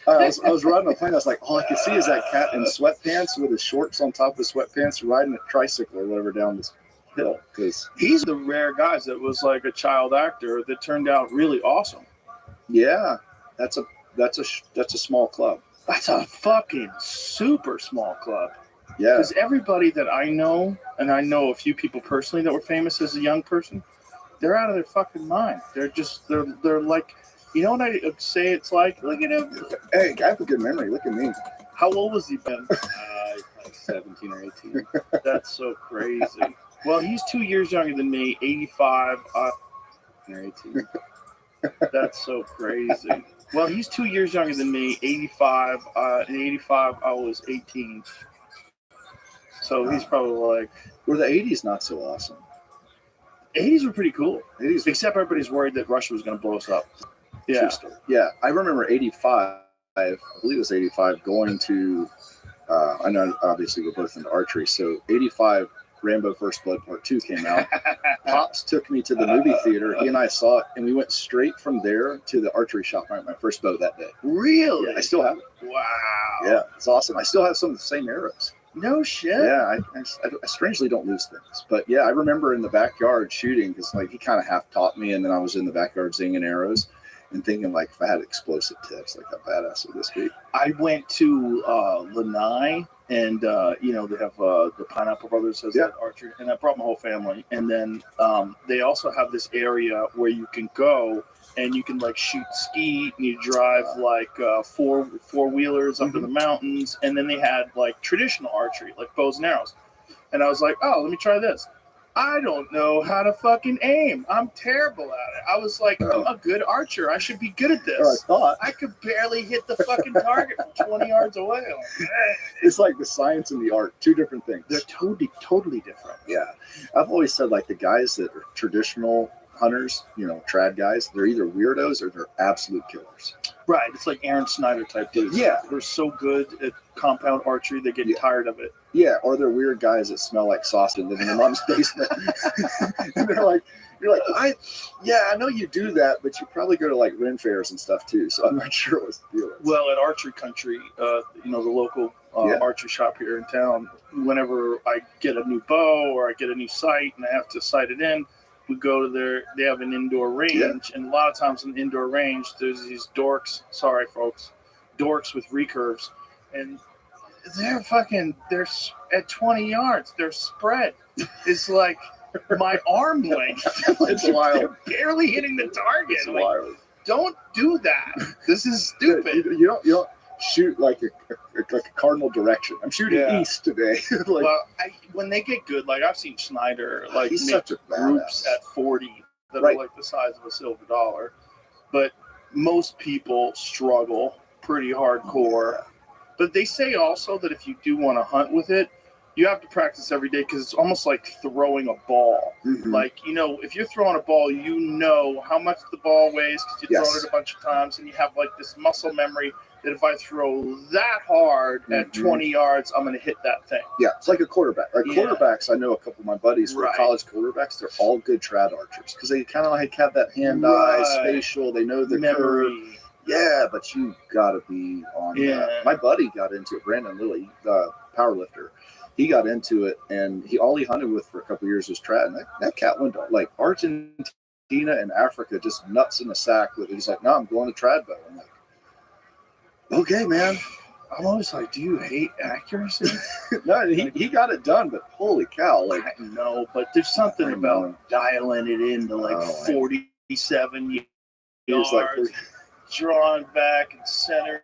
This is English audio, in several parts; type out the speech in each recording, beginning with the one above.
I was riding a plane. I was like, all I could see is that cat in sweatpants with his shorts on top of his sweatpants riding a tricycle or whatever down this hill. Because he's the rare guys that was like a child actor that turned out really awesome. Yeah, that's a small club. That's a fucking super small club. Yeah. Because everybody that I know, and I know a few people personally that were famous as a young person, they're out of their fucking mind. They're like, you know what I say it's like? Look at him. Hey, I have a good memory. Look at me. How old was he then? Like 17 or 18. That's so crazy. Well, he's 2 years younger than me, 85. Or 18. That's so crazy. Well, he's 2 years younger than me, 85. In 85, I was 18. So he's probably like... Were the 80s not so awesome? 80s were pretty cool. 80s, except everybody's worried that Russia was going to blow us up. Yeah. Yeah, I remember 85, I believe it was 85, going to, I know obviously we're both into archery, so 85, Rambo First Blood Part 2 came out. Pops took me to the movie theater. He and I saw it, and we went straight from there to the archery shop. I got my first bow that day. Really? Yeah, I still have it. Wow. Yeah, it's awesome. I still have some of the same arrows. No shit. Yeah, I strangely don't lose things. But yeah, I remember in the backyard shooting because like he kind of half taught me, and then I was in the backyard zinging arrows and thinking like if I had explosive tips, like how badass would this be? I went to Lanai, and you know they have the Pineapple Brothers has that archery, and I brought my whole family. And then they also have this area where you can go and you can like shoot skeet, and you drive like four wheelers up to the mountains, and then they had like traditional archery, like bows and arrows. And I was like, oh, let me try this. I don't know how to fucking aim. I'm terrible at it. I was like, I'm a good archer. I should be good at this. I could barely hit the fucking target from 20 yards away. It's like the science and the art, two different things. They're totally different. Yeah. I've always said like the guys that are traditional hunters, you know, trad guys, they're either weirdos or they're absolute killers. Right. It's like Aaron Snyder type dudes. Yeah. They're so good at compound archery, they get tired of it. Yeah. Or they're weird guys that smell like sausage and live in their mom's basement. And they're like, you're like, I know you do that, but you probably go to like Ren fairs and stuff too. So I'm not sure what's the deal is. Well, at Archery Country, you know, the local archery shop here in town, whenever I get a new bow or I get a new sight and I have to sight it in, we go to they have an indoor range, and a lot of times in the indoor range, there's these dorks, dorks with recurves, and they're at 20 yards, their spread is like my arm length. It's wild. They're barely hitting the target. It's wild. Don't do that. This is stupid. You don't shoot like a cardinal direction. I'm shooting east today. Like, well, when they get good, like I've seen Schneider, like he's make such a groups badass. at 40 that are like the size of a silver dollar. But most people struggle pretty hardcore. But they say also that if you do want to hunt with it, you have to practice every day because it's almost like throwing a ball. Mm-hmm. Like, you know, if you're throwing a ball, you know how much the ball weighs because you've thrown it a bunch of times, and you have like this muscle memory that if I throw that hard at 20 yards, I'm going to hit that thing. Yeah, it's like a quarterback. Like quarterbacks, I know a couple of my buddies who are college quarterbacks. They're all good trad archers because they kind of like have that hand-eye spatial. They know the memory. Curve. Yeah, but you got to be on that. My buddy got into it, Brandon Lilly, the power lifter. He got into it, and all he hunted with for a couple of years was trad. And that cat went to, like Argentina and Africa, just nuts in a sack with it. He's like, no, I'm going to trad bow. I'm like, okay, man. I'm always like, do you hate accuracy? No, he got it done, but holy cow. Like, no, but there's something about dialing it into like 47 yards, like drawing back and center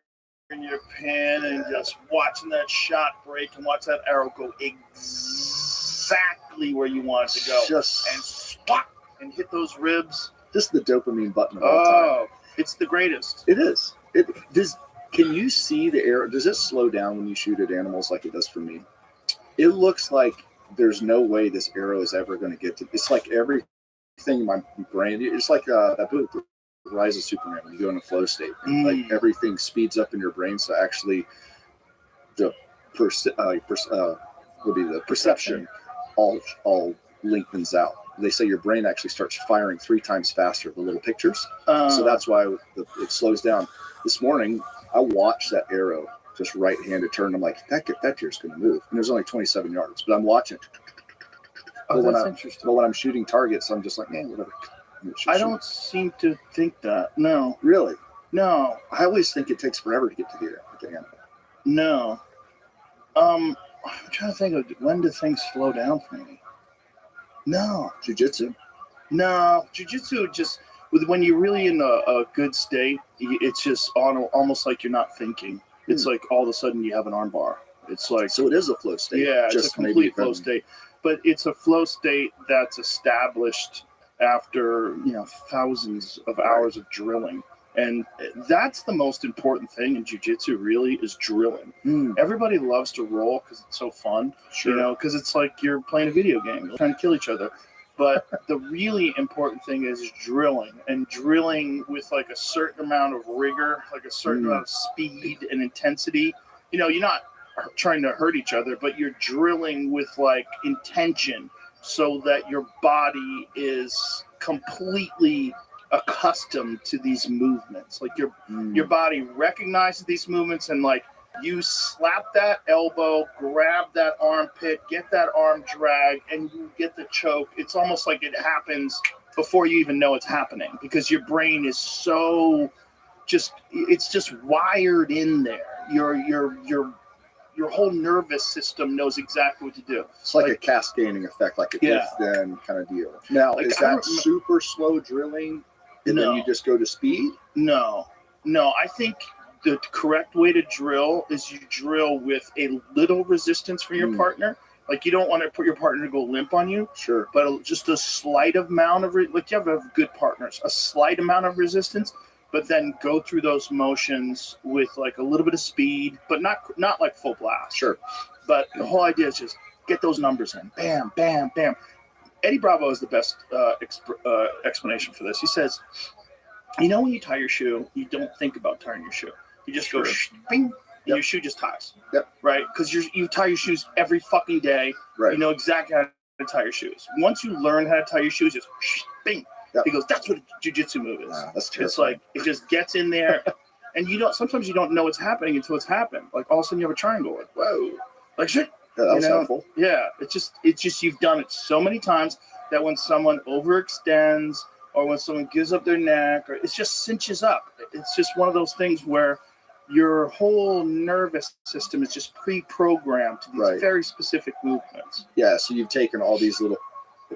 in your pin and just watching that shot break and watch that arrow go exactly where you want it to go. And spot and hit those ribs. This is the dopamine button of all time. It's the greatest. It is. Can you see the arrow? Does it slow down when you shoot at animals like it does for me? It looks like there's no way this arrow is ever going to get to. It's like everything in my brain. It's like that book, Rise of Superman, when you go in a flow state. Like everything speeds up in your brain. So actually, the perception all lengthens out. They say your brain actually starts firing 3 times faster the little pictures. So that's why it slows down. This morning, I watched that arrow just right-handed turn. I'm like, that deer's going to move. And it was only 27 yards, but I'm watching it. Oh, But that's interesting. when I'm shooting targets, I'm just like, man, whatever. I don't seem to think that. No, Really. no, I always think it takes forever to get to the animal. no. I'm trying to think of when do things slow down for me. No, Jiu-jitsu. no. Jiu-jitsu just when you're really in a good state, it's just almost like you're not thinking. It's like all of a sudden you have an arm bar. It's like So it is a flow state. yeah, it's just a complete maybe flow state, but it's a flow state that's established after thousands of hours of drilling, and that's the most important thing in jiu-jitsu. Really, is drilling. Everybody loves to roll because it's so fun, Sure. because it's like you're playing a video game, you're trying to kill each other. But the really important thing is drilling, and drilling with like a certain amount of rigor, like a certain amount of speed and intensity. You're not trying to hurt each other, but you're drilling with like intention so that your body is completely accustomed to these movements. Like your body recognizes these movements, and like you slap that elbow, grab that armpit, get that arm drag, and you get the choke. It's almost like it happens before you even know it's happening, because your brain is so it's just wired in there. Your whole nervous system knows exactly what to do. It's like a cascading effect, like a if-then kind of deal. Now, Like, is that super slow drilling, and then you just go to speed? No. I think the correct way to drill is you drill with a little resistance from your partner. Like, you don't want to put your partner to go limp on you. Sure. But just a slight amount of like you have to have good partners. A slight amount of resistance, but then go through those motions with like a little bit of speed, but not like full blast. Sure. But the whole idea is just get those numbers in. Bam, bam, bam. Eddie Bravo is the best explanation for this. He says, when you tie your shoe, you don't think about tying your shoe. You just go bing, and your shoe just ties. Yep. Right? Because you tie your shoes every fucking day. Right. You know exactly how to tie your shoes. Once you learn how to tie your shoes, just bing. Yep. He goes, that's what a jiu-jitsu move is. That's terrifying. It's like it just gets in there, and sometimes you don't know what's happening until it's happened. Like all of a sudden you have a triangle. Like, whoa, like shit. Yeah, that was helpful. Yeah, it's just you've done it so many times that when someone overextends or when someone gives up their neck, or it just cinches up. It's just one of those things where your whole nervous system is just pre-programmed to these very specific movements. Yeah, so you've taken all these little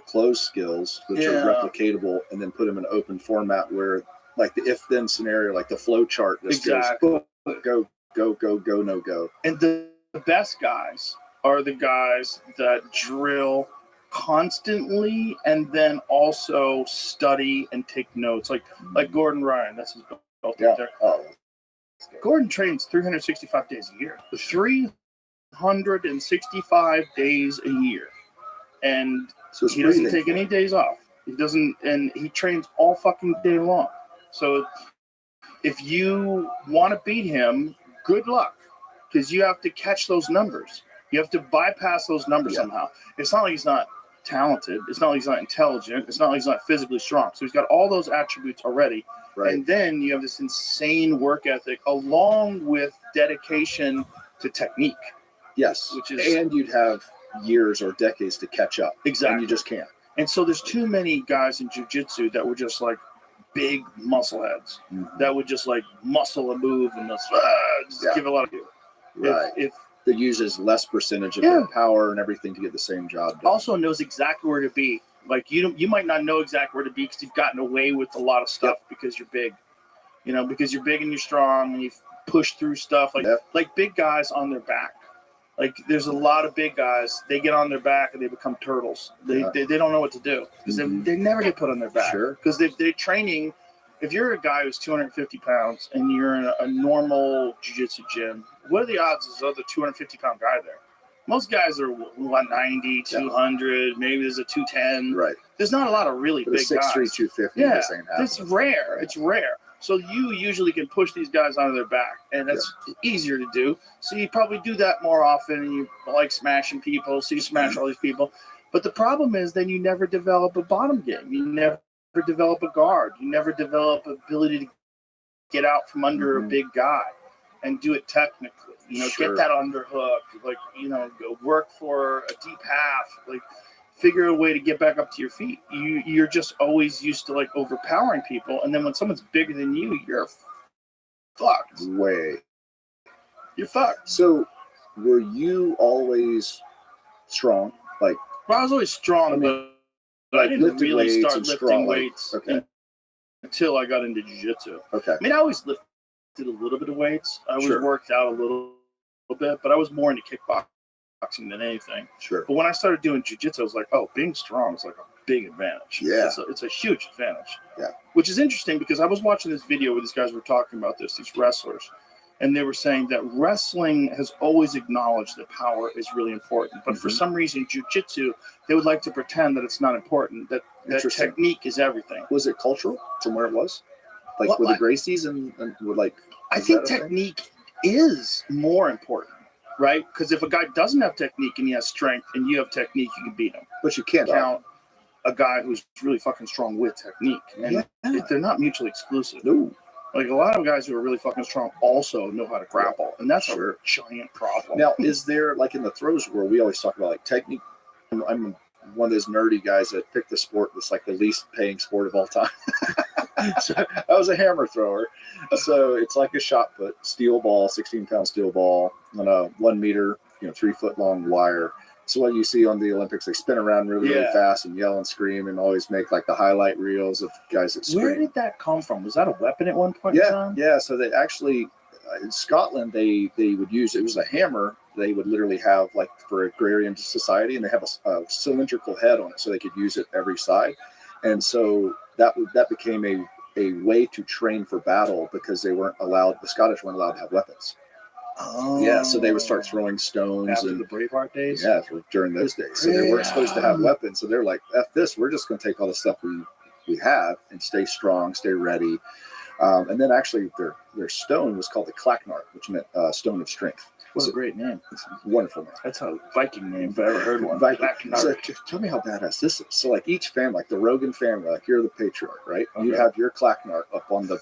closed skills, which are replicatable, and then put them in an open format where, like the if-then scenario, like the flow chart, just goes go, no go. And the best guys are the guys that drill constantly and then also study and take notes. Like Gordon Ryan, that's his belt right there. Gordon trains 365 days a year. 365 days a year. And so he doesn't take any days off. He doesn't, and he trains all fucking day long. So if you want to beat him, good luck, because you have to catch those numbers. You have to bypass those numbers somehow. It's not like he's not talented. It's not like he's not intelligent. It's not like he's not physically strong. So he's got all those attributes already. Right. And then you have this insane work ethic along with dedication to technique. Yes. And you'd have years or decades to catch up. Exactly. And you just can't. And so there's too many guys in jiu-jitsu that were just like big muscle heads that would just like muscle a move and just give a lot of you. Right. If that uses less percentage of their power and everything to get the same job done. Also knows exactly where to be. Like you might not know exactly where to be because you've gotten away with a lot of stuff because you're big. Because you're big and you're strong and you've pushed through stuff. Like big guys on their back. Like there's a lot of big guys. They get on their back and they become turtles. They don't know what to do because they never get put on their back. Sure. Because they're training. If you're a guy who's 250 pounds and you're in a normal jiu-jitsu gym, what are the odds there's other 250-pound guy there? Most guys are 190, 200, maybe there's a 210. Right. There's not a lot of really big 6'3", guys. 250. Yeah, it's rare. It's rare. So you usually can push these guys onto their back, and that's easier to do. So you probably do that more often, and you like smashing people, so you smash all these people. But the problem is then you never develop a bottom game. You never develop a guard. You never develop ability to get out from under a big guy. and do it technically. Sure. Get that underhook, like, go work for a deep half, like figure a way to get back up to your feet. You're just always used to like overpowering people, and then when someone's bigger than you, you're fucked. You're fucked. So, were you always strong? Like, Well, I was always strong, I mean, but I like didn't lifting really weights start and lifting strong, like, weights okay. until I got into jiu-jitsu. Okay. I mean, I always lifted a little bit of weights. I always Sure. worked out a little bit, but I was more into kickboxing than anything. Sure. But when I started doing jiu-jitsu, I was like, oh, being strong is like a big advantage. Yeah. It's a huge advantage. Yeah. Which is interesting because I was watching this video where these guys were talking about this, these wrestlers, and they were saying that wrestling has always acknowledged that power is really important. But for some reason, jiu-jitsu, they would like to pretend that it's not important, that Interesting. technique is everything. Was it cultural from where it was? Like, Well, with the Gracies and were like, I is think that a thing? technique is more important, right? Because if a guy doesn't have technique and he has strength and you have technique, you can beat him. But you can't Count a guy who's really fucking strong with technique. And Yeah. they're not mutually exclusive. No. Like a lot of guys who are really fucking strong also know how to grapple. And that's Sure. a giant problem. Now, is there, like in the throws world, we always talk about like technique. I'm one of those nerdy guys that picked the sport that's like the least paying sport of all time. So I was a hammer thrower. So it's like a shot put, steel ball, 16-pound steel ball on a 1 meter, 3 foot long wire. So what you see on the Olympics, they spin around really fast and yell and scream and always make like the highlight reels of guys that scream. Where did that come from? Was that a weapon at one point in time? Yeah. So they actually, in Scotland, they would use, it was a hammer. They would literally have like for agrarian society, and they have a cylindrical head on it, so they could use it every side. And so that became a way to train for battle because the Scottish weren't allowed to have weapons. Oh. Yeah, so they would start throwing stones After and the Braveheart days? yeah, during those days. So they weren't supposed to have weapons. So they're like, F this, we're just going to take all the stuff we have and stay strong, stay ready. And then actually their stone was called the Clacknart, which meant stone of strength. What a great name. It's a wonderful name. That's a Viking name if I ever heard one. Viking. Clacknart. So tell me how badass this is. So like each family, like the Rogan family, like you're the patriarch, right? Okay. You have your Clacknart up on the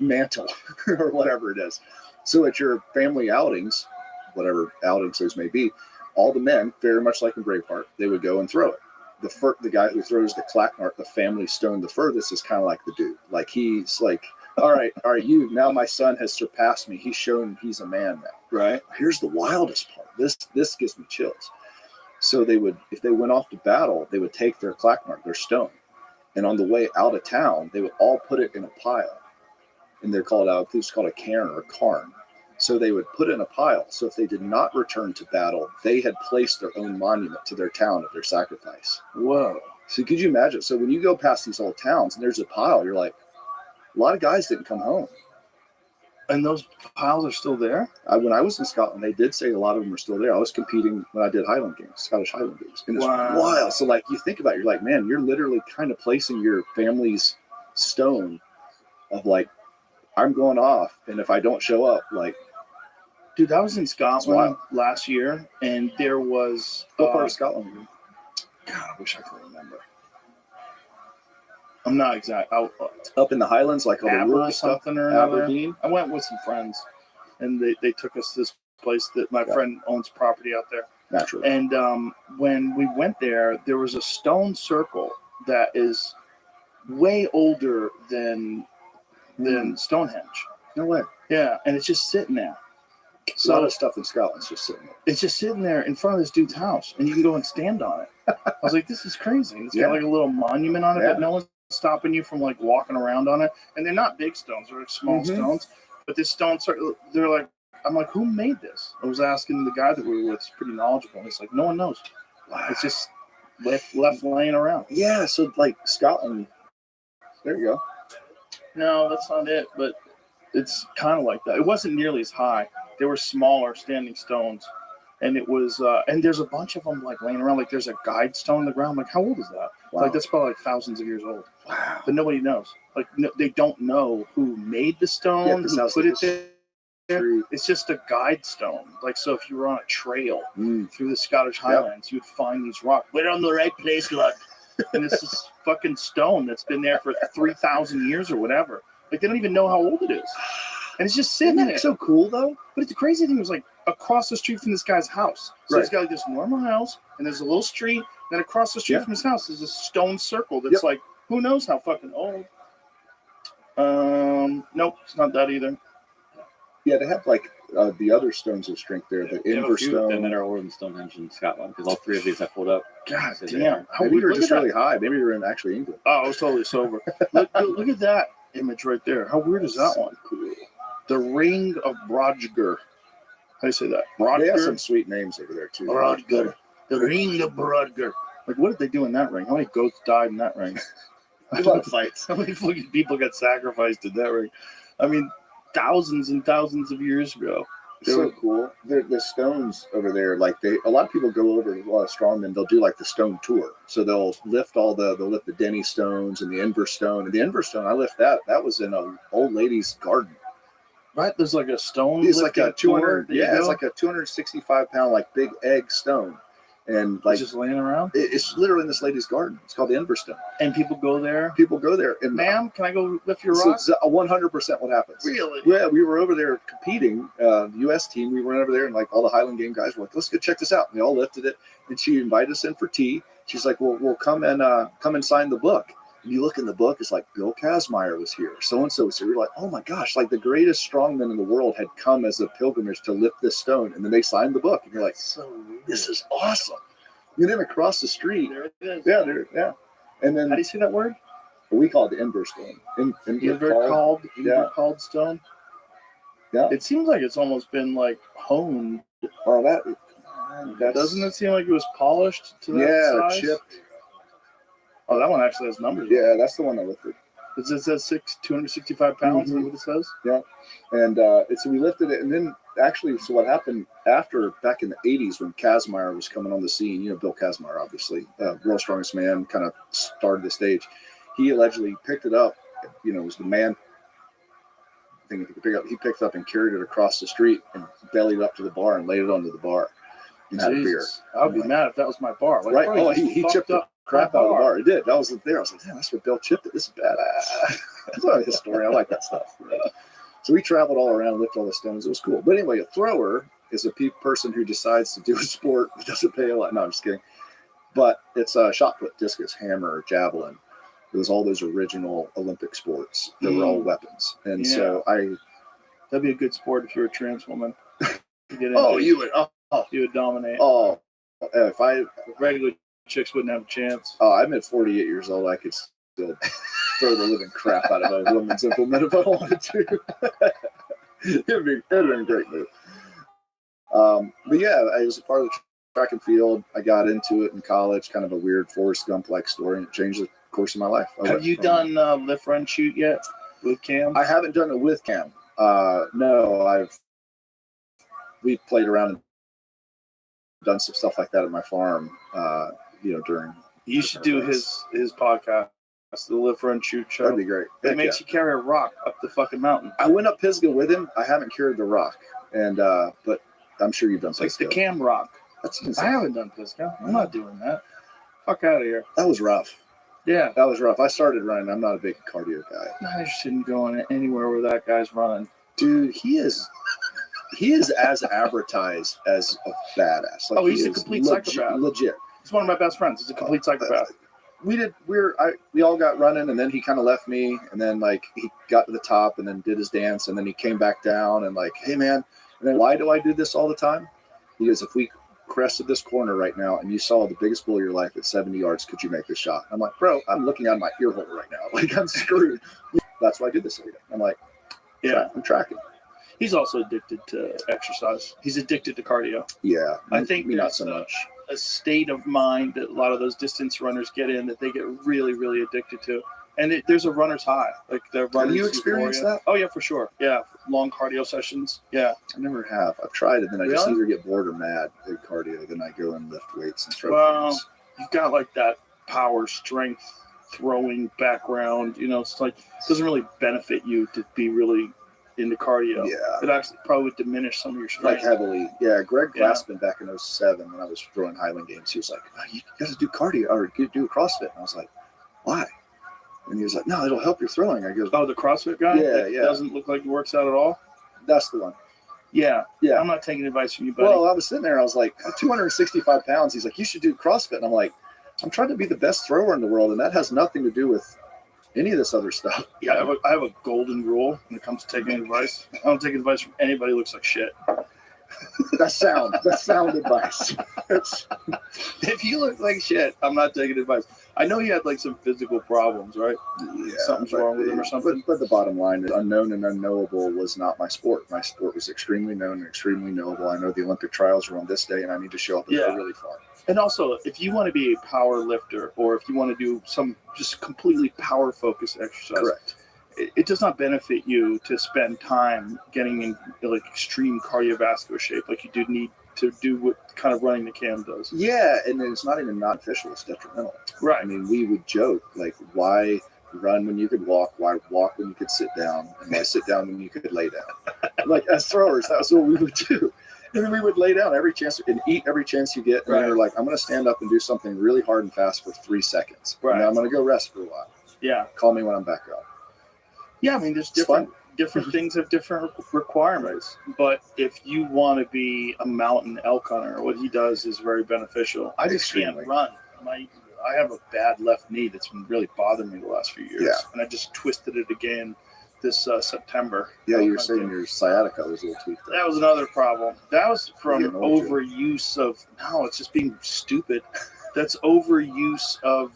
mantle or whatever it is. So at your family outings, whatever outings those may be, all the men, very much like in Braveheart, they would go and throw it. The guy who throws the Clacknart, the family stone the furthest, is kind of like the dude. Like he's like, all right, now my son has surpassed me. He's shown he's a man now. Right. Here's the wildest part. This gives me chills. So they would, if they went off to battle, they would take their Clacknart, their stone, and on the way out of town, they would all put it in a pile. And they're called out, it's called a cairn or a cairn. So they would put it in a pile. So if they did not return to battle, they had placed their own monument to their town of their sacrifice. Whoa. So could you imagine? So when you go past these old towns and there's a pile, you're like, a lot of guys didn't come home. And those piles are still there? When I was in Scotland, they did say a lot of them are still there. I was competing when I did Highland Games, Scottish Highland Games. And it's wild. So like you think about it, you're like, man, you're literally kind of placing your family's stone of like, I'm going off. And if I don't show up, like, dude, I was in Scotland last year, and there was what part of Scotland? God, I wish I could remember. I'm not exact. Up in the Highlands, like all the rural stuff. Something or another. Aberdeen. I went with some friends, and they took us to this place that my friend owns property out there. Naturally. And when we went there was a stone circle that is way older than Stonehenge. No way. Yeah, and it's just sitting there. So, a lot of stuff in Scotland's just sitting there. It's just sitting there in front of this dude's house, and you can go and stand on it. I was like, this is crazy. And it's got like a little monument on it, but no one's stopping you from like walking around on it. And they're not big stones; they're small stones. But this stone, they're like, I'm like, who made this? I was asking the guy that we were with, he's pretty knowledgeable. And he's like, no one knows. Wow. It's just left laying around. Yeah, so like Scotland, there you go. No, that's not it, but it's kind of like that. It wasn't nearly as high. They were smaller standing stones, and it was and there's a bunch of them like laying around. Like there's a guide stone in the ground. Like how old is that? Wow. Like that's probably like thousands of years old. Wow. But nobody knows. Like they don't know who made the stone, who put it there. It's just a guide stone. Like so, if you were on a trail through the Scottish Highlands, you'd find these rocks. We're on the right place, lad. And this is fucking stone that's been there for 3,000 years or whatever. Like they don't even know how old it is. and it's just sitting Isn't there. that so cool though? But the crazy thing was like across the street from this guy's house. So Right. he's got like this normal house, and there's a little street. And then across the street Yeah. from his house is a stone circle that's like who knows how fucking old. Nope, it's not that either. Yeah, they have like the other stones of strength there, the We have a Inver few of them stone. that are older than Stonehenge in Scotland because all three of these I pulled up. God So damn! How Maybe weird. you're Look just at that. really high. Maybe you're in actually England. Oh, I was totally sober. look at that image right there. How weird is that one? Cool. The Ring of Brodgar. How do you say that? They have Brodgar. some sweet names over there too. Brodgar. The Ring of Brodgar. Like, what did they do in that ring? How many goats died in that ring? A lot of fights. How many fucking people got sacrificed in that ring? I mean, thousands and thousands of years ago. It's so cool. The stones over there, like a lot of people go over to a lot of strongmen. They'll do like the stone tour. So they'll lift the Denny stones and the Inver stone. And the Inver stone, I lift that. That was in an old lady's garden. Right? There's like a stone. It's like a lifting 200. board that you Yeah, it's go? like a 265 pound like big egg stone, and like It's just laying around. it's literally in this lady's garden. It's called the Inver stone. And people go there. People go there and Ma'am, can I go lift your so rock? it's 100% what happens. Really? Yeah, we were over there competing. The U.S. team, we went over there, and like all the Highland Game guys were like, "Let's go check this out." And they all lifted it, and she invited us in for tea. She's like, "Well, we'll come and sign the book." And you look in the book, it's like Bill Kazmaier was here, so and so was here. You're like, "Oh my gosh!" Like the greatest strongman in the world had come as a pilgrimage to lift this stone, and then they signed the book, and you're like, So weird. "This is awesome." And then across the street, There it is. yeah, and then How do you say that word? we call it the Inver stone. Inver called stone. Yeah. It seems like it's almost been like honed. Oh, that Doesn't it seem like it was polished to that Yeah, size? chipped. Oh, that one actually has numbers. Yeah, that's the one that lifted. It says 265 pounds. Is that what it says? And so we lifted it, and then actually, so what happened after back in the '80s when Kazmaier was coming on the scene? You know, Bill Kazmaier, obviously, world's strongest man, kind of started the stage. He allegedly picked it up. You know, it was the man thing he could pick up. He picked it up and carried it across the street and bellied up to the bar and laid it onto the bar and had a beer. Jesus. I would be mad if that was my bar. Like, Right? bro, Oh, you he fucked chipped the up crap my out of the bar. bar. He did. That was there. I was like, damn, that's what Bill chipped it. This is badass. That's not a historian. I like that stuff. So we traveled all around, lifted all the stones. It was cool. But anyway, a thrower is a person who decides to do a sport that doesn't pay a lot. No, I'm just kidding. But it's a shot put, discus, hammer, javelin. It was all those original Olympic sports. They were all weapons. And so That'd be a good sport if you were a trans woman. You would dominate. If I Regular chicks wouldn't have a chance. I'm at 48 years old, I could still throw the living crap out of a woman's implement if I wanted to. it'd been a great move. But yeah, I was a part of the track and field. I got into it in college, kind of a weird Forrest Gump-like story, and it changed the course of my life. Have you done lift, run, shoot yet with Cam? I haven't done it with Cam. No, we played around and done some stuff like that at my farm. During. You should do his podcast, the lift, run, shoot show. That'd be great. It Heck makes you carry a rock up the fucking mountain. I went up Pisgah with him. I haven't carried the rock, and but I'm sure you've done It's like Pisgah. the Cam rock. That's I insane. haven't done Pisgah. I'm not doing that. Fuck out of here. That was rough. Yeah. That was rough. I started running. I'm not a big cardio guy. Not interested in going anywhere where that guy's running. Dude, he is as advertised as a badass. Like, He's he a is complete legit, psychopath. Legit. He's one of my best friends. He's a complete psychopath. We all got running, and then he kind of left me, and then like he got to the top, and then did his dance, and then he came back down, and like, hey man, and then why do I do this all the time? Because if we crested this corner right now, and you saw the biggest bull of your life at 70 yards, could you make this shot? I'm like, bro, I'm looking out of my ear hole right now, like I'm screwed. That's why I do this every day. I'm like, Yeah. I'm tracking. He's also addicted to exercise. He's addicted to cardio. Yeah, I think me not there's so much. a state of mind that a lot of those distance runners get in that they get really, really addicted to. And there's a runner's high. Like the runner's you experienced euphoria. that? Oh, yeah, for sure. Yeah. Long cardio sessions. Yeah. I never have. I've tried it, then I just Really? either get bored or mad at cardio. Then I go and lift weights and throw Well, things. you've got like that power, strength, throwing background. You know, it's like, it doesn't really benefit you to be really into cardio. Yeah, It actually probably would diminish some of your like strength. heavily. Yeah, Greg Yeah. Glassman back in 07 when I was throwing Highland Games, he was like, oh, you got to do cardio or do CrossFit. And I was like, why? And he was like, no, it'll help your throwing. I go, Oh, the CrossFit guy? Yeah, that yeah. doesn't look like he works out at all? That's the one. Yeah. Yeah. I'm not taking advice from you, buddy. Well, I was sitting there. I was like, I'm 265 pounds. He's like, you should do CrossFit. And I'm like, I'm trying to be the best thrower in the world, and that has nothing to do with any of this other stuff. Yeah, I have a golden rule when it comes to taking advice. I don't take advice from anybody who looks like shit. That's sound advice. If you look like shit, I'm not taking advice. I know he had like some physical problems, right? Yeah, Something's wrong with him or something. But the bottom line is, unknown and unknowable was not my sport. My sport was extremely known and extremely knowable. I know the Olympic trials are on this day, and I need to show up and Yeah. go really far. And also, if you want to be a power lifter, or if you want to do some just completely power focused exercise, Correct. it does not benefit you to spend time getting in like extreme cardiovascular shape like you do need to do what kind of running the cam does. Yeah, and then it's not even not official; it's detrimental. Right. I mean, we would joke like, why run when you could walk? Why walk when you could sit down? And why sit down when you could lay down? Like as throwers, that's what we would do. And then we would lay down every chance and eat every chance you get. And Right. then we're like, I'm going to stand up and do something really hard and fast for 3 seconds. Right. And then I'm going to go rest for a while. Yeah. Call me when I'm back up. Yeah, I mean, there's It's fun. different things have different requirements. But if you want to be a mountain elk hunter, what he does is very beneficial. I just Extremely. can't run. I have a bad left knee that's been really bothering me the last few years. Yeah. And I just twisted it again this September. Yeah, you were saying your sciatica was a little tweaked. That was another problem. That was from Getting old, Joe. overuse of, no, it's just being stupid. That's overuse of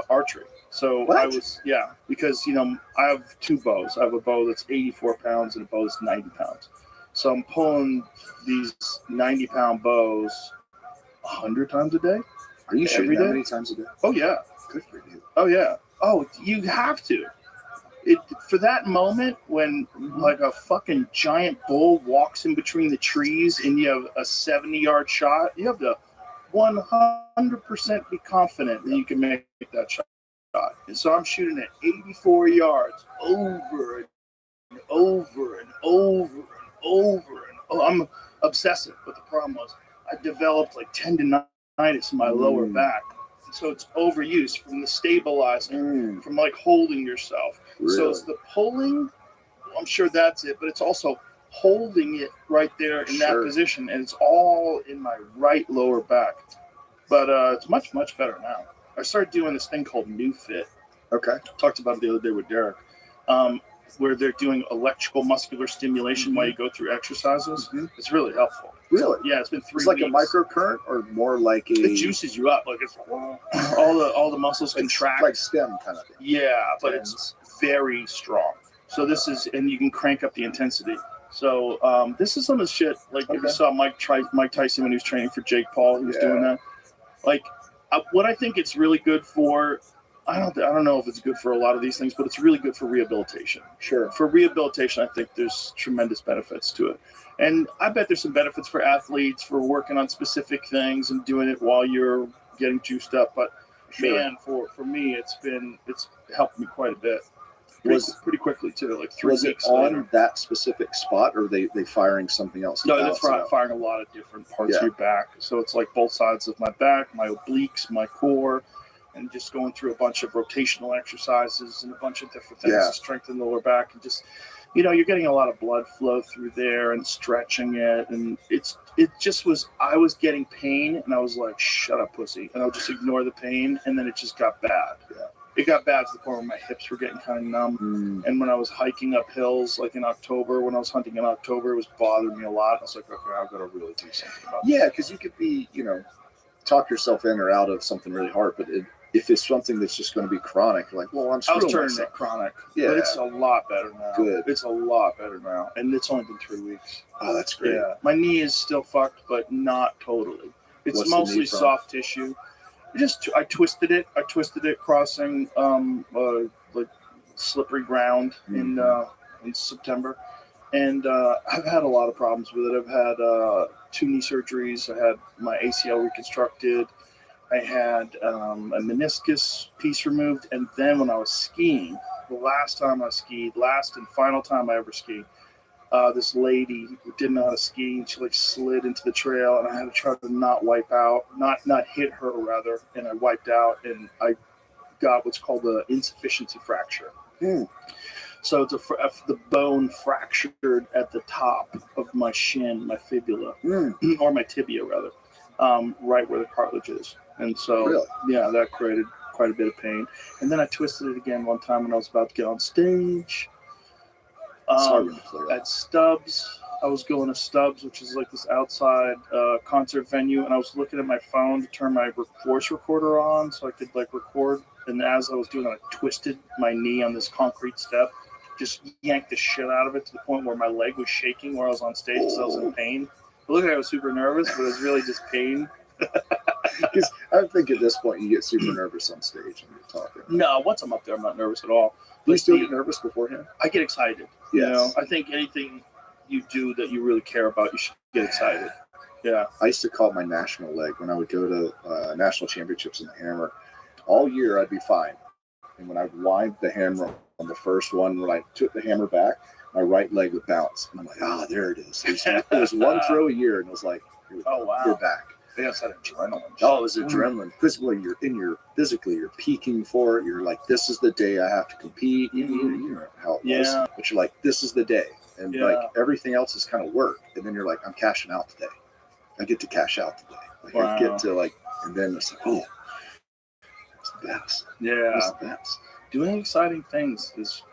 archery. So What? I was, yeah, because, I have two bows. I have a bow that's 84 pounds and a bow that's 90 pounds. So I'm pulling these 90-pound bows 100 times a day. Are you shooting Every that day? many times a day? Oh, yeah. Good for you. Oh, yeah. Oh, you have to. For that moment when like a fucking giant bull walks in between the trees and you have a 70-yard shot, you have to 100% be confident that you can make that shot. And so I'm shooting at 84 yards over and over and over and over. And I'm obsessive, but the problem was I developed like tendonitis in my lower back. So it's overuse from the stabilizing, from like holding yourself. Really? So it's the pulling, I'm sure that's it, but it's also holding it right there in that Sure. position. And it's all in my right lower back. But it's much, much better now. I started doing this thing called New Fit. Okay. Talked about it the other day with Derek, where they're doing electrical muscular stimulation while you go through exercises. Mhm. It's really helpful. Really? Yeah, it's been 3 It's like weeks. a microcurrent or more like a It juices you up. Like it's all the muscles it's contract. like STEM kind of thing. Yeah, but it's very strong. So this is, and you can crank up the intensity. So this is some of the shit. Like if you Okay. saw Mike Tyson when he was training for Jake Paul, he was Yeah. doing that. Like what I think it's really good for. I don't know if it's good for a lot of these things, but it's really good for rehabilitation. Sure. For rehabilitation, I think there's tremendous benefits to it. And I bet there's some benefits for athletes for working on specific things and doing it while you're getting juiced up. But Sure. man, for me, it's helped me quite a bit. Pretty quickly too, like 3 Was it weeks on later. that specific spot, or they firing something else? No, to they're balance it out? firing a lot of different parts Yeah. of your back. So it's like both sides of my back, my obliques, my core, and just going through a bunch of rotational exercises and a bunch of different things Yeah. to strengthen the lower back. And just, you're getting a lot of blood flow through there and stretching it. And I was getting pain and I was like, shut up, pussy. And I would just ignore the pain. And then it just got bad. Yeah. It got bad to the point where my hips were getting kind of numb. Mm. And when I was hiking up hills, like in October, when I was hunting in October, it was bothering me a lot. I was like, okay, I've got to really do something about Yeah, because you could be, talk yourself in or out of something really hard, but if it's something that's just going to be chronic, like, well, I'm I was screwing turning myself. it chronic, Yeah. but it's a lot better now. Good. It's a lot better now. And it's only been 3 weeks. Oh, that's great. Yeah. My knee is still fucked, but not totally. It's What's the knee mostly from? soft tissue. I twisted it. Crossing like slippery ground in September. And I've had a lot of problems with it. I've had 2 knee surgeries. I had my ACL reconstructed. I had a meniscus piece removed. And then when I was skiing, the last and final time I ever skied, this lady who didn't know how to ski, and she like slid into the trail, and I had to try to not hit her rather, and I wiped out, and I got what's called an insufficiency fracture. Hmm. So it's the bone fractured at the top of my shin, my fibula, or my tibia rather, right where the cartilage is. And so, Really? yeah, that created quite a bit of pain. And then I twisted it again one time when I was about to get on stage. It's hard to clear up. At Stubbs. I was going to Stubbs, which is like this outside concert venue, and I was looking at my phone to turn my voice recorder on so I could like record. And as I was doing that, I twisted my knee on this concrete step, just yanked the shit out of it to the point where my leg was shaking where I was on stage because I was in pain. It looked like I was super nervous, but it was really just pain. Because I think at this point you get super nervous on stage when you're talking. No, once I'm up there, I'm not nervous at all. Do you still get nervous beforehand? I get excited. Yes. You know, I think anything you do that you really care about, you should get excited. Yeah. I used to call it my national leg when I would go to national championships in the hammer. All year I'd be fine. And when I'd wind the hammer on the first one, when I took the hammer back, my right leg would bounce. And I'm like, there it is. It was one throw a year, and it was like, oh, wow. You're back. Yeah, it's that adrenaline. Oh, it was adrenaline. Because when you're physically, you're peaking for it. You're like, this is the day I have to compete. You know how it was. Yeah. But you're like, this is the day. And like everything else is kind of work. And then you're like, I'm cashing out today. I get to cash out today. Like I get to like, and then it's like, oh, it's the best. Yeah. It's the best. Doing exciting things is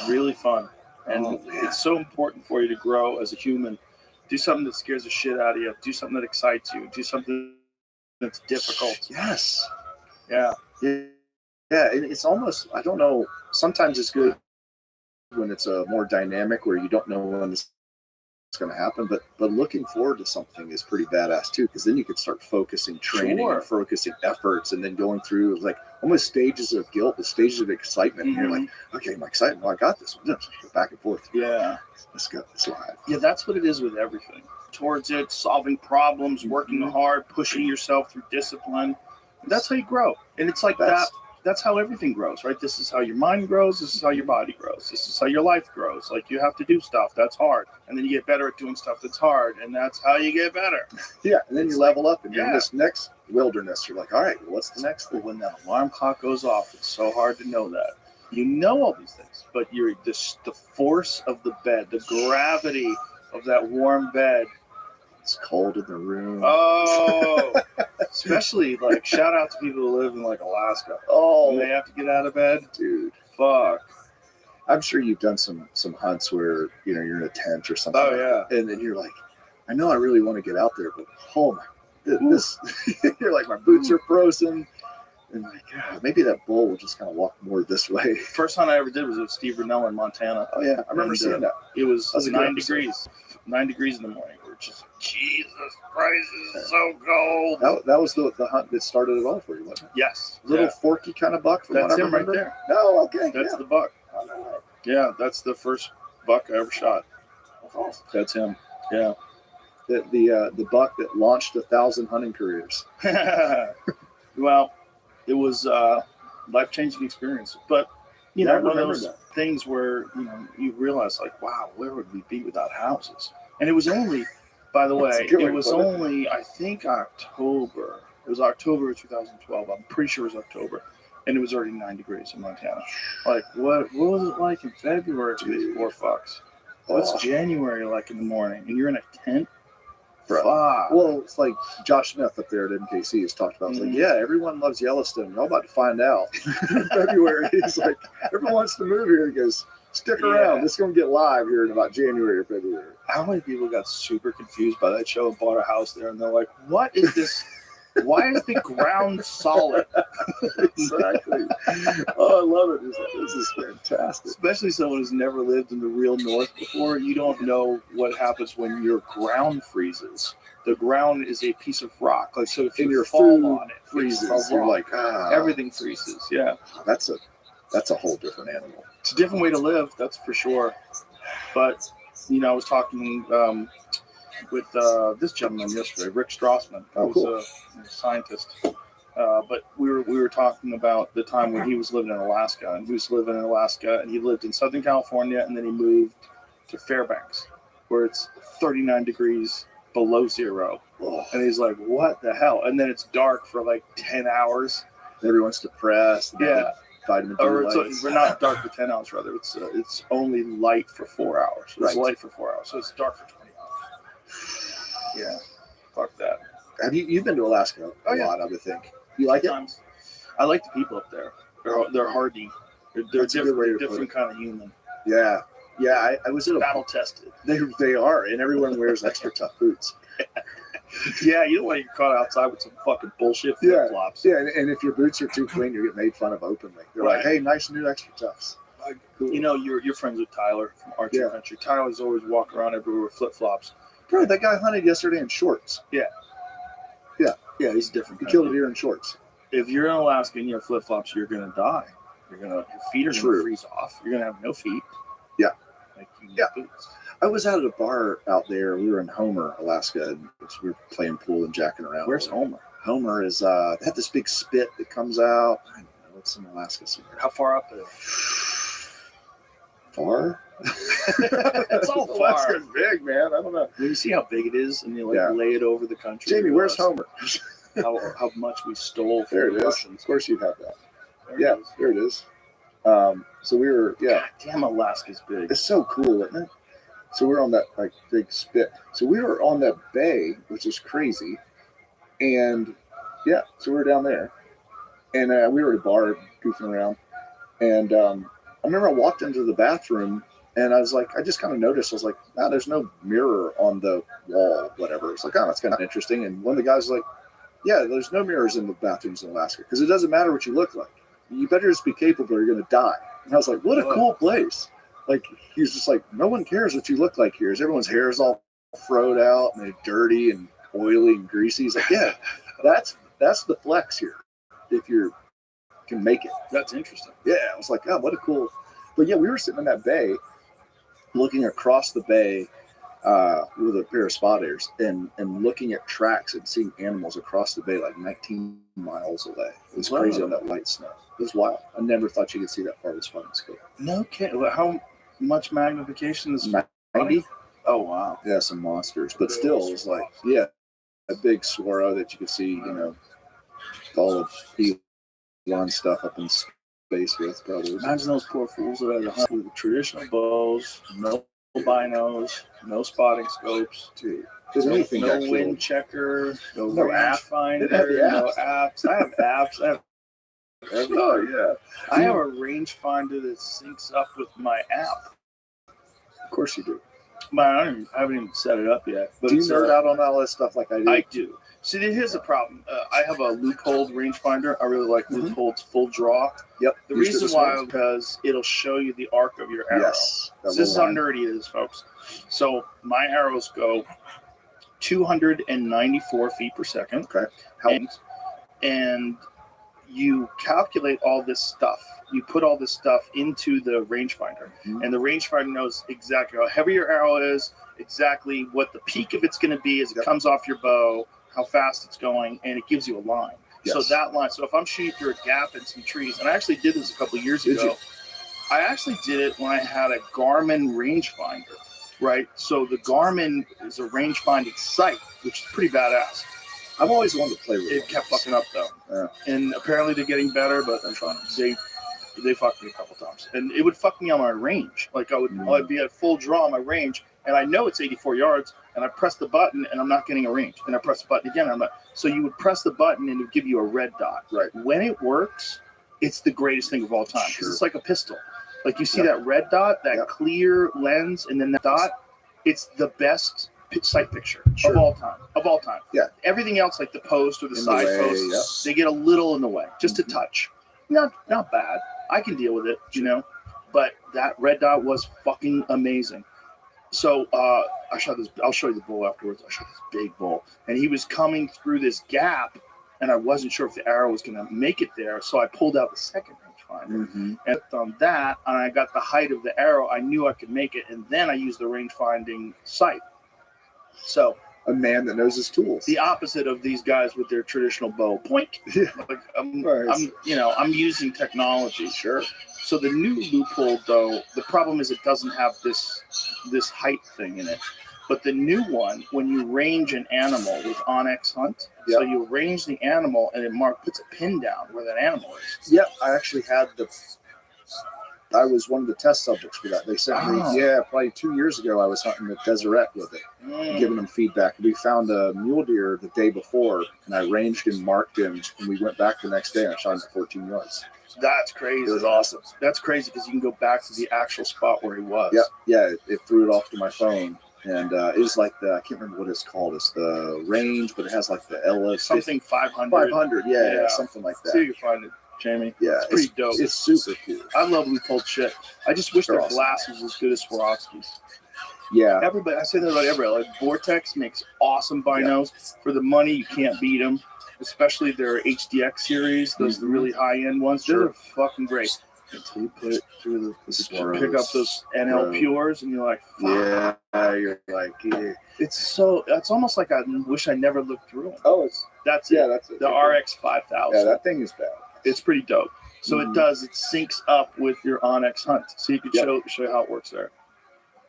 really fun. And it's so important for you to grow as a human. Do something that scares the shit out of you. Do something that excites you. Do something that's difficult. Yes. Yeah. Yeah. And it's almost, I don't know, sometimes it's good when it's a more dynamic where you don't know when it's going to happen, but looking forward to something is pretty badass too, because then you can start focusing training and focusing efforts, and then going through like almost stages of guilt, the stages of excitement. And you're like, okay, I'm excited. Well, I got this one. Back and forth. Yeah. Let's go. It's live. Yeah, that's what it is with everything. Towards it, solving problems, working hard, pushing yourself through discipline. That's how you grow. And it's like that. That's how everything grows, right? This is how your mind grows. This is how your body grows. This is how your life grows. Like you have to do stuff that's hard, and then you get better at doing stuff that's hard, and that's how you get better. Yeah, and then you level up, and you're in this next wilderness. You're like, all right, what's the next thing? When that alarm clock goes off, it's so hard to know that. You know all these things, but you're the force of the bed, the gravity of that warm bed. It's cold in the room. Oh, especially like shout out to people who live in like Alaska. Oh, when they have to get out of bed, dude. Fuck. I'm sure you've done some hunts where you're in a tent or something. Oh yeah. And then you're like, I know I really want to get out there, but oh my, this. You're like, my boots are frozen. And like, maybe that bull will just kind of walk more this way. First hunt I ever did was with Steve Renell in Montana. Oh yeah, I remember seeing that. It was 9 degrees. 9 degrees in the morning. We're just, Jesus Christ, this is so cold. That was the hunt that started it all for you, wasn't it? Yes. Little forky kind of buck from that's what I him remember. Right there. No, okay. That's the buck. Oh, no. Yeah, that's the first buck I ever shot. That's awesome. That's him. Yeah. The buck that launched 1,000 hunting careers. Well, it was a life-changing experience. But, you know, one of those things where, you realize, like, wow, where would we be without houses? And it was only, by the way, it was only, I think, October. It was October of 2012. I'm pretty sure it was October. And it was already 9 degrees in Montana. Like, what was it like in February for these poor fucks? What's January like in the morning? And you're in a tent? Fuck. Well, it's like Josh Smith up there at MKC has talked about. It's like, yeah, everyone loves Yellowstone. You're all about to find out. In February, he's like, everyone wants to move here. He goes, stick around. It's going to get live here in about January or February. How many people got super confused by that show and bought a house there? And they're like, what is this? Why is the ground solid? Exactly. Oh, I love it. This is fantastic. Especially someone who's never lived in the real north before. You don't know what happens when your ground freezes. The ground is a piece of rock. Like, so if you fall on it, freezes. You're like, everything freezes. Yeah. That's a whole different animal. It's a different way to live, that's for sure. But, I was talking with this gentleman yesterday, Rick Strassman, who's a scientist. But we were talking about the time when he was living in Alaska, and he was living in Alaska, and he lived in Southern California, and then he moved to Fairbanks, where it's 39 degrees below zero. And he's like, what the hell? And then it's dark for like 10 hours. Everyone's depressed. Yeah. vitamin D Or lights. we're not dark for 10 hours, rather. It's only light for 4 hours. It's Right. light for 4 hours, so it's dark for 20 hours. Yeah, fuck that. Have you've been to Alaska a yeah. lot? I would think. You like it? Sometimes. I like the people up there. They're hardy. They're That's a good way to different, put kind of human. Yeah, yeah. I was at a Battle tested. They are, and everyone wears extra tough boots. Yeah, you don't want to get caught outside with some fucking bullshit Yeah. flip flops. Yeah, and if your boots are too clean, you get made fun of openly. They're like, Right. "Hey, nice new extra toughs." Like, cool. You know, you're friends with Tyler from Archer Yeah. Country. Tyler's always walking around everywhere with flip flops. Bro, that guy hunted yesterday in shorts. Yeah, he's different. He kind killed of a deer in shorts. If you're in Alaska and you have flip flops, you're gonna die. Your feet are True. gonna freeze off. You're gonna have no feet. Yeah. Like you need Yeah. boots. I was out at a bar out there. We were in Homer, Alaska, and we were playing pool and jacking around. Where's Homer? Homer is they have this big spit that comes out. I don't know, it's in Alaska somewhere. How far up is it? Far? It's all far. Alaska's big, man. I don't know. When you see how big it is and you Yeah. lay it over the country. Jamie, you where's realize Homer? how much we stole from There it the is. Russians. Of course you'd have that. There Yeah, it is. there it is. So we were, yeah, God damn, Alaska's big. it's so cool, isn't it? So we're on that like big spit. So we were on that bay, which is crazy. And yeah, so we were down there, and we were at a bar goofing around. And I remember I walked into the bathroom, and I was like, I just kind of noticed. I was like, nah, there's no mirror on the wall, whatever. It's like, oh, that's kind of interesting. And one of the guys was like, yeah, there's no mirrors in the bathrooms in Alaska because it doesn't matter what you look like. You better just be capable or you're going to die. And I was like, what a cool place. Like, he's just like, no one cares what you look like here. Everyone's hair is all froed out and they're dirty and oily and greasy. He's like, yeah, that's the flex here if you can make it. That's interesting. Yeah, I was like, oh, what a cool. But yeah, we were sitting in that bay, looking across the bay with a pair of spotters and looking at tracks and seeing animals across the bay like 19 miles away. It was crazy on that light snow. It was wild. I never thought you could see that far. It was fun. It's cool. No kidding. How much magnification is 90? Oh wow. Yeah, some monsters. But still, it was like, yeah, a big swallow that you could see, all of Elon stuff up in space with, probably. Imagine those poor fools that had to hunt with traditional bows, no binos, no spotting scopes, Dude, because anything no got wind killed. checker, no No app. rangefinder, Didn't have the no apps. apps. I have apps. Oh, yeah. I have a rangefinder that syncs up with my app. Of course you do. But I haven't even set it up yet. But Do you it's, nerd out on all this stuff like I do? I do. See, here's the problem. I have a Loophole rangefinder. I really like Mhm. Loophole's full draw. Yep. The Used to reason this why one. is because it'll show you the arc of your arrow. Yes. So this is how nerdy it is, folks. So my arrows go 294 feet per second. Okay. How? And you calculate all this stuff. You put all this stuff into the rangefinder, Mhm. and the rangefinder knows exactly how heavy your arrow is, exactly what the peak of it's going to be as it Yep. comes off your bow, how fast it's going, and it gives you a line. So Yes. that line. So if I'm shooting through a gap in some trees, and I actually did this a couple of years Did ago. you? I actually did it when I had a Garmin rangefinder, right? So the Garmin is a rangefinding sight, which is pretty badass. I've always wanted to play with It kept those. fucking up though, Yeah. and apparently they're getting better, but they fucked me a couple times, and it would fuck me on my range. Like I'd be at full draw on my range, and I know it's 84 yards, and I press the button, and I'm not getting a range, and I press the button again, and I'm not. So you would press the button, and it would give you a red dot. Right. When it works, it's the greatest thing of all time because Sure. it's like a pistol. Like you see Yeah. that red dot, that Yeah. clear lens, and then that dot. It's the best sight picture Sure. of all time. Of all time. Yeah. Everything else, like the post or the In the side way, posts, they get a little in the way, just a Mhm. touch. Not bad. I can deal with it, But that red dot was fucking amazing. So I shot this. I'll show you the bull afterwards. I shot this big bull, and he was coming through this gap, and I wasn't sure if the arrow was going to make it there. So I pulled out the second rangefinder Mhm. and on that, and I got the height of the arrow. I knew I could make it, and then I used the range-finding sight. So A man that knows his tools. the opposite of these guys with their traditional bow. Point. Yeah. Like, I'm Nice. I'm using technology. Sure. So the new Loophole, though, the problem is it doesn't have this height thing in it. But the new one, when you range an animal with Onyx Hunt, so you range the animal and it puts a pin down where that animal is. Yep, I actually had I was one of the test subjects for that. They sent me, probably 2 years ago, I was hunting the Deseret with it, giving them feedback. We found a mule deer the day before, and I ranged him, marked him, and we went back the next day and I shot him for 14 yards. That's crazy. It was awesome. That's crazy because you can go back to the actual spot where he was. It threw it off to my phone. And it was like I can't remember what it's called. It's the range, but it has like the LS something 500. 500, yeah, something like that. See if you can find it, Jamie. Yeah, it's pretty dope. It's super cool. I love when we pulled shit. I just wish their awesome. glass was as good as Swarovski's. Yeah. Everybody, I say that about everybody. Like Vortex makes awesome binos. For the money, you can't beat them. Especially their HDX series, those the really high end ones. Sure. They're fucking great. Until you put it through Swarovski. pick up those NL Pures, and you're like, fuck. You're like, It's almost like I wish I never looked through them. Oh, that's it. That's the RX 5000. Yeah, that thing is bad. It's pretty dope. So it syncs up with your Onyx Hunt. So you can show you how it works there.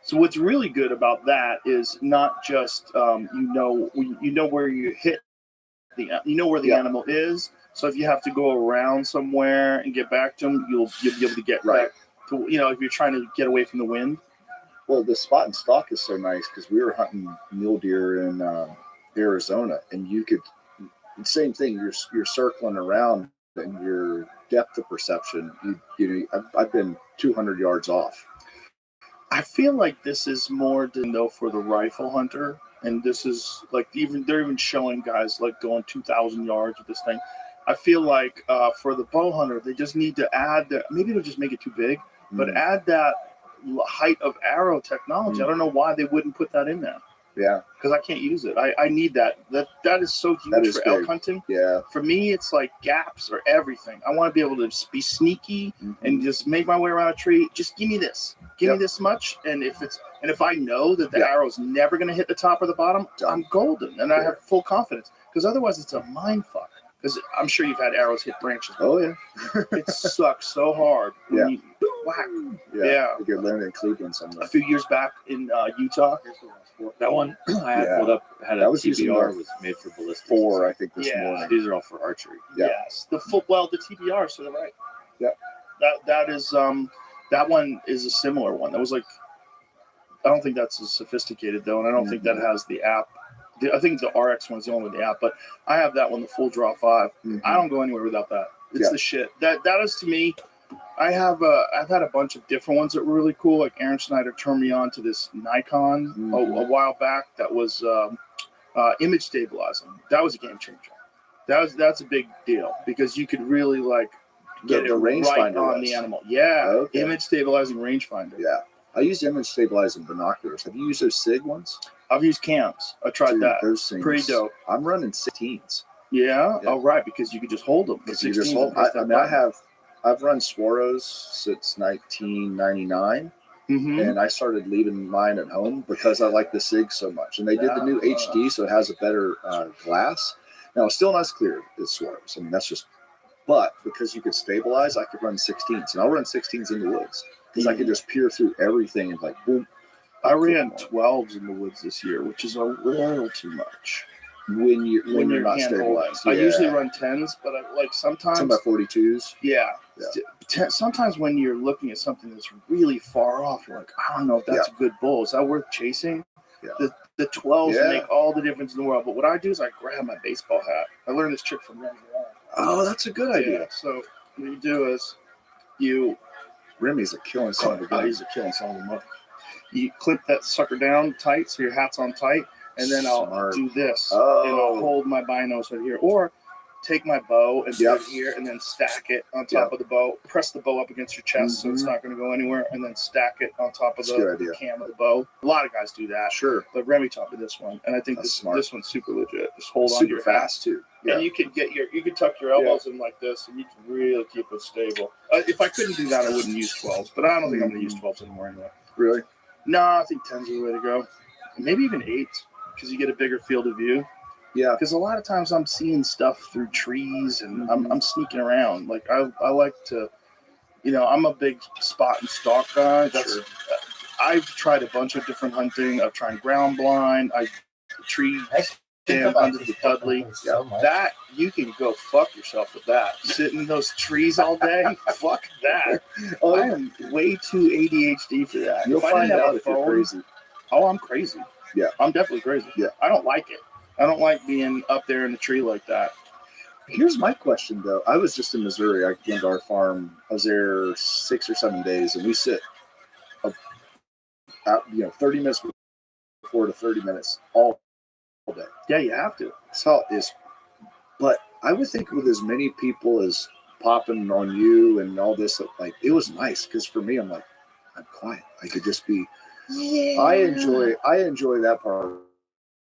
So what's really good about that is not just you know where you hit where the animal is. So if you have to go around somewhere and get back to them, you'll be able to get back to, if you're trying to get away from the wind. Well, the spot and stalk is so nice because we were hunting mule deer in Arizona, and you could same thing. You're circling around, and your depth of perception. I've been 200 yards off. I feel like this is more for the rifle hunter, and this is like they're even showing guys like going 2,000 yards with this thing. I feel like for the bow hunter, they just need to add that. Maybe they'll just make it too big, but add that height of arrow technology. I don't know why they wouldn't put that in there. Yeah, because I can't use it. I need that. That is so huge for elk hunting. Yeah, for me, it's like gaps or everything. I want to be able to be sneaky and just make my way around a tree. Just give me this. Give me this much, and if I know that the arrow's never going to hit the top or the bottom, I'm golden, and I have full confidence. Because otherwise, it's a mind fuck. Because I'm sure you've had arrows hit branches. Oh yeah, it sucks so hard. When you whack. Yeah. You could learn in Cleveland somewhere. A few years back in Utah. That one I had pulled up had a TBR was made for ballistics. 4, I think, this morning. These are all for archery. Yeah. Yes, the TBR. So they're right. Yeah. That is that one is a similar one. That was like, I don't think that's as sophisticated though, and I don't think that has the app. I think the RX one's the only with the app, but I have that one, the Full Draw 5. I don't go anywhere without that. It's the shit. That is to me. I've had a bunch of different ones that were really cool. Like Aaron Snyder turned me on to this Nikon a while back that was image stabilizing. That was a game changer. That's a big deal because you could really like get the it right on the animal. Yeah, image stabilizing rangefinder. Yeah, I use image stabilizing binoculars. Have you used those SIG ones? I've used cams. I tried that. Those things, pretty dope. I'm running 16s. Yeah. Oh, right, because you could just hold them. Because you just hold. I've run Swaros since 1999, and I started leaving mine at home because I like the SIG so much. And they did the new HD, so it has a better glass. Now, it's still not as clear as Swaros. I mean, that's just. But because you could stabilize, I could run 16s, and I'll run 16s in the woods because I could just peer through everything and like boom. I ran 12s in the woods this year, which is a little too much. When you're not stabilized. I usually run 10s, but I like sometimes 10x42s. Yeah. Sometimes when you're looking at something that's really far off, you're like, I don't know if that's a good bull. Is that worth chasing? Yeah. The 12s make all the difference in the world. But what I do is I grab my baseball hat. I learned this trick from Remy. Oh, that's a good idea. Yeah. So what you do is Remy's a killing son of a gun. He's a killing son of a mother. You clip that sucker down tight so your hat's on tight, and then I'll do this, and I'll hold my binos right here, or take my bow and put it here, and then stack it on top of the bow. Press the bow up against your chest so it's not going to go anywhere, and then stack it on top of the cam of the bow. A lot of guys do that. Sure. But Remy taught me this one, and I think this one's super legit. Just hold on to your fast too. Yeah. And you can tuck your elbows in like this, and you can really keep it stable. If I couldn't do that, I wouldn't use 12s, but I don't think I'm going to use 12s anymore anyway. Really? No, I think 10s are the way to go. Maybe even 8s, because you get a bigger field of view. Yeah. Because a lot of times I'm seeing stuff through trees, and I'm sneaking around. Like I like to, I'm a big spot and stalk guy. I've tried a bunch of different hunting. I've tried ground blind. I tree stand under the Dudley. That you can go fuck yourself with that. Sitting in those trees all day. Fuck that. I am way too ADHD for that. You'll find out if you're crazy. Oh, I'm crazy. Yeah, I'm definitely crazy. Yeah, I don't like it. I don't like being up there in the tree like that. Here's my question though. I was just in Missouri. I went to our farm. I was there 6 or 7 days, and we sit, 30 minutes before to 30 minutes all day. Yeah, you have to. That's how it is. But I would think with as many people as popping on you and all this, like it was nice because for me, I'm like, I'm quiet. I could just be. Yeah. I enjoy that part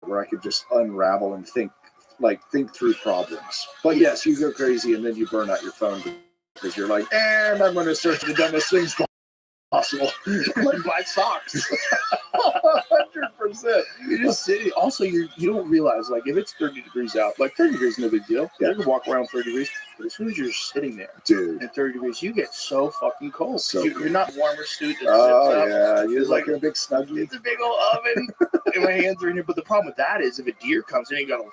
where I could just unravel and think through problems. But yes, you go crazy and then you burn out your phone because you're like, and I'm going to search the dumbest things possible. Like buy socks. 100%. You're just sitting. Also, you don't realize, like, if it's 30 degrees out, like 30 degrees is no big deal. Yeah. You can walk around 30 degrees. But as soon as you're sitting there, dude, at 30 degrees, you get so fucking cold. So you're not warmer suit. Oh, yeah. You're like in a big snuggie. It's a big old oven. And my hands are in here. But the problem with that is if a deer comes in, you got to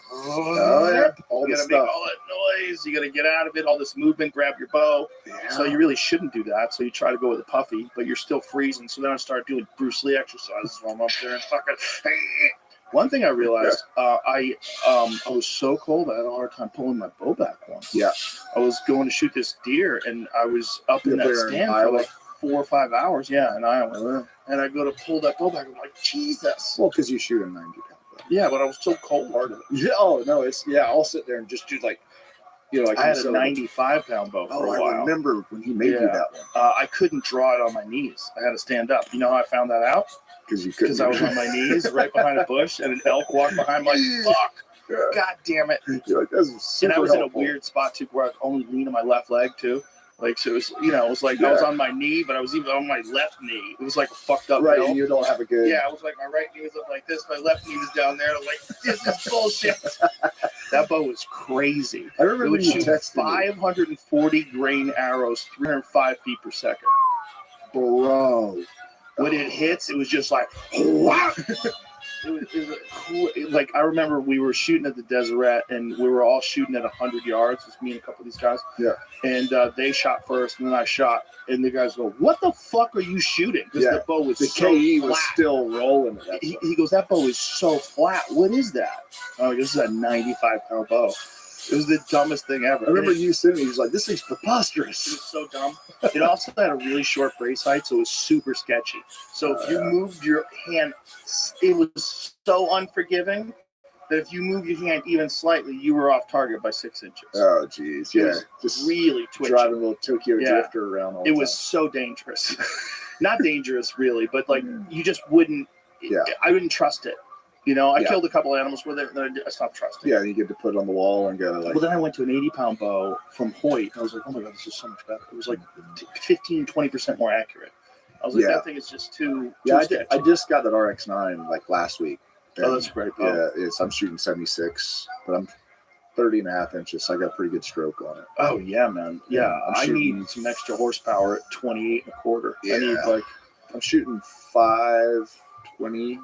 all you got to make all that noise. You got to get out of it, all this movement, grab your bow. Yeah. So you really shouldn't do that. So you try to go with a puffy, but you're still freezing. So then I start doing Bruce Lee exercises while I'm up there and fucking. One thing I realized, I was so cold, I had a hard time pulling my bow back once. Yeah. I was going to shoot this deer, and I was up in that stand for like 4 or 5 hours. Yeah, in Iowa. And I go to pull that bow back. I'm like, Jesus. Well, because you shoot a 90-pound bow. Yeah, but I was so cold. Yeah. Oh no, I'll sit there and just do like I had a 95-pound bow for a while. I remember when he made you that one. I couldn't draw it on my knees. I had to stand up. You know how I found that out? Because I was on my knees right behind a bush, and an elk walked behind me like, fuck. Yeah. God damn it. You're like, and I was in a weird spot, too, where I could only lean on my left leg, too. Like, so it was, it was like I was on my knee, but I was even on my left knee. It was like a fucked up. Right, and you don't have a good. Yeah, I was like, my right knee was up like this, my left knee was down there. I'm like, this is bullshit. That bow was crazy. I remember it would shoot 540 grain arrows, 305 feet per second. Bro. When it hits, it was just like, wow. It was cool. Like, I remember we were shooting at the Deseret, and we were all shooting at 100 yards. It was me and a couple of these guys. Yeah. And they shot first, and then I shot. And the guys go, what the fuck are you shooting? Because the bow was so KE flat. was still rolling. He goes, that bow is so flat. What is that? I'm like, this is a 95-pound bow. It was the dumbest thing ever. I remember you sitting there, he was like, this thing's preposterous. It was so dumb. It also had a really short brace height, so it was super sketchy. So if you moved your hand, it was so unforgiving that if you moved your hand even slightly, you were off target by 6 inches. Oh, geez. Yeah. Just really twitchy. Driving a little Tokyo Drifter around all the time. It was so dangerous. Not dangerous, really, but like you just wouldn't, I wouldn't trust it. I killed a couple animals with it, and then I stopped trusting. Yeah, you get to put it on the wall and go like. Well, then I went to an 80-pound bow from Hoyt. I was like, oh my God, this is so much better. It was like 15-20% more accurate. I was like, that thing is just too. I just got that RX-9 like last week. Oh, that's great. Bow. Yeah, I'm shooting 76, but I'm 30.5 inches, so I got a pretty good stroke on it. Oh yeah, man. Yeah, I need some extra horsepower at 28.25. Yeah. I'm shooting 520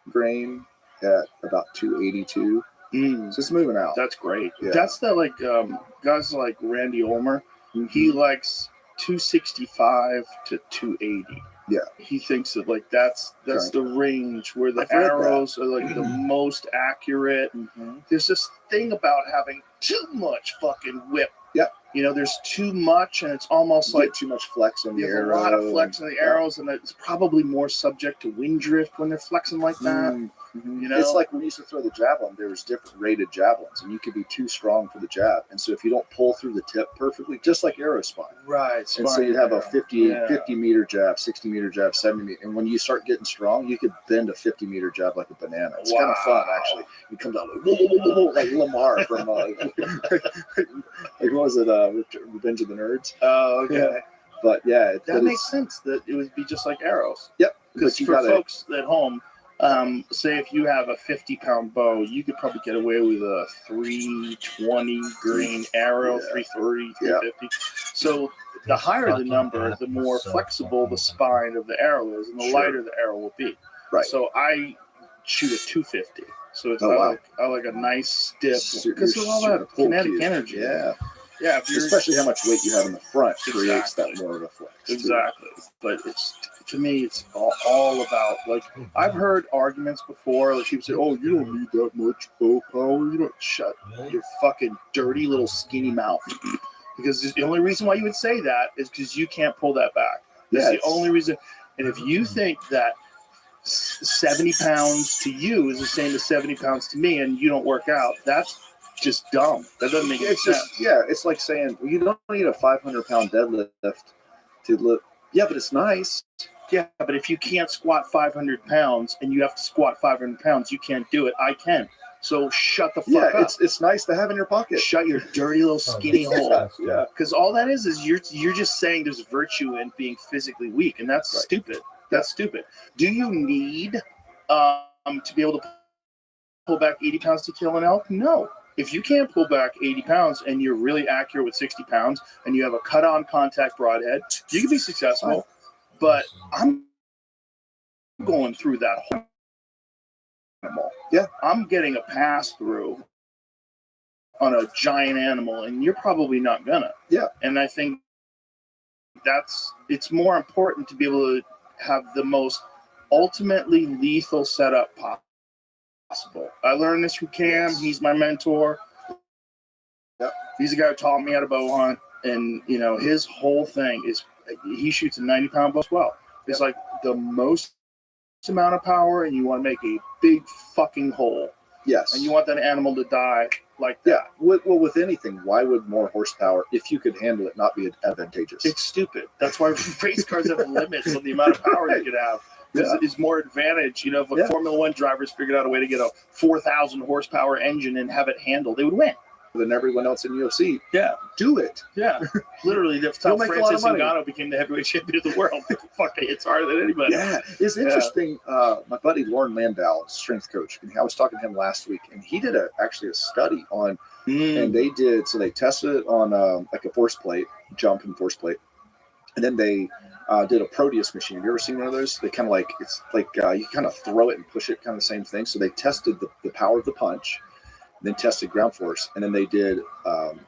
grain at about 282. So it's moving out. That's great. Yeah. That's the guys like Randy Ulmer. Mm-hmm. He likes 265 to 280. Yeah. He thinks that that's the range where the arrows are like the most accurate. Mm-hmm. There's this thing about having too much fucking whip. Yep. There's too much, and it's almost like too much flex on the arrow. There's a lot of flex on the arrows, and it's probably more subject to wind drift when they're flexing like that. Mm-hmm. It's like when we used to throw the javelin, there was different rated javelins, and you could be too strong for the jab. And so if you don't pull through the tip perfectly, just like arrow spine. Right. And so you have a 50 meter jab, 60 meter jab, 70 meter. And when you start getting strong, you could bend a 50 meter jab like a banana. It's kind of fun, actually. You come down like Lamar from, like what was it, Revenge of the Nerds? Oh, okay. Yeah. But yeah. That makes sense that it would be just like arrows. Yep. Because for folks at home, say if you have a 50-pound bow, you could probably get away with a 320 grain arrow, 330, 350. So the higher the number, the more flexible the spine of the arrow is, and the lighter the arrow will be. Right. So I shoot a 250. So it's I like a nice stiff because of all that kinetic energy. Yeah. Yeah. Especially how much weight you have in the front creates Exactly. that more of a flex. Exactly. But to me, it's all about, like, I've heard arguments before, like people say, "Oh, you don't need that much bow power. You don't." Shut your fucking dirty little skinny mouth. Because the only reason why you would say that is because you can't pull that back. That's the only reason. And if you think that 70 pounds to you is the same as 70 pounds to me, and you don't work out, that's just dumb. That doesn't make any sense. It's like saying, well, you don't need a 500-pound deadlift to look. Yeah, but it's nice. Yeah, but if you can't squat 500 pounds and you have to squat 500 pounds, you can't do it. I can. So shut the fuck up. It's nice to have in your pocket. Shut your dirty little skinny hole. Yeah. Because all that is you're just saying there's virtue in being physically weak, and that's stupid. That's stupid. Do you need to be able to pull back 80 pounds to kill an elk? No. If you can't pull back 80 pounds and you're really accurate with 60 pounds and you have a cut-on contact broadhead, you can be successful. But I'm going through that whole animal. Yeah, I'm getting a pass through on a giant animal, and you're probably not gonna. Yeah. And I think it's more important to be able to have the most ultimately lethal setup possible. I learned this from Cam. He's my mentor. Yep. He's the guy who taught me how to bow hunt, and his whole thing is he shoots a 90-pound bow as well. It's like the most amount of power, and you want to make a big fucking hole. Yes. And you want that animal to die like that. Yeah. Well, with anything, why would more horsepower, if you could handle it, not be advantageous? It's stupid. That's why race cars have limits on the amount of power they could have. Because it's more advantage. If a Formula One drivers figured out a way to get a 4,000 horsepower engine and have it handle, they would win. Than everyone else in UFC. Yeah. Do it. Yeah. Literally, that's how Francis Ngannou became the heavyweight champion of the world. Fuck, it's harder than anybody. Yeah. It's interesting. My buddy Lauren Landau, strength coach, I was talking to him last week, and he did actually a study on, and they tested it on like a force plate, jump and force plate. And then they did a Proteus machine. Have you ever seen one of those? They kind of like, it's like you kind of throw it and push it, kind of the same thing. So they tested the power of the punch, then tested ground force, and then they did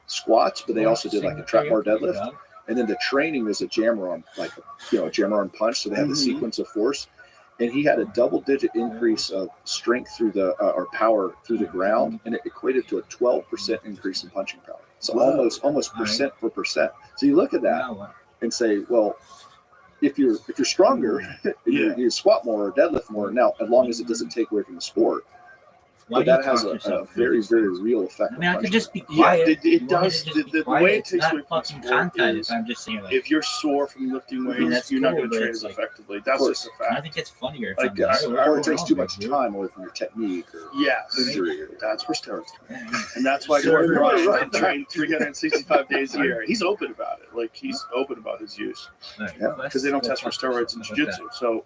squats, but they also did like a trap bar deadlift. And then the training was a jammer on, like, a jammer on punch. So they had the sequence of force. And he had a double-digit increase of strength through or power through the ground, and it equated to a 12% increase in punching power. So almost percent per percent. So you look at that and say, well, if you're stronger, you squat more or deadlift more. Now, as long as it doesn't take away from the sport. But that has a very, very real effect. I could just be quiet. Yeah, it does. The way it takes away from sport is, I'm just saying, if you're sore from lifting weights, you're not going to train as effectively. That's just a fact. I think it's funnier. Or it takes too much time away from your technique or injury. That's where steroids come in. And that's why Gordon Ryan trained 365 days a year. He's open about it. Like, he's open about his use. Because they don't test for steroids in jiu-jitsu. So,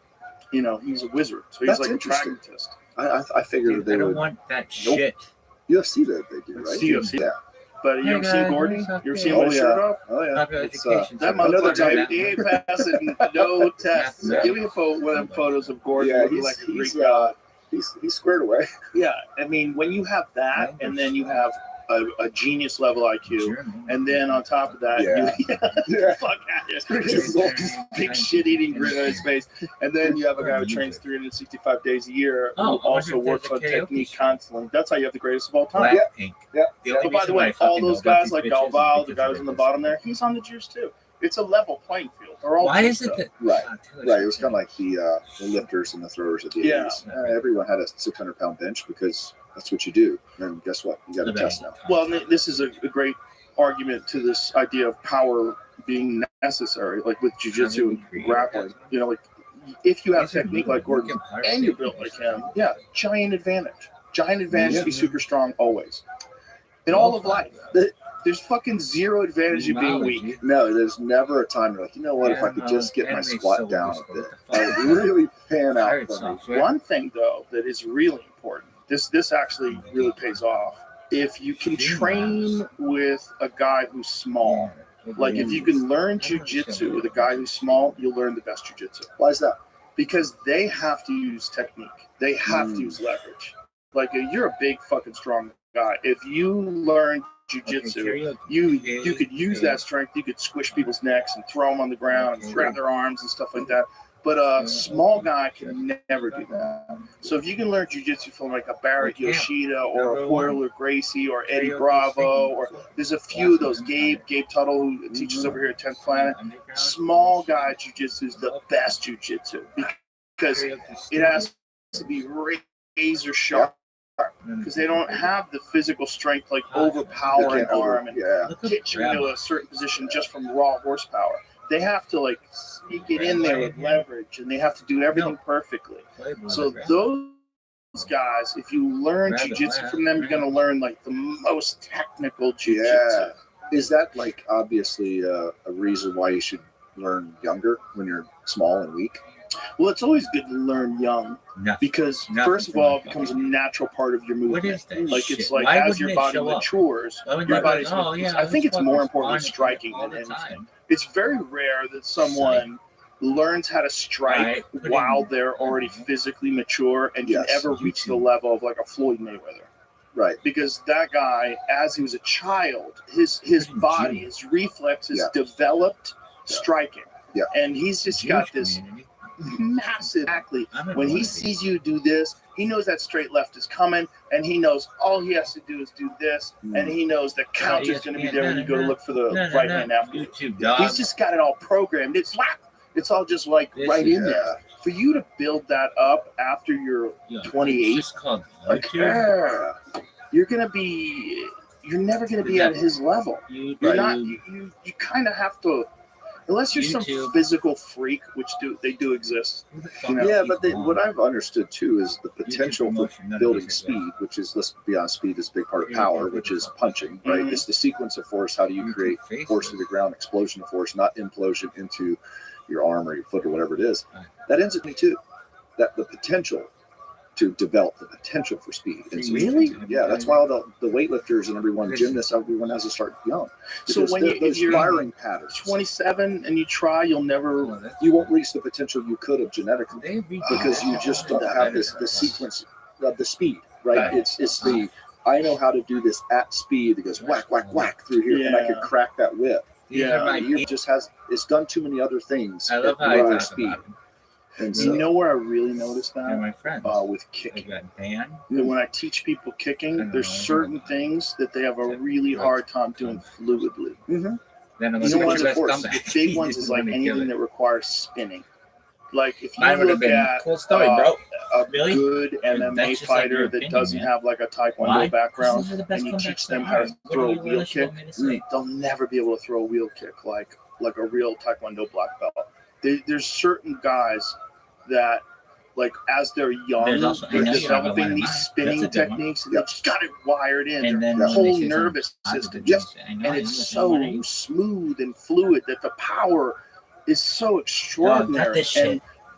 he's a wizard. So he's like a pragmatist. I figured they don't want that shit. UFC that they do, right? UFC. Yeah. But you ever seen Gordon? You ever seen him with his shirt off? Oh yeah. That motherfucker, he ain't passing no tests. Give me one of them photos of Gordon. Yeah, he's squared away. Yeah, I mean, when you have that, and then you have a genius level IQ, and then on top of that, fuck out just big shit eating grin on his face, and then you have a guy who trains 365 days a year who also works on technique constantly. That's how you have the greatest of all time. Yeah. But by the way, all those guys like Galval, the guy who's on the bottom there, he's on the juice too. It's a level playing field. Why is it that? Right. It was kind of like the lifters and the throwers at the 80s. Everyone had a 600-pound bench because that's what you do. And guess what? You got a test now. Well, this is a great argument to this idea of power being necessary, like with jiu-jitsu and grappling. Like if you have technique like Gordon and you're built like him, giant advantage. Giant advantage to be super strong always. In all of life. There's fucking zero advantage in being weak. No, there's never a time you're like, if I could just get my squat down a bit, I would really pan out for me. One thing, though, that is really important, this actually really pays off. If you can train with a guy who's small, Like if you can learn jujitsu with a guy who's small, you'll learn the best jujitsu. Why is that? Because they have to use technique. They have to use leverage. Like you're a big fucking strong guy. If you learn jujitsu, you could use that strength. You could squish people's necks and throw them on the ground and grab their arms and stuff like that. But a small guy can never do that. So if you can learn jujitsu from like a Barrett Yoshida or a Hoyle Gracie or Eddie Bravo, or there's a few of those, Gabe Tuttle, who teaches over here at 10th Planet. Small guy jujitsu is the best jujitsu because it has to be razor sharp. Because they don't have the physical strength, like overpower an arm and get you into a certain position just from raw horsepower. They have to like get in there with leverage, and they have to do everything perfectly. So those guys, if you learn jiu-jitsu from them, you're going to learn like the most technical jiu-jitsu. Yeah. Is that like obviously a reason why you should learn younger when you're small and weak? Well, it's always good to learn young because first of all, it becomes a natural part of your movement. What is that? Like it's like as your body matures, your body's. I think it's more important with striking than anything. It's very rare that someone learns how to strike while they're already physically mature and can ever reach the level of like a Floyd Mayweather. Right. Because that guy, as he was a child, his body, his reflexes developed striking. Yeah. And he's just got this massive athlete. When he sees you do this, he knows that straight left is coming, and he knows all he has to do is do this, and he knows the counter is going to be there when you go to look for the right hand after. He's just got it all programmed. It's all just like right in there. For you to build that up after you're 28, you're never gonna be at his level. You're not. You kind of have to. Unless you're some physical freak, which they do exist. You know? Yeah, but what I've understood too is the potential for building speed, which is, let's be honest, speed is a big part of power, which is punching, right? Mm-hmm. It's the sequence of force. How do you create force to the ground, explosion of force, not implosion into your arm or your foot or whatever it is. That ends at me too. That the potential to develop the potential for speed. Really? Yeah, that's why all the weightlifters and everyone, gymnasts, everyone has to start young. So when you're firing patterns, 27 and you try, you won't reach the potential you could have genetically because you just don't have the sequence of the speed, right? It's the I know how to do this at speed that goes whack whack whack through here, and I could crack that whip. Yeah, you just it's done too many other things. I love how speed. And so, you know where I really noticed that? My friends. With kicking. When I teach people kicking, there's certain things that they have a really hard time doing fluidly. Mm-hmm. You know what? Of course, the big ones is like anything that requires spinning. Like if you look at cool story, bro. A good MMA fighter that doesn't have like a Taekwondo background, and you teach them how to throw a wheel kick, they'll never be able to throw a wheel kick like a real Taekwondo black belt. There's certain guys that, like, as they're young, they're developing these spinning techniques, and they've just got it wired in. Their whole nervous system, and it's so smooth and fluid that the power is so extraordinary.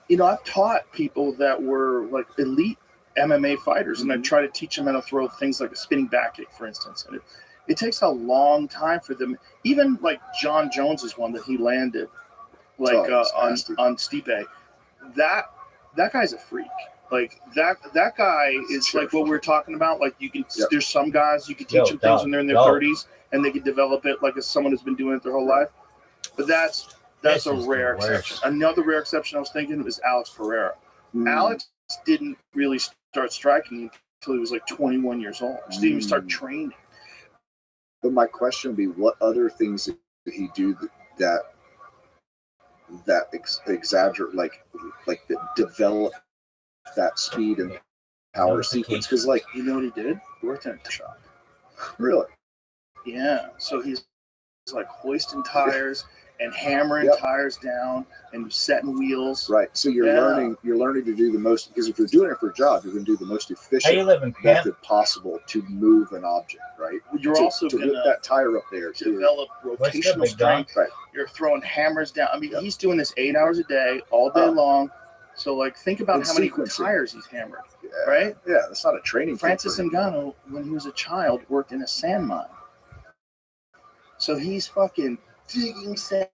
And I've taught people that were like elite MMA fighters, and I try to teach them how to throw things like a spinning back kick, for instance. And it takes a long time for them. Even like John Jones is one that he landed. Like on Stipe, that guy's a freak. Like that guy is like what we're talking about. Like you can, there's some guys you can teach them things when they're in their 30s and they can develop it like as someone who's been doing it their whole life. But that's a rare exception. Another rare exception I was thinking was Alex Pereira. Alex didn't really start striking until he was like 21 years old. He didn't even start training. But my question would be, what other things did he do that exaggerate, like that develop that speed and power sequence? Because, like, you know what he did? He worked in a shop. Really? Yeah. So he's like hoisting tires and hammering tires down and setting wheels. Right. So you're learning to do the most, because if you're doing it for a job, you're going to do the most efficient method possible to move an object, right? You're also going to whip that tire up there to develop rotational strength. Right. You're throwing hammers down. I mean, he's doing this 8 hours a day, all day long. So, like, think about how many tires he's hammered, right? Yeah, that's not a training. Francis Ngannou, when he was a child, worked in a sand mine. So he's fucking digging sand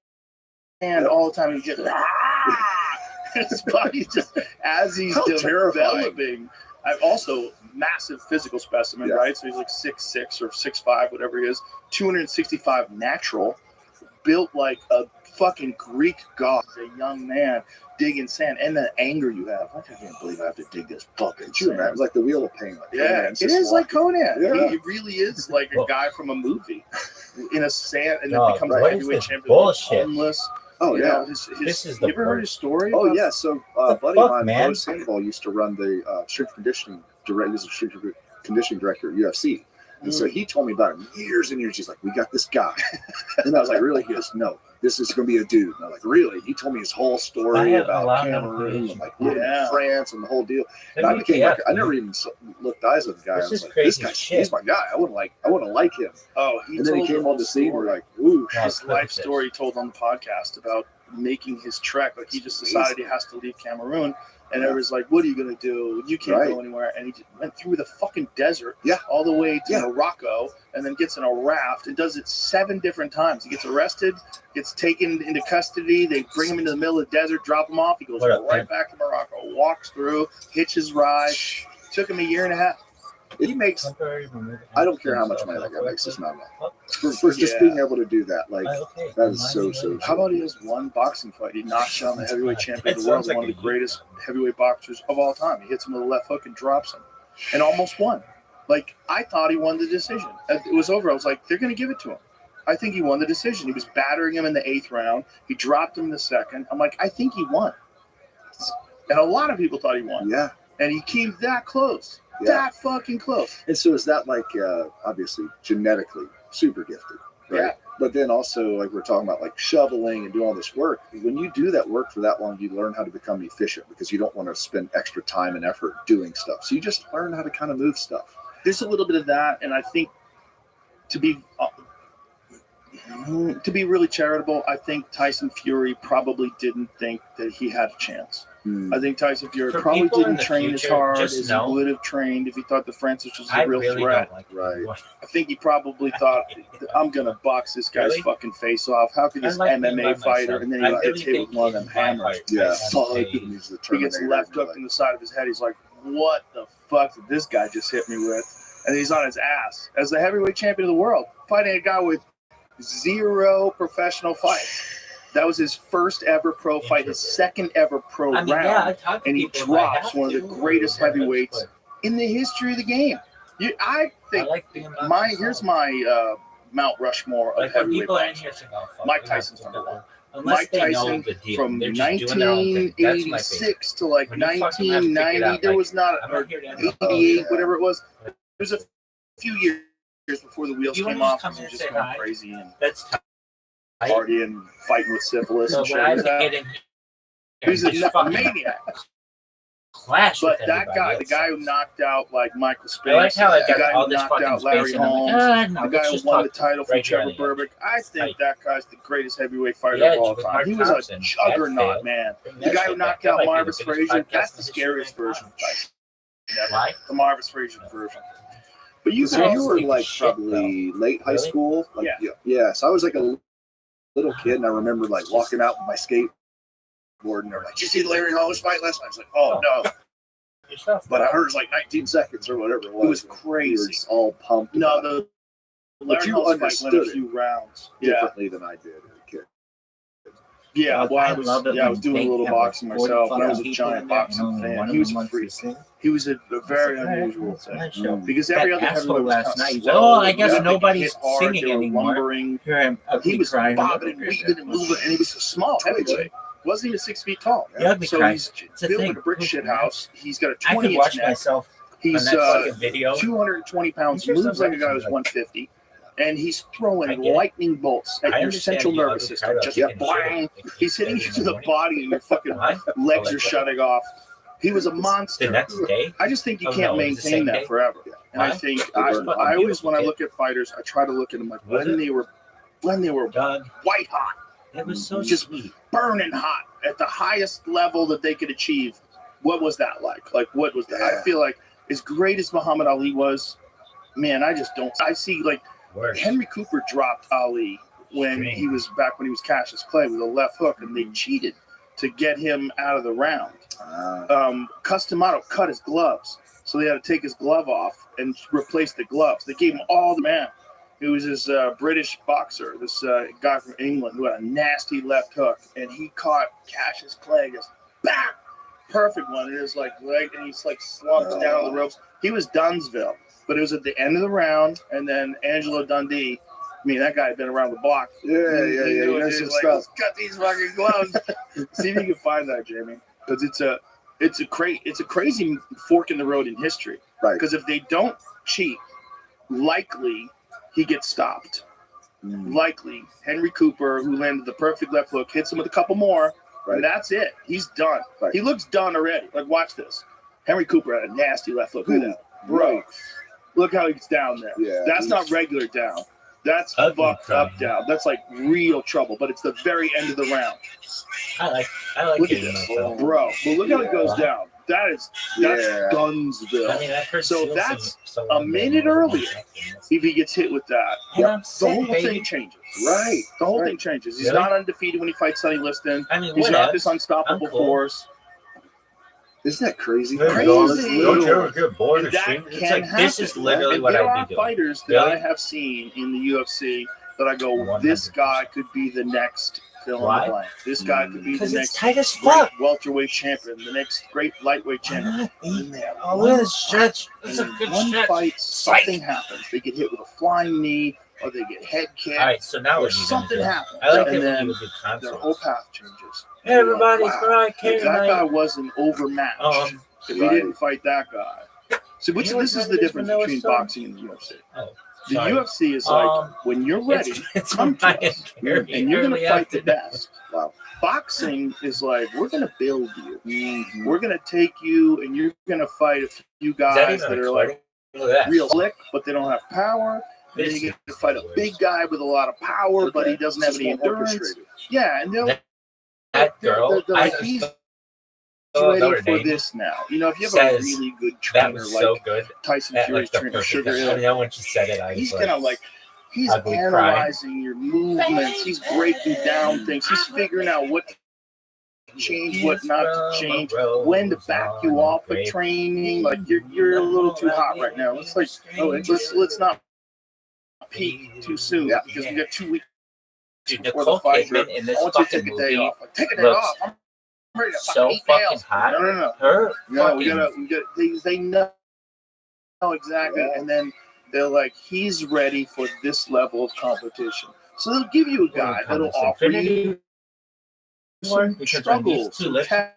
all the time. He just his body just as he's developing. I'm also massive physical specimen, right? So he's like 6'6" or 6'5", whatever he is, 265 natural, built like a fucking Greek god. A young man digging sand, and the anger you have. I can't believe I have to dig this fucking sand. It was like the Wheel of Pain. Like It is like Conan. Yeah. He really is like a guy from a movie in a sand, and then becomes a what is heavyweight this champion. bullshit? Homeless. Oh You yeah. know, This is the you ever heard his story? Oh about- yeah. So The buddy fuck, of mine, man? Bo Sandoval, used to run the strength conditioning director. He was a strength conditioning director at UFC. And so he told me about him years and years. He's like, we got this guy. And I was like, really? He goes, no, this is going to be a dude. And I'm like, really? He told me his whole I story have a about lot of Cameroon and like information. living Yeah. in France and the whole deal. And I became like, I never even looked eyes with the guy. This I was is like, crazy this guy, shit. he's my guy. I want to like him. Oh, he And then he told came the on whole the scene. We're story. like, ooh, No, His look at life this. story he told on the podcast about making his trek. Like he just decided he has to leave Cameroon, and everyone's like, "What are you gonna do? You can't go anywhere." And he just went through the fucking desert, all the way to Morocco, and then gets in a raft and does it 7 different times. He gets arrested, gets taken into custody. They bring him into the middle of the desert, drop him off. He goes right back to Morocco, walks through, hitches ride. Took him a year and a half. He makes. I don't care how much money that guy makes. It's not enough. For just being able to do that, like that is so. How about he has one boxing fight? He knocks down the heavyweight champion of the world, one of the greatest heavyweight boxers of all time. He hits him with a left hook and drops him, and almost won. Like I thought he won the decision. It was over. I was like, they're going to give it to him. I think he won the decision. He was battering him in the 8th round. He dropped him in the 2nd. I'm like, I think he won. And a lot of people thought he won. Yeah. And he came that close. Yeah. That fucking close. And so is that like obviously genetically super gifted, right? Yeah. But then also like we're talking about like shoveling and doing all this work. When you do that work for that long, you learn how to become efficient because you don't want to spend extra time and effort doing stuff. So you just learn how to kind of move stuff. There's a little bit of that, and I think to be really charitable, I think Tyson Fury probably didn't think that he had a chance. I think Tyson Fury For probably people in didn't the train as future, hard just as know- he would have trained if he thought that Francis was I a real really threat. don't like Right. I think he probably thought, I'm going to box this guy's Really? fucking face off. How could I this like being MMA by fighter? myself. And then I he really gets hit with think one of them in my hammers. heart, Yeah. I Thug. am He's the He gets Terminator, left and you're hooked in the side of his head. He's like, what the fuck did this guy just hit me with? And he's on his ass as the heavyweight champion of the world, fighting a guy with 0 professional fights. That was his first ever pro fight, his second ever pro I mean, round. yeah, I talk to And he people if I drops have one of the to, greatest or whatever, heavyweights in the history of the game. I I think like being by here's myself. my Mount Rushmore of Like when heavyweight people are in boxing. here saying, "Oh, fuck, Mike we have Tyson's to number go." one. Unless Mike they Tyson know the deal. from They're just doing their own thing. That's my favorite. 1986 to like When you fucking have to figure it 1990, out, there like, was not, I'm or not here to end up- 88, whatever it was. There's a few years before the wheels You came wanna off. just come He in was and just say going hi? crazy and That's tight. partying, fighting with syphilis So and shit when I like that. get in here, He's a just fucking maniac. clash But with that everybody. guy, the It guy who sucks. knocked out like Michael Spence, I like how I the got guy all who this knocked fucking out Larry space and I'm Holmes, like, no, the guy let's who just won the talk title from right here Trevor on the edge. Berbick. I think Tight. that guy's the greatest heavyweight fighter Yeah, of all with time. Mark He was Thompson. a That juggernaut, failed. man. Bring The that guy who shit knocked back. That out might be the Marvis biggest Frazier, podcast that's the in scariest history. version of Tyson. Why? The Marvis Frazier version. But you So guys, you were take like shit, probably late high Really? school. Like, Yeah. yeah. So I was like a little kid, and I remember like walking out with my skateboard, and they're like, "Did you see Larry Holmes fight last night?" I was like, "Oh no!" Yourself. But I heard it was like 19 seconds or whatever it was. It was We crazy. were just all pumped. no, about it. the Larry you Holmes fight went understood a few rounds. Yeah, differently than I did as a kid. yeah. Well, I love it I was when doing they a little have, like, boxing myself, and I was a 45 giant people in there, boxing and only fan. one He of was them a wants to freak. sing. He was a very It's like, unusual it's a thing. nice show. Because That every other asshole heavyweight was last kind night, of he's slow. like, "Oh, I guess They hit nobody's hard, singing they were anymore." lumbering. Here I'm ugly He was crying. bobbing and weaving and moving, and he was a small heavyweight. Wasn't even 6 feet tall. The ugly So cry. he's It's a built thing. like a brick shit house. He's got a I could 20-inch watch neck. myself on He's that fucking video. 220 pounds, Here's moves some like a guy who's like- 150, and he's I throwing get it. lightning bolts at I your understand central the nervous ugly system. cry Just about bang! kicking shit He's hitting you every to the morning. body, and your fucking Why? legs like are that. shutting off. He was a The monster. next day, I just think you Oh, can't no, it was the maintain same that day? forever. And I Why? think They I burned it. always, when I Beautiful look at fighters, I try to look at them like Was when it? they were Doug, white hot, it was so Just- sweet. burning hot at the highest level that they could achieve. What was that like? Like, what was that? Yeah. I feel like as great as Muhammad Ali was, man, I just don't. I see like Worse. Henry Cooper dropped Ali when he was Cassius Clay with a left hook, and they cheated to get him out of the round. Cus D'Amato cut his gloves, so they had to take his glove off and replace the gloves. They gave him all the man. It was this British boxer, this guy from England who had a nasty left hook, and he caught Cassius Clay just bam, perfect one. And it was like leg, and he's like slumped down on the ropes. He was Dunsville, but it was at the end of the round, and then Angelo Dundee. I mean, that guy had been around the block. Yeah. He knows some stuff. Let's cut these fucking gloves. See if you can find that, Jamie, because it's a crazy fork in the road in history. Right. Because if they don't cheat, likely he gets stopped. Likely Henry Cooper, who landed the perfect left hook, hits him with a couple more, and that's it. He's done. Right. He looks done already. Like, watch this. Henry Cooper had a nasty left hook. Look at that, bro. Right. Look how he's down there. Yeah, that's not regular down. That's Ugly fucked up down. That's like real trouble. But it's the very end of the round. I like Look at it this, myself. bro. Well, look how it goes down. That's Dunsville. I mean, I've heard So Seals that's someone a minute that- earlier. If he gets hit with that, And I'm the sick, whole baby. thing changes. Right. The whole Right. thing changes. He's Really? not undefeated when he fights Sonny Liston. I mean, He's what not else? this unstoppable I'm cool. force. Isn't that crazy? Crazy. Don't you ever get bored of That seeing? It's can like this is happen. literally And what there I'd are be doing. fighters that Really? I have seen in the UFC that I go, 100%. this guy could be the next fill in Why? the blank. This guy could be the Because it's next tight as great fuck. welterweight champion, the next great lightweight Why champion. not? And they have Oh, one look at this stretch. And It's a in good one stretch. fight, something happens. They get hit with a flying knee, or they get head kicked, All right, so now or what are you gonna something do? happens. I like and it when then you would do their whole concerts. path changes. Hey, everybody, Wow. it's Mariah If Carey that guy tonight. wasn't overmatched, if he Right. didn't fight that guy. So You know this is what the it is difference when there between was some- boxing and the UFC. Oh, The sorry. UFC is like, when you're ready, it's come to Mariah us, Carey and you're going early to fight the afternoon. best. Wow. Boxing is like, we're going to build you. We're going to take you, and you're going to fight a few Is that guys even that are recording? like Look at that. real slick, but they don't have power. And then you get to fight a big guy with a lot of power, but he doesn't have any endurance. Yeah, and That girl, they're I like, just he's saw ready Notre for Dame. this now. You know, if you have a Says really good That trainer was like so good. Tyson At Fury's like the trainer, perfect Sugar time. Hill, I mean, once you said it, I was he's like, gonna like, he's ugly cry. analyzing your movements. He's breaking down things. He's figuring out what to change, what not to change, when to back you off with training. Like you're a little too hot right now. Let's not peak too soon because we got 2 weeks Dude, before Nicole the fight. Kidman in this I want you to fucking take a day movie off. Like, take a day looks off. I'm ready to so eat fucking nails. hot. No. Her No, we fucking gotta. They know exactly, Yeah. and then they're like, he's ready for this level of competition. So they'll give you a guy that'll offer you some because when struggle, these two some lift test.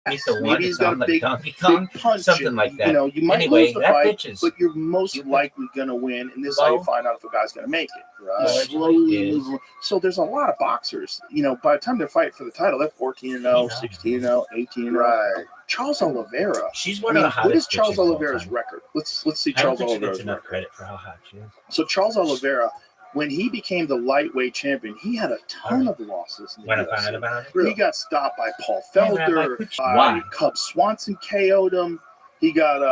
meet the one Maybe he's that's got on a the big, Donkey Kong, big punch, something and, like that. You know, you might Anyway, lose the that fight, bitch is but you're most stupid. likely gonna win, and this is how you Well, find out if a guy's gonna make it. Right. Slowly is- move. So there's a lot of boxers. You know, by the time they're fighting for the title, they're 14-0, 16-0, 18-0. Right. Charles Oliveira. she's I one mean, of the hottest. what is Charles bitches of all Oliveira's time. record? Let's see I don't Charles think she gets Oliveira's enough record. credit for how hot she is. So Charles Oliveira, when he became the lightweight champion, he had a ton of losses. In the When I UFC. found out about it, He got stopped by Paul Yeah, Rabbi, Felder. why? Cub Swanson KO'd him. He got,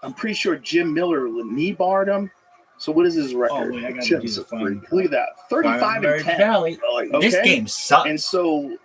I'm pretty sure Jim Miller knee barred him. So what is his record? wait, I gotta Jim's do a the fun. Look at that, 35-10. Valley. Okay? This game sucks. And so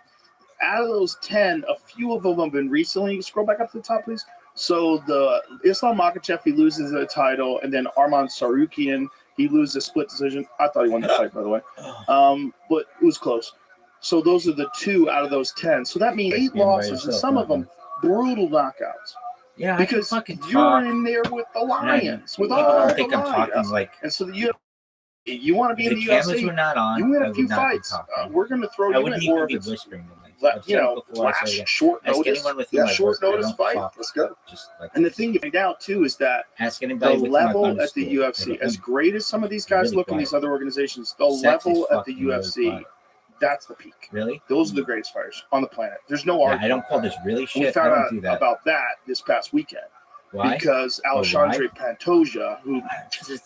out of those 10, a few of them have been recently. Scroll back up to the top, please. So the Islam Makhachev, he loses the title, and then Arman Sarukian, he loses a split decision. I thought he won that fight, by the way. But it was close. So those are the 2 out of those 10. So that means 8 Being by losses, and yourself, some of them brutal knockouts. Yeah, Because I can fucking you're talk. in there with the Lions, with I all don't the think I'm talking Lions. like And so you want to be if in the the cameras UFC, were not on. you win I a would few not be fights. talking. We're going to throw I you wouldn't in, or even if be it's whispering to them. I've said it before, I say flash, it. short Ask notice. anyone with Yeah, whom I short work, I notice don't fight. talk Let's go. just like And the thing you find out too is that ask the anybody with whom I've level gone to at the school. UFC, as great as some of these guys Really look in quiet. these other organizations, the Sex is level at the fucking really UFC, quiet. that's the peak. Really? Those are the greatest fighters on the planet. There's no Yeah, argument. I don't call this really We shit. I found don't out do that. about that this past weekend Why? because Alexandre Pantoja, who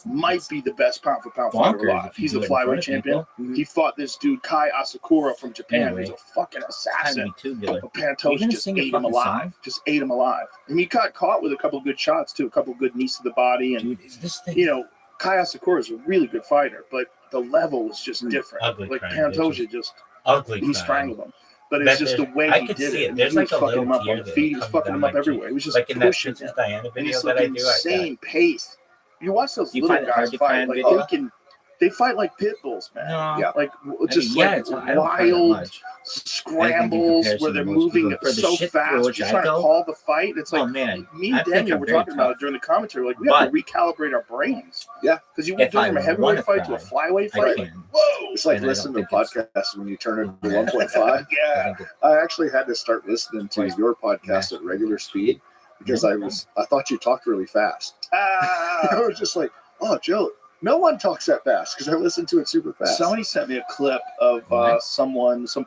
might be the best pound for pound fighter Bonkers alive, if you he's do a it in front flyweight of champion. people. He fought this dude Kai Asakura from Japan, Anyway, who's a fucking Kind assassin. of tubular. But Are you Pantoja gonna just sing a ate him fucking alive. song? Just ate him alive. And he got caught with a couple of good shots too, a couple of good knees to the body, and Dude, is this thing? you know, Kaya Sakura is a really good fighter, but the level is just different. Ugly Like crying Pantoja just Ugly. he crying. strangled him. But But it's just the way I he could did see it. it. I mean, There's he like was a fucking little him up tear on the that feet. He was comes fucking down him my up everywhere. cheek. He was just Like in that pushing Princess him. Diana And video he's that I fucking do. I insane pace. You watch those You little find it hard guys to fight. find Like video? they fight like pit bulls, man. No. Yeah. Like just yeah, like it's, I don't cry that wild much. scrambles comparison where to they're most moving people. For the so shit through fast, which just I trying to go, call the fight. It's Oh like man, me I and think Daniel I'm were very talking about it tough. during the commentary. Like we have to recalibrate our brains. Yeah. Because you went If I from a wanna heavyweight fight to a cry, flyweight I fight. can. Whoa! It's like And I listening to don't think podcasts when you turn it to Yeah. 1.5. Yeah. I actually had to start listening to your podcast at regular speed because I thought you talked really fast. I was just like, oh, Joe, no one talks that fast because I listened to it super fast. Somebody sent me a clip of some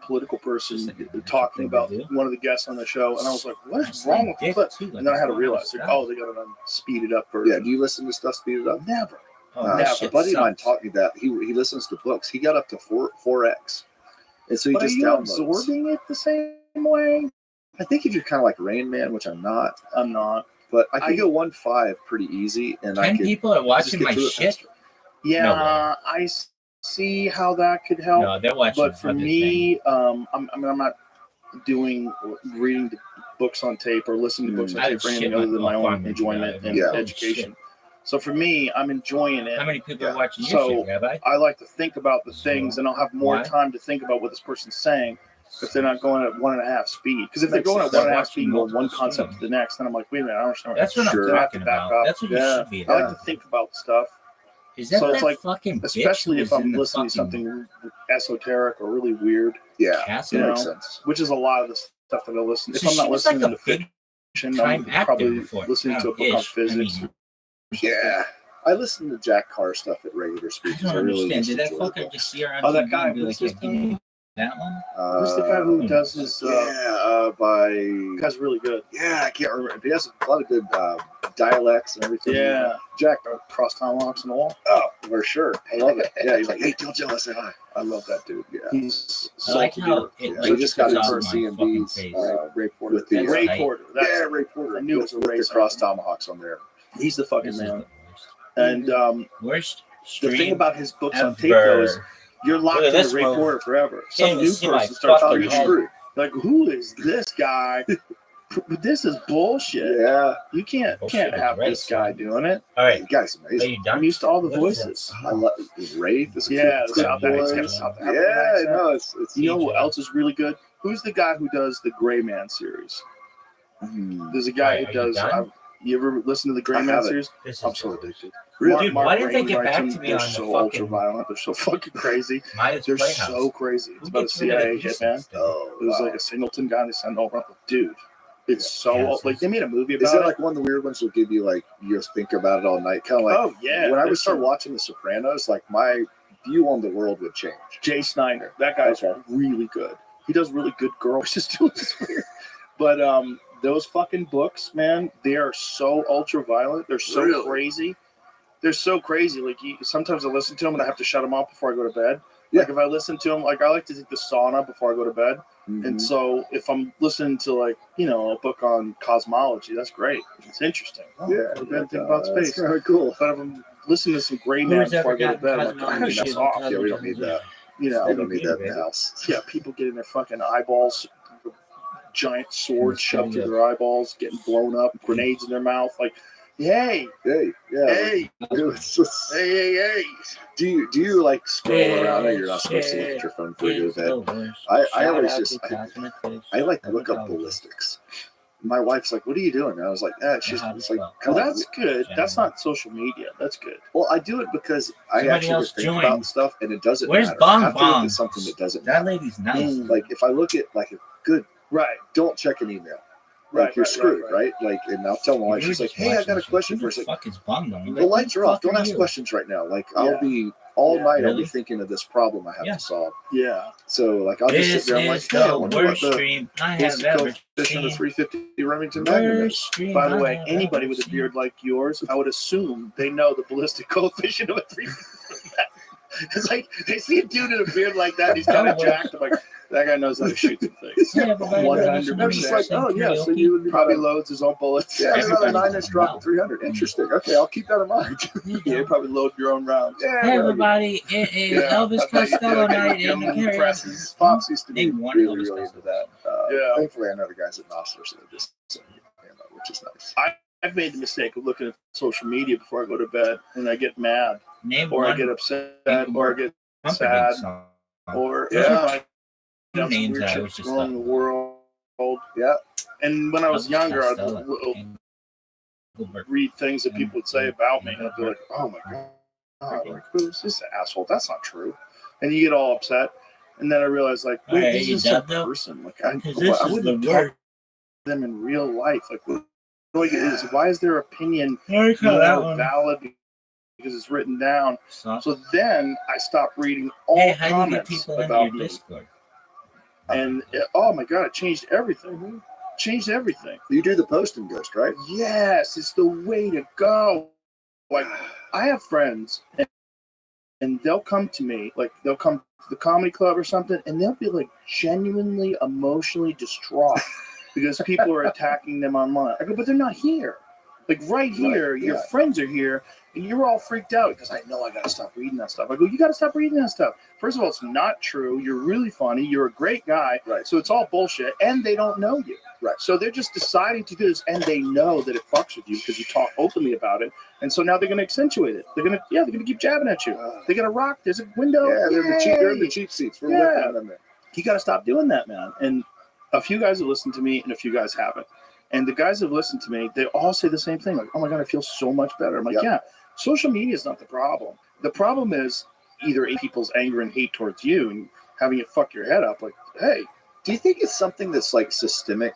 political person talking about one of the guests on the show, and I was like, "What is wrong with the clip?" And then I had to realize, like, oh, they got it on speeded up version. Yeah, do you listen to stuff speeded up? Never. A buddy of mine taught me that. He listens to books. He got up to 4x, and so he But just are you downloads. absorbing it the same way? I think if you're kind of like Rain Man, which I'm not, but I can go 1.5 pretty easy, and 10 people are watching my shit. Yeah, No I see how that could help. No, they're watching. But for me, I'm not reading the books on tape or listening to books on tape for anything other than my own enjoyment and education. So for me, I'm enjoying it. How many people are watching your shit, Rabbi? I like to think about the things, and I'll have more time to think about what this person's saying if they're not going at 1.5 speed. Because if they're going at 1.5 speed and go one concept to the next, then I'm like, wait a minute, I don't understand. That's what I'm talking about. That's what you should be. I like to think about stuff. So it's like fucking, especially if I'm listening to something esoteric or really weird. Yeah, that makes sense. Which is a lot of the stuff that I listen. If So I'm not listening to fiction, I'm probably listening to a book on physics. Yeah, I listen to Jack Carr stuff at regular speed. I don't understand. Did that fucker just see her on that TV guy. and be like, "Give me that one"? Who's the guy who does his? Guy's really good. Yeah, I can't remember. He has a lot of good dialects and everything. Yeah, Jack cross tomahawks on the wall. Oh, for sure. I love it. Yeah, he's like, hey, tell Joe I say hi. I love that dude. Yeah, he's I like how he just got his first CMBs. Ray Porter. With the Ray Porter. Ray Porter. I knew it was a Ray. The cross tomahawks on there. He's the fucking man. And worst the thing about his books on tape though is you're locked into Ray Porter forever. Some new person starts talking screwed. Like, who is this guy? This is bullshit. Yeah, you can't have this guy doing it. All right, the guy's amazing. Are you done? I'm used to all the voices. I love Ray. Yeah, the South African. Yeah, no, it's you know what else is really good? Who's the guy who does the Gray Man series? There's a guy who does. You ever listen to the Gray Man series? I'm so addicted. Dude, why didn't they get back to me They're on so the ultra violent. They're so fucking crazy. They're so crazy. It's about a CIA hitman. It was like a Singleton guy they sent over. Dude, it's so like they made a movie about it. Is that like one of the weird ones that give you like you just think about it all night? Kind of like when I would start watching The Sopranos, like my view on the world would change. Jay Snyder, that guy's really good. He does really good girl voices too. It's weird, but those fucking books, man, they are so ultra violent. They're so crazy. They're so crazy. Like sometimes I listen to them and I have to shut them off before I go to bed. Like if I listen to them, like I like to take the sauna before I go to bed. And so if I'm listening to like, a book on cosmology, that's great. It's interesting. We're going to think about space. That's really cool. But if I'm listening to some Gray Man before I go to bed, I'm like, I'm going to shut off. Yeah, we don't need that. We don't need that in the house. Yeah, people getting their fucking eyeballs, giant swords shoved through their eyeballs, getting blown up, grenades in their mouth. Like, hey, dude, it's just, hey. Do you like scroll around? You're not supposed to look at your phone before you go to bed. I always just I like to look up ballistics. My wife's like, "What are you doing?" And I was like, she's like, well, that's good. That's not social media. That's good. Well, I do it because I actually think about stuff, and it doesn't Where's matter. Bong I have to look at something that doesn't matter. That lady's nice. Like if I look at like a good don't check an email. Like you're screwed, right? Like, and I'll tell my wife, she's like, "Hey, I got a question for you." Fuck is Bong on? The lights are off. Don't ask questions right now. Like I'll be all night. I'll be thinking of this problem I have to solve. Yeah. So like I'll just sit there. I'm like, "Hey, I wonder what the stream I have ever seen the 350 Remington Magnum is." By the way, anybody with a beard like yours, I would assume they know the ballistic coefficient of a 350. It's like they see a dude in a beard like that. He's kind of jacked. I'm like, That guy knows how to shoot some things. Yeah, but 100%. I'm just like, oh yeah, so you would be Probably about loads his own bullets. yeah, another Everybody 9-inch drop to 300. Interesting. Okay, I'll keep that in mind. You probably load your own rounds. Yeah, Hey well, everybody, it is Elvis Costello night in the carry. presses. Pops used to They be want really, Elvis really into Costello. that. Yeah. Thankfully, I know the guys at Nostler, so they just send me ammo, which is nice. I've made the mistake of looking at social media before I go to bed, and I get mad, Name or I one get upset, or I get company sad, song. or Those are I two some names weird I shit was just going on in the world. Yeah. And when I was Elvis younger, I'd Costello. Engelbert. read things that people would say about me, and I'd be like, "Oh my god, like, who's this asshole? That's not true." And you get all upset, and then I realized, like, wait, Hey, this you is a done though? person. Like, Because this I is the wouldn't talk word. to them in real life. Like, why is their opinion I call that more one. valid because it's written down? So, So then I stopped reading all hey, how do you get comments people into about your me, Discord? and oh my god, it changed everything. Changed everything. You do the post and ghost, right? Yes, it's the way to go. Like, I have friends, and they'll come to me, like they'll come to the comedy club or something, and they'll be like genuinely emotionally distraught because people are attacking them online. I go, but they're not here. Like right here, Right, your yeah. friends are here, and you're all freaked out because I know I gotta stop reading that stuff. I go, you gotta stop reading that stuff. First of all, it's not true. You're really funny. You're a great guy. Right. So it's all bullshit, and they don't know you. Right. So they're just deciding to do this, and they know that it fucks with you because you talk openly about it, and so now they're gonna accentuate it. They're gonna keep jabbing at you. They're gonna rock. There's a window. Yeah, they're in the Yay! cheap seats. We're Yeah. looking at them there. You got to stop doing that, man. And a few guys have listened to me, and a few guys haven't. And the guys that have listened to me, they all say the same thing. Like, oh my God, I feel so much better. I'm like, Yep. yeah, social media is not the problem. The problem is either people's anger and hate towards you and having it fuck your head up. Like, hey, Do you think it's something that's like systemic,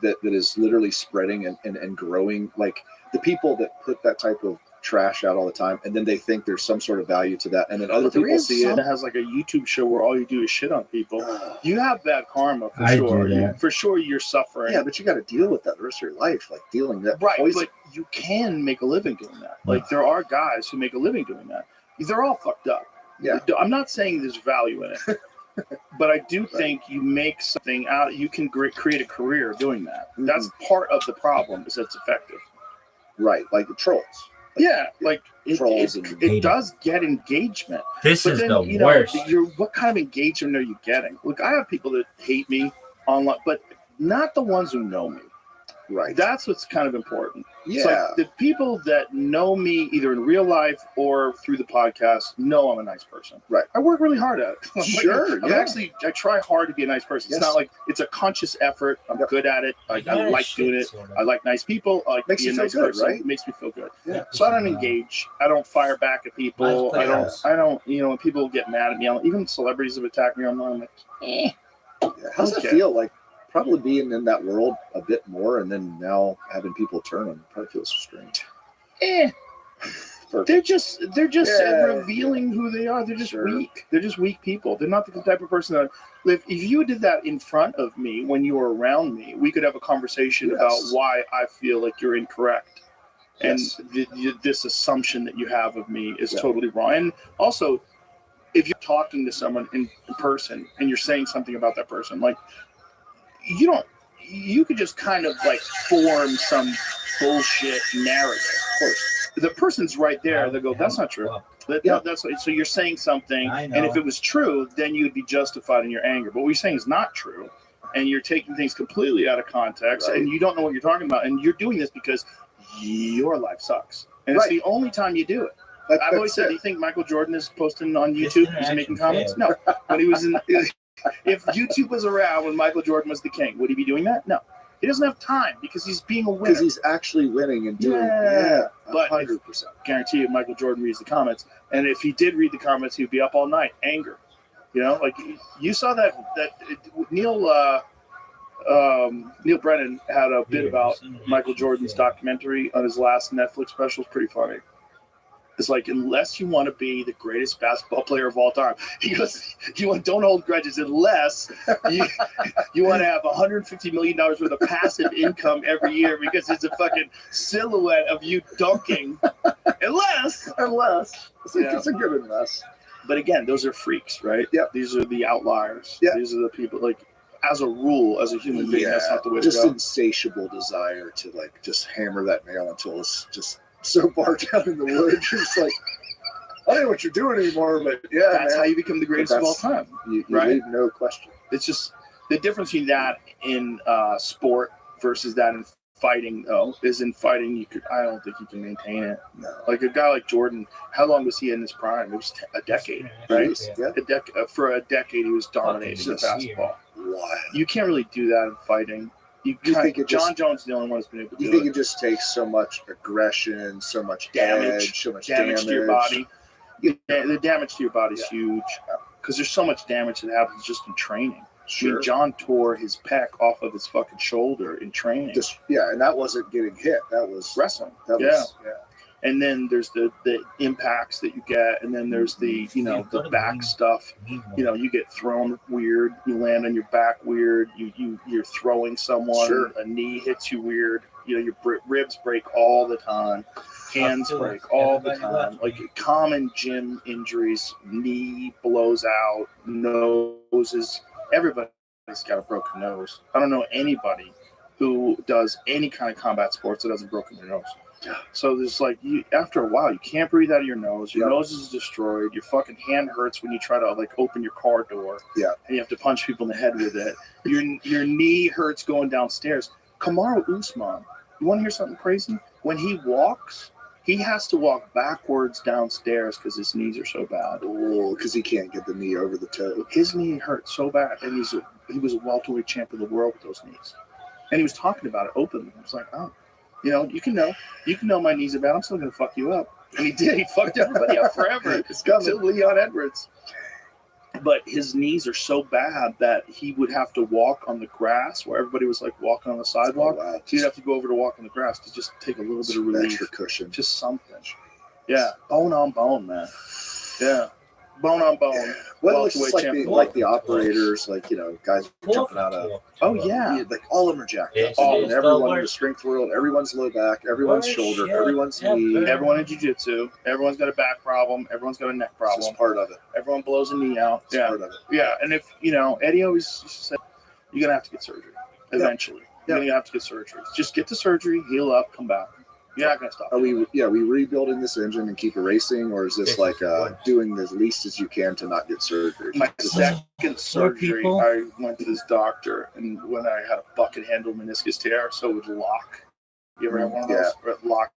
that is literally spreading and growing? Like the people that put that type of trash out all the time, and then they think there's some sort of value to that, and then other but there people is see some it. that has like a YouTube show where all you do is shit on people. You have bad karma for I sure. do that. For sure, you're suffering. Yeah, but you got to deal with that the rest of your life, like dealing that Right, poison. but you can make a living doing that. Like there are guys who make a living doing that. They're all fucked up. Yeah. I'm not saying there's value in it, but I do think you make something out. You can create a career doing that. Mhm. That's part of the problem. Is it's effective. Right, like the trolls. Yeah, like Trolls it and does get engagement. This But is then, the you know, worst. what kind of engagement are you getting? Look, I have people that hate me online, but not the ones who know me. right. That's what's kind of important. It's Yeah. like the people that know me either in real life or through the podcast know I'm a nice person. Right. I work really hard at it. Sure, I'm yeah. actually, I try hard to be a nice person. It's Yes. not like it's a conscious effort. I'm Yep. good at it. I Yeah, like shit, doing it. sort of. I like nice people. I like Makes being you a nice feel good, person. right? It makes me feel good. Yeah. So I don't engage. I don't fire back at people. Nice I don't. players. I don't. You know, when people get mad at me, even celebrities have attacked me online. I'm like, Yeah. How's Okay. it feel like probably being in that world a bit more, and then now having people turn on? Probably feels strange. They're just Yeah, revealing who they are. They're just Sure. weak. They're just weak people. They're not the type of person that if you did that in front of me when you were around me, we could have a conversation Yes. about why I feel like you're incorrect. Yes. And this assumption that you have of me is Yeah. totally wrong. And also, if you're talking to someone in person and you're saying something about that person, like you could just kind of like form some bullshit narrative. Of course. The person's right there. They go, "That's not true." Yeah. So you're saying something, I and know. if it was true, then you'd be justified in your anger. But what you're saying is not true, and you're taking things completely out of context, Right. and you don't know what you're talking about, and you're doing this because your life sucks, and it's Right. the only time you do it. That- I've always that's said, it. do you think Michael Jordan is posting on This YouTube? He's interaction making comments? failed. No. When he was in, if YouTube was around when Michael Jordan was the king, would he be doing that? No. He doesn't have time because he's being a winner. Because he's actually winning and doing. Yeah. Yeah. But 100%. Guarantee you, Michael Jordan reads the comments, and if he did read the comments, he'd be up all night, anger. You know, like you saw that Neil Brennan had a bit about Michael Jordan's documentary on his last Netflix special. It's pretty funny. It's like, unless you want to be the greatest basketball player of all time, he goes, don't hold grudges unless you want to have $150 million worth of passive income every year because it's a fucking silhouette of you dunking. Unless Unless. Yeah. It's a good unless. But again, those are freaks, right? Yeah. These are the outliers. Yeah. These are the people, like, as a rule, as a human being, that's not the way to just go. insatiable desire to like just hammer that nail until it's just so far down in the wood. It's like, I don't know what you're doing anymore, but yeah, That's man. how you become the greatest of all time. You right? leave no question. It's just the difference between that in sport versus that in fighting, though, is in fighting, I don't think you can maintain it. No. Like a guy like Jordan, how long was he in his prime? It was a decade, right? Yeah. For a decade, he was dominating the Just- basketball. Wow. You can't really do that in fighting. You think it John just- Jones is the only one who's been able to You do think it. it just takes so much aggression, so much Damage, edge, so much Damage to your body. Yeah. The damage to your body is huge because there's so much damage that happens just in training. I Sure. mean, John tore his pec off of his fucking shoulder in training. And that wasn't getting hit. That was Wrestling. That was And then there's the impacts that you get, and then there's the the back stuff. You get thrown weird, you land on your back weird, you're throwing someone, Sure. a knee hits you weird, your ribs break all the time, hands break all the time, like common gym injuries, knee blows out, noses, everybody's got a broken nose. I don't know anybody who does any kind of combat sports that hasn't broken their nose. So there's like, after a while, you can't breathe out of your nose. Your nose is destroyed. Your fucking hand hurts when you try to like open your car door. Yeah. And you have to punch people in the head with it. Your knee hurts going downstairs. Kamaru Usman, you want to hear something crazy? When he walks, he has to walk backwards downstairs because his knees are so bad. Oh, because he can't get the knee over the toe. His knee hurt so bad, and he was a welterweight champion of the world with those knees. And he was talking about it openly. I was like, oh. You can know my knees are bad. I'm still gonna fuck you up, and he did. He fucked everybody up forever. It's coming. Leon Edwards. But his knees are so bad that he would have to walk on the grass where everybody was like walking on the sidewalk. Oh, wow. So he'd have to go over to walk on the grass to just take a little bit of relief, Extra cushion. just something. Yeah, bone on bone, man. Yeah, bone on bone. Well, it's Welterweight just champion. like the operators, guys jumping out of. Oh yeah. Like all of them are jacked up. It's And everyone in the strength world, everyone's low back, everyone's shoulder, everyone's knee. Everyone in jiu-jitsu, everyone's got a back problem, everyone's got a neck It's problem. just part of it. Everyone blows a knee out. It's Yeah, part of it. yeah. And if Eddie always used to say, you're gonna have to get surgery eventually. You're gonna have to get surgery. Just get the surgery, heal up, come back. You're not gonna stop. Are we rebuilding this engine and keep it racing, or is this like doing the least as you can to not get surgery? My second surgery, people. I went to this doctor, and when I had a bucket handle meniscus tear, so it would lock. You ever have one of those? Where it locks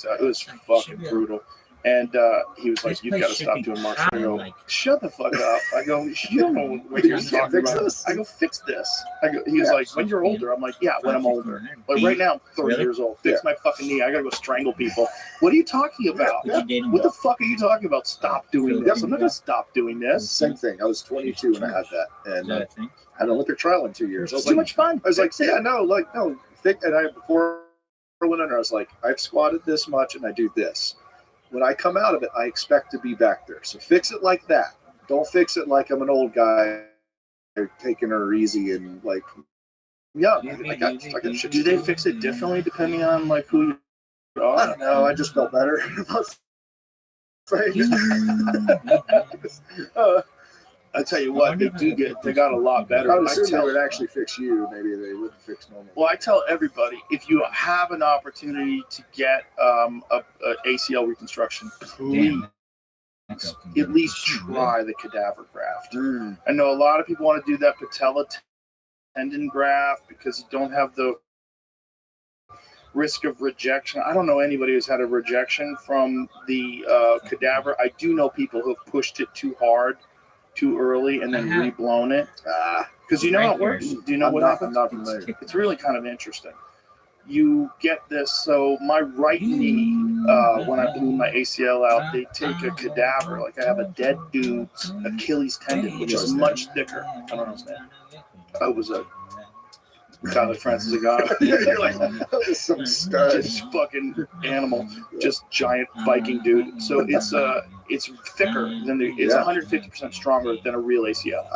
out? It was fucking brutal. And he was like, This "You've place got to should stop be doing martial arts." I go, like- "Shut the fuck up!" I go, "You don't know what you're You can't talking fix about." this. I go, "Fix this." He was like, "When you're older." I'm like, "Yeah, when I'm older." But right now, I'm 30 Really? years old. Fix my fucking knee. I gotta go strangle people. What are you talking about? What the fuck are you talking about? Stop doing this. I'm not gonna stop doing this. Same thing. I was 22 when I had that, and had an Olympic trial in 2 years. I was It's too like, much fun. I was like, yeah, no. And I before I went under, I was like, I've squatted this much and I do this. When I come out of it, I expect to be back there. So fix it like that. Don't fix it like I'm an old guy taking her easy and like, yeah, I got shit. Do they fix it differently depending on like who you are? I don't know. I just felt better about saying I tell you what, they got a lot better. I would assume they would actually fix you. Maybe they wouldn't fix normal. Well, I tell everybody, if you have an opportunity to get a ACL reconstruction, please at least try the cadaver graft. I know a lot of people want to do that patella tendon graft because you don't have the risk of rejection. I don't know anybody who's had a rejection from the cadaver. I do know people who have pushed it too hard, too early, and then reblown it. Because you know how it works. Do you know what happens? I'm not familiar. It's really kind of interesting. You get this. So my right knee, when I blew my ACL out, they take a cadaver. Like I have a dead dude's Achilles tendon, which is much thicker. I don't know his name. I was a Tyler Francis Zagano. You're like, that was some stud. Just fucking animal, just giant Viking dude. So it's thicker than it's 150% stronger than a real ACL.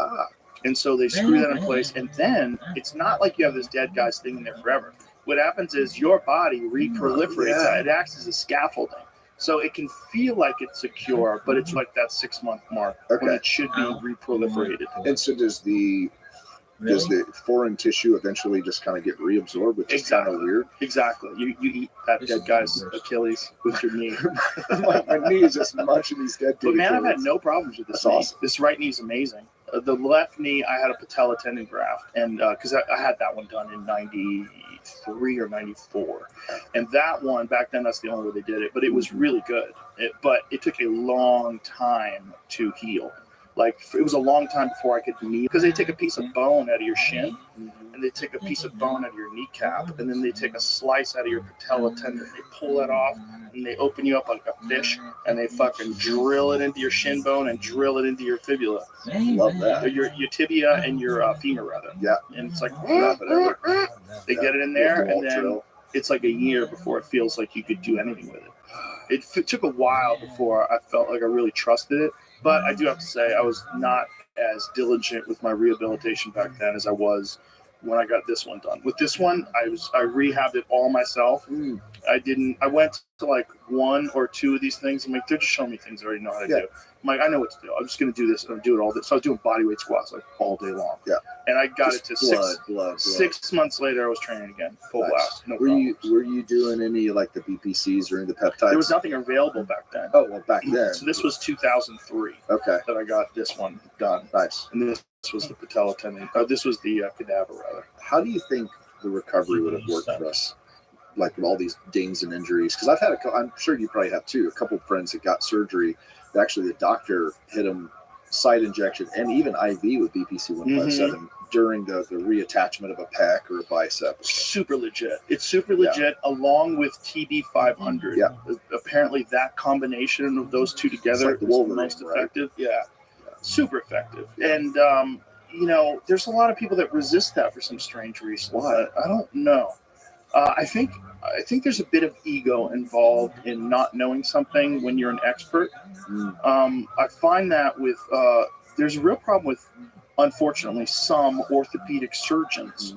And so they screw that in place, and then it's not like you have this dead guy's thing in there forever. What happens is your body reproliferates. It acts as a scaffolding. So it can feel like it's secure, but it's like that 6-month mark when Okay. it should be reproliferated. And so does the foreign tissue eventually just kind of get reabsorbed, which is kind of weird? Exactly. You eat that dead guy's Achilles with your knee. my knee is just munching these dead But dudes. man, I've had no problems with this That's knee. awesome. This right knee is amazing. The left knee, I had a patella tendon graft, and because I had that one done in '93 or '94, and that one back then, that's the only way they did it. But it was really good. But it took a long time to heal. Like it was a long time before I could knee, because they take a piece of bone out of your shin, and they take a piece of bone out of your kneecap, and then they take a slice out of your patella tendon. They pull that off, and they open you up like a fish, and they fucking drill it into your shin bone and drill it into your fibula, Love that. your tibia and your femur rather. Yeah. And it's like Wrap it over. they get it in there, and then it's like a year before it feels like you could do anything with it. It took a while before I felt like I really trusted it. But I do have to say, I was not as diligent with my rehabilitation back then as I was when I got this one done. With this one, I rehabbed it all myself. I went to like 1 or 2 of these things. I'm like, they're just showing me things I already know how to do. I'm like, I know what to do. I'm just going to do this and do it all day. So I was doing bodyweight squats like all day long. Yeah. And I got Just it to blood. 6 months later, I was training again, full Nice. blast. No Were problem. you doing any like the BPCs or any of the peptides? There was nothing available back then. Oh, well, back then. So this was 2003 Okay. that I got this one done. Nice. And this was the patella tendon. This was the cadaver, rather. How do you think the recovery would have worked for us? Like with all these dings and injuries? Because I've had I'm sure you probably have too, a couple of friends that got surgery. That actually, the doctor hit them site injection and even IV with BPC 157 during the reattachment of a pec or a bicep. Super legit. It's super legit, along with TB 500. Yeah. Apparently, that combination of those two together It's like the is the Wolverine, most right? effective. Yeah. Super effective. And, there's a lot of people that resist that for some strange reason. Why? I don't know. I think there's a bit of ego involved in not knowing something when you're an expert. I find that with there's a real problem with, unfortunately, some orthopedic surgeons.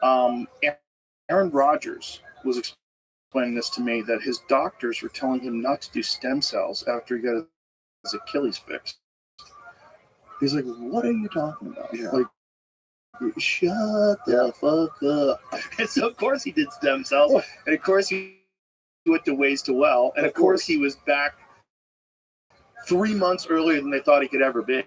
Aaron Rodgers was explaining this to me, that his doctors were telling him not to do stem cells after he got his Achilles fixed. He's like, what are you talking about? Yeah. Like, shut the fuck up. And so, of course, he did stem cells. And, of course, he went to Ways to Well. And, of course, he was back 3 months earlier than they thought he could ever be.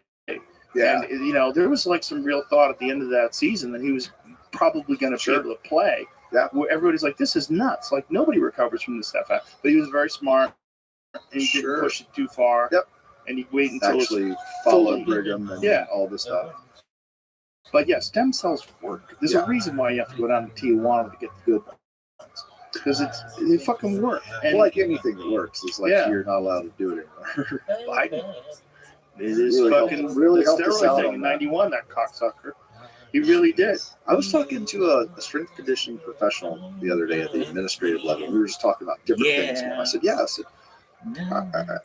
Yeah. And, there was, like, some real thought at the end of that season that he was probably going to be able to play. Yeah. Where everybody's like, this is nuts. Like, nobody recovers from this stuff. But he was very smart. And he didn't push it too far. Yep. And he'd wait until Actually it's followed fully. Brigham and all this stuff. But yeah, stem cells work. There's a reason why you have to go down to Tijuana to get the good ones. Because they fucking work. And Like anything that works, it's like you're not allowed to do it anymore. Biden, it is Really fucking helped- really the helped us steroid out thing on in that. '91. That cocksucker, he really did. I was talking to a strength conditioning professional the other day at the administrative level. We were just talking about different things. And I said, I said,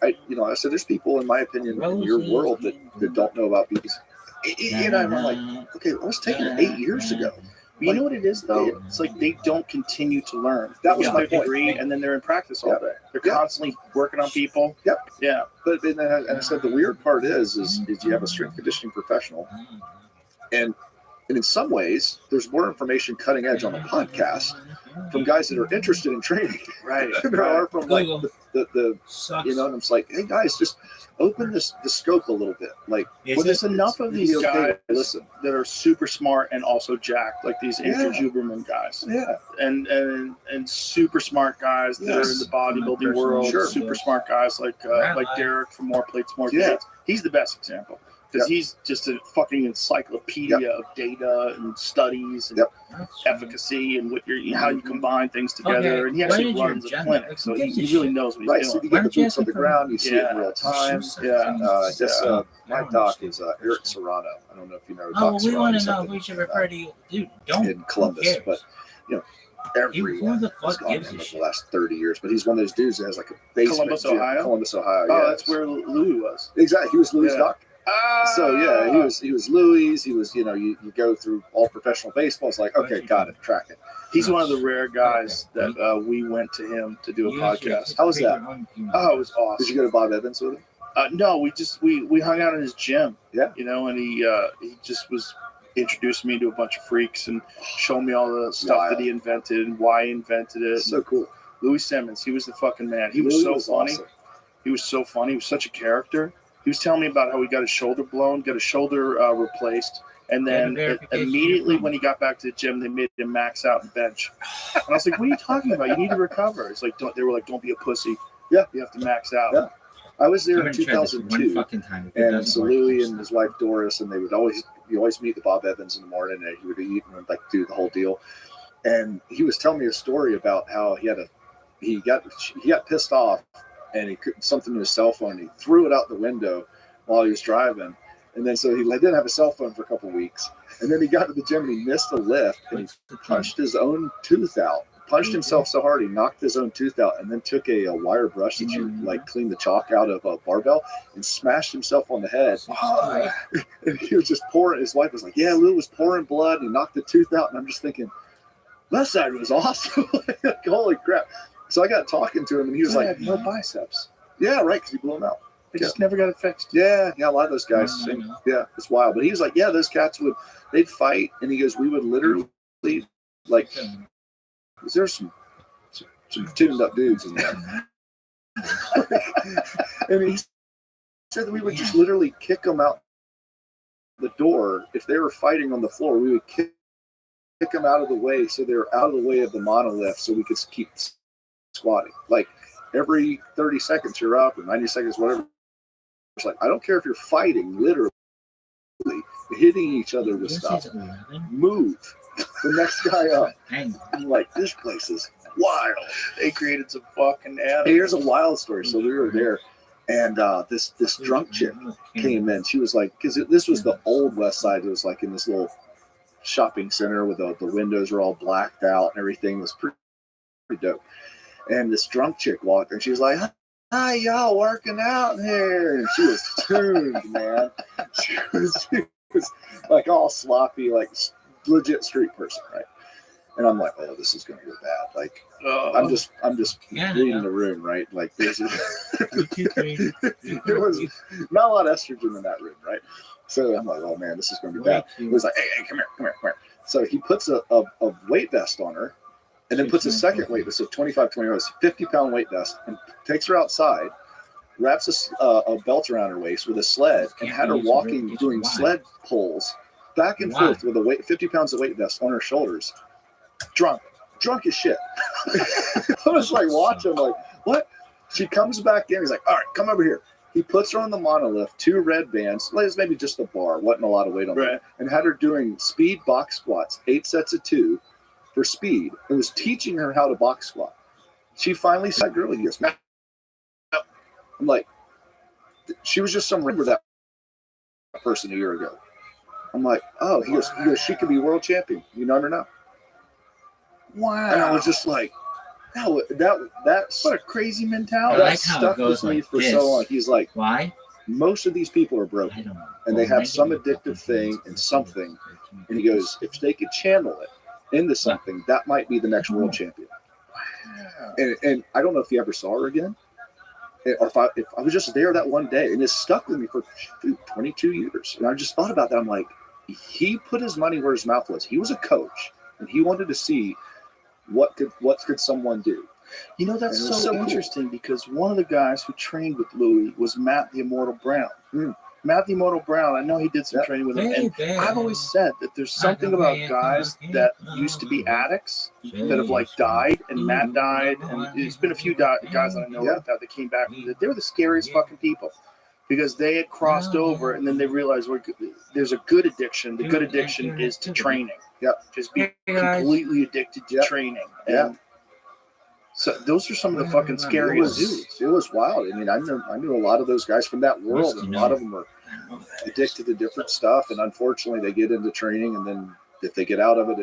I said, there's people, in my opinion, in your world that don't know about BPC. And I'm like, okay, I was taking it 8 years ago. But you know what it is, though? It's like they don't continue to learn. That was They my get their point. degree, and then they're in practice all day. They're constantly working on people. Yep. Yeah. But and I said the weird part is you have a strength conditioning professional, and in some ways there's more information cutting edge on a podcast from guys that are interested in training, Right. than there are from like the Sucks. and I'm just like, hey guys, just open the scope a little bit. Like, Well, there's enough of these okay guys to listen. that are super smart and also jacked, like these Andrew Huberman guys, Yeah, and super smart guys that are in the bodybuilding world. Sure. Super smart guys like Derek from More Plates, More Yeah. Gains. He's the best example because he's just a fucking encyclopedia of data and studies and efficacy and how you combine things together. And he actually runs a clinic, so he really knows what he's right. So doing. you get the boots on the ground, you see it in real time. My doc is Eric Serrano. I don't know if you know. Oh, Doc we want to Serrano's know up if we should refer to you. Dude, don't. in Columbus, but everyone Who the has fuck gone to gives him a in shit? the last 30 years. But he's one of those dudes that has like a basement Columbus, gym. Ohio? Columbus, Ohio. Oh, yeah. that's where Louis was. Exactly. He was Louis' doctor. So yeah, he was Louis. He was, you go through all professional baseball. It's like, okay, got it, track it. He's one of the rare guys that we went to him to do a podcast. How was that? Oh, it was Did awesome. you go to Bob Evans with him? No, we hung out in his gym. Yeah. And he just was introduced me to a bunch of freaks and showed me all the stuff that he invented and why he invented it. So cool. Louis Simmons, he was the fucking man. He was so funny. Awesome. He was so funny. He was such a character. He was telling me about how he got his shoulder blown, got his shoulder replaced, and then immediately when he got back to the gym, they made him max out and bench. And I was like, "What are you talking about? You need to recover." It's like they were like, "Don't be a pussy. Yeah, you have to max out." Yeah. I was there in 2002, and so Louis and his wife Doris, and you always meet the Bob Evans in the morning, and he would eat and like do the whole deal. And he was telling me a story about how he got pissed off, and he couldn't something in his cell phone. He threw it out the window while he was driving, and then so he didn't have a cell phone for a couple of weeks. And then he got to the gym and he missed a lift, and he punched his own tooth out. Punched himself so hard he knocked his own tooth out, and then took a wire brush that you like clean the chalk out of a barbell and smashed himself on the head. And he was just pouring. His wife was like, "Yeah, Lou was pouring blood, and he knocked the tooth out." And I'm just thinking, that side was awesome. Like, holy crap! So I got talking to him, and he was I like, had no biceps. Yeah, right, because he blew him out. I just never got it fixed. Yeah, a lot of those guys. Yeah, it's wild. But he was like, yeah, those cats they'd fight, and he goes, we would literally like. There's some tuned up dudes in there. And he said that we would just literally kick them out the door. If they were fighting on the floor, we would kick them out of the way so they're out of the way of the monolith so we could keep squatting. Like every 30 seconds you're up, or 90 seconds, whatever. It's like, I don't care if you're fighting, literally hitting each other with stuff. Move the next guy up. I'm like, this place is wild. They created some fucking animals. Hey, here's a wild story. So we were there, and this drunk chick came in. She was like, because this was the old West Side. It was like in this little shopping center with the windows were all blacked out and everything. It was pretty dope. And this drunk chick walked, and she was like, "Hi, y'all working out in here?" And she was tuned, man. She was like all sloppy, like legit street person, right? And I'm like, oh, this is gonna go bad. Like, I'm just reading the room, right? Like, there was not a lot of estrogen in that room, right? So I'm like, oh man, this is gonna be bad. He was like, hey, come here. So he puts a weight vest on her, and then puts a second weight vest, so 25, 50-pound weight vest, and takes her outside, wraps a belt around her waist with a sled, and had her walking, doing sled pulls back and forth with 50 pounds of weight vest on her shoulders. Drunk as shit. I was like watching, like, what? She comes back in. He's like, all right, come over here. He puts her on the monolith, 2 red bands, maybe just a bar, wasn't a lot of weight on it, and had her doing speed box squats, 8 sets of 2 for speed, and was teaching her how to box squat. She finally said, girl, he goes, no. I'm like, she was just some remember that person a year ago. I'm like, oh, he goes, she could be world champion. You know her now. Wow. And I was just like, no, that's what a crazy mentality. That stuck with me for so long. He's like, why? Most of these people are broken, and they have some addictive thing and something. And he goes, if they could channel it into something, that might be the next world champion. Wow. And I don't know if he ever saw her again, or if I was just there that one day, and it stuck with me for 22 years. And I just thought about that. I'm like, he put his money where his mouth was. He was a coach, and he wanted to see what could someone do. You know, that's so interesting, because one of the guys who trained with Louis was Matt the Immortal Brown. Matt the Immortal Brown, I know he did some training with him. And I've always said that there's something about guys that used to be addicts that have like died, and Matt died, and there's been a few guys that I know like that came back. They were the scariest fucking people, because they had crossed over, and then they realized there's a good addiction. The good addiction is to training. Just be completely addicted to training. And so those are some of the fucking scariest dudes. It was wild. I mean, I knew a lot of those guys from that world, and a lot of them are addicted to different stuff. And unfortunately, they get into training, and then if they get out of it,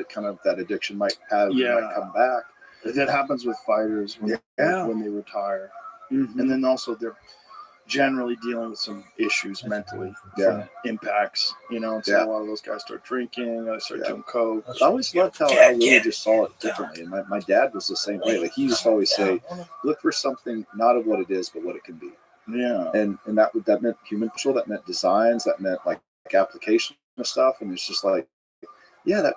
that addiction might come back. That happens with fighters when they retire, and then also generally dealing with some issues mentally Yeah. from impacts, you know, and so Yeah. a lot of those guys start drinking, they start doing coke. I always loved how Louis just saw it differently. And my dad was the same way. Like he used to always say, look for something not of what it is, but what it can be. Yeah. And that meant human potential, that meant designs, that meant like application of stuff. And it's just like, yeah, that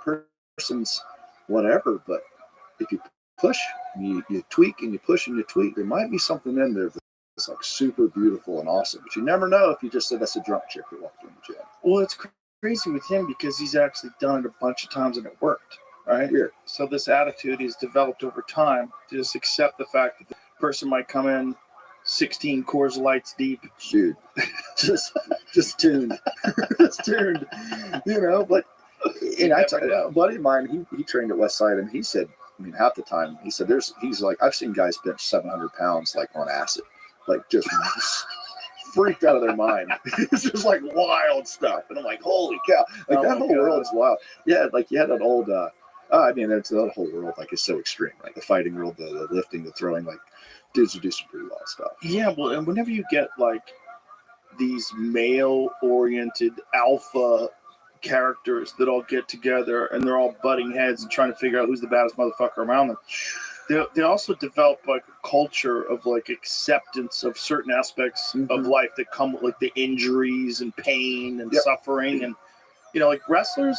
person's whatever, but if you push, and you tweak and you push and you tweak, there might be something in there that's like super beautiful and awesome. But you never know if you just said that's a drunk chick who walked in the gym. Well, it's crazy with him because he's actually done it a bunch of times and it worked, right? Weird. So this attitude is developed over time to just accept the fact that the person might come in 16 Coors Lights deep. Dude, just tuned. Just tuned. You know, but and a buddy of mine, he trained at Westside, and he said, I mean, half the time, he said, he's like, I've seen guys bench 700 pounds like on acid, like just freaked out of their mind. It's just like wild stuff. And I'm like, holy cow. Like that whole world's wild. Yeah, like you had an old, I mean, it's the whole world, like, is so extreme, like the fighting world, the lifting, the throwing, like dudes who do some pretty wild stuff. Yeah, well, and whenever you get like these male-oriented alpha characters that all get together and they're all butting heads and trying to figure out who's the baddest motherfucker around them, they also develop like a culture of like acceptance of certain aspects of life that come with like the injuries and pain and suffering. And you know, like wrestlers,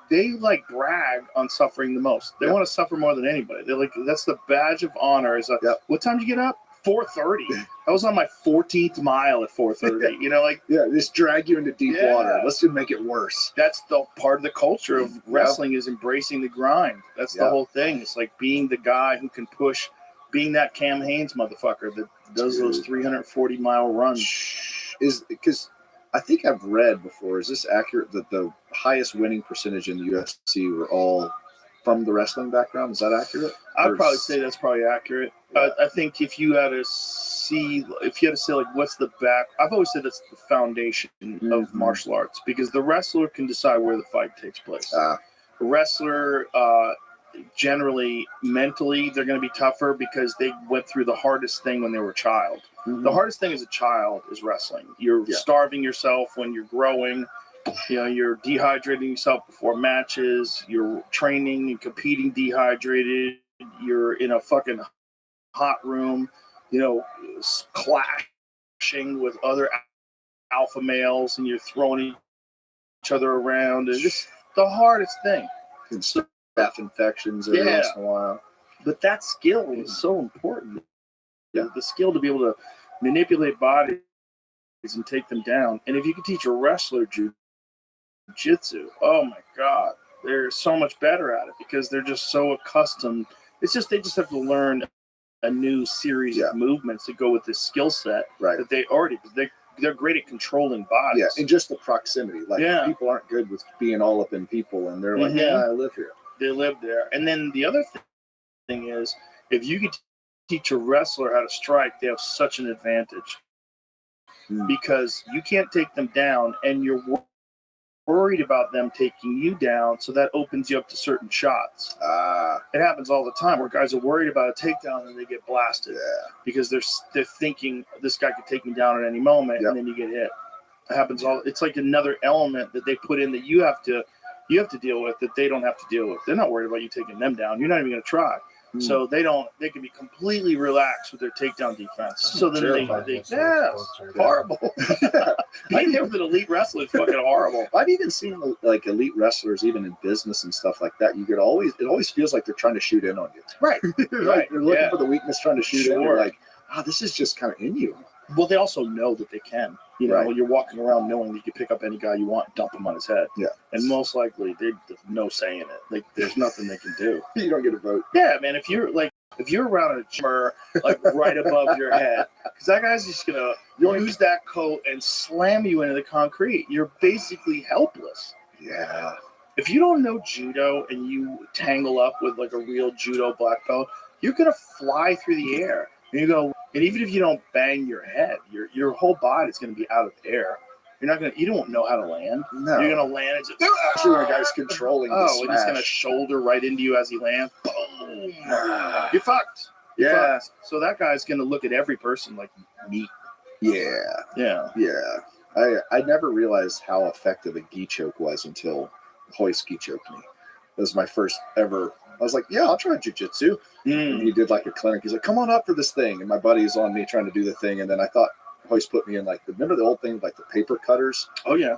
they like brag on suffering the most. They want to suffer more than anybody. They're like, that's the badge of honor. Is what time did you get up? 4:30. I was on my 14th mile at 4:30. You know, like just drag you into deep water. Let's just make it worse. That's the part of the culture of wrestling is embracing the grind. That's the whole thing. It's like being the guy who can push, being that Cam Hanes motherfucker that does those 340-mile runs. Is because I think I've read before. Is this accurate that the highest winning percentage in the UFC were all from the wrestling background? Is that accurate? I'd probably say that's probably accurate. Yeah. I think if you had to say like what's the back, I've always said that's the foundation of martial arts, because the wrestler can decide where the fight takes place. A wrestler, generally mentally, they're going to be tougher because they went through the hardest thing when they were a child. The hardest thing as a child is wrestling. You're starving yourself when you're growing. You know, you're dehydrating yourself before matches. You're training and competing dehydrated. You're in a fucking hot room, you know, clashing with other alpha males, and you're throwing each other around. And it's the hardest thing. And staph infections every once in a while. But that skill is so important. Yeah, the skill to be able to manipulate bodies and take them down. And if you can teach a wrestler jiu-jitsu, oh my God, they're so much better at it because they're just so accustomed. It's just they just have to learn a new series of movements to go with this skill set that they already, they're great at controlling bodies. Yeah, and just the proximity. Like people aren't good with being all up in people, and they're like, I live here. They live there. And then the other thing is, if you could teach a wrestler how to strike, they have such an advantage because you can't take them down, and you're worried about them taking you down, so that opens you up to certain shots. It happens all the time where guys are worried about a takedown and they get blasted because they're thinking this guy could take me down at any moment, and then you get hit. It happens all. It's like another element that they put in that you have to deal with that they don't have to deal with. They're not worried about you taking them down. You're not even going to try. So they can be completely relaxed with their takedown defense. So then they horrible. Being there with an elite wrestler is fucking horrible. I've even seen like elite wrestlers, even in business and stuff like that. It always feels like they're trying to shoot in on you. Right. Right. They're looking for the weakness, trying to shoot in. You're like, this is just kind of in you. Well, they also know that they can. You know, you're walking around knowing that you can pick up any guy you want, dump him on his head. Yeah. And most likely, there's no saying it. Like, there's nothing they can do. You don't get a vote. Yeah, man. If you're around a gym, like right above your head, because that guy's just gonna use that coat and slam you into the concrete. You're basically helpless. Yeah. If you don't know judo and you tangle up with like a real judo black belt, you're gonna fly through the air. And even if you don't bang your head, your whole body's going to be out of air. You don't know how to land. No. You're going to land and just, especially when a guy's controlling the smash. And he's going to shoulder right into you as he lands. Boom. You're fucked. You're fucked. So that guy's going to look at every person like meat. Yeah. I never realized how effective a gi choke was until Hoist gi choked me. It was my first ever. I was like, yeah, I'll try jiu-jitsu. And he did like a clinic. He's like, come on up for this thing. And my buddy's on me trying to do the thing. And then I thought Hoist put me in like, remember the old thing, like the paper cutters? Oh, yeah.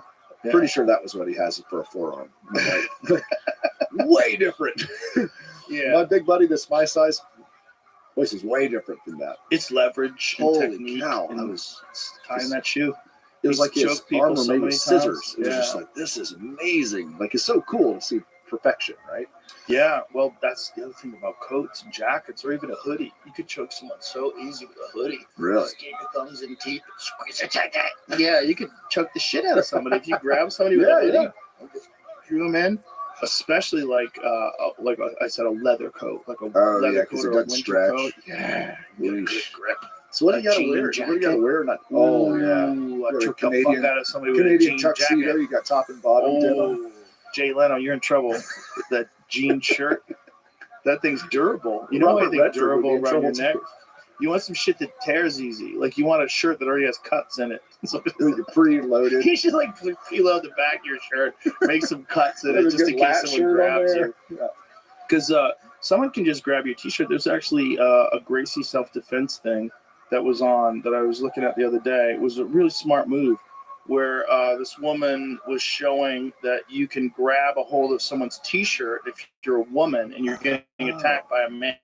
Pretty sure that was what he has for a forearm. Like, way different. Yeah. My big buddy that's my size, Hoist is way different than that. It's leverage and Holy technique. cow. And I was tying that shoe. It was like his choked people arm were so made many with scissors. times. It was just like, this is amazing. Like, it's so cool to see perfection, right? Yeah, well, that's the other thing about coats and jackets, or even a hoodie. You could choke someone so easy with a hoodie. Really? Just get your thumbs and teeth, squeeze it like that. Yeah, you could choke the shit out of somebody if you grab somebody with a hoodie. Drew them in, especially like I said, a leather coat, like a leather coat or a winter stretch. coat. Yeah, good grip. So what do you got to jean wear? What do you got to jacket. wear? Not. Oh yeah. I choke the Canadian- fuck out of somebody with a Canadian jean tuxedo. jacket. You got top and bottom. denim. Oh, Jay Leno, you're in trouble with that jean shirt. That thing's durable. You know Robert anything Redford durable would be in around your trouble, neck? You want some shit that tears easy. Like you want a shirt that already has cuts in it. So You're preloaded. you should like peel out the back of your shirt, make some cuts in it With a just in good case lat someone shirt on grabs there. you. Yeah. Because someone can just grab your t-shirt. There's actually a Gracie self-defense thing that was on that I was looking at the other day. It was a really smart move where this woman was showing that you can grab a hold of someone's t-shirt if you're a woman and you're getting attacked by a man.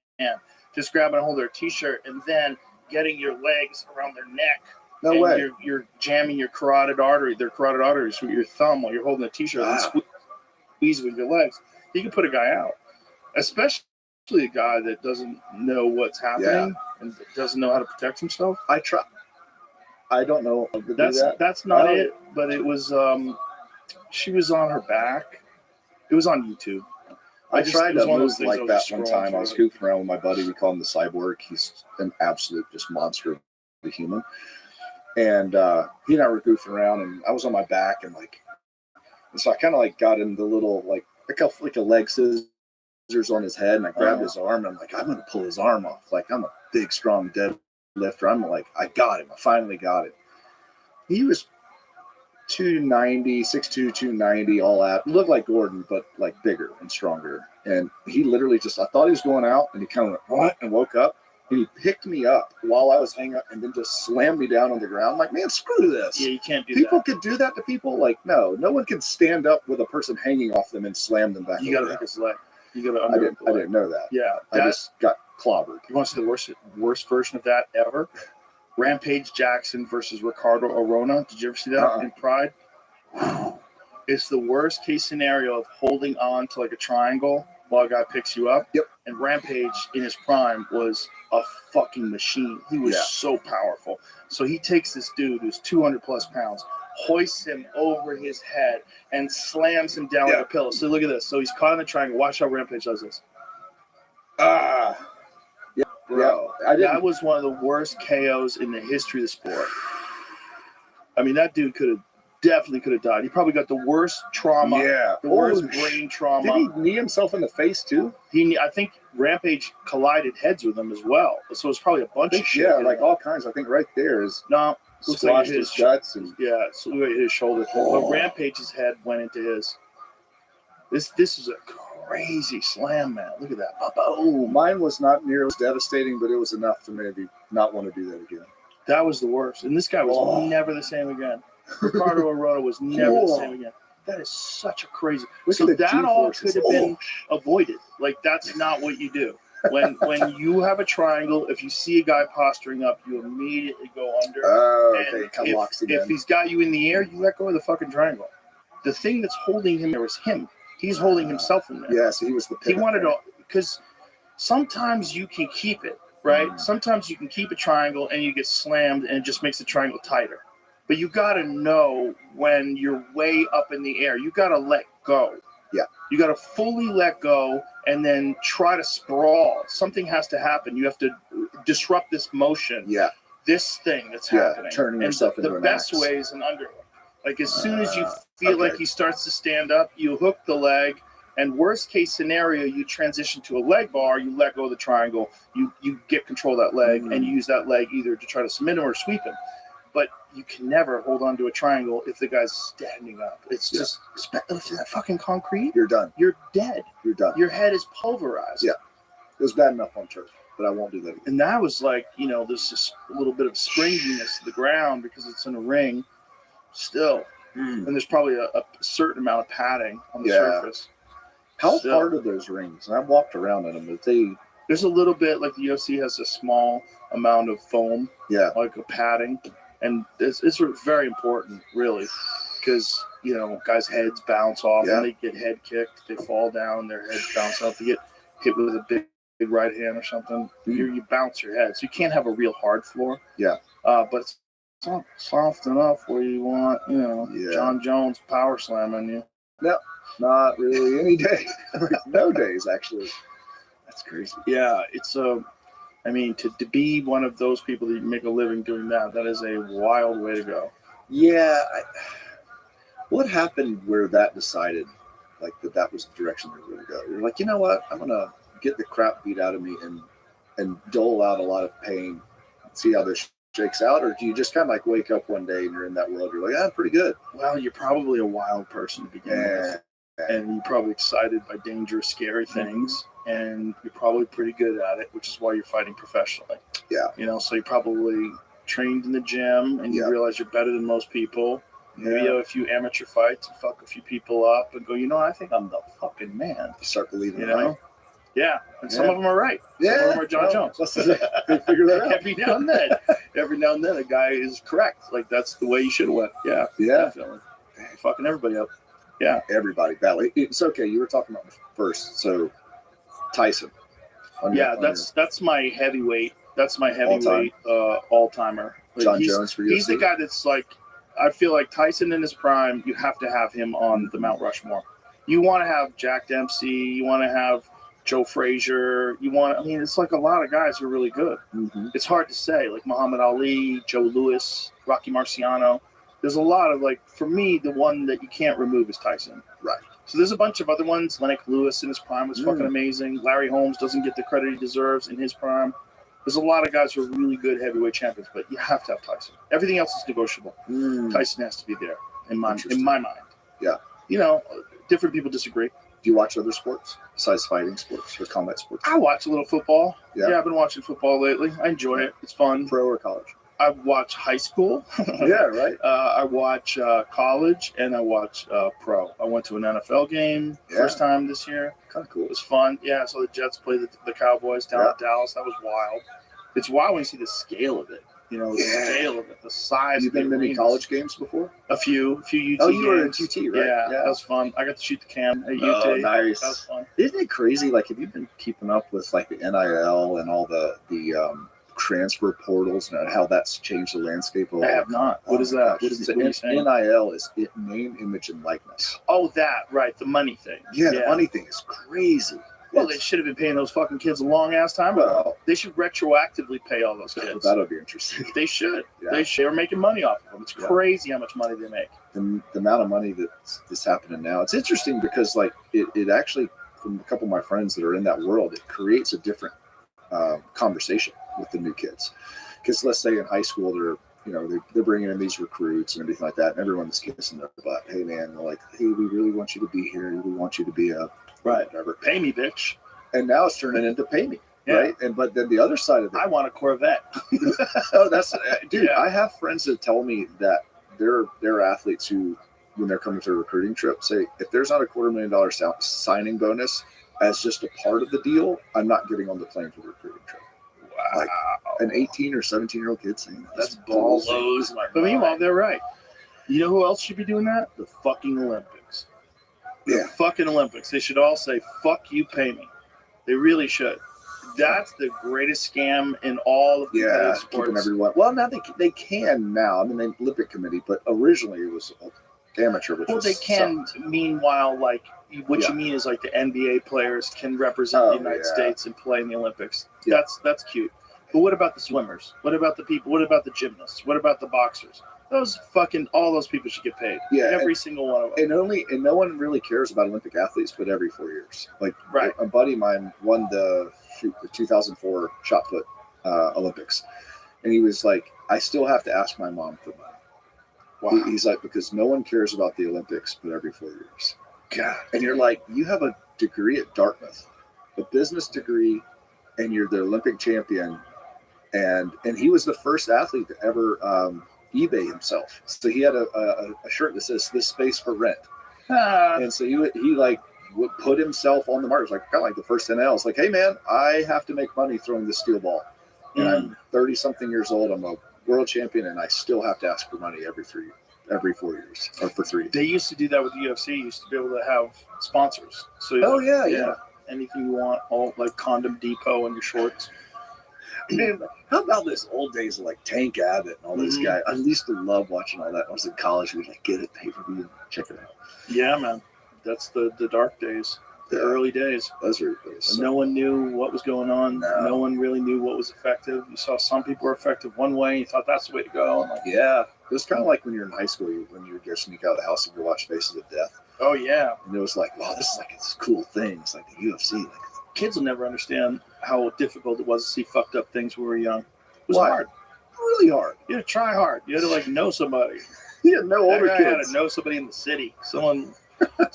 Just grabbing a hold of their t-shirt and then getting your legs around their neck. No and way. You're jamming their carotid arteries with your thumb while you're holding the t-shirt and squeeze with your legs. You can put a guy out, especially a guy that doesn't know what's happening and doesn't know how to protect himself. I try. I don't know how to do that. That's not it, but it was. She was on her back. It was on YouTube. I tried it was to one of move those things like I was that just one scrolling time. I was through. goofing around with my buddy. We call him the Cyborg. He's an absolute just monster of a human. And he and I were goofing around, and I was on my back, and so I kind of like got in the little like a leg scissors on his head, and I grabbed his arm, and I'm like, I'm gonna pull his arm off. Like I'm a big, strong deadlifter. I'm like, I got him. I finally got it. He was 290, 6'2", 290, all out. Looked like Gordon, but like bigger and stronger. And he literally just, I thought he was going out, and he kind of went, what? And woke up, and he picked me up while I was hanging up, and then just slammed me down on the ground. I'm like, man, screw this. Yeah, you can't do People that. could do that to people? Like, no one can stand up with a person hanging off them and slam them back. You got to over. hook his leg. You got to I didn't know that. Yeah, I just got clobbered. You want to see the worst version of that ever? Rampage Jackson versus Ricardo Arona. Did you ever see that in Pride? It's the worst case scenario of holding on to like a triangle while a guy picks you up. Yep. And Rampage in his prime was a fucking machine. He was so powerful. So he takes this dude who's 200 plus pounds, hoists him over his head, and slams him down like a pillow. So look at this. So he's caught in the triangle. Watch how Rampage does this. Bro, that was one of the worst KOs in the history of the sport. I mean, that dude definitely could have died. He probably got the worst trauma, the worst brain trauma. Did he knee himself in the face too? I think Rampage collided heads with him as well. So it's probably a bunch of shit. Yeah, like all kinds. I think right there is looks like his guts and so we hit his shoulder. But Rampage's head went into his. This is a crazy slam, man. Look at that. Oh, mine was not near as devastating, but it was enough to maybe not want to do that again. That was the worst. And this guy was never the same again. Ricardo Arona was never the same again. That is such a crazy. So that all could have been avoided. Like that's not what you do. When you have a triangle, if you see a guy posturing up, you immediately go under. If he's got you in the air, you let go of the fucking triangle. The thing that's holding him there was him. He's holding himself in there. Yeah, so he was the He wanted to, because sometimes you can keep it, right? Sometimes you can keep a triangle and you get slammed and it just makes the triangle tighter. But you got to know when you're way up in the air, you got to let go. Yeah. You got to fully let go and then try to sprawl. Something has to happen. You have to disrupt this motion. Yeah. This thing that's happening. Turning yourself into the an best axe. way is an underhook. Like as soon as you feel like he starts to stand up, you hook the leg, and worst case scenario, you transition to a leg bar, you let go of the triangle, you get control of that leg, and you use that leg either to try to submit him or sweep him. you can never hold on to a triangle if the guy's standing up. It's just if that fucking concrete. You're done. You're dead. You're done. Your head is pulverized. Yeah. It was bad enough on turf, but I won't do that again. And that was like, there's just a little bit of springiness to the ground because it's in a ring still. And there's probably a certain amount of padding on the surface. How hard are those rings? And I've walked around in them, but there's a little bit, like the UFC has a small amount of foam, like a padding. And it's very important, really, because, guys' heads bounce off and they get head kicked. They fall down, their heads bounce off. They get hit with a big right hand or something. You bounce your head. So you can't have a real hard floor. Yeah. But it's not soft enough where you want, John Jones power slamming you. No, not really any day. No days, actually. That's crazy. Yeah, it's to be one of those people that make a living doing that is a wild way to go. Yeah. What happened where that decided, like, that was the direction they were going to go? You're like, you know what? I'm going to get the crap beat out of me and dole out a lot of pain, see how this shakes out? Or do you just kind of like wake up one day and you're in that world, you're like, I'm pretty good? Well, you're probably a wild person to begin with. And you're probably excited by dangerous, scary things. And you're probably pretty good at it, which is why you're fighting professionally. Yeah. So you're probably trained in the gym and you realize you're better than most people. Maybe you have a few amateur fights and fuck a few people up and go, I think I'm the fucking man. You start believing it, right? Yeah. And some of them are right. Some of them are John Jones. They figure that out. Every now and then a guy is correct. Like, that's the way you should have went. Yeah. Definitely. Fucking everybody up. Yeah. Everybody badly. It's okay. You were talking about first. So Tyson. That's my heavyweight. That's my heavyweight all-timer. Like, John Jones for you. He's the guy that's like, I feel like Tyson in his prime, you have to have him on the Mount Rushmore. You want to have Jack Dempsey. You want to have Joe Frazier. It's like a lot of guys who are really good. Mm-hmm. It's hard to say, like Muhammad Ali, Joe Louis, Rocky Marciano. There's a lot of, like, for me, the one that you can't remove is Tyson. Right. So there's a bunch of other ones. Lennox Lewis in his prime was fucking amazing. Larry Holmes doesn't get the credit he deserves in his prime. There's a lot of guys who are really good heavyweight champions, but you have to have Tyson. Everything else is negotiable. Tyson has to be there in my mind. Yeah. Different people disagree. Do you watch other sports besides fighting sports or combat sports? I watch a little football. Yeah, I've been watching football lately. I enjoy it. It's fun. Pro or college? I watch high school. Yeah, right. I watch college and I watch pro. I went to an NFL game first time this year. Kind of cool. It was fun. Yeah, so the Jets played the Cowboys down at Dallas. That was wild. It's wild when you see the scale of it. The scale of it, the size. You've been to many college games before? A few UT games. Oh, you were at UT, right? Yeah, that was fun. I got to shoot the cam at UT. Oh, nice. That was fun. Isn't it crazy? Like, have you been keeping up with, like, the NIL and all the transfer portals and how that's changed the landscape? I have not. What is that? What is it? NIL is name, image, and likeness. Oh, that, right. The money thing. Yeah, the money thing is crazy. Well, they should have been paying those fucking kids a long ass time ago. They should retroactively pay all those kids. That'll be interesting. They should. Yeah. They're making money off of them. It's crazy how much money they make. The amount of money that's happening now. It's interesting because, like, it actually, from a couple of my friends that are in that world, it creates a different conversation with the new kids. Because let's say in high school they're bringing in these recruits and everything like that, and everyone's kissing their butt. Hey man, they're like, hey, we really want you to be here. We want you to be a whatever. Pay me, bitch. And now it's turning into pay me, right? But then the other side of it, I want a Corvette. Oh, that's dude. Yeah. I have friends that tell me that they're athletes who, when they're coming to a recruiting trip, say if there's not a $250,000 signing bonus as just a part of the deal, I'm not getting on the plane for the recruiting trip. Wow. Like an 18 or 17-year-old kid saying that's balls. But meanwhile, they're right. You know who else should be doing that? The fucking Olympics. The fucking Olympics. They should all say, fuck you, pay me. They really should. That's the greatest scam in all of the sports. Everyone. Well, now they can now. I mean, the Olympic Committee, but originally it was amateur. They can. Meanwhile, like, what you mean is like the NBA players can represent the United States and play in the Olympics. Yeah. That's cute. But what about the swimmers? What about the people? What about the gymnasts? What about the boxers? All those people should get paid. Yeah, every single one of them. And no one really cares about Olympic athletes, but every 4 years. Like, a buddy of mine won the 2004 shot put Olympics, and he was like, I still have to ask my mom for money. Wow. He's like, because no one cares about the Olympics but every 4 years. God. And you're like, you have a degree at Dartmouth, a business degree, and you're the Olympic champion. And he was the first athlete to ever eBay himself. So he had a shirt that says "This space for rent," and so he like would put himself on the market. It was like kind of like the first NL. It's like, hey man, I have to make money throwing this steel ball, and I'm 30 something years old. I'm a world champion, and I still have to ask for money every 4 years or for 3. They used to do that with the UFC. You used to be able to have sponsors. So Yeah. Anything you want, all like Condom Depot on your shorts. Man, how about those old days of like Tank Abbott and all those guys? I used to love watching all that. When I was in college, we'd like get it, pay per view, check it out. Yeah, man. That's the dark days, the early days. Those were so No one knew what was going on. No. No one really knew what was effective. You saw some people were effective one way. You thought that's the way to go. And like, yeah. It was kind of like when you're in high school, when you would go sneak out of the house and go watch Faces of Death. oh yeah, And it was like, wow, this is like this cool thing. It's like the UFC. Like, kids will never understand how difficult it was to see fucked up things when we were young. It was Why? hard. really hard. You had to try hard. You had to like know somebody. He had no older That guy had kids. to know somebody in the city. Someone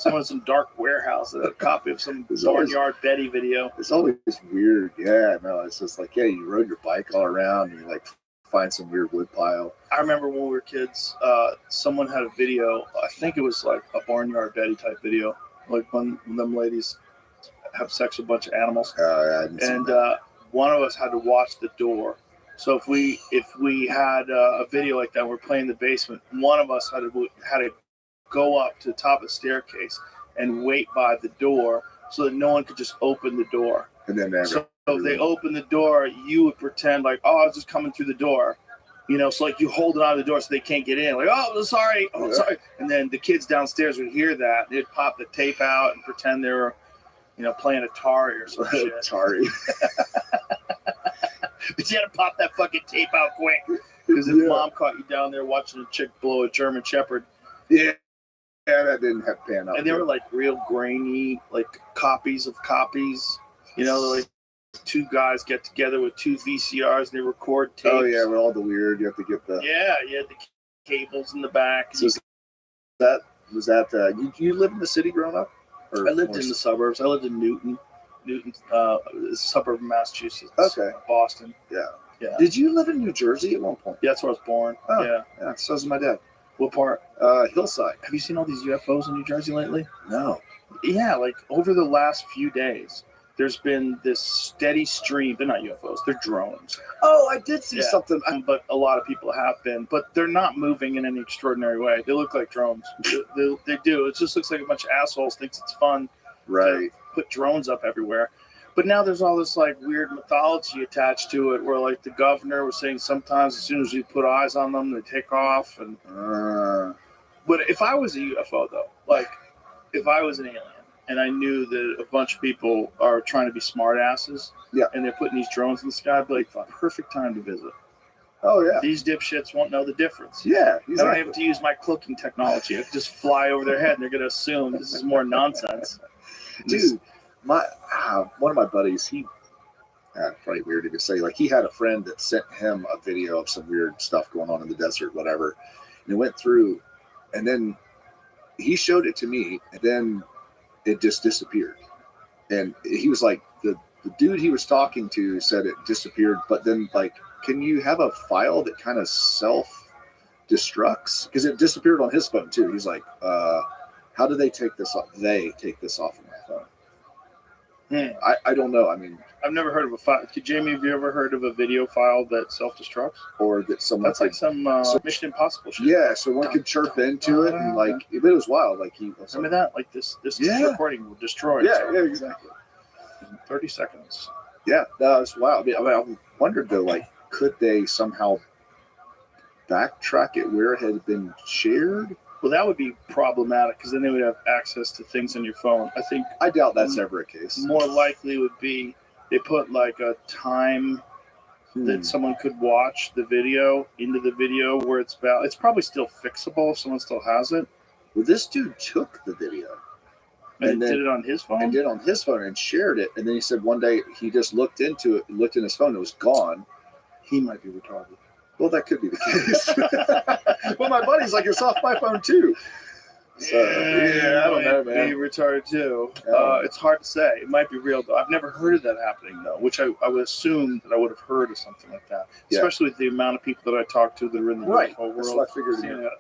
in some dark warehouse that had a copy of some There's always- Barnyard Betty video. It's always weird. Yeah, no, it's just like, yeah, you rode your bike all around and you like find some weird wood pile. I remember when we were kids, someone had a video. I think it was like a Barnyard Betty type video, like when them ladies have sex with a bunch of animals. I hadn't seen And that. one of us had to watch the door. So if we had a video like that, we're playing in the basement. One of us had to go up to the top of the staircase and wait by the door so that no one could just open the door. And then So if they open the door, you would pretend like, oh, I was just coming through the door. You know, so like you hold it on the door so they can't get in. Like, oh, sorry. And then the kids downstairs would hear that. They'd pop the tape out and pretend they were, playing Atari or some shit. Atari. But you had to pop that fucking tape out quick. Because if mom caught you down there watching a chick blow a German Shepherd. Yeah, that didn't have pan out. And they were like real grainy, like copies of copies. They're like two guys get together with two VCRs and they record tapes. Oh yeah, with all the weird, you have to get the. Yeah, you had the cables in the back. So was that you lived in the city growing up? Or I lived in the suburbs. I lived in Newton, a suburb of Massachusetts. Okay. Boston. Yeah. Yeah. Did you live in New Jersey at one point? Yeah, that's where I was born. Oh. Yeah. Yeah, so was my dad. What part? Hillside. Have you seen all these UFOs in New Jersey lately? No. Yeah, like over the last few days, there's been this steady stream. They're not UFOs, they're drones. Oh, I did see Yeah. something. But a lot of people have been. But they're not moving in any extraordinary way. They look like drones. They do. It just looks like a bunch of assholes thinks it's fun Right. to put drones up everywhere. But now there's all this like weird mythology attached to it where like the governor was saying sometimes as soon as you put eyes on them, they take off. And But if I was a UFO though, like if I was an alien and I knew that a bunch of people are trying to be smart asses and they're putting these drones in the sky, I'd be like, perfect time to visit. Oh yeah. These dipshits won't know the difference. Yeah. I don't have to use my cloaking technology. I can just fly over their head and they're going to assume this is more nonsense. Dude, one of my buddies, probably weird to say, like he had a friend that sent him a video of some weird stuff going on in the desert, whatever. And it went through, and then he showed it to me, and then it just disappeared. And he was like, the dude he was talking to said it disappeared, but then like, can you have a file that kind of self-destructs? Because it disappeared on his phone too. He's like, how do they take this off? They take this off of my phone. I don't know. I mean, I've never heard of a file. Jamie, have you ever heard of a video file that self-destructs? or that someone. That's like some Mission Impossible shit. Yeah, so one could chirp into it and like, but it was wild. Like he was Remember that? Like this Yeah. recording will destroy it. Yeah, exactly. In 30 seconds. Yeah, that was wild. I mean, I wondered though, like, could they somehow backtrack it where it had been shared? Well, that would be problematic because then they would have access to things on your phone. I think I doubt that's ever a case. more likely would be they put like a time that someone could watch the video into the video where it's valid. It's probably still fixable if someone still has it. Well, this dude took the video And did it on his phone? and did on his phone and shared it. And then he said one day he just looked into it, looked in his phone, it was gone. He might be retarded. Well, that could be the case. Well, my buddy's like, it's off my phone too. So yeah, I don't know, man. Be retarded too. Yeah. It's hard to say. It might be real though. I've never heard of that happening though, which I would assume that I would have heard of something like that. Yeah. Especially with the amount of people that I talk to that are in the Right. UFO That's world. what I figured.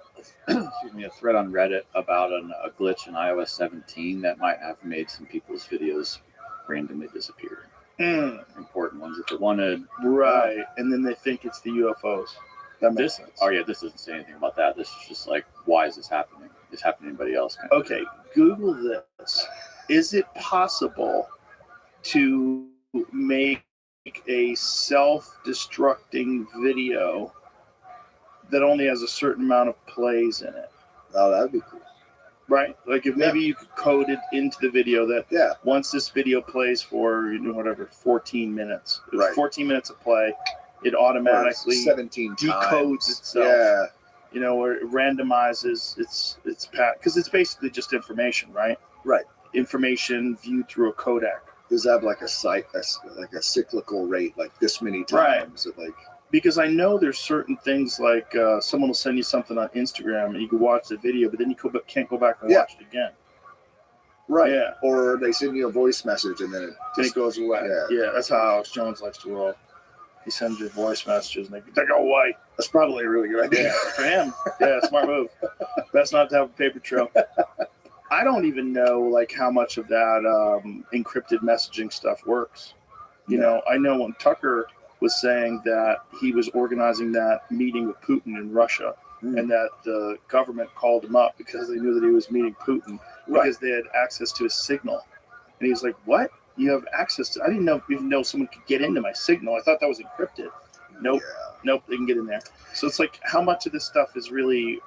Excuse me, a thread on Reddit about a glitch in iOS 17 that might have made some people's videos randomly disappear. Important ones if it wanted. Right, and then they think it's the UFOs. That makes sense. Oh yeah, this doesn't say anything about that. This is just like, why is this happening? Is happening to anybody else? Okay, Google this. Is it possible to make a self-destructing video that only has a certain amount of plays in it? Oh, that'd be cool. Right? Like if maybe you could code it into the video that Yeah. once this video plays for, whatever, 14 minutes, it's Right. 14 minutes of play, it automatically 17 decodes times. itself. Yeah. Or it randomizes its because it's basically just information, right? Right. Information viewed through a codec. Does that have like like a cyclical rate, like this many Right. times? Like, Because I know there's certain things like someone will send you something on Instagram and you can watch the video, but then you can't go back and Yeah. watch it again. right. Yeah. Or they send you a voice message and then it Then just it goes away. Yeah. That's how Alex Jones likes to roll. He sends you voice messages and they go away. That's probably a really good idea. Yeah, for him. Yeah, smart move. Best not to have a paper trail. I don't even know like how much of that encrypted messaging stuff works. I know when Tucker was saying that he was organizing that meeting with Putin in Russia, and that the government called him up because they knew that he was meeting Putin because they had access to his signal. And he was like, "What? You have access to? I didn't even know someone could get into my signal. I thought that was encrypted." Nope. Yeah. Nope, they can get in there. So it's like how much of it is really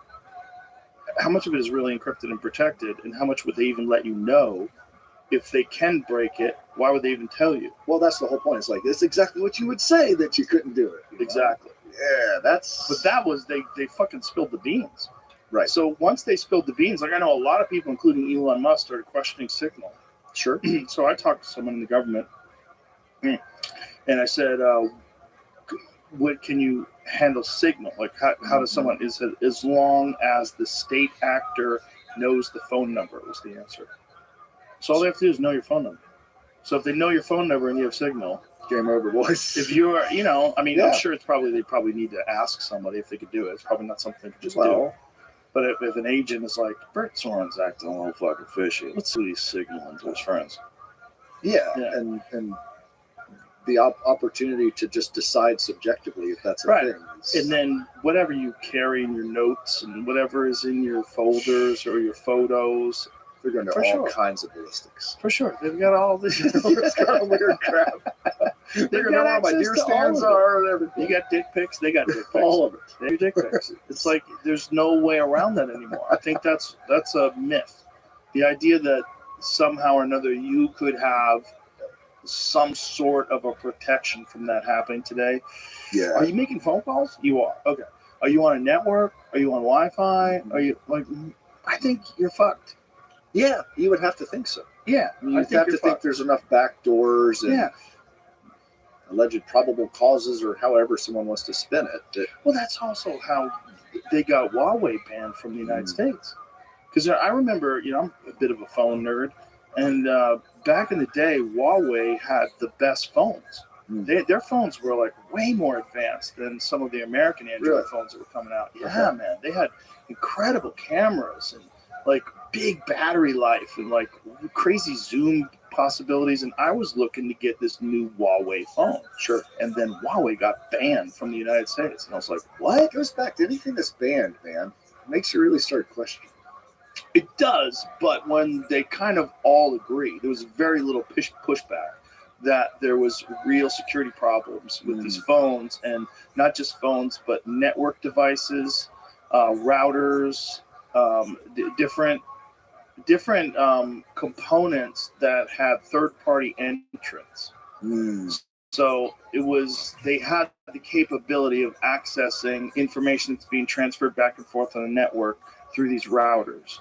encrypted and protected, and how much would they even let you know? If they can break it, why would they even tell you? Well, that's the whole point. It's like, it's exactly what you would say that you couldn't do it. Exactly. Yeah, that's. But that was, they fucking spilled the beans. Right. So once they spilled the beans, like I know a lot of people, including Elon Musk, started questioning Signal. Sure. So I talked to someone in the government, and I said, "What can you handle Signal? Like, how does someone? Is it as long as the state actor knows the phone number?" Was the answer. So all they have to do is know your phone number. So if they know your phone number and you have Signal, Game over, boys. if you are, Yeah. I'm sure they probably need to ask somebody if they could do it. It's probably not something they could just do. But if an agent is like, Bert Soren's acting a little fucking fishy, let's see he's signaling to his friends. Yeah. Yeah. And the opportunity to just decide subjectively if that's a Right. thing. And then whatever you carry in your notes and whatever is in your folders or your photos, they're going to For all sure. kinds of ballistics. for sure, they've got all this. It's kind of weird crap. They're going to know where my deer stands are and everything. You got dick pics, they got dick pics. All of it. They have dick pics. It's like there's no way around that anymore. I think that's a myth. The idea that somehow or another you could have some sort of a protection from that happening today. Yeah. Are you making phone calls? You are. Okay. Are you on a network? Are you on Wi-Fi? Are you like? I think you're fucked. Yeah, you would have to think so. Yeah. You I have think to you're think fucked. there's enough back doors and Yeah. alleged probable causes or however someone wants to spin it. That, Well, that's also how they got Huawei banned from the United States. Because I remember, I'm a bit of a phone nerd, and back in the day, Huawei had the best phones. Their phones were like way more advanced than some of the American Android Really? phones that were coming out. Yeah, Okay. man, they had incredible cameras and like big battery life and like crazy zoom possibilities. And I was looking to get this new Huawei phone. Sure. And then Huawei got banned from the United States. And I was like, what? It goes back to anything that's banned, man. It makes you really start questioning. It does, but when they kind of all agree, there was very little pushback that there was real security problems with these phones, and not just phones, but network devices, routers, different components that had third-party entrance. So they had the capability of accessing information that's being transferred back and forth on the network through these routers.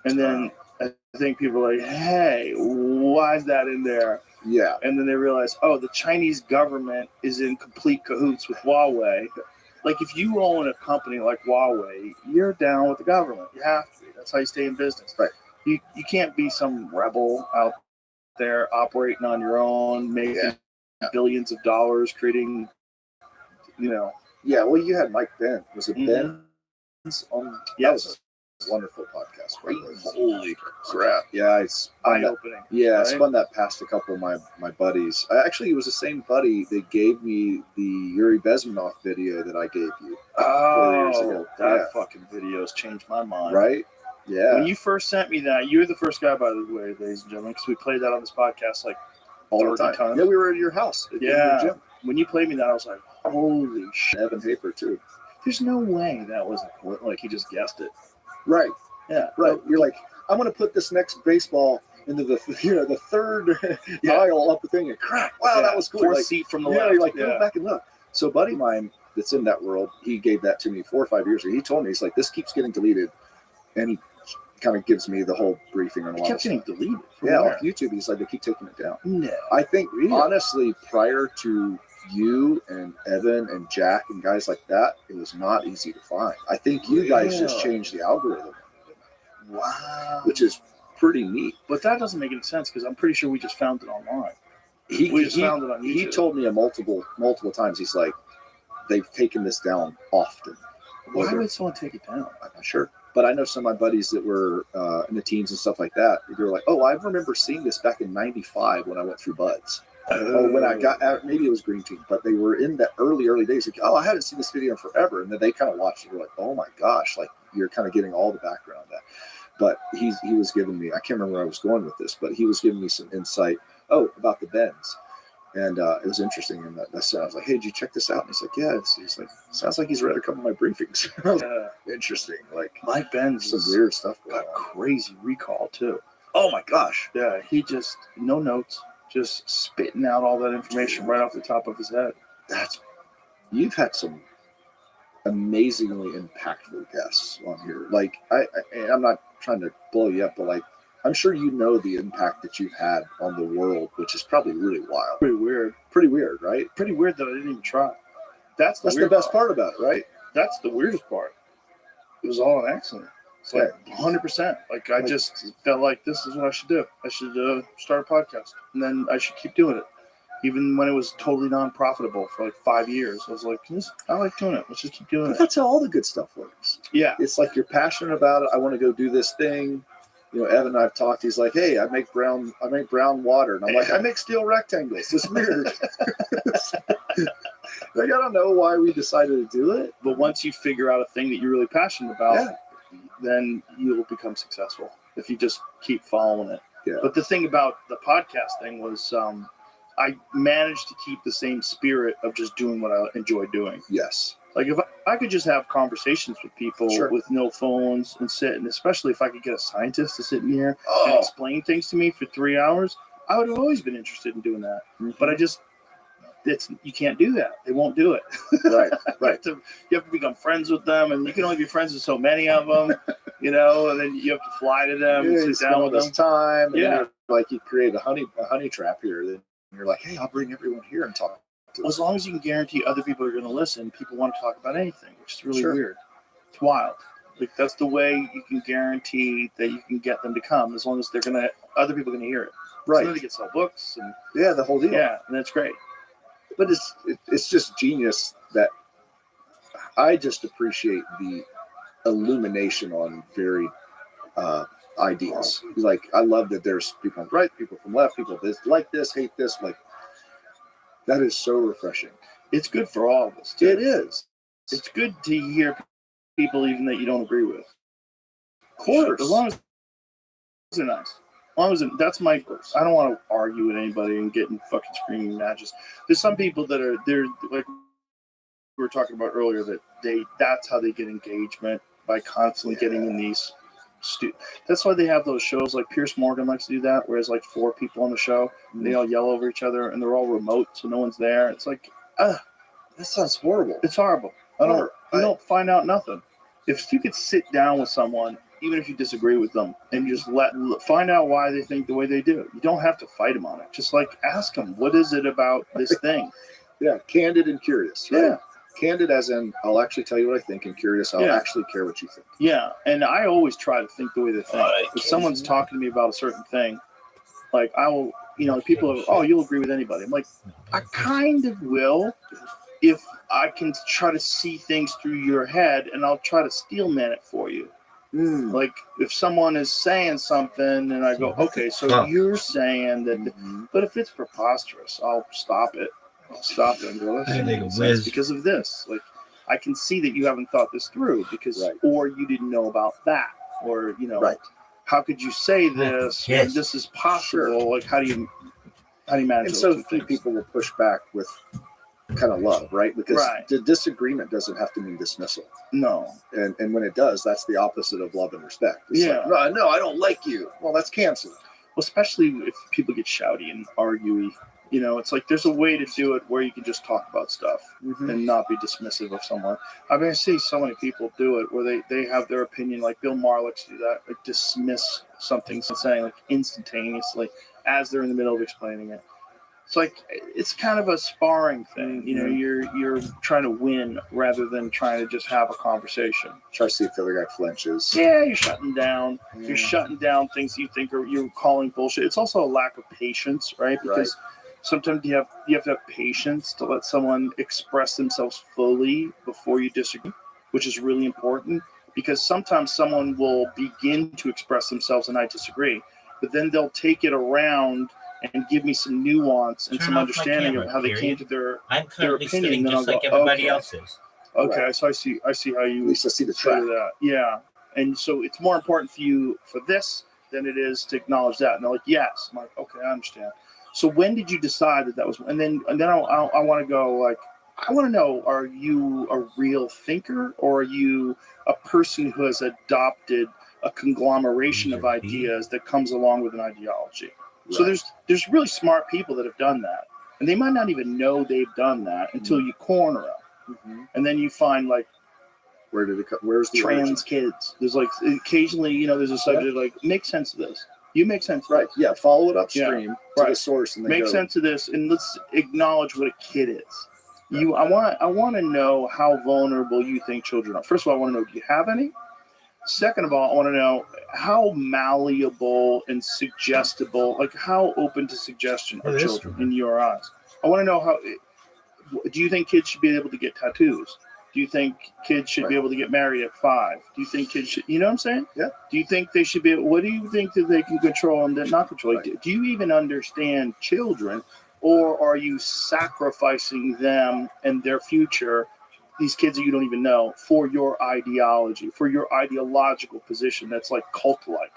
And then I think people are like, hey, why is that in there? Yeah. And then they realize, oh, the Chinese government is in complete cahoots with Huawei. like if you own a company like Huawei, you're down with the government. You have to be. That's how you stay in business. Right. You can't be some rebel out there operating on your own, making billions of dollars, creating, Yeah, well, you had Mike Ben. Was it Mhm. Ben's on? Yes. That was a wonderful podcast. Right? Holy crap. Yeah, it's Eye opening. Yeah, I right? spun that past a couple of my buddies. Actually, it was the same buddy that gave me the Yuri Bezmenov video that I gave you. 4 years ago. That Yeah. fucking video's changed my mind. Right? Yeah. When you first sent me that, you're the first guy, by the way, ladies and gentlemen, because we played that on this podcast like All the 30 time. times. Yeah, we were at your house. At Yeah. your gym. When you played me that, I was like, holy shit. Evan Hafer too. There's no way that wasn't like he just guessed it. Right. Yeah. Right. You're like, I'm going to put this next baseball into the the third aisle up the thing and crack. Wow, that was cool. Fourth Like, seat from the yeah, left. you're like, go back and look. So, a buddy of mine that's in that world, he gave that to me 4 or 5 years ago. He told me, he's like, this keeps getting deleted, and he kind of gives me the whole briefing on a It lot kept of getting stuff. deleted. From Yeah, where? off YouTube. He's like, they keep taking it down. No. I think Really? honestly, prior to you and Evan and Jack and guys like that, it was not easy to find. I think you guys just Really? changed the algorithm, Wow. which is pretty neat. But that doesn't make any sense because I'm pretty sure we just found it online. He We just found it on YouTube. He told me multiple times. He's like, they've taken this down often. Why would someone take it down? I'm not sure, but I know some of my buddies that were in the teens and stuff like that. They were like, "Oh, I remember seeing this back in '95 when I went through Buds, or when I got out. Maybe it was Green Tea, but they were in the early days. Like, oh, I hadn't seen this video in forever, and then they kind of watched it. They're like, oh my gosh, like you're kind of getting all the background of that. But he was giving me, I can't remember where I was going with this, but he was giving me some insight. Oh, about the bends. And it was interesting. And I was like, hey, did you check this out? And he's like, yeah. He's like, sounds like he's read a couple of my briefings. I was like, interesting. Like, Mike Benz some is weird stuff going got on. crazy recall too. Oh my gosh. Yeah, he just no notes, just spitting out all that information right off the top of his head. You've had some amazingly impactful guests on here. Like, I'm not trying to blow you up, but like, I'm sure you know the impact that you've had on the world, which is probably really wild. Pretty weird. Pretty weird, right? Pretty weird that I didn't even try. That's the That's the weird best part about it, right? That's the weirdest part. It was all an accident. It's like 100%. Like I just felt like this is what I should do. I should start a podcast, and then I should keep doing it, even when it was totally non-profitable for like 5 years. I was like, I like doing it. Let's just keep doing But it. that's how all the good stuff works. Yeah. It's like you're passionate about it. I want to go do this thing. You know, Evan and I've talked. He's like, hey, I make brown water. And I'm like, I make steel rectangles. It's weird. Like, I don't know why we decided to do it. But once you figure out a thing that you're really passionate about, then you'll become successful if you just keep following it. Yeah. But the thing about the podcast thing was I managed to keep the same spirit of just doing what I enjoy doing. Yes. Like if I could just have conversations with people Sure. with no phones and sit, and especially if I could get a scientist to sit in here and Oh, explain things to me for 3 hours, I would have always been interested in doing that. But you can't do that. They won't do it. right, Right. You have to become friends with them, and you can only be friends with so many of them, and then you have to fly to them Yeah, and sit down with them. time. And Yeah. you're like, you create a honey trap here. Then you're like, hey, I'll bring everyone here and talk to Well, as long as you can guarantee other people are going to listen, people want to talk about anything, which is really Sure. weird. It's wild. Like that's the way you can guarantee that you can get them to come, as long as other people are going to hear it. Right. So then they can sell books, and Yeah, the whole deal. and that's great. But it's just genius that I just appreciate the illumination on varied ideas. Like, I love that there's people on right, people from left, people like this, hate this. Like, that is so refreshing. It's good for all of us. Too. It is. It's good to hear people even that you don't agree with. Of course. As long as they're nice. As long as that's my. I don't want to argue with anybody and get in fucking screaming matches. There's some people that they're like we were talking about earlier that that's how they get engagement by constantly getting in these. That's why they have those shows like Pierce Morgan likes to do that, where there's like 4 people on the show and they all yell over each other and they're all remote, so no one's there. It's like, That sounds horrible. it's horrible. You don't find out nothing. If you could sit down with someone, even if you disagree with them, and just find out why they think the way they do. You don't have to fight them on it. Just like ask them, what is it about this thing? Yeah, candid and curious. Right? Yeah. Candid as in, I'll actually tell you what I think, and curious, I'll Yeah. actually care what you think. Yeah, and I always try to think the way they think. Alright, If someone's talking to me about a certain thing, like I will, people are, oh, you'll agree with anybody. I'm like, I kind of will if I can try to see things through your head, and I'll try to steelman it for you. Like if someone is saying something and I go, okay, so you're saying that, Mhm. but if it's preposterous, I'll stop it. I'll stop it and go, that doesn't make sense because of this. Like I can see that you haven't thought this through because, Right. or you didn't know about that, or Right. how could you say this when this is possible? Sure. Like how do you manage And those so two few things? people will push back with kind of love, right? Because Right. the disagreement doesn't have to mean dismissal. No. And when it does, that's the opposite of love and respect. It's Yeah. like, no, I don't like you. Well, that's cancer. Well, especially if people get shouty and arguey, it's like there's a way to do it where you can just talk about stuff and not be dismissive of someone. I mean, I see so many people do it where they have their opinion, like Bill Maher likes to do that, like dismiss something, saying like instantaneously as they're in the middle of explaining it. It's like it's kind of a sparring thing, You're trying to win rather than trying to just have a conversation. Try to see if the other guy flinches. Yeah, you're shutting down. You're shutting down things you think you're calling bullshit. It's also a lack of patience, right? Because sometimes you have to have patience to let someone express themselves fully before you disagree, which is really important. Because sometimes someone will begin to express themselves and I disagree, but then they'll take it around and give me some nuance and some understanding of how they came to their currently opinion, sitting then just I'll like go, everybody okay. else is. Okay, Right. so I see how At you least I see the say track. that. Yeah, and so it's more important for you for this than it is to acknowledge that. And they're like, yes. I'm like, okay, I understand. So when did you decide that was? And then I want to go like, I want to know: are you a real thinker, or are you a person who has adopted a conglomeration of ideas that comes along with an ideology? So there's really smart people that have done that, and they might not even know they've done that until you corner them, and then you find like Where did it come? Where's the trans origin? kids. There's like occasionally, there's a subject like make sense of this. You make sense, Right. Yeah. Follow it upstream to Right. the source and then Make go. sense of this, and let's acknowledge what a kid is. I want to know how vulnerable you think children are. First of all, I want to know, do you have any? Second of all, I want to know how malleable and suggestible, like how open to suggestion are children in your eyes. I want to know do you think kids should be able to get tattoos? Do you think kids should be able to get married at 5? Do you think kids should, you know what I'm saying? Yeah. Do you think they should be, what do you think that they can control and that not control? Right. Do you even understand children, or are you sacrificing them and their future, these kids that you don't even know, for your ideology, for your ideological position that's like cult-like?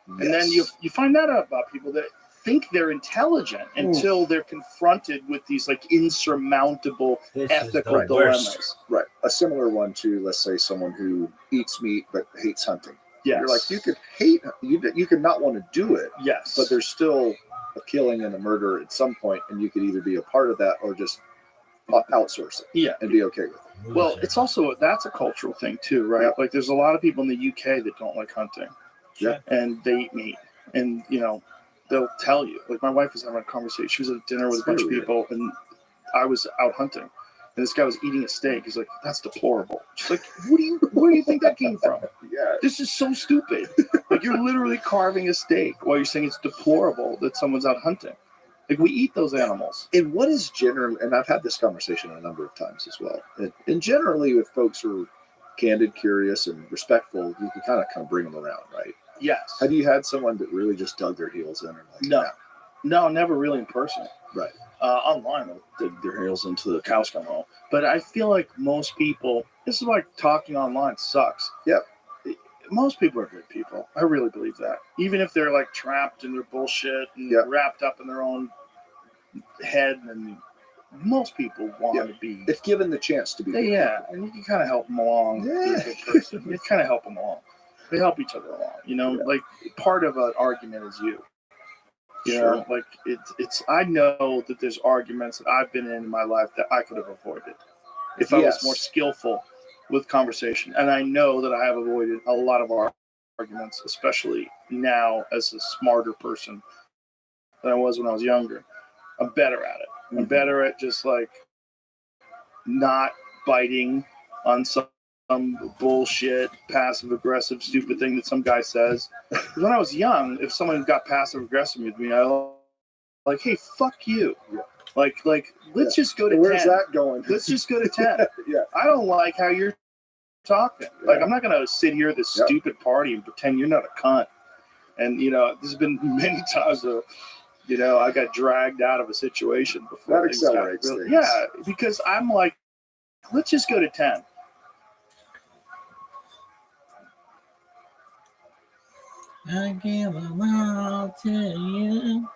Yes. And then you find that out about people that think they're intelligent until they're confronted with these like insurmountable ethical dilemmas. Right. A similar one to, let's say, someone who eats meat but hates hunting. Yes. You're like, you could hate, you could not want to do it, Yes. but there's still a killing and a murder at some point, and you could either be a part of that or just outsource it and be okay with it. Well, it's also, that's a cultural thing too, right? Yeah. Like there's a lot of people in the UK that don't like hunting. Yeah. And they eat meat. And, they'll tell you. Like my wife was having a conversation. She was at dinner with a bunch of people, and I was out hunting. And this guy was eating a steak. He's like, that's deplorable. She's like, where do you think that came from? Yeah. This is so stupid. Like you're literally carving a steak while you're saying it's deplorable that someone's out hunting. Like we eat those animals. And what is generally, and I've had this conversation a number of times as well. And generally, if folks are candid, curious, and respectful, you can kind of bring them around, right? Yes. Have you had someone that really just dug their heels in? And like, No, never really in person. Right. Online, they'll dig their heels into the cows come home. But I feel like most people, this is why talking online sucks. Yep. Most people are good people. I really believe that. Even if they're like trapped in their bullshit and wrapped up in their own head, and most people want to be. If given the chance to be. And you can kind of help them along. Be a good person. You kind of help them along. They help each other along. Like part of an argument is you. You know, like it's. I know that there's arguments that I've been in my life that I could have avoided if I was more skillful with conversation, and I know that I have avoided a lot of arguments, especially now as a smarter person than I was when I was younger. I'm better at it. I'm better at just like not biting on some bullshit, passive aggressive, stupid thing that some guy says. When I was young, if someone got passive aggressive with me, I was like, hey, fuck you. Yeah. Like, let's just go to Where's 10. that going? Let's just go to 10. Yeah. I don't like how you're talking. Yeah. Like, I'm not going to sit here at this Yep. stupid party and pretend you're not a cunt. And, there's been many times I got dragged out of a situation before. That accelerates things. Yeah, because I'm like, let's just go to 10. I give them all to you.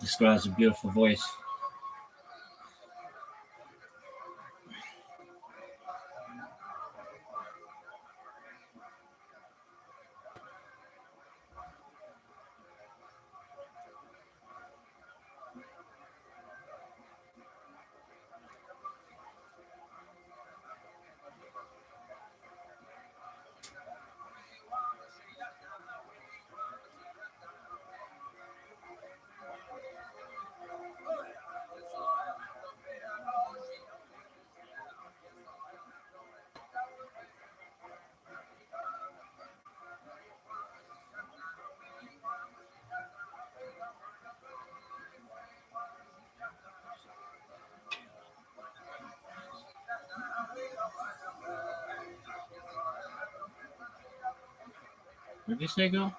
This girl has a beautiful voice. Where'd you say go?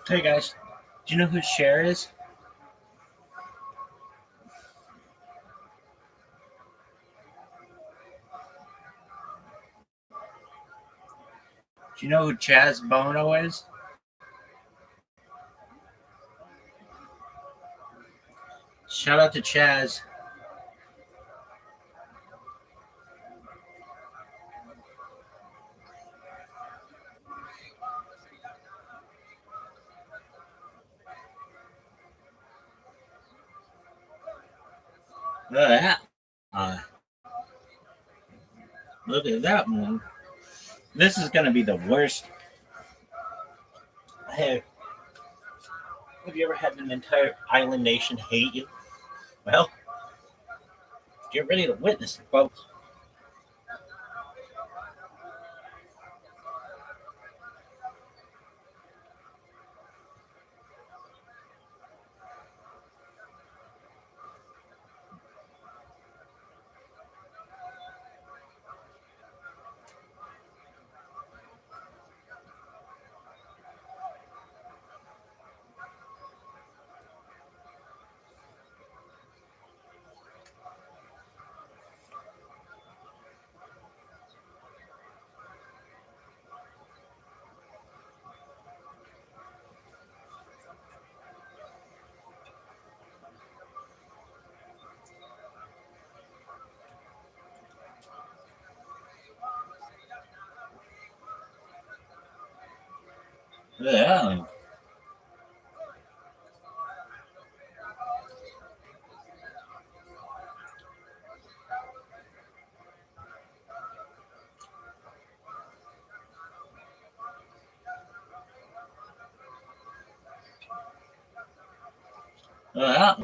Hey guys, do you know who Cher is? Do you know who Chaz Bono is? Shout out to Chaz. Look at that. Look at that one. This is going to be the worst. Hey, have you ever had an entire island nation hate you? Well, get ready to witness it, folks. Yeah. Yeah.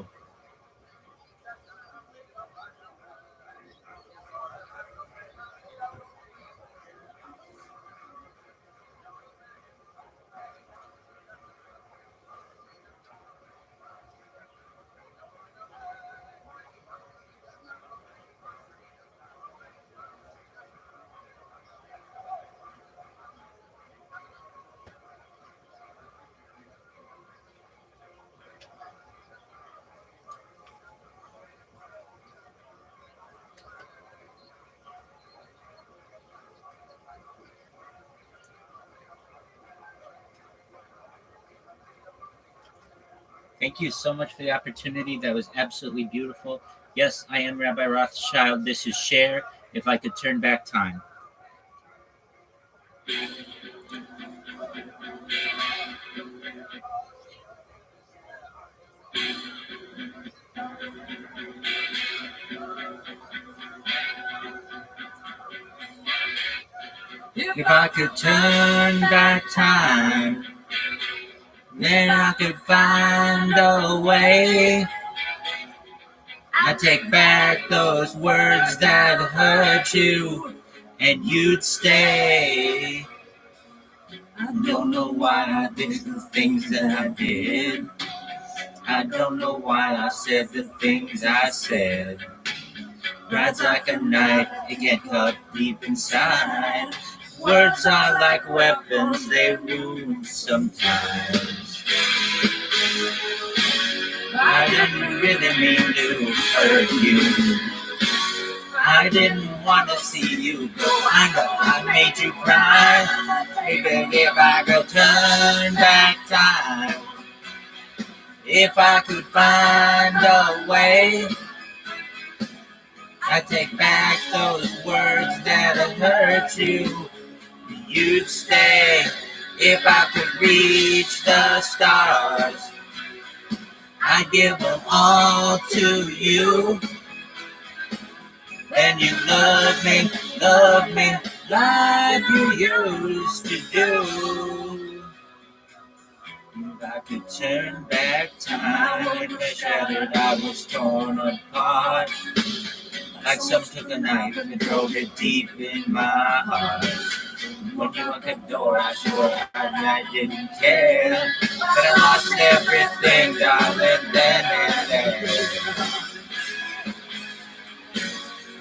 Thank you so much for the opportunity. That was absolutely beautiful. Yes, I am Rabbi Rothschild. This is Cher. If I could turn back time. If I could turn back time, then I could find a way. I take back those words that hurt you, and you'd stay. I don't know why I did the things that I did. I don't know why I said the things I said. Rides like a knife, it can cut deep inside. Words are like weapons, they wound sometimes. I didn't really mean to hurt you. I didn't want to see you go. I know I made you cry. Maybe if I could turn back time, if I could find a way, I'd take back those words that hurt you. You'd stay. If I could reach the stars, I'd give them all to you. And you love me like you used to do. If I could turn back time, the shattered I was torn apart. Like some took a knife and drove it deep in my heart. When you look at the door, I swore I didn't care. But I lost everything, darling, then and there.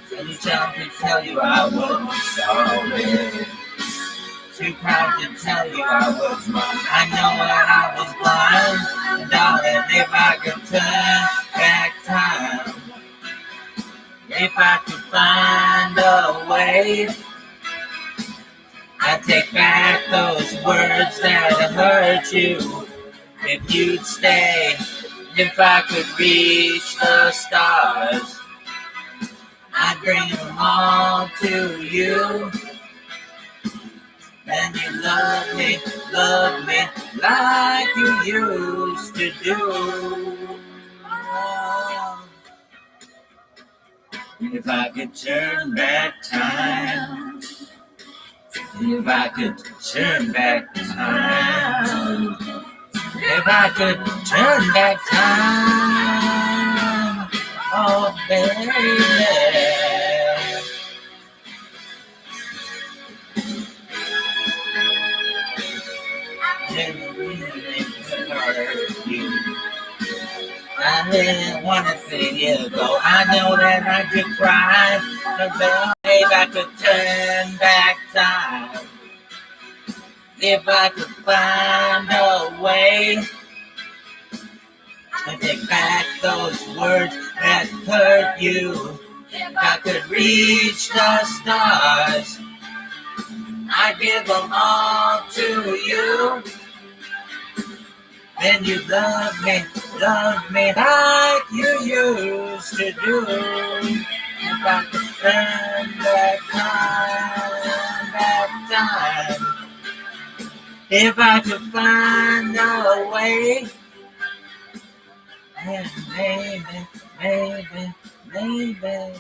Too proud to tell you I wasn't sorry. Too proud to tell you I was wrong. I know that I was blind. And darling, if I could turn back time, if I could find a way, I'd take back those words that hurt you. If you'd stay, if I could reach the stars, I'd bring them all to you. And you love me like you used to do. If I could turn back time, if I could turn back time, if I could turn back time, oh baby. I didn't want to see you go. I know that I could cry, but if I could turn back time, if I could find a way to take back those words that hurt you, if I could reach the stars, I'd give them all to you. Then you love me like you used to do. If I could turn back time, If I could find a way, and maybe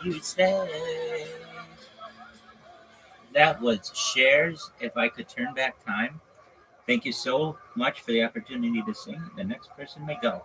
you'd stay. That was Cher's If I Could Turn Back Time. Thank you so much for the opportunity to sing. The next person may go.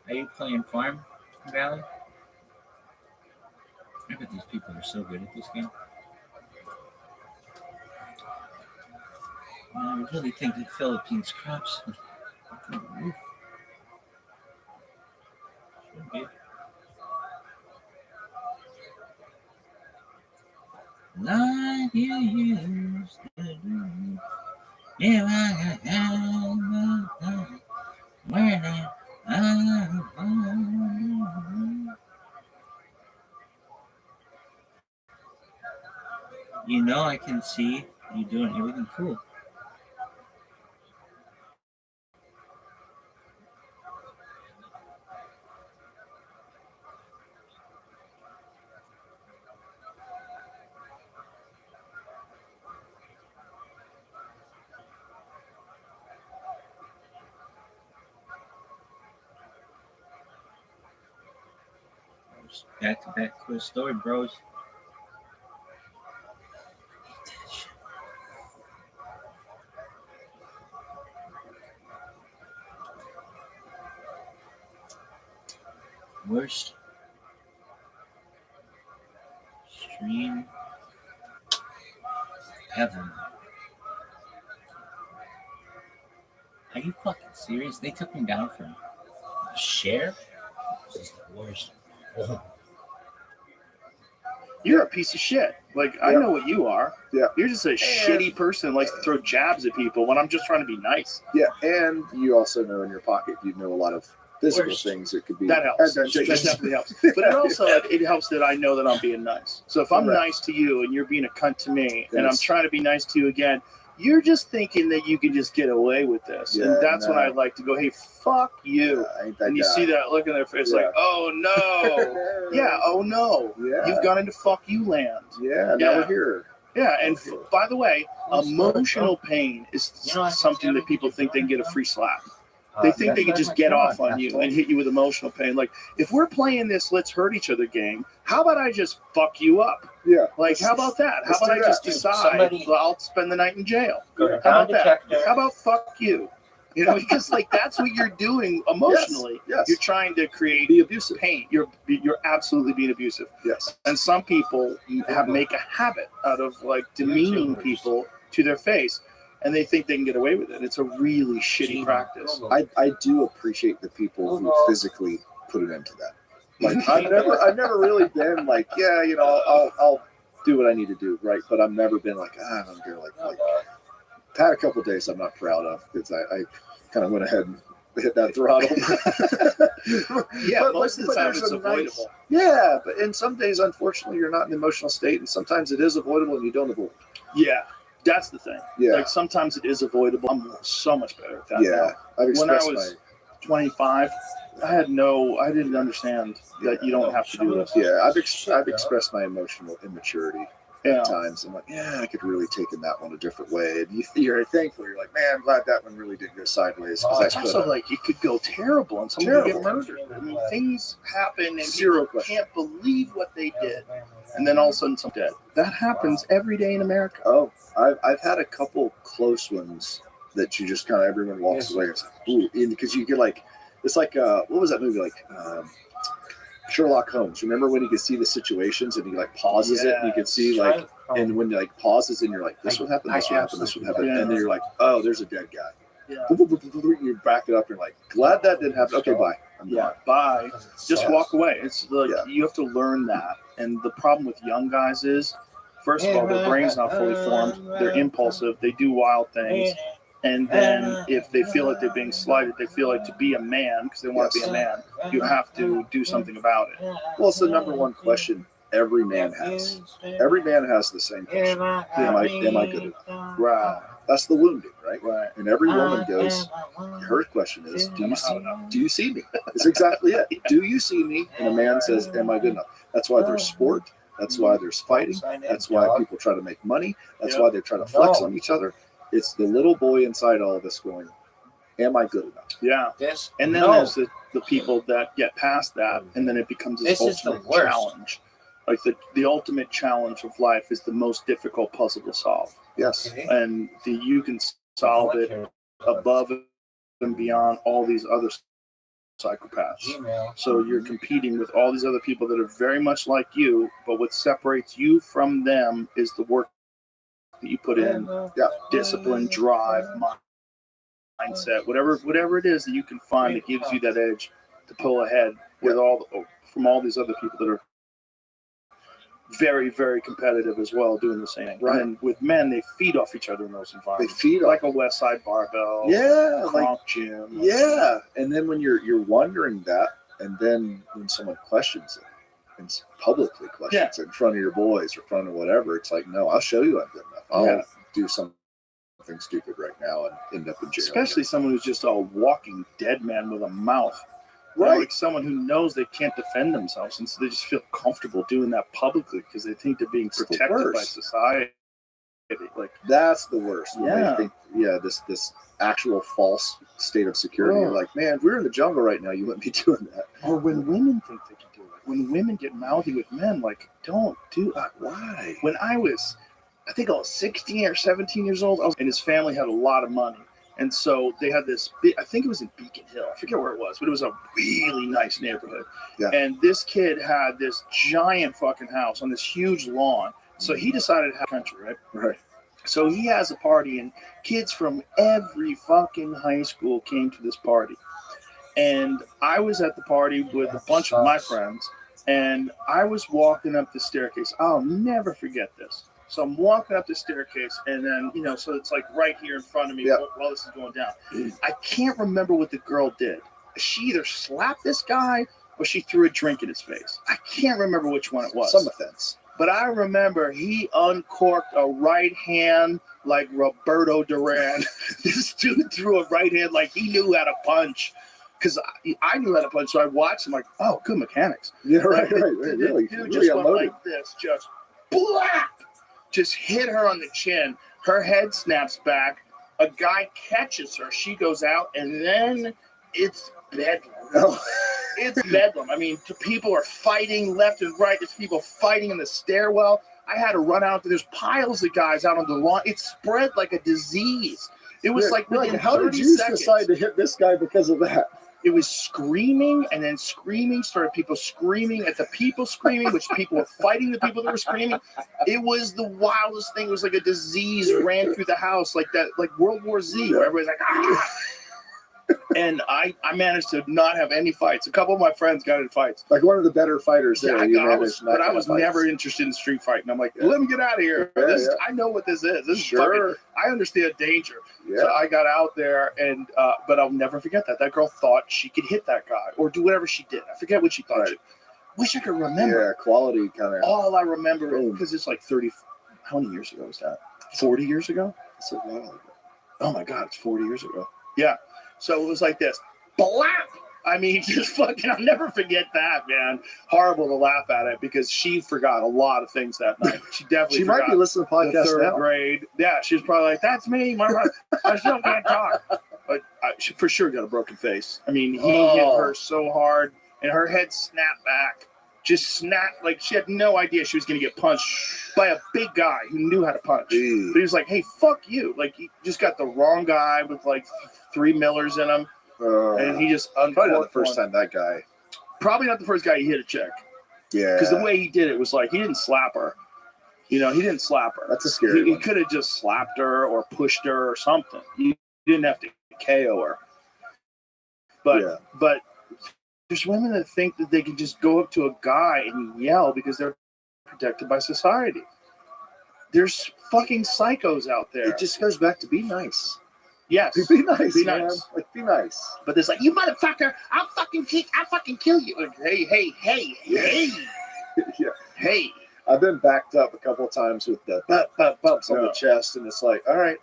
Are you playing Farm Valley? I bet these people are so good at this game. I really think that Philippines crops should be like you used to do. Yeah, you know, I can see you doing everything cool. Back to back cool story, bros. Worst stream ever. Are you fucking serious? They took me down from a share? This is the worst. Oh. You're a piece of shit. Like, I Yeah. know what you are. Yeah. You're just a shitty person who likes to throw jabs at people when I'm just trying to be nice. Yeah, and you also know in your pocket you know a lot of physical Worst. things that could be That helps. That advantageous. definitely helps. But it also it helps that I know that I'm being nice. So if I'm Correct. nice to you and you're being a cunt to me, and I'm Yes. trying to be nice to you again, you're just thinking that you can just get away with this. Yeah, and that's when no. I like to go, hey, fuck you. I ain't that And you guy. see that look in their face Yeah. like, oh no. Yeah, oh no. Yeah. You've gone into fuck you land. Yeah, now Yeah. we're here. Yeah, and by the way, emotional pain is something that people think they can get a free slap. They think they can just get off on you and hit you with emotional pain. Like, if we're playing this let's hurt each other game, how about I just fuck you up? Yeah. Like, how about that? How let's about I do just that. decide Somebody- I'll spend the night in jail? Go to How about Pound that? Detector. How about fuck you? You know, because like that's what you're doing emotionally. Yes. You're trying to create Be abusive. pain. You're absolutely being abusive. Yes. And some people make a habit out of like demeaning people to their face, and they think they can get away with it. It's a really shitty practice. I do appreciate the people who physically put it into that. Like I've never really been like, yeah, you know, I'll do what I need to do, right? But I've never been like, I don't care. Like had a couple of days I'm not proud of because I kind of went ahead and hit that throttle. Yeah, But- most of the but time there's it's a nice- avoidable. Yeah, but in some days, unfortunately, you're not in the emotional state, and sometimes it is avoidable, and you don't avoid. Yeah, that's the thing. Yeah, Like sometimes it is avoidable. I'm so much better at that yeah. now. I've When I expressed was 25, I didn't understand that you don't have to do this. I've expressed my emotional immaturity Yeah. at times. I'm like, yeah, I could really take in that one a different way. And you're thankful. You're like, man, I'm glad that one really didn't go sideways because It's also like it could go terrible and someone could get murdered. I mean, things happen and Zero people question. can't believe what they did. And then all of a sudden someone's dead. That happens every day in America. Oh, I've had a couple close ones that you just kind of everyone walks away. It's like, ooh, because you get like, it's like what was that movie like? Sherlock Holmes. Remember when you could see the situations and he like pauses it and you could see like, and when he like pauses and you're like, this would happen, this would happen, this would happen, and then you're like, oh, there's a dead guy. Yeah. You back it up. You're like, glad that didn't happen. Okay, bye. I'm Yeah. gone. Bye. Just walk away. It's like Yeah. you have to learn that. And the problem with young guys is, first of all, their brain's not fully formed. They're impulsive. They do wild things. And then if they feel like they're being slighted, they feel like to be a man, because they want to be a man, you have to do something about it. Well, it's the number one question every man has. Every man has the same question. Am I good enough? Right. That's the wounding, right? Right. And every woman goes, her question is, do you see me? That's exactly it. Do you see me? And a man says, am I good enough? That's why there's sport. That's why there's fighting. That's why people try to make money. That's why they try to flex on each other. It's the little boy inside all of us going, am I good enough? Yeah. And then there's the people that get past that, and then it becomes this This is the ultimate worst. challenge. Like the ultimate challenge of life is the most difficult puzzle to solve. Yes. And you can solve it above and beyond all these other psychopaths. So you're competing with all these other people that are very much like you, but what separates you from them is the work that you put in, discipline, drive, mindset, whatever it is that you can find that gives you that edge to pull ahead with from all these other people that are very, very competitive as well, doing the same thing. Right. And with men, they feed off each other in those They environments. feed Like a West Side Barbell, Yeah. Like, Kronk Gym. yeah. And then when you're wondering that, and then when someone questions it, and publicly questions it in front of your boys or in front of whatever, it's like, no, I'll show you I'm good enough. I'll do something stupid right now and end up in jail. Especially someone who's just a walking dead man with a mouth. You know, Right. like someone who knows they can't defend themselves, and so they just feel comfortable doing that publicly because they think they're being It's the protected by worst. society. Like, That's the worst. When Yeah. they think, this actual false state of security. You're like, man, if we were in the jungle right now, you wouldn't be doing that. or when women think they can do it. When women get mouthy with men, like, don't do it. Why? When I was 16 or 17 years old, and his family had a lot of money. And so they had this big, I think it was in Beacon Hill. I forget where it was, but it was a really nice neighborhood. Yeah. And this kid had this giant fucking house on this huge lawn. So he decided to have country, right? Right. So he has a party, and kids from every fucking high school came to this party. And I was at the party with a bunch of my friends, and I was walking up the staircase. I'll never forget this. So I'm walking up the staircase, and then, so it's like right here in front of me while this is going down. I can't remember what the girl did. She either slapped this guy or she threw a drink in his face. I can't remember which one it was. Some offense. But I remember he uncorked a right hand like Roberto Duran. This dude threw a right hand like he knew how to punch. Because I knew how to punch, so I watched him like, oh, good mechanics. Yeah, right. The Really, dude really just went unloaded. like this, just black. Just hit her on the chin. Her head snaps back. A guy catches her. She goes out, and then it's bedlam. Oh. It's bedlam. I mean, people are fighting left and right. There's people fighting in the stairwell. I had to run out. There's piles of guys out on the lawn. It spread like a disease. It was like within how did 30 you seconds. decide to hit this guy because of that? It was screaming, and then screaming started people screaming at the people screaming, which people were fighting the people that were screaming. It was the wildest thing. It was like a disease ran through the house, like World War Z, where everybody's like, ah. And I managed to not have any fights. A couple of my friends got in fights. Like one of the better fighters there. Yeah, you I was, managed not but to I have was fights. never interested in street fighting. I'm like, Yeah. let me get out of here. Yeah, This, yeah. I know what this is. This is Sure. fucking, I understand danger. Yeah. So I got out there, and but I'll never forget that. That girl thought she could hit that guy or do whatever she did. I forget what she thought. Right. She, wish I could remember. Yeah, quality kind of. All I remember, Boom. because it's like 30, how many years ago was that? 40 years ago? It's a while ago. Oh my God, it's 40 years ago. Yeah. So it was like this. Blap! I mean, just fucking, I'll never forget that, man. Horrible to laugh at it because she forgot a lot of things that night. She definitely She forgot might be listening to the the podcast third now. grade. Yeah, she was probably like, that's me. I still can't talk. But she for sure got a broken face. I mean, he hit her so hard and her head snapped back. Just snapped, like she had no idea she was going to get punched by a big guy who knew how to punch. But he was like, hey, fuck you. Like, he just got the wrong guy with like 3 Millers in him. And he just probably not the uncorked first one. time that guy. Probably not the first guy he hit a chick. Yeah. Because the way he did it was like, he didn't slap her. You know, he didn't slap her. That's a scary He one. could have just slapped her or pushed her or something. He didn't have to KO her. But there's women that think that they can just go up to a guy and yell because they're protected by society. There's fucking psychos out there. It just goes back to be nice. Yes. Be nice. Be man. nice. Like, be nice. But there's like, you motherfucker, I'll fucking kill you. Like, hey. Yeah. Hey. I've been backed up a couple of times with the bumps on Yeah. the chest, and it's like, all right.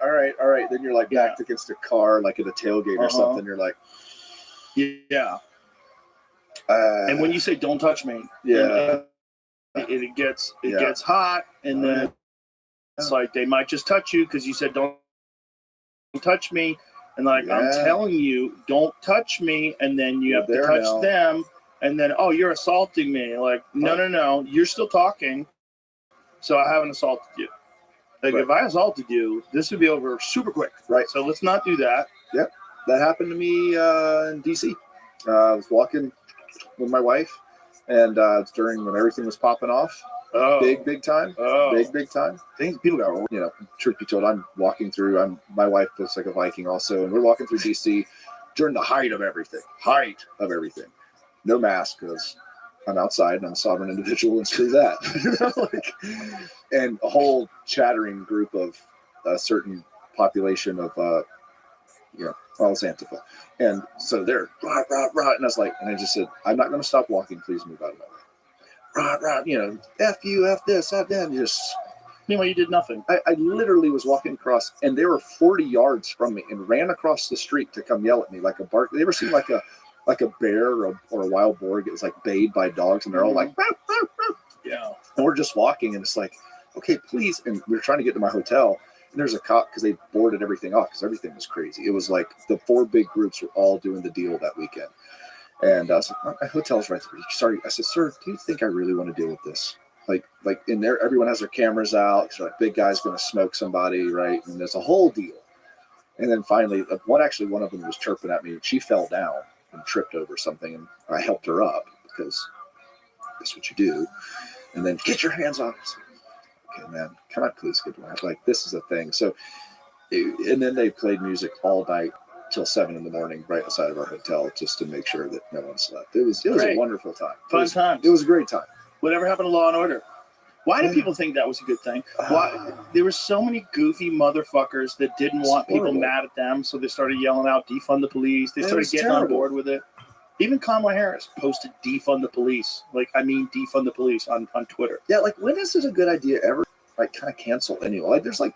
Then you're like backed against a car, like at a tailgate or something. You're like, Yeah. And when you say don't touch me, yeah, it gets Yeah. gets hot, and then it's like they might just touch you because you said don't touch me, and like I'm Yeah. telling you, don't touch me, and then you You're have to there touch now. them, and then oh, you're assaulting me. Like no, you're still talking, so I haven't assaulted you. Like Right. if I assaulted you, this would be over super quick. Right. So let's not do that. that happened to me in DC. I was walking with my wife, and it's during when everything was popping off, Oh, big time, oh, big time. things people got. You know, truth be told, I'm walking through. My wife looks like a Viking also, and we're walking through DC during the height of everything. No mask because I'm outside and I'm a sovereign individual, and screw that. You know, and a whole chattering group of a certain population of, all Antifa, and so they're rah, and I was like, and I just said, I'm not going to stop walking. Please move out of my way. Rah, F you, F this, F them, just. Meanwhile, you did nothing. I literally was walking across, and they were 40 yards from me, and ran across the street to come yell at me like a bark. They ever seen like a bear or a wild boar gets like bayed by dogs, and they're all like, "Ruff, ruff, ruff." Yeah. And we're just walking, and it's like, okay, please. And we're trying to get to my hotel, and there's a cop because they boarded everything off because everything was crazy. It was like the 4 big groups were all doing the deal that weekend, and I was like, my hotel's right there. Sorry, I said, sir, do you think I really want to deal with this? Like in there, everyone has their cameras out. So like, big guy's going to smoke somebody, right? And there's a whole deal. And then finally, one of them was chirping at me. And she fell down and tripped over something, and I helped her up because that's what you do. And then get your hands off. I was like, okay, man, can I please get my like this is a thing. So, and then they played music all night till 7 a.m. right outside of our hotel just to make sure that no one slept. It was a Great. wonderful time. Fun times. It was a great time. Whatever happened to Law and Order? Why do people think that was a good thing? Why there were so many goofy motherfuckers that didn't want people horrible. mad at them, so they started yelling out "defund the police." They It started was getting on terrible. board with it. Even Kamala Harris posted "defund the police," defund the police on Twitter. Yeah, like when is it a good idea ever? Like kind of cancel anyone? Like there's like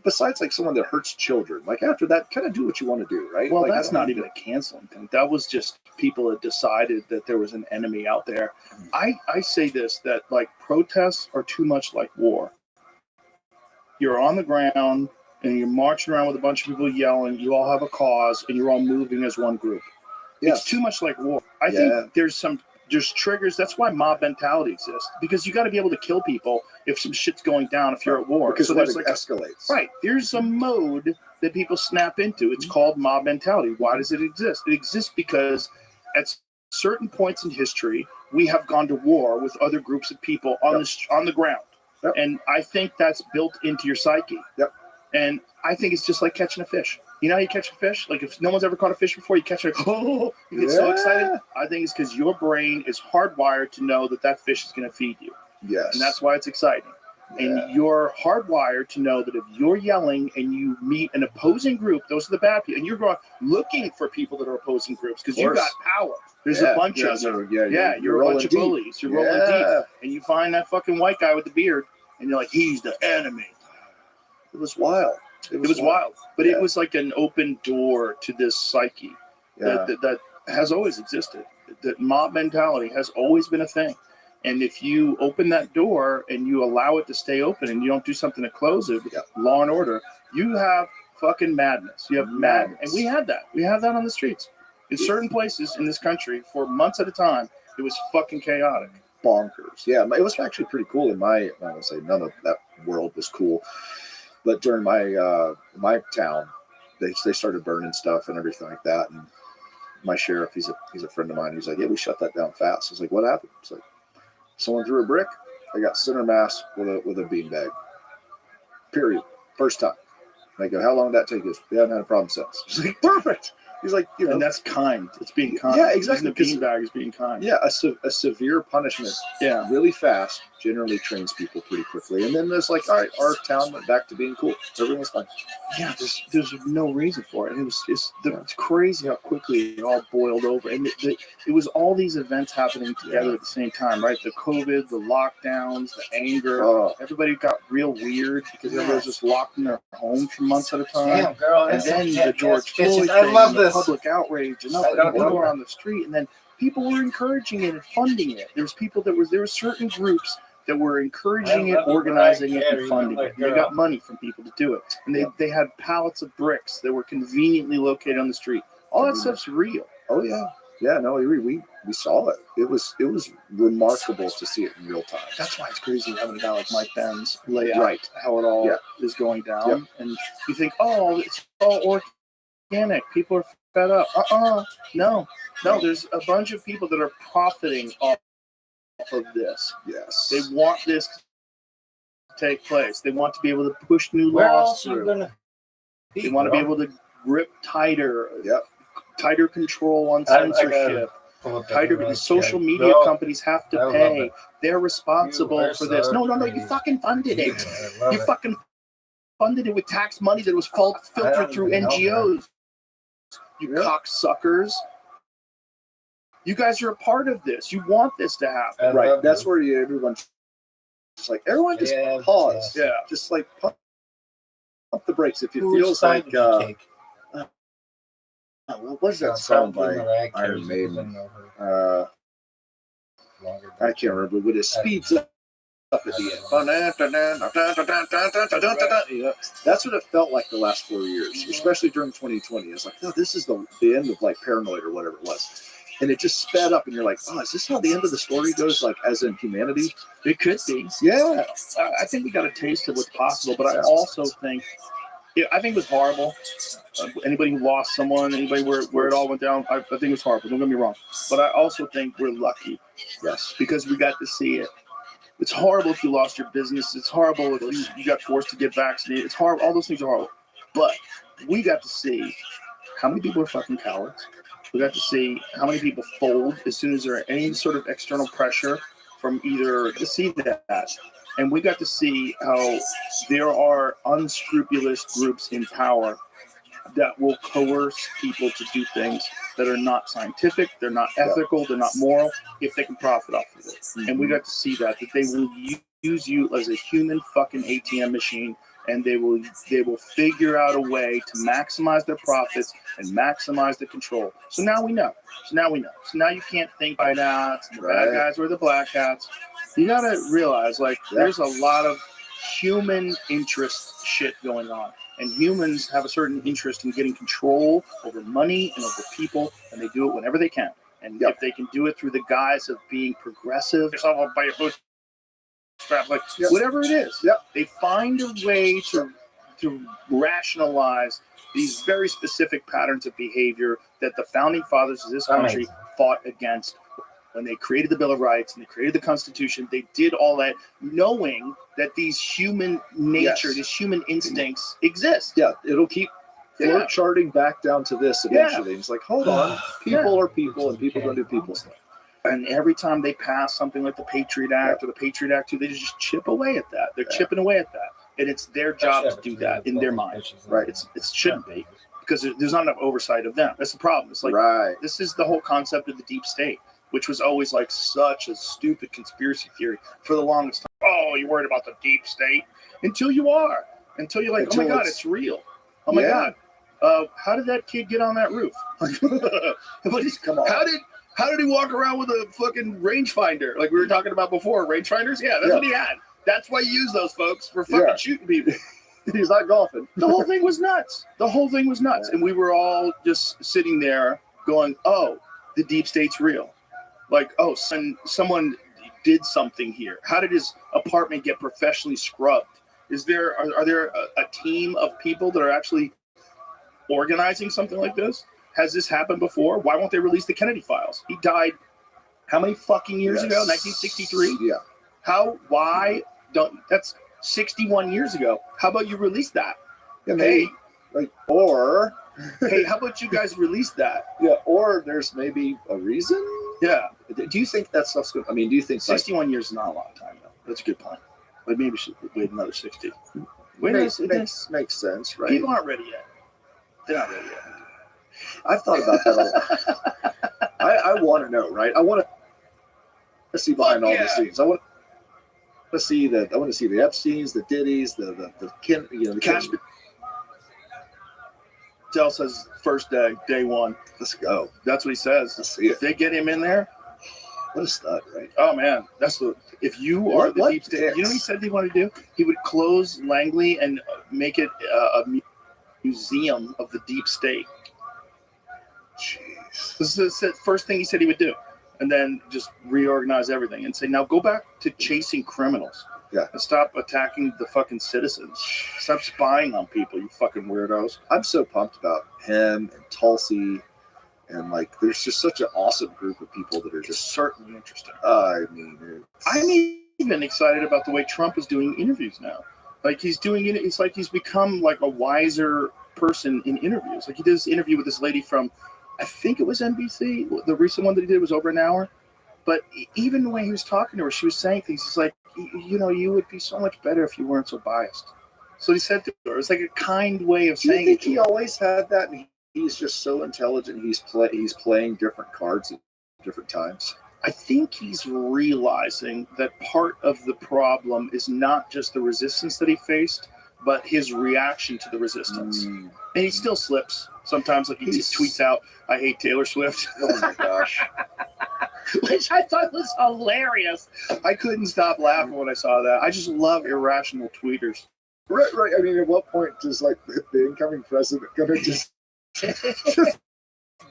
besides like someone that hurts children. Like after that, kind of do what you want to do, right? Well, like, that's I don't not know. even a canceling thing. That was just people had decided that there was an enemy out there. I say this, that like protests are too much like war. You're on the ground and you're marching around with a bunch of people yelling. You all have a cause and you're all moving as one group. Yes. It's too much like war. I Yeah. think there's triggers. That's why mob mentality exists, because you got to be able to kill people if some shit's going down, if you're at war. because so what there's it like escalates. right. There's a mode that people snap into. It's called mob mentality. Why does it exist? It exists because at certain points in history, we have gone to war with other groups of people on the ground. Yep. And I think that's built into your psyche. Yep. And I think it's just like catching a fish. You know how you catch a fish? Like if no one's ever caught a fish before, you catch it. Oh, you get so Yeah. excited. I think it's because your brain is hardwired to know that fish is going to feed you, Yes. and that's why it's exciting. Yeah. And you're hardwired to know that if you're yelling and you meet an opposing group, those are the bad people, and you're going looking for people that are opposing groups because you course. got power. There's Yeah, a bunch yeah, of them. so, Yeah, you're a bunch of rolling deep. bullies. You're rolling deep, and you find that fucking white guy with the beard, and you're like, he's the enemy. It was wild. It was wild, but Yeah. it was like an open door to this psyche Yeah. that has always existed. That mob mentality has always been a thing. And if you open that door and you allow it to stay open and you don't do something to close it, with Yeah. law and order, you have fucking madness. You have madness. And we had that. We have that on the streets. In certain places in this country for months at a time, it was fucking chaotic. Bonkers. Yeah, it was actually pretty cool in my. I don't want to say none of that world was cool, but during my town, they started burning stuff and everything like that. And my sheriff, he's a friend of mine. He's like, yeah, we shut that down fast. I was like, what happened? It's like someone threw a brick. I got center mass with a beanbag. Period. First time. And I go, how long did that take us? We haven't had a problem since. He's like, perfect. He's like, you know, And that's kind. It's being kind. Yeah, exactly, Using the beanbag is being kind. yeah, a severe punishment Yeah. really fast generally trains people pretty quickly. And then there's like, all right, our town went back to being cool. Everything was fine. Yeah, there's no reason for it. It's crazy how quickly it all boiled over, and it was all these events happening together at the same time, right? The COVID, the lockdowns, the anger. Oh, Everybody got real weird because everybody was just locked in their home for months at a time. Damn, girl, And that's then some the cat George bitches. Floyd I thing, love and the this. public outrage, and I nothing don't going know. on the street, and then people were encouraging it and funding it. There were certain groups that were encouraging it, organizing it, and funding it. And they got money from people to do it. And they had pallets of bricks that were conveniently located on the street. All that stuff's real. oh yeah, yeah. No, we saw it. It was remarkable to see it in real time. That's why it's crazy having a guy like Mike Benz lay out Right. how it all Yeah. is going down. Yep. And you think, oh, it's all organic. People are fed up. No. There's a bunch of people that are profiting off of this. Yes. They want this to take place. They want to be able to push new Where laws else are you through. gonna They want to be able to grip tighter, Yep. tighter control on I gotta censorship. pull up Tighter that because social website? media No, companies have I to love pay. it. They're responsible You for this. are No, so you crazy. fucking funded it. I love You it. fucking funded it with tax money that was filtered don't through even know, NGOs. You Yeah. cocksuckers. You guys are a part of this. You want this to happen. I Right. love That's it. where everyone just like everyone just Yeah, pause. Yeah. Just like pump the brakes if it Which feels side like did you take? what was that Some song by Mariah Carey Iron Maiden? doesn't know her longer than I can't remember, but it speeds up at the end. Yeah. That's what it felt like the last 4 years, especially during 2020. It's like, no, this is the end of like Paranoid or whatever it was. And it just sped up, and you're like, oh, is this how the end of the story goes? Like, as in humanity? It could be. Yeah. I think we got a taste of what's possible, but I also think, I think it was horrible. Anybody who lost someone, anybody where it all went down, I think it was horrible. Don't get me wrong, but I also think we're lucky Yes. because we got to see it. It's horrible if you lost your business. It's horrible if you got forced to get vaccinated. It's horrible. All those things are horrible. But we got to see how many people are fucking cowards. We got to see how many people fold as soon as there are any sort of external pressure from either to see that. And we got to see how there are unscrupulous groups in power that will coerce people to do things that are not scientific, they're not ethical, they're not moral, if they can profit off of it. And we got to see that they will use you as a human fucking ATM machine, and they will figure out a way to maximize their profits and maximize the control. So now we know. So now you can't think by that the bad Right. guys or the black hats. You gotta realize, like, there's a lot of human interest shit going on. And humans have a certain interest in getting control over money and over people, and they do it whenever they can. And if they can do it through the guise of being progressive, yourself up by your bootstraps, like whatever it is, they find a way to rationalize these very specific patterns of behavior that the founding fathers of this country fought against. When they created the Bill of Rights and they created the Constitution, they did all that knowing that these human nature, these human instincts exist. Yeah. It'll keep float charting back down to this eventually. It's like, hold on, people are people, and people don't do people stuff. And every time they pass something like the Patriot Act or the Patriot Act 2, they just chip away at that. They're chipping away at that. And it's their job to do that in their mind. Right. It shouldn't be, because there's not enough oversight of them. That's the problem. It's like, this is the whole concept of the deep state, which was always like such a stupid conspiracy theory for the longest time. Oh, you're worried about the deep state? Until you're like, oh my God, it's real. Oh my God. How did that kid get on that roof? Come on. How did he walk around with a fucking rangefinder? Like we were talking about before, rangefinders? Yeah, that's what he had. That's why you use those, folks, for fucking shooting people. He's not golfing. The whole thing was nuts. And we were all just sitting there going, oh, the deep state's real. Like, oh, someone did something here. How did his apartment get professionally scrubbed? Are there a team of people that are actually organizing something like this? Has this happened before? Why won't they release the Kennedy files? He died how many fucking years ago? 1963? Yeah. That's 61 years ago. How about you release that? Yeah, hey, or hey, how about you guys release that? Yeah, or there's maybe a reason. Yeah. Do you think that stuff's good? I mean, do you think 61 years is not a long time though? That's a good point. But maybe we should wait another 60. Makes sense, right? People aren't ready yet. They're not ready yet. I've thought about that a lot. I want to know, right? I want to see behind all the scenes. I want to see the Epsteins, the Diddy's, the Cash. Patel says first day one. Let's go. That's what he says. Let's see it. If they get him in there, what a stud, right? Oh man, if you are the deep state. You know what he said he wanted to do? He would close Langley and make it a museum of the deep state. Jeez. This is the first thing he said he would do. And then just reorganize everything and say, now go back to chasing criminals. Yeah. And stop attacking the fucking citizens. Stop spying on people, you fucking weirdos. I'm so pumped about him and Tulsi. And there's just such an awesome group of people that are just certainly interesting. I'm even excited about the way Trump is doing interviews now. Like he's doing it. It's like he's become like a wiser person in interviews. Like he did this interview with this lady from, I think it was NBC. The recent one that he did was over an hour. But even the way he was talking to her, she was saying things. It's like, you would be so much better if you weren't so biased. So he said to her, it's like a kind way of saying it. Do you think he always had that? And he's just so intelligent. He's playing different cards at different times. I think he's realizing that part of the problem is not just the resistance that he faced, but his reaction to the resistance. And he still slips. Sometimes he tweets out, I hate Taylor Swift. Oh my gosh. Which I thought was hilarious. I couldn't stop laughing when I saw that. I just love irrational tweeters. Right. I mean, at what point does the incoming president gonna just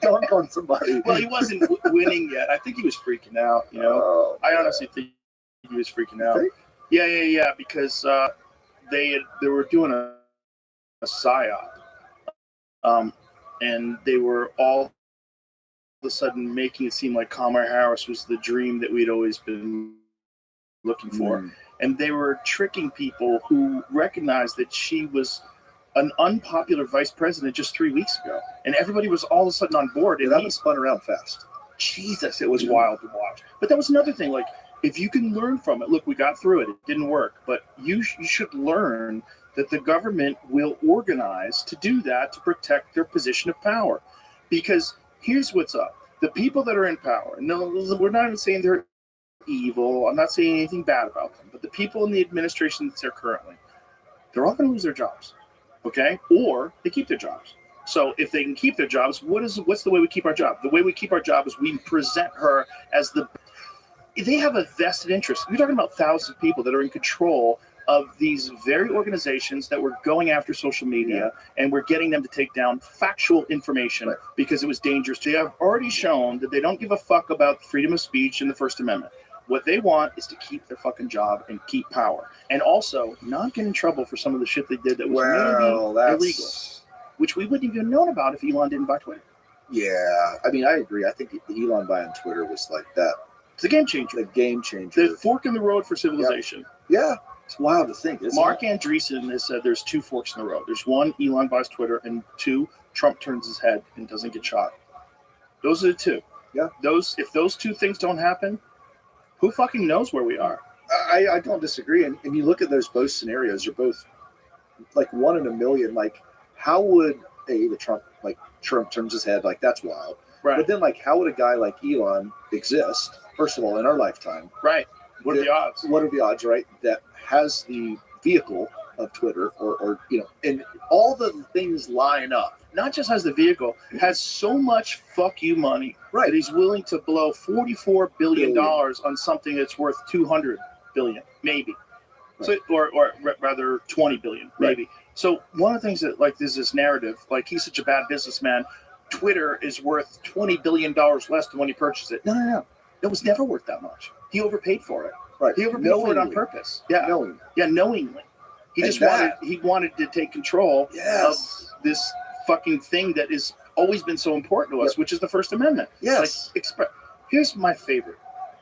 dunk on somebody? Well, he wasn't winning yet. I think he was freaking out. I honestly think he was freaking out. Yeah. Because they were doing a psyop, and they were all of a sudden making it seem like Kamala Harris was the dream that we'd always been looking for, and they were tricking people who recognized that she was an unpopular vice president just 3 weeks ago, and everybody was all of a sudden on board. And that was spun around fast. Jesus, it was wild to watch. But that was another thing. Like, if you can learn from it, look, we got through it. It didn't work, but you should learn that the government will organize to do that to protect their position of power. Because here's what's up: the people that are in power. No, we're not even saying they're evil. I'm not saying anything bad about them. But the people in the administration that's there currently, they're all going to lose their jobs. Okay, or they keep their jobs. So if they can keep their jobs, what's the way we keep our job? The way we keep our job is we present her as they have a vested interest. We're talking about thousands of people that are in control of these very organizations that were going after social media, and we're getting them to take down factual information because it was dangerous. They have already shown that they don't give a fuck about freedom of speech and the First Amendment. What they want is to keep their fucking job and keep power, and also not get in trouble for some of the shit they did that was maybe illegal, which we wouldn't even known about if Elon didn't buy Twitter. Yeah, I mean, I agree. I think Elon buying Twitter was like that. It's a game changer. The game changer. The fork in the road for civilization. Yeah. It's wild to think. Isn't Mark it? Andreessen has said there's two forks in the road. There's one, Elon buys Twitter, and two, Trump turns his head and doesn't get shot. Those are the two. Yeah. If those two things don't happen, who fucking knows where we are? I don't disagree. And you look at those both scenarios, they're both like 1 in a million. Like, how would the Trump turns his head? Like, that's wild. Right. But then, like, how would a guy like Elon exist, first of all, in our lifetime? Right. What are the odds? What are the odds, right? That has the vehicle of Twitter or and all the things line up. Not just has the vehicle, has so much fuck you money that he's willing to blow $44 billion on something that's worth $200 billion, maybe. Right. So, or rather $20 billion, maybe. Right. So one of the things that, like, there's this narrative, like, he's such a bad businessman, Twitter is worth $20 billion less than when he purchased it. No. It was never worth that much. He overpaid for it. Right. He overpaid for it on purpose. Yeah. Knowingly. Yeah, knowingly. He And just that- wanted to take control Yes. of this fucking thing that has always been so important to us, which is the First Amendment. Yes. Like, here's my favorite.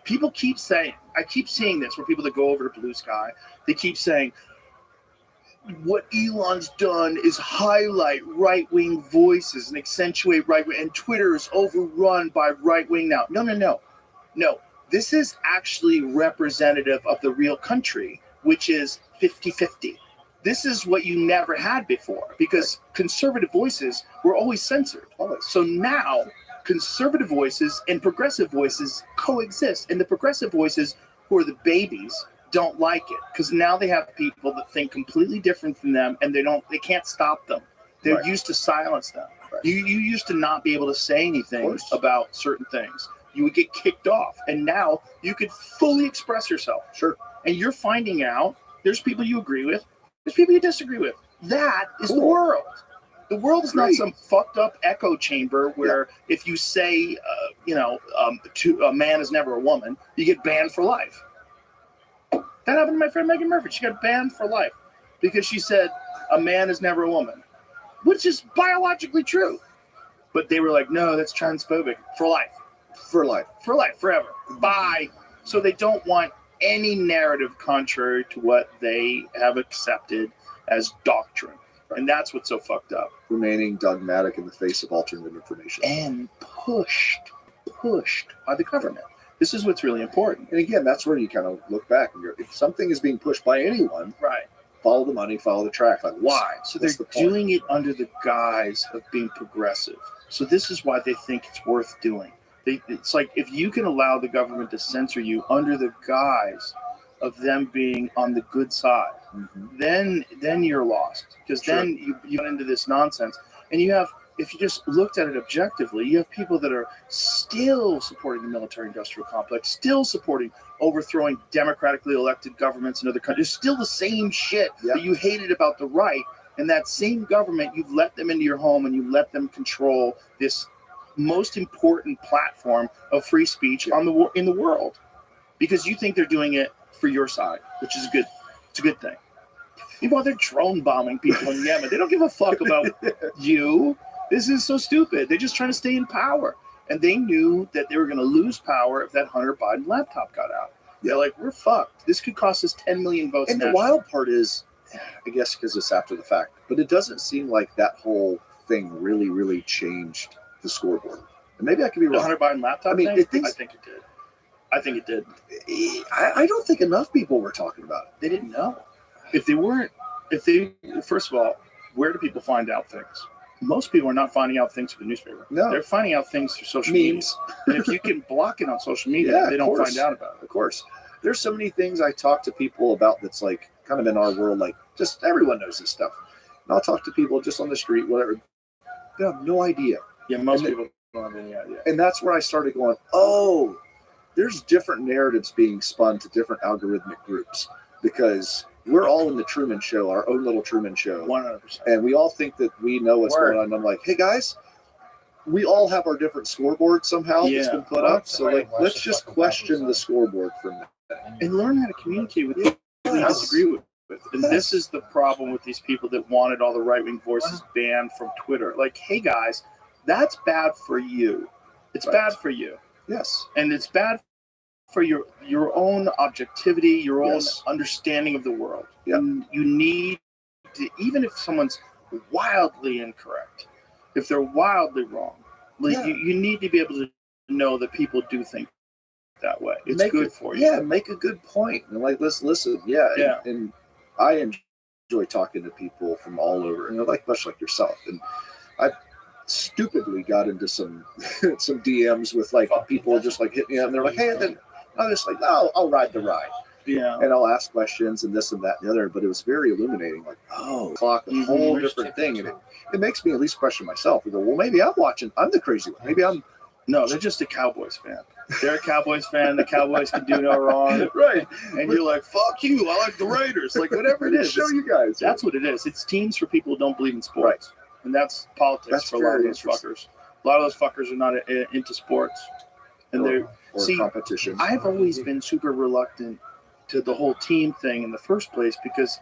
People keep saying, I keep seeing this where people that go over to Blue Sky, they keep saying, what Elon's done is highlight right-wing voices and accentuate right-wing, and Twitter is overrun by right-wing now. No. This is actually representative of the real country, which is 50-50. This is what you never had before, because conservative voices were always censored. So now conservative voices and progressive voices coexist, and the progressive voices, who are the babies, don't like it, because now they have people that think completely different from them, and they can't stop them. They're used to silence them. Right. You used to not be able to say anything about certain things. You would get kicked off, and now you could fully express yourself. Sure. And you're finding out there's people you agree with, there's people you disagree with. That is the world. The world is not some fucked up echo chamber where if you say, to a man is never a woman, you get banned for life. That happened to my friend Megan Murphy. She got banned for life because she said a man is never a woman, which is biologically true. But they were like, no, that's transphobic. For life. For life. For life. Forever. Bye. So they don't want any narrative contrary to what they have accepted as doctrine. And that's what's so fucked up. Remaining dogmatic in the face of alternative information. And pushed by the government. This is what's really important. And again, that's where you kind of look back and go, if something is being pushed by anyone, Right. follow the money, follow the track. Like, why? So they're What's the point? doing it under the guise of being progressive. So this is why they think it's worth doing. It's like, if you can allow the government to censor you under the guise of them being on the good side, then you're lost. Because then you get into this nonsense. And you have, if you just looked at it objectively, you have people that are still supporting the military-industrial complex, still supporting overthrowing democratically elected governments in other countries. Still the same shit that you hated about the right. And that same government, you've let them into your home and you let them control this most important platform of free speech in the world, because you think they're doing it for your side, which is good. It's a good thing. Meanwhile, they're drone bombing people in Yemen. They don't give a fuck about you. This is so stupid. They're just trying to stay in power, and they knew that they were going to lose power if that Hunter Biden laptop got out. They're like, we're fucked. This could cost us 10 million votes. And the wild part is, I guess because it's after the fact, but it doesn't seem like that whole thing really, really changed the scoreboard. And maybe I could be wrong. The Hunter Biden laptop thing? I think it did. I think it did. I don't think enough people were talking about it. They didn't know. First of all, where do people find out things? Most people are not finding out things through the newspaper. No. They're finding out things through social Memes. media. And if you can block it on social media, they don't find out about it. Of course. There's so many things I talk to people about that's like kind of in our world, like just everyone knows this stuff. And I'll talk to people just on the street, whatever. They have no idea. Yeah, most people don't have any idea. And that's where I started going, oh, there's different narratives being spun to different algorithmic groups, because we're all in the Truman Show, our own little Truman Show. 100%. And we all think that we know what's going on. And I'm like, hey guys, we all have our different scoreboard somehow that's been put up. So like, let's just question the scoreboard for a minute. And learn how to communicate with people you disagree with. And this is the problem with these people that wanted all the right-wing voices banned from Twitter. Like, hey guys, that's bad for you. It's bad for you. Yes. And it's bad for your own objectivity, your own Yes. understanding of the world. Yep. And you need to, even if someone's wildly incorrect, if they're wildly wrong, like Yeah. you need to be able to know that people do think that way. It's Make good it- for you. Yeah, make a good point. And like, let's listen. Yeah, Yeah. And I enjoy talking to people from all over, and like much like yourself. And I stupidly got into some some DMs with like people just like hitting me up, and they're like, "Hey," and then I'm just like, "No, I'll ride the ride," Yeah. and I'll ask questions and this and that and the other. But it was very illuminating. Like, oh, clock a Mhm. whole different thing, and it makes me at least question myself. And go, well, maybe I'm the crazy one. Maybe I'm No, they're just a Cowboys fan. They're a Cowboys fan. The Cowboys can do no wrong. right. And you're like, fuck you. I like the Raiders. Like, whatever it is. Show you guys. That's what it is. It's teams for people who don't believe in sports. And that's politics That's for a lot of very those interesting. fuckers. A lot of those fuckers are not into sports. And they're, or see, competition. I've always been super reluctant to the whole team thing in the first place because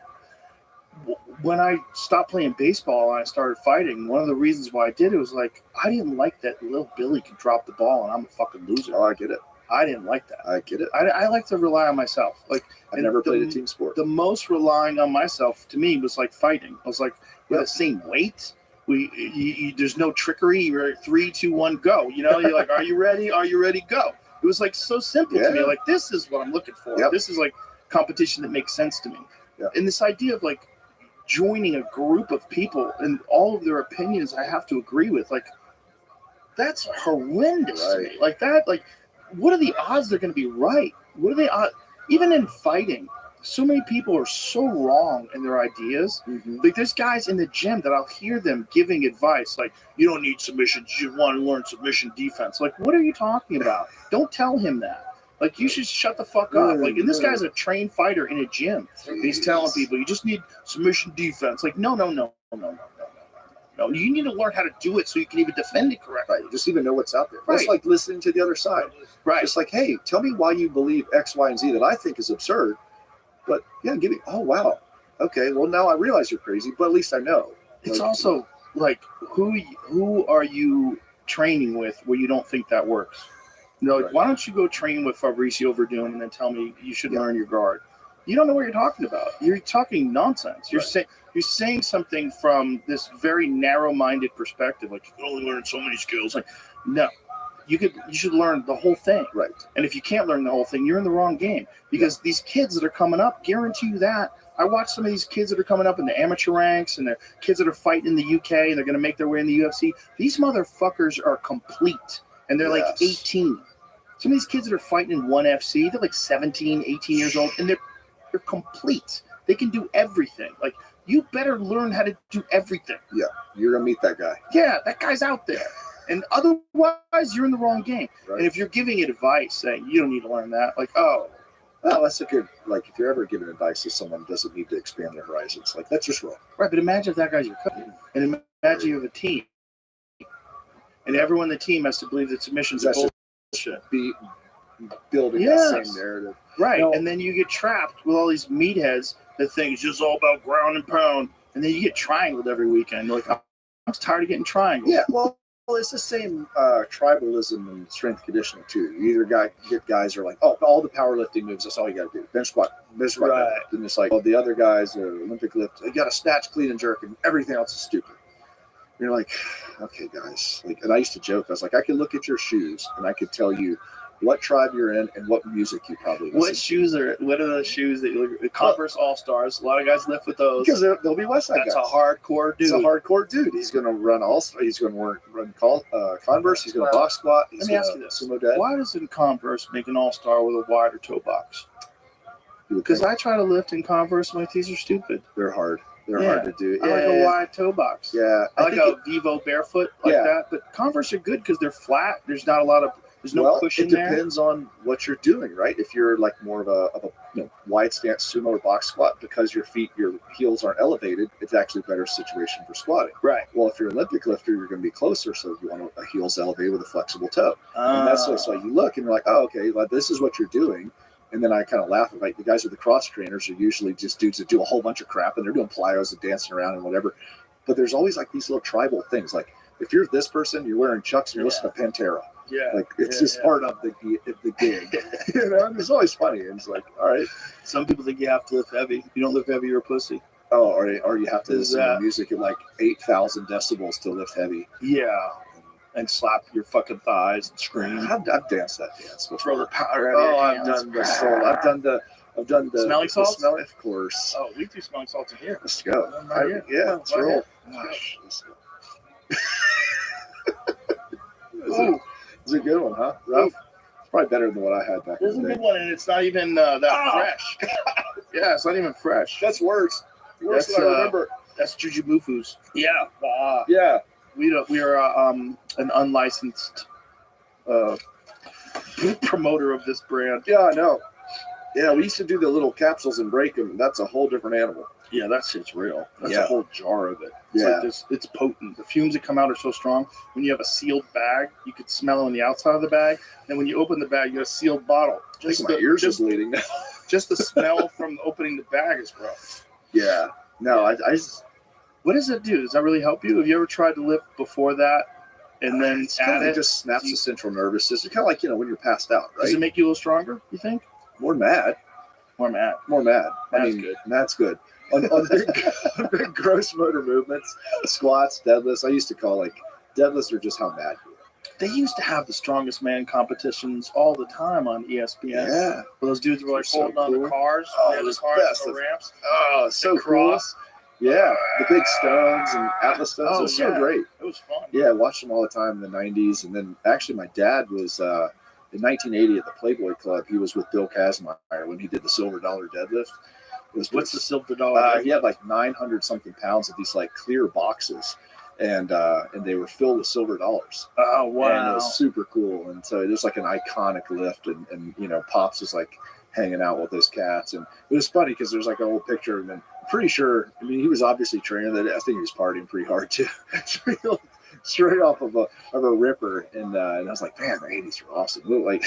when I stopped playing baseball and I started fighting, one of the reasons why I did it was like, I didn't like that little Billy could drop the ball and I'm a fucking loser. Oh, I get it. I didn't like that. I get it. I like to rely on myself. Like, I've and never the- played a team sport. the most relying on myself to me was like fighting. I was like, we're the same weight. There's no trickery. You're 3, 2, 1, go. You know, you're like, are you ready? Are you ready? Go. It was like so simple to me. Yeah. Like, this is what I'm looking for. Yep. This is like competition that makes sense to me. Yep. And this idea of like joining a group of people and all of their opinions I have to agree with, like, that's horrendous to me. Right. Like that, like, what are the odds they're going to be right? What are the odds? Even in fighting, so many people are so wrong in their ideas. Mhm. Like, there's guys in the gym that I'll hear them giving advice like, you don't need submissions, you want to learn submission defense. Like, what are you talking about? Don't tell him that. Like, you should shut the fuck up. Like, and this guy's a trained fighter in a gym. He's telling people you just need submission defense. Like, no. You need to learn how to do it so you can even defend it correctly. Right. Just even know what's out there. Right. It's like listening to the other side. Right. Just like, hey, tell me why you believe X, Y, and Z that I think is absurd. But yeah, give me. Oh wow. Okay. Well, now I realize you're crazy, but at least I know. It's Like, also like, who are you training with where you don't think that works? You know, like, Right. why don't you go train with Fabricio Verdum and then tell me you should Yeah. learn your guard? You don't know what you're talking about. You're talking nonsense. You're Right. you're saying something from this very narrow-minded perspective. Like, you can only learn so many skills. Like, no, you should learn the whole thing. Right. And if you can't learn the whole thing, you're in the wrong game. Because these kids that are coming up, guarantee you that. I watch some of these kids that are coming up in the amateur ranks and the kids that are fighting in the UK and they're going to make their way in the UFC. These motherfuckers are complete. And they're like Yes. 18. Some of these kids that are fighting in ONE FC, they're like 17, 18 years old. And they're complete. They can do everything. Like, you better learn how to do everything. You're gonna meet that guy. Yeah, that guy's out there. And otherwise, you're in the wrong game. Right. And if you're giving advice saying you don't need to learn that, like, oh, Well, that's a good. Like, if you're ever giving advice to someone who doesn't need to expand their horizons, like that's just wrong. right. But imagine if that guy's your coach. And imagine you have a team. And everyone in the team has to believe that submissions are That's bullshit. Be building Yes. that same narrative. Right. No. And then you get trapped with all these meatheads that think it's just all about ground and pound. And then you get triangled every weekend. You're like, I'm tired of getting triangled. Yeah. Well, it's the same tribalism and strength conditioning too. You either get guys who are like, oh, all the powerlifting moves. That's all you got to do. Bench squat, Right. Then it's like, oh, the other guys are Olympic lift. You got to snatch, clean, and jerk, and everything else is stupid. And you're like, okay, guys. Like, and I used to joke. I was like, I could look at your shoes and I could tell you what tribe you're in and what music you probably listen What are those shoes that you look at? Converse All-Stars. A lot of guys lift with those. because they'll be West Side That's guys. a hardcore dude. He's a hardcore dude. He's going to run He's going to run Converse. He's going to box squat. He's Let me ask gonna you this. sumo dead. Why doesn't Converse make an All-Star with a wider toe box? You would Because think I try to lift in Converse, my these are stupid. they're hard. They're Yeah. hard to do. I like a wide toe box. Yeah. I like think a Vivo barefoot like Yeah. that. But Converse are good because they're flat. There's not a lot of no well, cushion it there. depends on what you're doing, right? If you're like more of a wide stance sumo or box squat, because your heels aren't elevated, it's actually a better situation for squatting. Right. Well, if you're an Olympic lifter, you're going to be closer, so you want a heels elevated with a flexible toe. And that's what's like you look and you're like, oh, okay, well, this is what you're doing. And then I kind of laugh at like the guys with the cross trainers are usually just dudes that do a whole bunch of crap and they're doing plyos and dancing around and whatever. But there's always like these little tribal things. Like if you're this person, you're wearing Chucks and you're listening to Pantera. Yeah. Like it's Yeah, just yeah. part of the gig. You know, and it's always funny. And it's like, all right, Some people think you have to lift heavy. If you don't lift heavy, you're a pussy. oh, or you have to Is listen that- to music at like 8,000 decibels to lift heavy. Yeah. And slap your fucking thighs and scream. I've danced that dance before. Throw the powder. Oh, I've done the soul. I've done the Smelling salts? Smelling, of course. Oh, we do smelling salts in here. Let's go. Right here. Yeah, let's Right roll. here. Gosh, let's go. Ooh, It's a good one, huh? Rough. It's probably better than what I had back this is in a the good day. one, and it's not even that fresh. Yeah, it's not even fresh. That's worse. Worse That's, than I remember. That's Jujubufu's. Yeah. Yeah. We are an unlicensed promoter of this brand. Yeah, I know. Yeah, we used to do the little capsules and break them. That's a whole different animal. Yeah, that shit's real. That's Yeah. a whole jar of it. It's Yeah. like this. It's potent. The fumes that come out are so strong. When you have a sealed bag, you could smell it on the outside of the bag. And when you open the bag, you have a sealed bottle. I think my ears are bleeding now. just the smell from opening the bag is gross. Yeah. No, I just What does that do? Does that really help you? Have you ever tried to lift before that and then it's kinda add like it? just snaps the central nervous system. Kind of like, when you're passed out, Does it right? make you a little stronger, you think? More mad. Or mad? More mad. That's good. That's good. On big gross motor movements, squats, deadlifts. I used to call deadlifts are just how mad you are. They used to have the strongest man competitions all the time on ESPN. Yeah. Where those dudes were like So holding on to cool. cars. Oh, They had it the was cars best. and the ramps. Oh, so The cool. cross. Yeah. The big stones and Atlas stones. Oh, it was so yeah. great. It was fun. Yeah, I watched them all the time in the 90s. And then actually my dad was in 1980 at the Playboy Club. He was with Bill Kazmaier when he did the silver dollar deadlift. It was What's the silver dollar? he had like 900 something pounds of these like clear boxes, and they were filled with silver dollars. Oh, And it wow. was super cool. And so it was like an iconic lift, and Pops was like hanging out with those cats, and it was funny because there's like an old picture, and then I'm pretty sure, I mean, he was obviously training that. I think he was partying pretty hard too. Straight off of a ripper, and I was like, man, the 80s were awesome. He looked like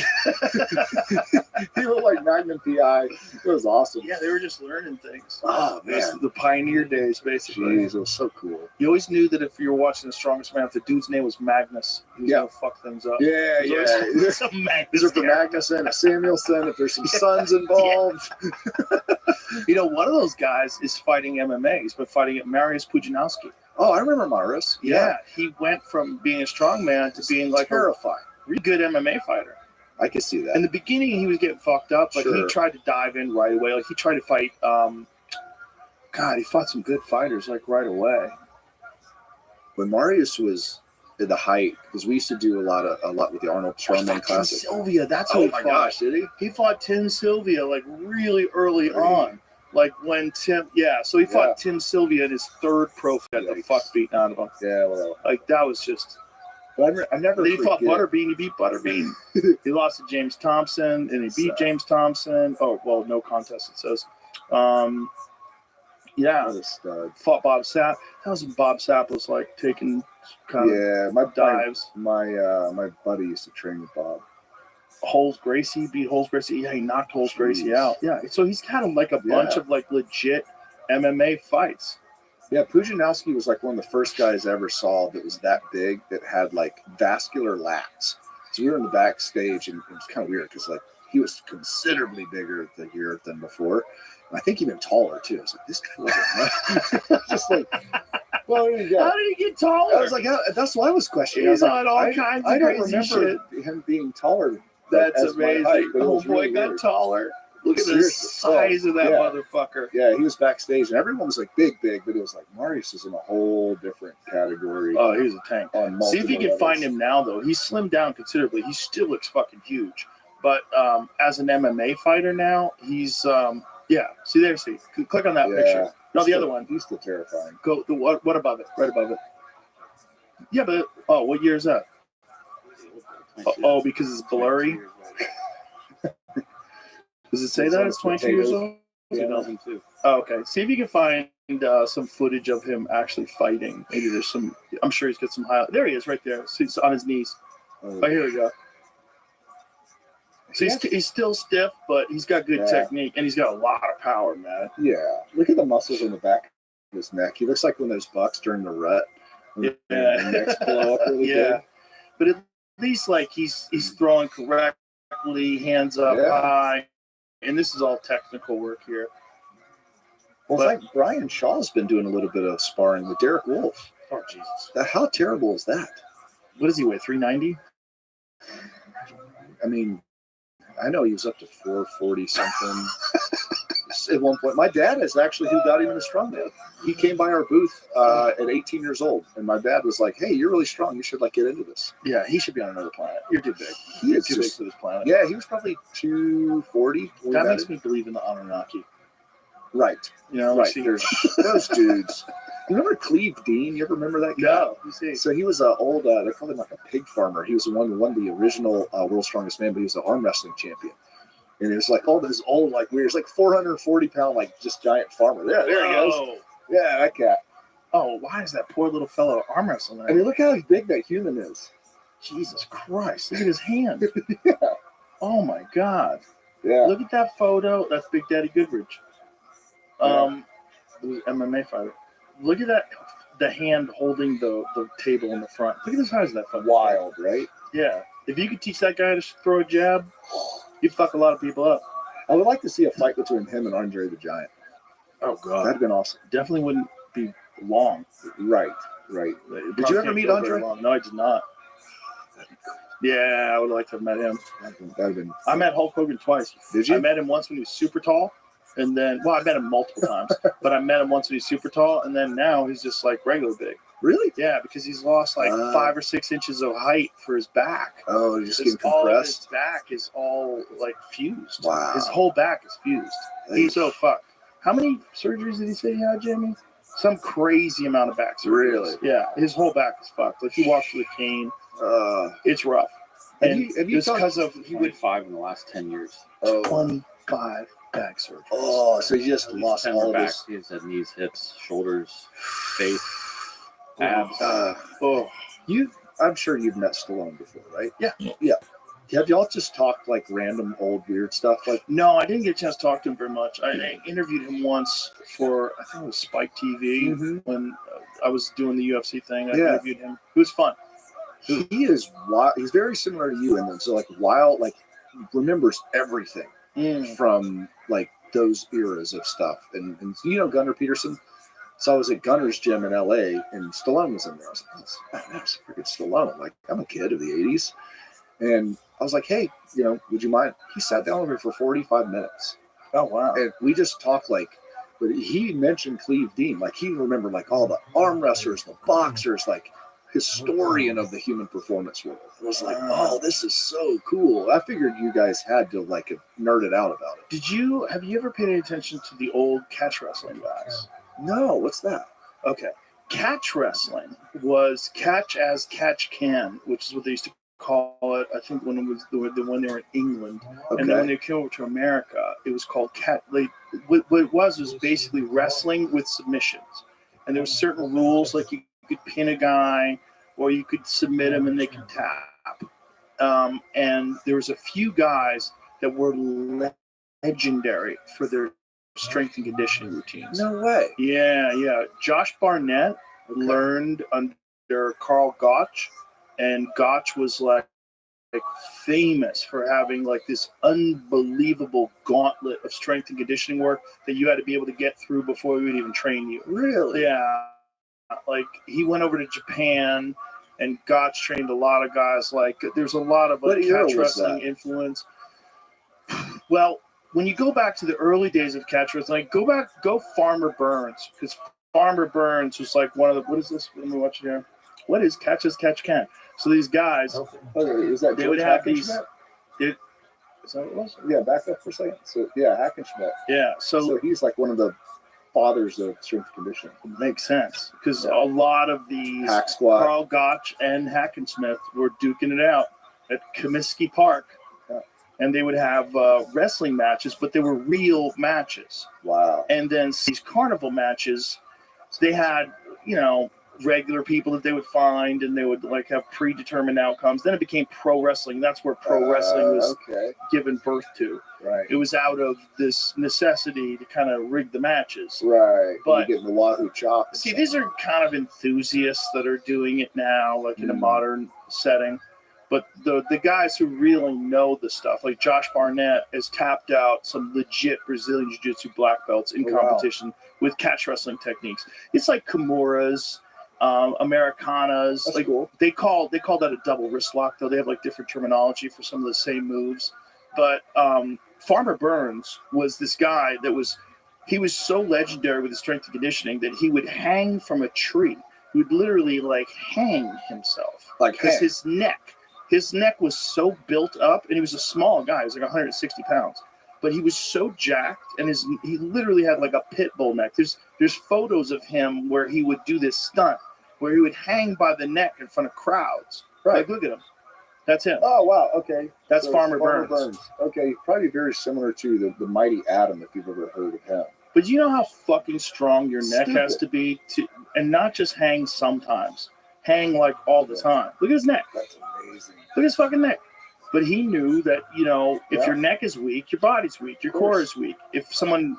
he looked like Magnum PI. It was awesome. Yeah, they were just learning things. Oh That's man, the pioneer days, basically. jeez, it was so cool. You always knew that if you were watching The Strongest Man, if the dude's name was Magnus, he was Yeah. going to fuck things up. Yeah, There's yeah. always some Magnus These are for character. Magnuson, a Samuelson. If there's some sons involved, One of those guys is fighting MMA. He's been fighting at Mariusz Pudzianowski. oh, I remember Maris. Yeah, he went from being a strongman to being like a terrifying. really good MMA fighter. I could see that. In the beginning, he was getting fucked up, but he Sure. tried to dive in right away. Like he tried to fight. He fought some good fighters like right away. When Marius was at the height, because we used to do a lot with the Arnold He fought Strongman Tim Classic. Sylvia, that's who Oh he my fought. gosh, did he? He fought Tim Sylvia like really early Really? on. Like when Tim, so he fought Yeah. Tim Sylvia in his third pro fight, the Yikes. fuck beaten out of him. Yeah, well, Like that was just. but I never. Then he fought forget- Butterbean. He beat Butterbean. He lost to James Thompson, and he beat Sad. James Thompson. Oh well, no contest. It says. What a stud. Fought Bob Sapp. That was when Bob Sapp was like taking kind of Yeah, my dives. my buddy used to train with Bob. Holes Gracie beat Holes Gracie. Yeah, he knocked Holes Gracie Jeez. out. Yeah, so he's had like a bunch Yeah. of like legit MMA fights. Yeah, Pudzianowski was like one of the first guys I ever saw that was that big that had like vascular lats. So we were in the backstage, and it was kind of weird because like he was considerably bigger than before. And I think even taller too. I was like, this guy wasn't just like, well, there you How go. did he get taller? I was like, that's what I was questioning. I was He's like, on all kinds of I don't crazy remember shit. him being taller. That's as my amazing. height, but it Oh was boy, really got weird. taller. Look at the Seriously. size of that Yeah. motherfucker. Yeah, he was backstage, and everyone was like big, but it was like Marius is in a whole different category. Oh, he's a tank. On See if you multiple can find levels. him now, though. He's slimmed down considerably. He still looks fucking huge. But as an MMA fighter now, he's See there, see. Click on that Yeah. picture. No, the He's other still- one. He's still terrifying. Go. What above it? Right above it. Yeah, but what year is that? Oh, because it's blurry. Does it say that it's 22 years old? 2002. Oh, okay. See if you can find some footage of him actually fighting. Maybe there's some. I'm sure he's got some highlight. There he is, right there. See, it's on his knees. Oh, here we go. So he's still stiff, but he's got good Yeah. technique, and he's got a lot of power, man. Yeah. Look at the muscles on the back of his neck. He looks like one of those bucks during the rut. When Yeah. their necks blow up really Yeah. good. But it least like he's throwing correctly, hands up high, and this is all technical work here. Well, it's like Brian Shaw's been doing a little bit of sparring with Derek Wolf. Oh Jesus! How terrible is that? What does he weigh? 390? I mean, I know he was up to 440 something at one point. My dad is actually who got him into strongman. He came by our booth at 18 years old, and my dad was like, "Hey, you're really strong. You should like get into this." Yeah, he should be on another planet. You're too big. He is Too big just, for this planet. yeah, he was probably 240. That makes me believe in the Anunnaki. Right. You know, Right. see- There's those dudes. You remember Cleve Dean? You ever remember that guy? No, you see. So he was an old, they called him like a pig farmer. He was the one who won the original World's Strongest Man, but he was an arm wrestling champion. And it was like all this old, like weird, it's like 440 pound, like just giant farmer. Yeah, there he goes. Oh. Yeah, that cat. Oh, why is that poor little fellow arm wrestling? I mean, look how big that human is. Jesus Christ! Look at his hand. Yeah. Oh my God! Yeah. Look at that photo. That's Big Daddy Goodrich. It was MMA fighter. Look at that. The hand holding the table in the front. Look at the size of that fucking Wild, right? Yeah. If you could teach that guy to throw a jab, you'd fuck a lot of people up. I would like to see a fight between him and Andre the Giant. Oh God. That'd been awesome. Definitely wouldn't be long. Right, right. It Did probably you ever can't meet go very Andre? long. No, I did not. Yeah, I would like to have met him. That'd been. I met Hulk Hogan twice. Did you? I met him once when he was super tall, and then I met him multiple times, but I met him once when he's super tall, and then now he's just like regular big. Really? Yeah, because he's lost like 5 or 6 inches of height for his back. Oh, you're just His- getting all of his compressed. back is all like fused. Wow. His whole back is fused. He's so fucked. How many surgeries did he say he had, Jamie? Some crazy amount of back surgeries. Really? Yeah, his whole back is fucked. Like he walks with a cane. It's rough. Have And you it's talked- because of He went 5 in the last 10 years. 25 back surgeries. Oh, so he just He's lost 10 all were of back. his. He's had knees, hips, shoulders, face, abs. Oh, I'm sure you've met Stallone before, right? Yeah. Yeah. Have y'all just talked like random old weird stuff? Like, no, I didn't get a chance to talk to him very much. I interviewed him once for, I think it was Spike TV when I was doing the UFC thing. I interviewed him. It was fun. he is wild. He's very similar to you, and then so like wild, like remembers everything from like those eras of stuff. And you know Gunnar Peterson. So I was at Gunner's gym in LA, and Stallone was in there. I was like, oh, that's freaking Stallone. Like, I'm a kid of the 80s. And I was like, hey, you know, would you mind? He sat down with me for 45 minutes. Oh, wow. And we just talked like, but he mentioned Cleve Dean. Like, he remembered like all the arm wrestlers, the boxers, like historian of the human performance world. I was like, oh, this is so cool. I figured you guys had to like have nerded out about it. Have you ever paid any attention to the old catch wrestling guys? No, what's that? Okay. Catch wrestling was catch as catch can, which is what they used to call it, I think, when it was when they were in England. Okay. And then when they came over to America, it was called cat. What it was basically wrestling with submissions. And there were certain rules, like you could pin a guy or you could submit him and they could tap. And there was a few guys that were legendary for their strength and conditioning routines. No way. Yeah. Josh Barnett learned under Carl Gotch, and Gotch was like famous for having like this unbelievable gauntlet of strength and conditioning work that you had to be able to get through before we would even train you. Really? Yeah. Like he went over to Japan, and Gotch trained a lot of guys. Like there's a lot of What like era catch was wrestling that? influence. Well, when you go back to the early days of catch wrestling, go Farmer Burns, because Farmer Burns was like one of the, what is this? Let me watch it here. What is catch as catch can? So these guys, Okay, is that they George would have Hackenschmidt? these. Is that what it was? Yeah, back up for a second. So yeah, Hackenschmidt. Yeah. So he's like one of the fathers of strength and conditioning. It makes sense because a lot of these Hack squat. Carl Gotch and Hackensmith were duking it out at Comiskey Park. Yeah. And they would have wrestling matches, but they were real matches. Wow. And then these carnival matches, they had, regular people that they would find, and they would like have predetermined outcomes. Then it became pro wrestling. That's where pro wrestling was okay. given birth to. Right. It was out of this necessity to kind of rig the matches. Right. But- you get the Wahoo chop. and See, stuff. these are kind of enthusiasts that are doing it now, like in a modern setting. But the guys who really know the stuff, like Josh Barnett, has tapped out some legit Brazilian Jiu-Jitsu black belts in Oh, wow. competition with catch wrestling techniques. It's like Kimuras, Americanas. That's like cool. they call that a double wrist lock, though they have like different terminology for some of the same moves. But Farmer Burns was this guy he was so legendary with his strength and conditioning that he would hang from a tree. He would literally like hang himself. Like Because hang. his neck was so built up, and he was a small guy. He was like 160 pounds, but he was so jacked, and he literally had like a pit bull neck. There's photos of him where he would do this stunt where he would hang by the neck in front of crowds. Right. Like, look at him. That's him. Oh wow. Okay. That's So Farmer it's Burns. Okay, probably very similar to the Mighty Adam, if you've ever heard of him. But you know how fucking strong your neck has Stupid. to be and not just hang sometimes, hang like all the time. Look at his neck. That's amazing. Look at his fucking neck. But he knew that, if Yeah. your neck is weak, your body's weak, your Of core course. is weak. If someone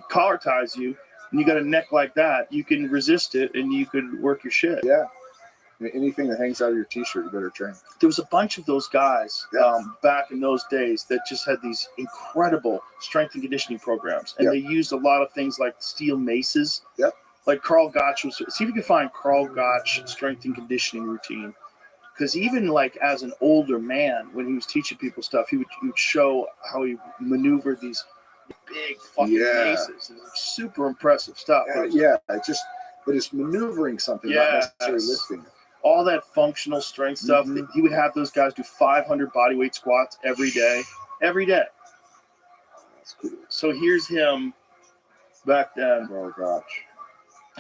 collar ties you and you got a neck like that, you can resist it and you could work your shit. Yeah. Anything that hangs out of your t-shirt, you better train. There was a bunch of those guys Yeah. back in those days that just had these incredible strength and conditioning programs. And Yep. they used a lot of things like steel maces. Yep. Like Carl Gotch see if you can find Carl Gotch strength and conditioning routine. Because even like as an older man, when he was teaching people stuff, he would show how he maneuvered these big fucking Yeah. maces. It was super impressive stuff. But it's maneuvering something, not Yes. necessarily lifting it. All that functional strength stuff. Mhm. He would have those guys do 500 bodyweight squats every day. That's cool. So here's him back then. Oh gosh.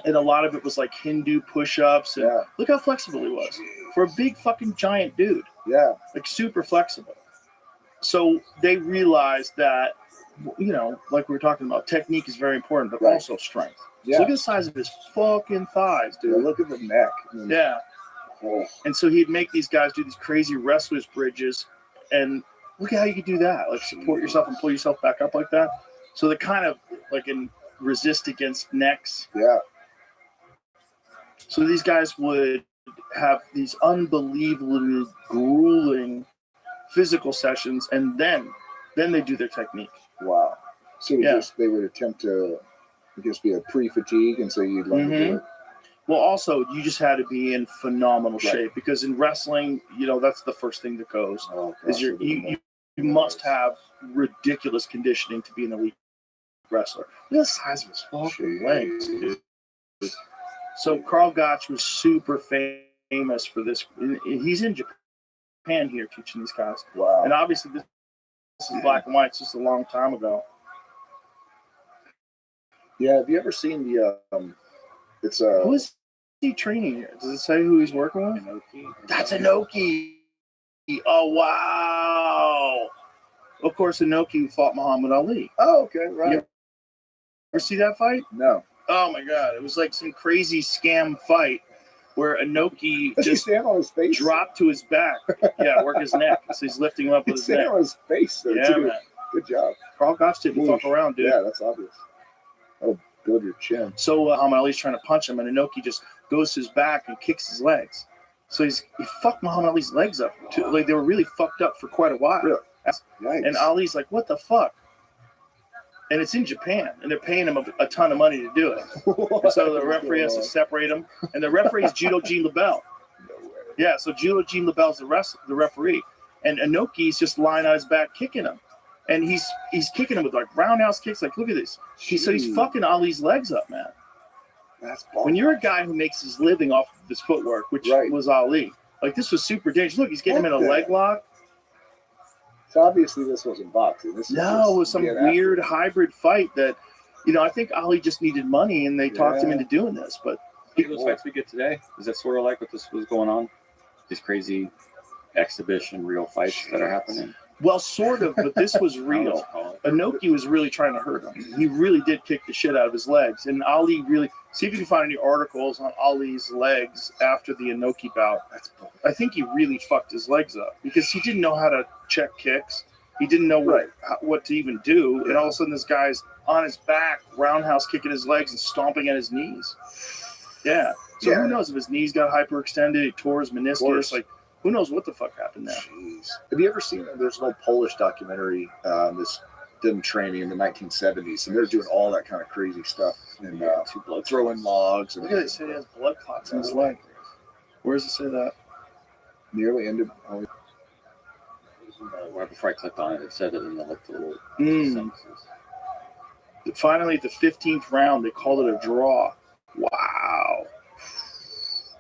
And a lot of it was like Hindu push-ups. And Yeah. look how flexible he was. For a big fucking giant dude. Yeah. Like super flexible. So they realized that, like we were talking about, technique is very important, but Right. also strength. Yeah. So look at the size of his fucking thighs, Dude, dude. look at the neck. I mean, Yeah. oh, And so he'd make these guys do these crazy wrestlers bridges, and look at how you could do that. Like support yourself and pull yourself back up like that. So they kind of like resist against necks. yeah. So these guys would have these unbelievably grueling physical sessions, and then they do their technique. Wow. So Yeah. they would attempt to, I guess, be a pre-fatigue, and so you'd learn to do it. Well, also you just had to be in phenomenal Right. shape, because in wrestling, that's the first thing that goes. Oh, Is gosh, you must have ridiculous conditioning to be an elite wrestler. Look at the size of his fucking legs, dude. So Carl Gotch was super famous for this. He's in Japan here teaching these guys. Wow. And obviously this is black and white. It's just a long time ago. Yeah. Have you ever seen the? It's Who is he training here? Does it say who he's working with? That's Inoki. Oh, wow. Of course, Inoki fought Muhammad Ali. Oh, okay, right. Yeah. Ever see that fight? No. Oh my God! It was like some crazy scam fight where Inoki Does he just stand on his face? dropped to his back. Yeah, work his neck. So he's lifting him up with He's his neck. standing on his face there Yeah, too. man. Good job. Carl Gotch didn't fuck around, dude. Yeah, that's obvious. That'll build your chin. So Muhammad Ali's trying to punch him, and Inoki just goes to his back and kicks his legs. So he fucked Muhammad Ali's legs up. Like they were really fucked up for quite a while. Really? Yikes. And Ali's like, "What the fuck?" And it's in Japan, and they're paying him a ton of money to do it. And so the referee has to separate them, and the referee is Judo Gene LaBelle. No way. Yeah, so Judo Gene LaBelle's the referee, and Inoki's just lying on his back kicking him, and he's kicking him with like roundhouse kicks. Like, look at this. So he's Jeez. fucking Ali's legs up, man. That's When you're a guy who makes his living off of this footwork, which Right. was Ali, like this was super dangerous. Look, he's getting him in a What the- leg lock. So obviously this wasn't boxing. This is No, just it was some being after weird it. hybrid fight that, I think Ali just needed money, and they talked him Yeah. into doing this. But Look at those fights we get today. Is that sort of like what this was going on? These crazy exhibition real fights that are happening. well, sort of, but this was I don't know real. what to call it. Inoki was really trying to hurt him. He really did kick the shit out of his legs. And Ali really, see if you can find any articles on Ali's legs after the Inoki bout. I think he really fucked his legs up because he didn't know how to check kicks. He didn't know what to even do. And all of a sudden this guy's on his back, roundhouse kicking his legs and stomping at his knees. Yeah. So Yeah. who knows if his knees got hyperextended, he tore his meniscus. course. Like Who knows what the fuck happened there? Jeez. Have you ever seen? There's an old Polish documentary. This them training in the 1970s, and they're doing all that kind of crazy stuff and throwing logs and Look at it. It said he has blood clots in his leg. Where does it say that? nearly ended. Right before I clicked on it, it said it in the little sentences. Finally, at the 15th round, they called it a draw. Wow.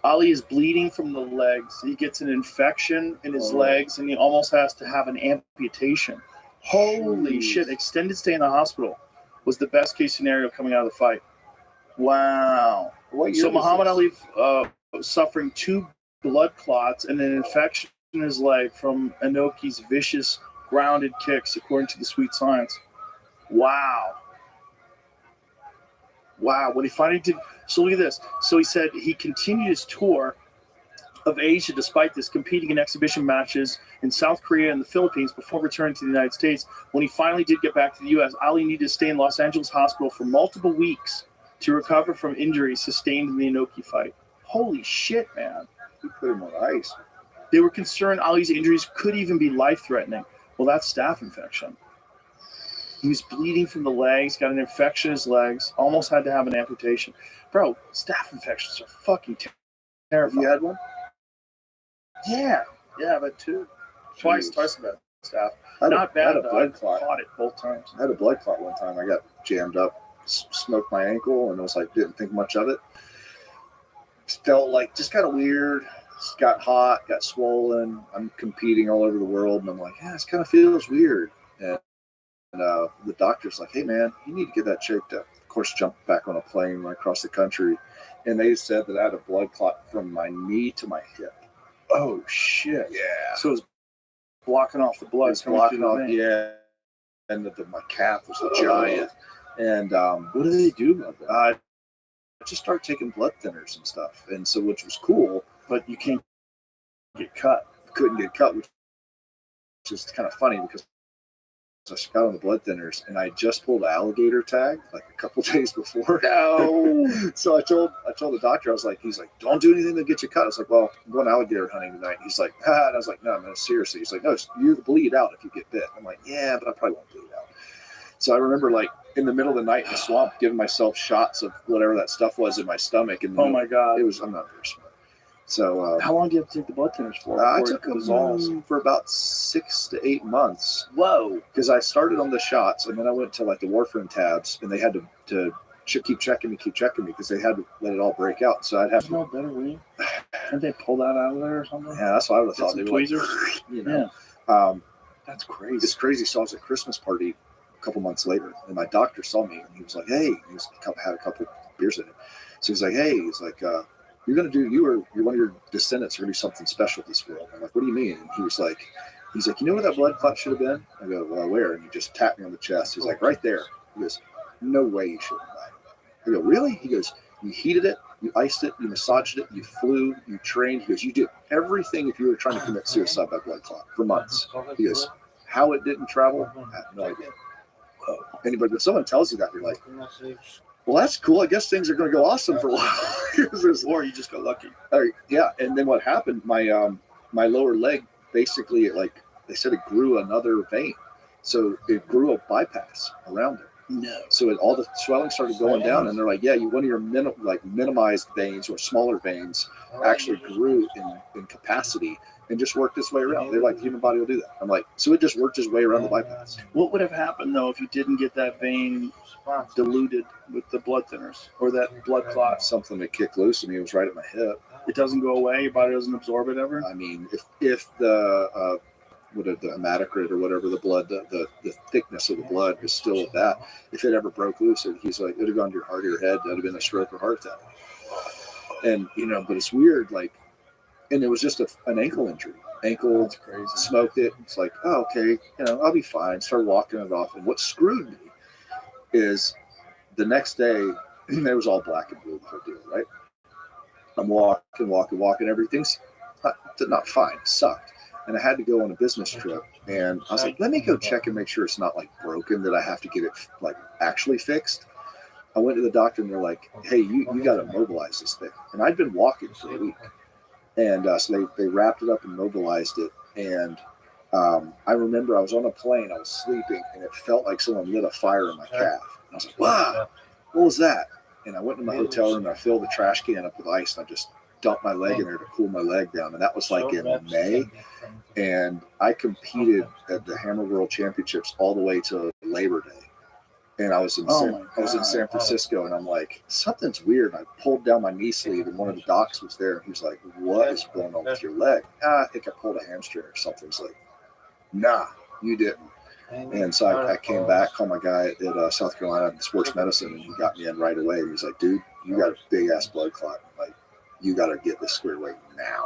Ali is bleeding from the legs. He gets an infection in his legs, and he almost has to have an amputation. Holy shit. Extended stay in the hospital was the best case scenario coming out of the fight. Wow. So Muhammad Ali suffering 2 blood clots and an infection in his leg from Inoki's vicious grounded kicks, according to the Sweet Science. Wow. When he finally did. So look at this. So he said he continued his tour of Asia despite this, competing in exhibition matches in South Korea and the Philippines before returning to the United States. When he finally did get back to the U.S., Ali needed to stay in Los Angeles hospital for multiple weeks to recover from injuries sustained in the Inoki fight. Holy shit, man. He put him on ice. They were concerned Ali's injuries could even be life-threatening. Well, that's staph infection. He was bleeding from the legs, got an infection in his legs, almost had to have an amputation. Bro, staph infections are fucking terrifying. You had one? Yeah, I've had 2. Twice I've had staph. Not I bad, had a though. blood I clot. caught it both times. I had a blood clot one time. I got jammed up, smoked my ankle, and it was like, didn't think much of it. Felt like just kind of weird. Got hot, got swollen. I'm competing all over the world, and I'm like, yeah, this kind of feels weird. And the doctor's like, hey, man, you need to get that checked up. Of course, jumped back on a plane, went across the country, and they said that I had a blood clot from my knee to my hip. Oh, shit. Yeah. So it's blocking off the blood. It's coming blocking through the off, vein. yeah. And my calf was giant. And What do they do about that? I just started taking blood thinners and stuff. And so, which was cool, But you can't get cut. couldn't get cut, which is kind of funny because I got on the blood thinners and I just pulled an alligator tag like a couple days before. No. So I told the doctor, he's like, don't do anything to get you cut. I was like, well, I'm going alligator hunting tonight. He's like, and I was like, no, man, seriously. He's like, no, you bleed out if you get bit. I'm like, yeah, but I probably won't bleed out. So I remember like in the middle of the night in the swamp, giving myself shots of whatever that stuff was in my stomach. And Oh, my God. I'm not very smart. So How long do you have to take the blood thinners for? I before took it them dissolves? for about 6 to 8 months. Whoa. Because I started on the shots and then I went to like the warfarin tabs and they had to keep checking me because they had to let it all break out. So I'd have There's no better way. Can't they pull that out of there or something? yeah, that's what I would have Get thought. some They were like, tweezers? you know, That's crazy. it's crazy. So I was at a Christmas party a couple months later and my doctor saw me and he was like, hey, had a couple beers in it. So he's like, hey, you're one of your descendants are gonna do something special this world. I'm like, what do you mean? And he's like, you know where that blood clot should have been? I go, well, where? And he just tapped me on the chest. He's like, right there. He goes, no way you should have died. I go, really? He goes, you heated it, you iced it, you massaged it, you flew, you trained. He goes, you did everything if you were trying to commit suicide by blood clot for months. He goes, how it didn't travel? I have no idea. Anybody, when someone tells you that, you're like, well, that's cool. I guess things are going to go awesome for a while. Or you just got lucky. Yeah, and then what happened? My my lower leg basically, like they said, it grew another vein, so it grew a bypass around it. No. So all the swelling started going down, and they're like, yeah, one of your minimized veins or smaller veins actually grew in capacity and just worked its way around. They're like, the human body will do that. I'm like, so it just worked its way around the bypass. What would have happened, though, if you didn't get that vein diluted with the blood thinners or that blood clot? Something that kicked loose in me. It was right at my hip. It doesn't go away? Your body doesn't absorb it ever? I mean, if the the hematocrit or whatever, the blood, the thickness of the blood was still at that. If it ever broke loose, he's like, it would have gone to your heart or your head. That would have been a stroke or heart attack. And, but it's weird, like, and it was just an ankle injury. Ankle, That's crazy. smoked it. It's like, oh, okay, I'll be fine. Started walking it off. And what screwed me is the next day, it was all black and blue, the whole deal, right? I'm walking. Everything's not fine. It sucked. And I had to go on a business trip. And I was like, let me go check and make sure it's not like broken, that I have to get it like actually fixed. I went to the doctor and they're like, hey, you got to mobilize this thing. And I'd been walking for a week. And so they wrapped it up and mobilized it. And I remember I was on a plane, I was sleeping, and it felt like someone lit a fire in my calf. And I was like, wow, what was that? And I went to my hotel room and I filled the trash can up with ice and I just dumped my leg in there to cool my leg down. And that was like in May. And I competed at the Hammer World Championships all the way to Labor Day. And I was in San Francisco, and I'm like, something's weird. And I pulled down my knee sleeve, and one of the docs was there, and he was like, what is going on with your leg? I think I pulled a hamstring or something. He's like, nah, you didn't. And so I came back, called my guy at South Carolina Sports Medicine, and he got me in right away. He was like, dude, you got a big ass blood clot. Like, you got to get this squared away now.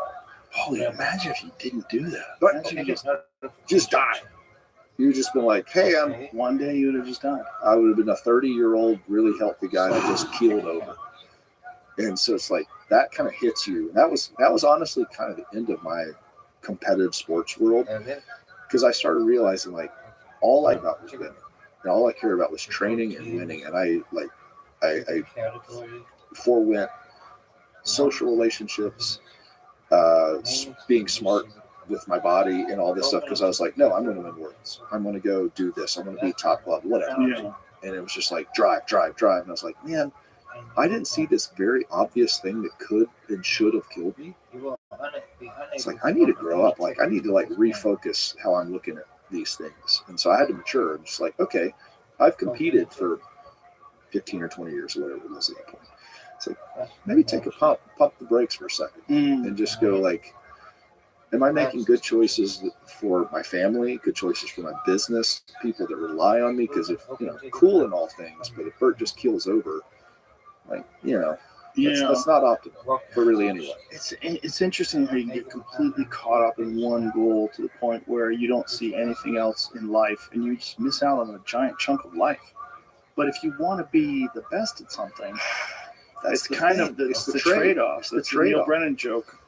Holy, imagine if you didn't do that. But Imagine if you just die. You've just been like, hey, one day you would have just died. I would have been a 30-year-old, really healthy guy that just keeled over. And so it's like that kind of hits you. And that was honestly kind of the end of my competitive sports world, because I started realizing like all I got was winning, and all I cared about was training and winning. And I forewent social relationships, being smart with my body and all this stuff, because I was like, no, I'm going to win worlds. I'm going to go do this. I'm going to be top level, whatever. Yeah. And it was just like drive. And I was like, man, I didn't see this very obvious thing that could and should have killed me. It's like, I need to grow up. Like, I need to like refocus how I'm looking at these things. And so I had to mature. I'm just like, okay, I've competed for 15 or 20 years or whatever it was at that point. It's like, maybe take a pump the brakes for a second and just go like, am I making good choices for my family, good choices for my business, people that rely on me? Because if, cool in all things, but if Bert just keels over, like, that's not optimal for really anyone. It's interesting how you can get completely caught up in one goal to the point where you don't see anything else in life, and you just miss out on a giant chunk of life. But if you want to be the best at something, it's kind of the trade-off. That's the Neil Brennan joke.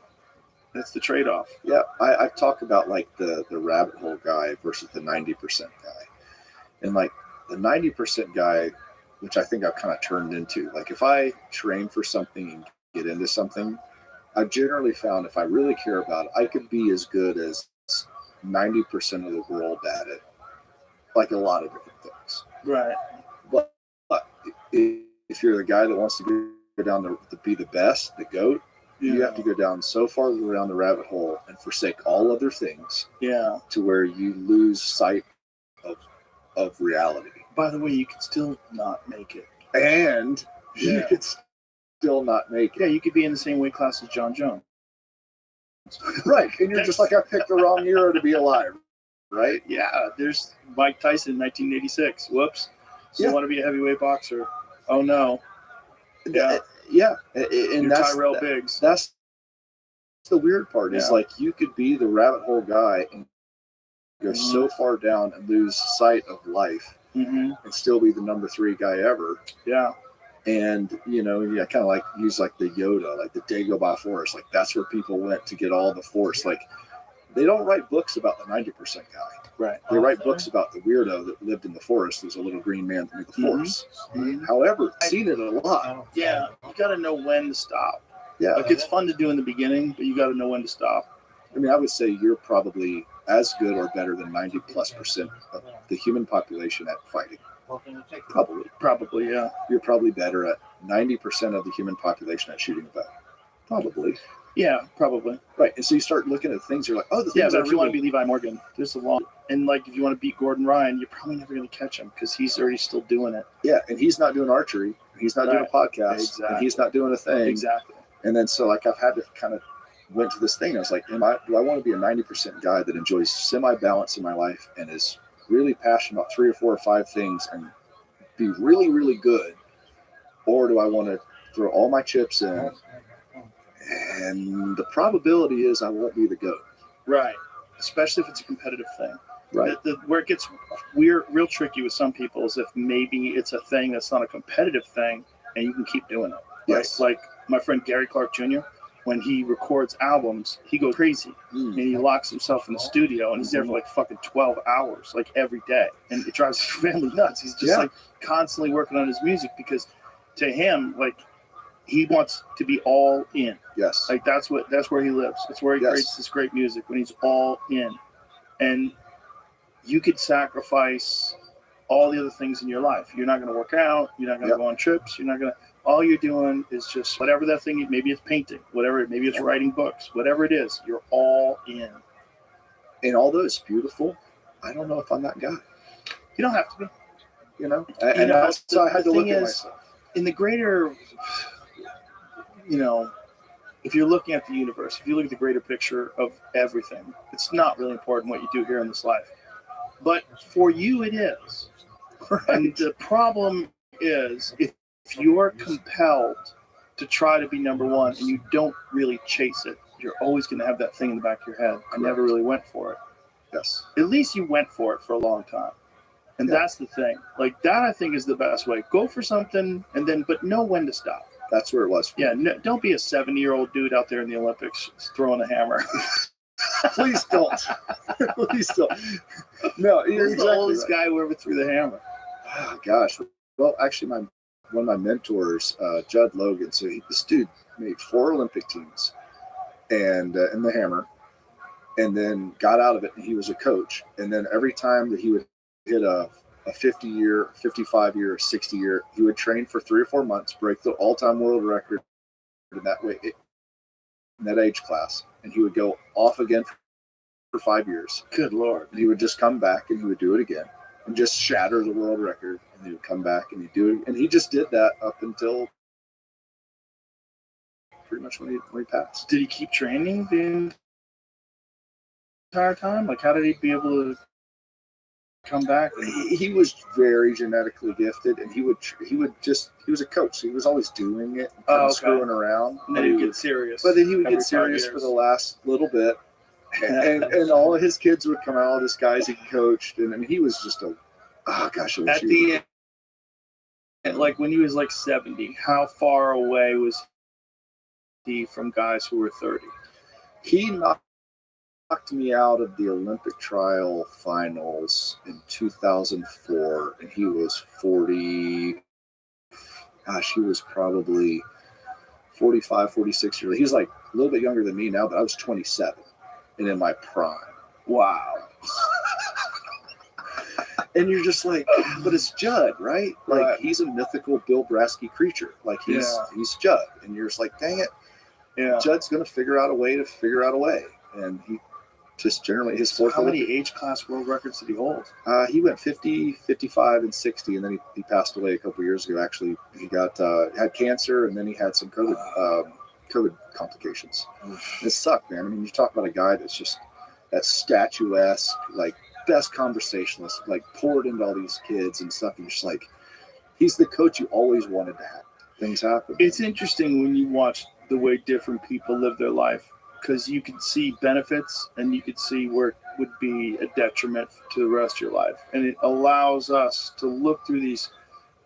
That's the trade-off. Yeah, I've talked about like the rabbit hole guy versus the 90% guy. And like the 90% guy, which I think I've kind of turned into, like if I train for something and get into something, I've generally found if I really care about it, I could be as good as 90% of the world at it, like a lot of different things. Right. But if you're the guy that wants to go down to be the best, the GOAT, you have to go down so far around the rabbit hole and forsake all other things. Yeah. To where you lose sight of reality. By the way, you could still not make it. And you could still not make it. Yeah, you could be in the same weight class as John Jones. Right. And you're just like, I picked the wrong era to be alive. Right? Yeah. There's Mike Tyson, 1986. Whoops. So you want to be a heavyweight boxer. Oh, no. Yeah. Yeah. And that's Tyrell Biggs. That's the weird part is like you could be the rabbit hole guy and go so far down and lose sight of life and still be the number 3 guy ever. Yeah. And, kind of like use like the Yoda, like the Dagobah Force. Like that's where people went to get all the force. Like they don't write books about the 90% guy. Right. They write books about the weirdo that lived in the forest. There's a little green man through the forest. However, I've seen it a lot. Yeah. You got to know when to stop. Yeah. Like it's fun to do in the beginning, but you got to know when to stop. I mean, I would say you're probably as good or better than 90+% of the human population at fighting. Probably, yeah. You're probably better at 90% of the human population at shooting a bow. Probably. Yeah, probably. Right. And so you start looking at things, you're like, oh, the things but if you want to be Levi Morgan, there's a long. And like, if you want to beat Gordon Ryan, you're probably never going to catch him because he's already still doing it. Yeah. And he's not doing archery. He's not doing a podcast. Exactly. And he's not doing a thing. Exactly. And then so like I've had to kind of went to this thing. I was like, do I want to be a 90% guy that enjoys semi-balance in my life and is really passionate about 3 or 4 or 5 things and be really, really good? Or do I want to throw all my chips in? And the probability is I won't be the GOAT. Right. Especially if it's a competitive thing. Right. Where it gets weird, real tricky with some people is if maybe it's a thing that's not a competitive thing and you can keep doing it. Yes. Right? Like my friend Gary Clark Jr., when he records albums, he goes crazy. And he locks himself in the studio and he's there for like fucking 12 hours, like every day. And it drives his family nuts. He's just like constantly working on his music because to him, like, he wants to be all in. Yes. Like that's where he lives. It's where he Yes. creates this great music when he's all in. And you could sacrifice all the other things in your life. You're not going to work out. You're not going to Yep. go on trips. You're not going to. All you're doing is just whatever that thing. Maybe it's painting. Whatever. Maybe it's writing books. Whatever it is, you're all in. And although it's beautiful, I don't know if I'm that guy. You don't have to be. You know, You and know, that's so I had the to look thing at is, myself. In the greater, if you're looking at the universe, if you look at the greater picture of everything, it's not really important what you do here in this life. But for you, it is. And the problem is if you're compelled to try to be number one and you don't really chase it, you're always going to have that thing in the back of your head. I never really went for it. Yes. At least you went for it for a long time. And Yeah. that's the thing. Like that, I think, is the best way. Go for something but know when to stop. That's where it was. For me. Yeah, no, don't be a 70-year-old dude out there in the Olympics throwing a hammer. Please don't. Please don't. No, you're Who's exactly the oldest right. guy who ever threw the hammer? Oh, gosh. Well, actually, one of my mentors, Judd Logan. So this dude made 4 Olympic teams, and in the hammer, and then got out of it. And he was a coach. And then every time that he would hit a 50-year, 55-year, 60-year, he would train for 3 or 4 months, break the all-time world record in that way, in that age class, and he would go off again for 5 years. Good Lord. And he would just come back and he would do it again and just shatter the world record. And he would come back and he'd do it. And he just did that up until pretty much when he passed. Did he keep training the entire time? Like, how did he be able to come back? He was very genetically gifted, and he was a coach. So he was always doing it, kind of screwing around. And then he'd get serious. But then he would every get 5 serious years. for the last little bit. And all of his kids would come out, all these guys he coached, and I mean, he was just I wish At he the would- end, like when he was like 70, how far away was he from guys who were 30? He knocked me out of the Olympic trial finals in 2004, and he was 40. Gosh, he was probably 45, 46 years old. He's like a little bit younger than me now, but I was 27 and in my prime. Wow. And you're just like, but it's Judd, right? Like Right. he's a mythical Bill Brasky creature. Like he's Judd, and you're just like, dang it, Yeah. Judd's gonna figure out a way, and he just generally his So fourth. how many Olympic- age class world records did he hold? He went 50, 55, and 60, and then he passed away a couple years ago. Actually, he got had cancer, and then he had some COVID complications. It sucked, man. I mean, you talk about a guy that's just that statuesque, like best conversationalist, like poured into all these kids and stuff. And you're just like, he's the coach you always wanted to have. Things happen. It's interesting when you watch the way different people live their life, because you can see benefits and you can see where it would be a detriment to the rest of your life. And it allows us to look through these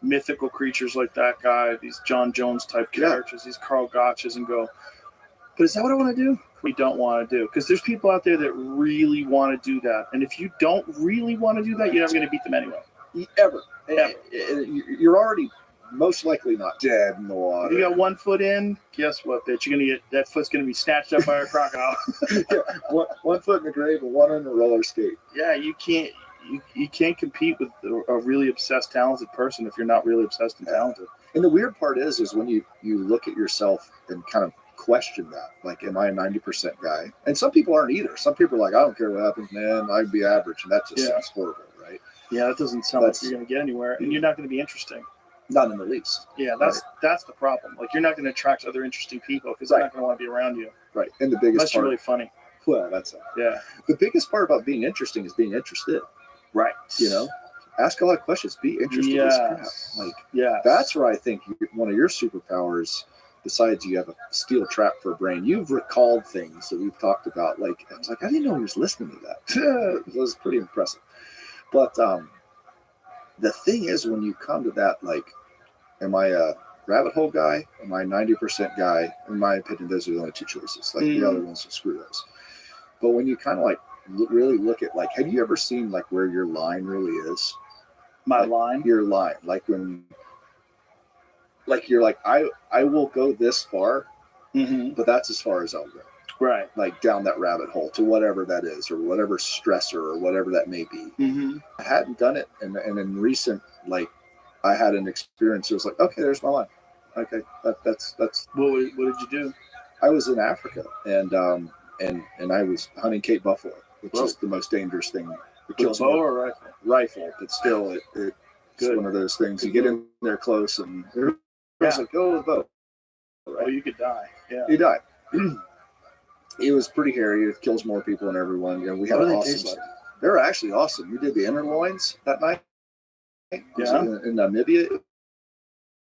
mythical creatures like that guy, these John Jones type characters, these Carl Gotches, and go, but is that what I want to do? We don't want to do. Because there's people out there that really want to do that. And if you don't really want to do that, you're never going to beat them anyway. Ever. Ever. You're already most likely not dead in the water. If you got 1 foot in, guess what, bitch? You're gonna get that foot's gonna be snatched up by a crocodile. one foot in the grave and one in the roller skate. Yeah, you can't compete with a really obsessed, talented person if you're not really obsessed and talented. And the weird part is when you look at yourself and kind of question that, like, am I a 90% guy? And some people aren't either. Some people are like, I don't care what happens, man. I'd be average, and that just sounds horrible, right? Yeah, that doesn't sound like you're gonna get anywhere, and you're not gonna be interesting. Not in the least. Yeah, that's the problem. Like, you're not gonna attract other interesting people because they're not gonna want to be around you. Right. And the biggest Unless you're part, really funny. well, that's it. Yeah. The biggest part about being interesting is being interested. Right. You know, ask a lot of questions. Be interested in crap. Like, yeah, that's where I think one of your superpowers, besides you have a steel trap for a brain, you've recalled things that we've talked about. Like, I was like, I didn't know he was listening to that. It was pretty impressive. But the thing is, when you come to that, like, am I a rabbit hole guy? Am I a 90% guy? In my opinion, those are the only two choices. Like, the other ones, screw those. But when you kind of like really look at, like, have you ever seen like where your line really is? my like, line. Your line, like when like you're like I will go this far, Mm-hmm. but that's as far as I'll go. Right. Like down that rabbit hole to whatever that is, or whatever stressor, or whatever that may be. Mm-hmm. I hadn't done it, and in recent, like, I had an experience. It was like, okay, there's my line. Okay, that's. What did you do? I was in Africa, and I was hunting Cape buffalo, which Whoa. is the most dangerous thing. It With kills a bow me. or a rifle? Rifle, but still, it's Good. one of those things. You get in there close, and it's Yeah. like, go with the bow. Oh, you could die. Yeah. He died. It was pretty hairy. It kills more people than everyone. You know, we had What do an they taste awesome. like? They were actually awesome. We did the inner loins that night. It was Yeah. in Namibia.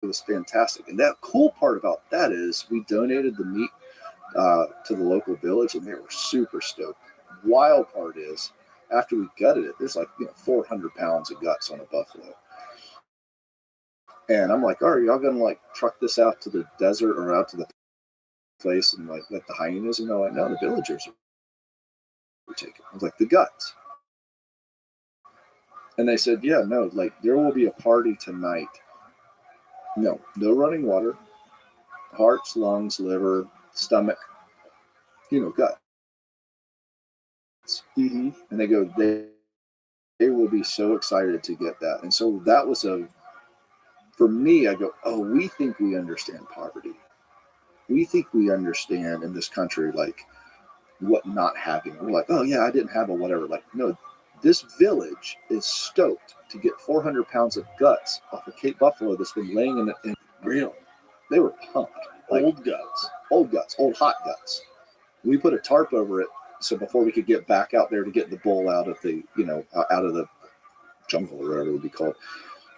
It was fantastic. And that cool part about that is we donated the meat to the local village, and they were super stoked. Wild part is, after we gutted it, there's like 400 pounds of guts on a buffalo. And I'm like, all right, y'all gonna like truck this out to the desert or out to the place and like let the hyenas? And they're like, no, the villagers are taking. I was like, the guts. And they said, yeah, no, like there will be a party tonight. No running water, hearts, lungs, liver, stomach, gut. Mm-hmm. And they go, they will be so excited to get that. And so that was for me, I go, oh, we think we understand poverty. We think we understand in this country, like, what not having. We're like, oh, yeah, I didn't have a whatever. Like, no, this village is stoked to get 400 pounds of guts off a Cape buffalo that's been laying in Real. They were pumped. Like, Old guts. old hot guts. We put a tarp over it, so before we could get back out there to get the bull out of the, out of the jungle or whatever it would be called.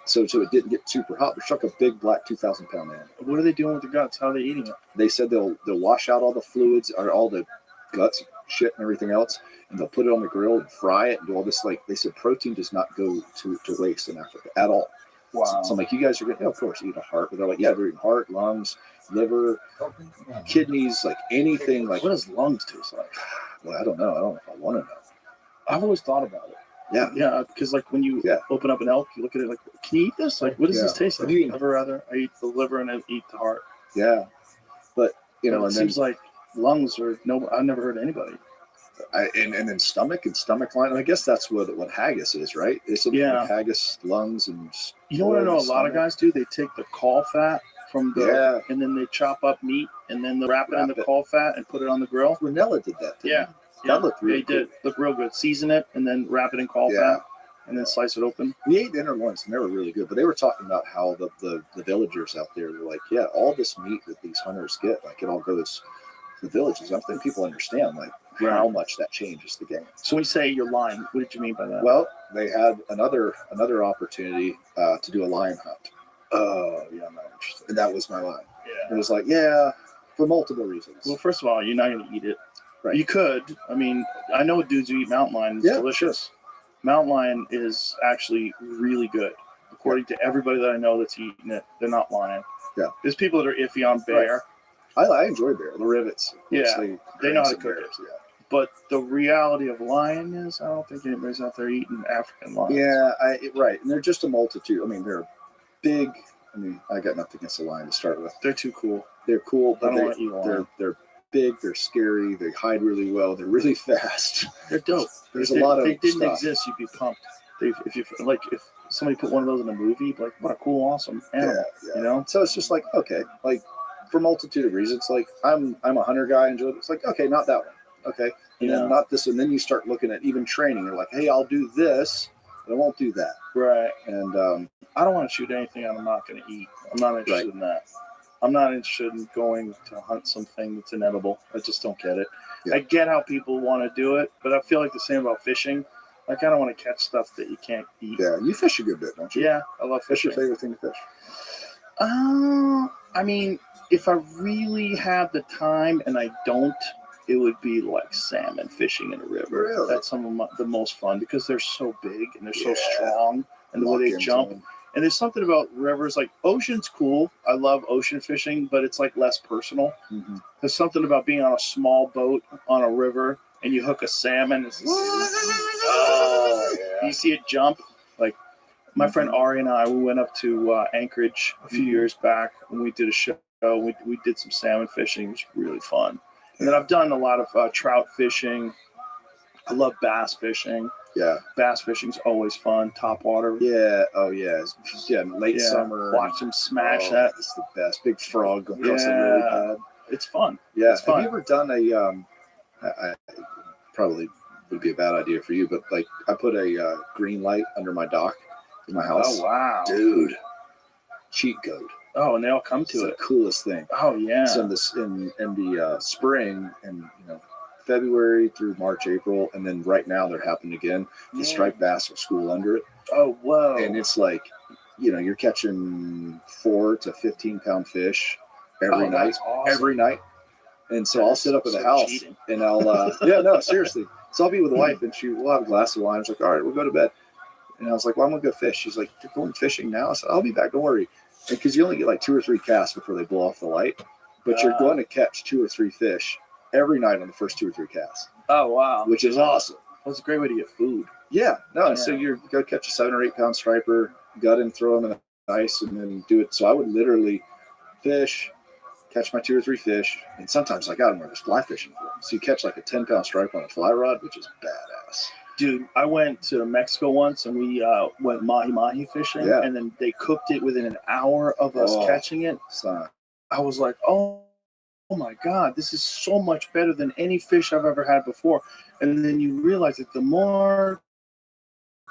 So it didn't get super hot. We struck a big black 2,000 pound animal. What are they doing with the guts? How are they eating it? They said they'll wash out all the fluids or all the guts, shit, and everything else, and they'll put it on the grill and fry it and do all this. Like they said, protein does not go to waste in Africa at all. Wow. So I'm like, you guys are gonna, of course, eat a heart, but they're like, yeah, they're eating heart, lungs, liver, kidneys, like anything. Like, What does lungs taste like? well, I don't know. I don't know if I want to know. I've always thought about it. Yeah. Yeah, because like when you Yeah. open up an elk, you look at it like, can you eat this? Like, what does this taste Have like? you eaten- I'd rather I eat the liver and I eat the heart. Yeah, but It and then seems like lungs are no. I've never heard anybody. and then stomach and stomach line. I guess that's what haggis is, right? It's Yeah. like haggis, lungs, and You know what I know? A lot of stomach. guys do. They take the caul fat from the, Yeah. and then they chop up meat and then they wrap it in Wrap the it. caul fat and put it on the grill. Ranella did that. didn't Yeah. he? That looked really They did look real good. Season it and then wrap it in caul Yeah. fat and then slice it open. We ate dinner once and they were really good, but they were talking about how the villagers out there were like, yeah, all this meat that these hunters get, like it all goes to the villages. I don't think people understand like how much that changes the game. So when you say you're lying, what did you mean by that? Well, they had another opportunity to do a lion hunt, Oh, yeah, I'm not interested. and that was my line. Yeah. It was like, yeah, for multiple reasons. Well, first of all, you're not going to eat it. Right. You could. I mean, I know dudes who eat mountain lion. It's Yeah, delicious. Mountain lion is actually really good. According to everybody that I know that's eaten it, they're not lying. Yeah. There's people that are iffy on bear, I enjoy bear, the rivets. Yeah, mostly they know how to cranes and cook bears, but the reality of lion is I don't think anybody's out there eating African lions. Yeah, right, and they're just a multitude. I mean, they're big. I mean, I got nothing against the lion to start with. They're too cool. They're cool, I but don't want to eat a lion. they're big. They're scary. They hide really well. They're really fast. They're dope. There's If a lot of they didn't stuff. exist, you'd be pumped. If somebody put one of those in a movie, you'd be like, what a cool, awesome animal. Yeah. You know? So it's just like, okay, like for multitude of reasons. Like I'm a hunter guy. Enjoy it. It's like, okay, not that one. Okay, and Yeah. then not this, and then you start looking at even training. You're like, hey, I'll do this, but I won't do that. Right. And I don't want to shoot anything I'm not going to eat. I'm not interested in that. I'm not interested in going to hunt something that's inedible. I just don't get it. Yeah. I get how people want to do it, but I feel like the same about fishing. Like, I don't want to catch stuff that you can't eat. yeah, you fish a good bit, don't you? Yeah, I love What's your fishing. favorite thing to fish? I mean, if I really had the time and I don't, it would be like salmon fishing in a river. Really? That's some of the most fun because they're so big and they're so Yeah. strong, and the way Lock they into jump. them. And there's something about rivers, like ocean's cool. I love ocean fishing, but it's like less personal. Mhm. There's something about being on a small boat on a river and you hook a salmon. It's Oh, yeah. you see it jump. Like My friend Ari and I, we went up to Anchorage a few years back when we did a show. We did some salmon fishing, which was really fun. And then I've done a lot of trout fishing. I love bass fishing. Yeah. Bass fishing's always fun. Top water. Yeah. Oh yeah. Late summer. Watch them smash Oh, that. It's the best. Big frog going across the really bad. It's fun. Yeah. It's fun. Have you ever done a? I probably would be a bad idea for you, but like I put a green light under my dock in my house. Oh wow, dude, cheat code. Oh, and they all come It's to the it. coolest thing. Oh yeah. So in the spring and February through March, April, and then right now they're happening again. The striped bass will school under it, Oh whoa. and it's like, you're catching 4 to 15 pound fish every night, that's awesome. every night. And so I'll sit up at the So house cheating. and I'll seriously. So I'll be with the wife and we'll have a glass of wine. It's like, all right, we'll go to bed. And I was like, well, I'm gonna go fish. She's like, you're going fishing now? I said, I'll be back. Don't worry. Because you only get like 2 or 3 casts before they blow off the light, but you're going to catch 2 or 3 fish every night on the first 2 or 3 casts, Oh wow. which is awesome. That's a great way to get food. Yeah, no. And so Yeah. you go catch a 7 or 8 pound striper, gut and throw them in the ice, and then do it. So I would literally fish, catch my 2 or 3 fish, and sometimes I got them where there's fly fishing for them. So you catch like a 10 pound striper on a fly rod, which is badass. Dude, I went to Mexico once and we went mahi fishing, Yeah. and then they cooked it within an hour of us Oh. catching it. Son. I was like, oh my God, this is so much better than any fish I've ever had before. And then you realize that the more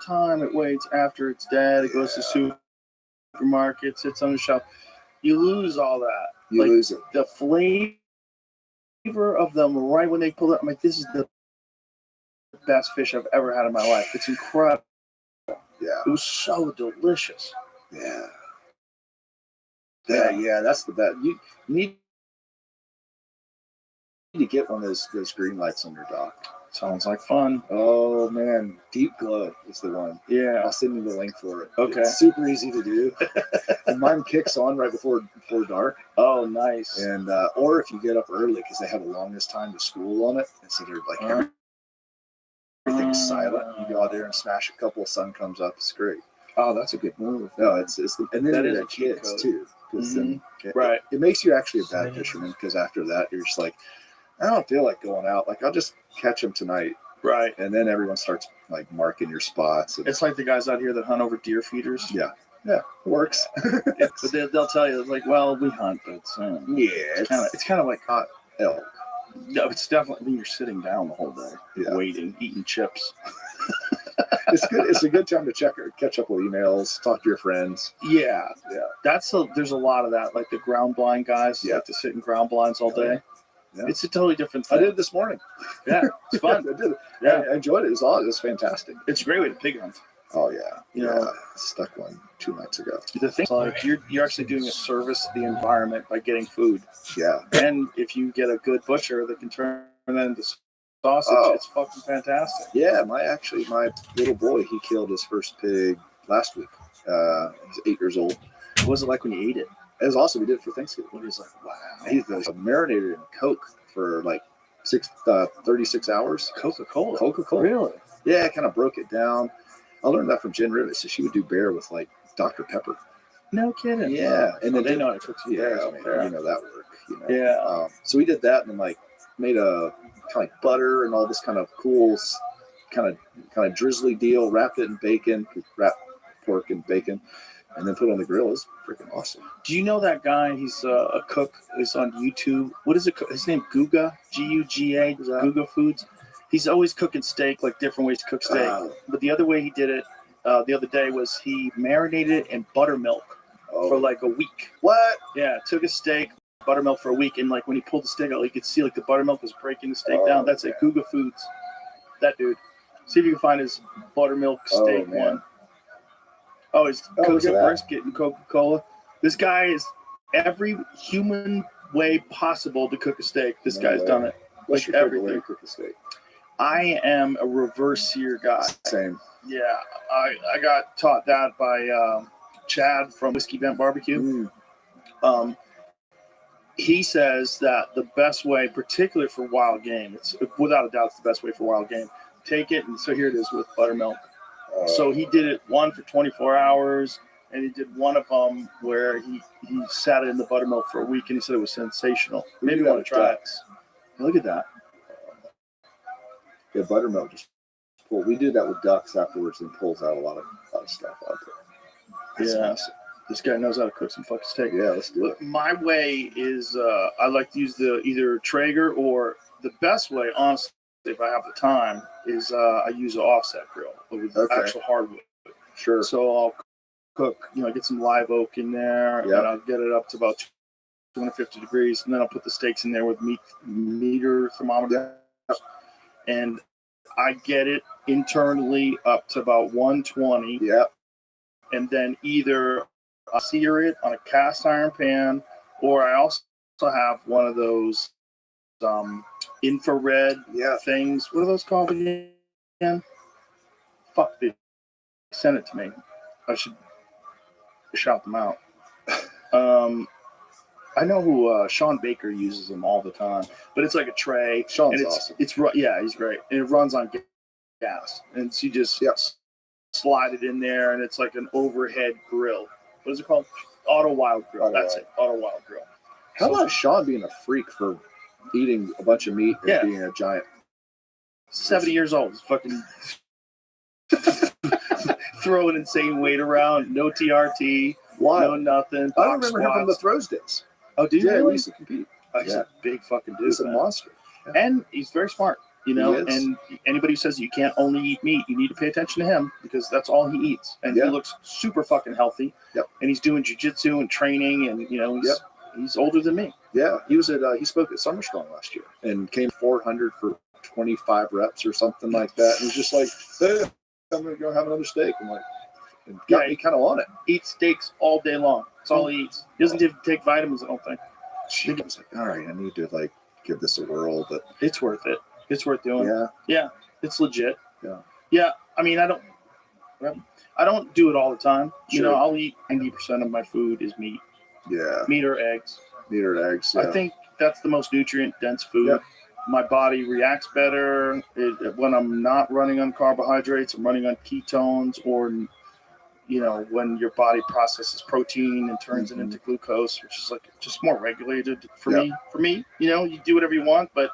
time it waits after it's dead, it goes to supermarkets, sits on the shelf, you lose all that. You Like, lose it. the flavor of them right when they pull it, I'm like, this is the best fish I've ever had in my life. It's incredible. Yeah. It was so delicious. Yeah. Yeah. That's the best. You need to get one of those green lights on your dock. Sounds like fun. Oh man, Deep Glow is the one. Yeah. I'll send you the link for it. Okay. It's super easy to do. And mine kicks on right before dark. Oh, nice. And or if you get up early because they have the longest time to school on it, and so they're like everything's silent. You go out there and smash a couple. Sun comes up. It's great. Oh, that's a good move. No, and then That you is get a cheat kids code. too. 'Cause then Right. it makes you actually a bad fisherman because after that you're just like, I don't feel like going out. Like I'll just catch them tonight, Right. and then everyone starts like marking your spots. And It's like the guys out here that hunt over deer feeders. yeah, it works. But they'll tell you, like, well, we hunt, but it's kind of like hot. elk. No, it's definitely when you're sitting down the whole day, Yeah. waiting, eating chips. It's good. It's a good time to catch up with emails, talk to your friends. Yeah. Yeah. There's a lot of that, like the ground blind guys Yeah. like to sit in ground blinds all day. Yeah. It's a totally different I thing. did it this morning. Yeah, it's fun. I did it. Yeah. I enjoyed it. It was awesome. It was fantastic. It's a great way to pig hunt. Oh yeah. You Yeah. know, I stuck one 2 nights ago. the thing is, like, you're actually doing a service to the environment by getting food. Yeah. And if you get a good butcher that can turn that into sausage, Oh. it's fucking fantastic. Yeah. My little boy, he killed his first pig last week. He's 8 years old. What was it like when you ate it? It was awesome. We did it for Thanksgiving. He was like, wow. He was marinated in Coke for like 36 hours. Coca-Cola. Coca-Cola. Really? Yeah, kind of broke it down. I learned that from Jen Rivett. So she would do bear with like Dr. Pepper. No kidding. Yeah, And then they know how to cook some Yeah, bears I up mean, there. you know that work. You know. Yeah. So we did that and then like made a kind of like butter and all this kind of cool, kind of drizzly deal. Wrapped it in bacon, wrapped pork and bacon, and then put it on the grill. It was freaking awesome. Do you know that guy? He's a cook. He's on YouTube. What is it? His name Guga, G-U-G-A, Who's that? Guga Foods. He's always cooking steak, like different ways to cook steak. But the other way he did it the other day was he marinated it in buttermilk for like a week. What? Yeah, took a steak, buttermilk for a week, and like when he pulled the steak out, you could see like the buttermilk was breaking the steak down. That's at Guga Foods. That dude. See if you can find his buttermilk steak man. one. Oh, he's cooks look a at that. brisket and Coca-Cola. This guy is every human way possible to cook a steak. This No guy's way. done it. What's Like your favorite way everything. to cook a steak? I am a reverse sear guy. Same. Yeah, I got taught that by Chad from Whiskey Bent Barbecue. He says that the best way, particularly for wild game, it's without a doubt it's the best way for wild game. Take it, and so here it is with buttermilk. So he did it one for 24 hours, and he did one of them where he sat it in the buttermilk for a week, and he said it was sensational. Maybe you want to try it. Look at that. Yeah, buttermilk just pull. We did that with ducks afterwards, and pulls out a lot of stuff out there. That's Yeah. awesome. This guy knows how to cook some fucking steak. Yeah, let's do it. My way is I like to use the either Traeger, or the best way, honestly, if I have the time, is I use an offset grill with actual hardwood. Sure. So I'll cook, get some live oak in there, and I'll get it up to about 250 degrees, and then I'll put the steaks in there with meter thermometer, and I get it internally up to about 120. Yeah. And then either I sear it on a cast iron pan, or I also have one of those infrared things. What are those called again? Fuck, they sent it to me. I should shout them out. I know who Sean Baker uses them all the time, but it's like a tray. Sean's and awesome. Yeah, he's great, and it runs on gas, and so you just slide it in there, and it's like an overhead grill. What is it called? Auto Wild Grill. That's it. Auto Wild Grill. How about Sean being a freak for eating a bunch of meat and being a giant? 70 years old. He's fucking throwing insane weight around. No TRT. No nothing. I remember him from the throws days. Oh, did you? Yeah, really? we used to compete. He's a big fucking dude. He's a monster. Yeah. And he's very smart. And anybody who says you can't only eat meat, you need to pay attention to him, because that's all he eats. And he looks super fucking healthy. Yep. And he's doing jiu-jitsu and training, and he's older than me. Yeah. He was he spoke at Summer Strong last year and came 400 for 25 reps or something like that. And he's just like, hey, I'm gonna go have another steak. I'm like, and got me kind of on it. Eats steaks all day long. That's all he eats. He doesn't take vitamins, I don't think. I was like, all right, I need to give this a whirl, but it's worth it. It's worth doing. Yeah, it's legit. Yeah. I mean, I don't do it all the time. Sure. I'll eat 90% of my food is meat. Yeah. Meat or eggs. Yeah. I think that's the most nutrient dense food. Yeah. My body reacts better when I'm not running on carbohydrates. I'm running on ketones, or when your body processes protein and turns it into glucose, which is just more regulated for me. For me, you do whatever you want, but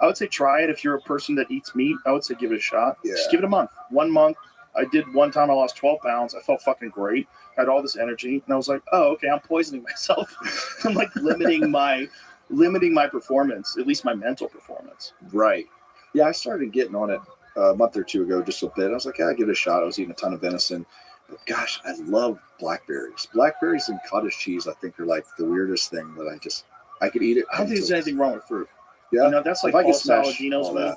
I would say try it. If you're a person that eats meat, I would say give it a shot. Yeah. Just give it a month. 1 month. I did one time. I lost 12 pounds. I felt fucking great. I had all this energy, and I was like, oh, okay, I'm poisoning myself. I'm limiting my performance, at least my mental performance. Right. Yeah, I started getting on it a month or two ago, just a bit. I was like, yeah, I'll give it a shot. I was eating a ton of venison. But gosh, I love blackberries. Blackberries and cottage cheese, I think, are the weirdest thing that I could eat it. I don't think there's anything wrong with fruit. Yeah. That's like Paul Saladino's with.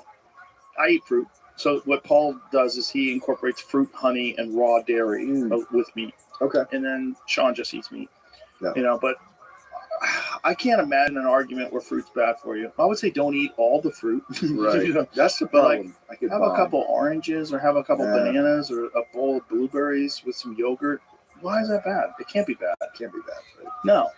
I eat fruit. So what Paul does is he incorporates fruit, honey, and raw dairy with meat. Okay. And then Sean just eats meat. Yeah. But I can't imagine an argument where fruit's bad for you. I would say don't eat all the fruit. Right. That's the problem. Have a couple oranges, or have a couple bananas, or a bowl of blueberries with some yogurt. Why is that bad? It can't be bad. It can't be bad. Right? No.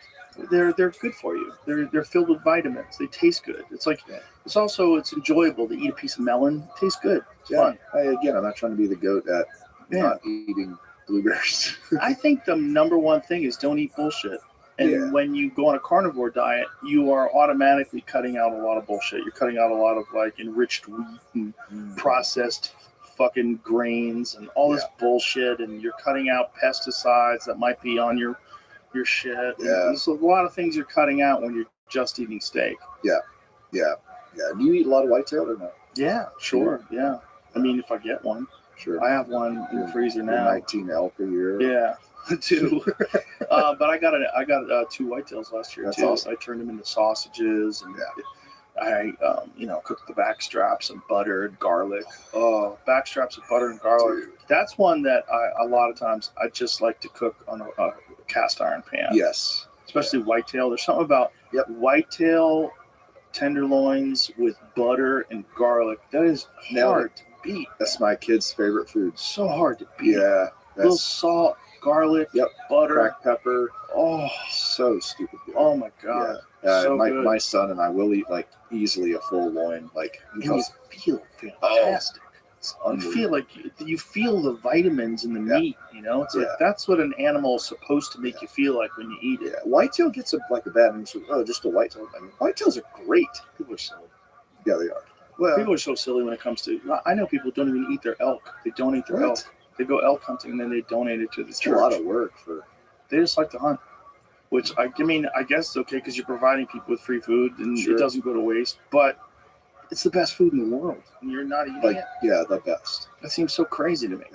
They're good for you. They're filled with vitamins. They taste good. It's it's enjoyable to eat a piece of melon. It tastes good. It's fun. I'm not trying to be the goat at not eating blueberries. I think the number one thing is don't eat bullshit. And when you go on a carnivore diet, you are automatically cutting out a lot of bullshit. You're cutting out a lot of enriched wheat and processed fucking grains and all this bullshit, and you're cutting out pesticides that might be on your shit. Yeah. There's a lot of things you're cutting out when you're just eating steak. Yeah. Do you eat a lot of whitetail or no? Yeah, sure. Yeah. I mean, if I get one. Sure. I have one in the freezer now. 19 elk a year. Yeah. 2. But I got 2 whitetails last year. That's too. awesome. I turned them into sausages, and I cooked the back straps and buttered garlic. Oh, back straps and butter and garlic. Dude. That's one that a lot of times I just like to cook on a cast iron pan. Yes. Especially whitetail. There's something about whitetail tenderloins with butter and garlic. That is hard to beat. That's my kid's favorite food. So hard to beat. Yeah. Little salt, garlic, butter, cracked pepper. Oh, so stupid good. Oh my god. Yeah. So my son and I will eat easily a full loin. And you feel fantastic. It's I unbelievable. feel like you feel the vitamins in the Yeah. meat. You know, it's like Yeah. that's what an animal is supposed to make you feel like when you eat it. Yeah, whitetail gets a bad name. So, oh, just a whitetail. I mean, whitetails are great. People are silly. Yeah, they are. Well, People are so silly when it comes to. I know people don't even eat their elk. They don't eat their What? elk. They go elk hunting and then they donate it to the it's church. a lot of work for. They just like to hunt, which I mean, I guess it's okay because you're providing people with free food and Sure. it doesn't go to waste. But it's the best food in the world, and you're not eating Like, it. yeah, the best. That seems so crazy to me.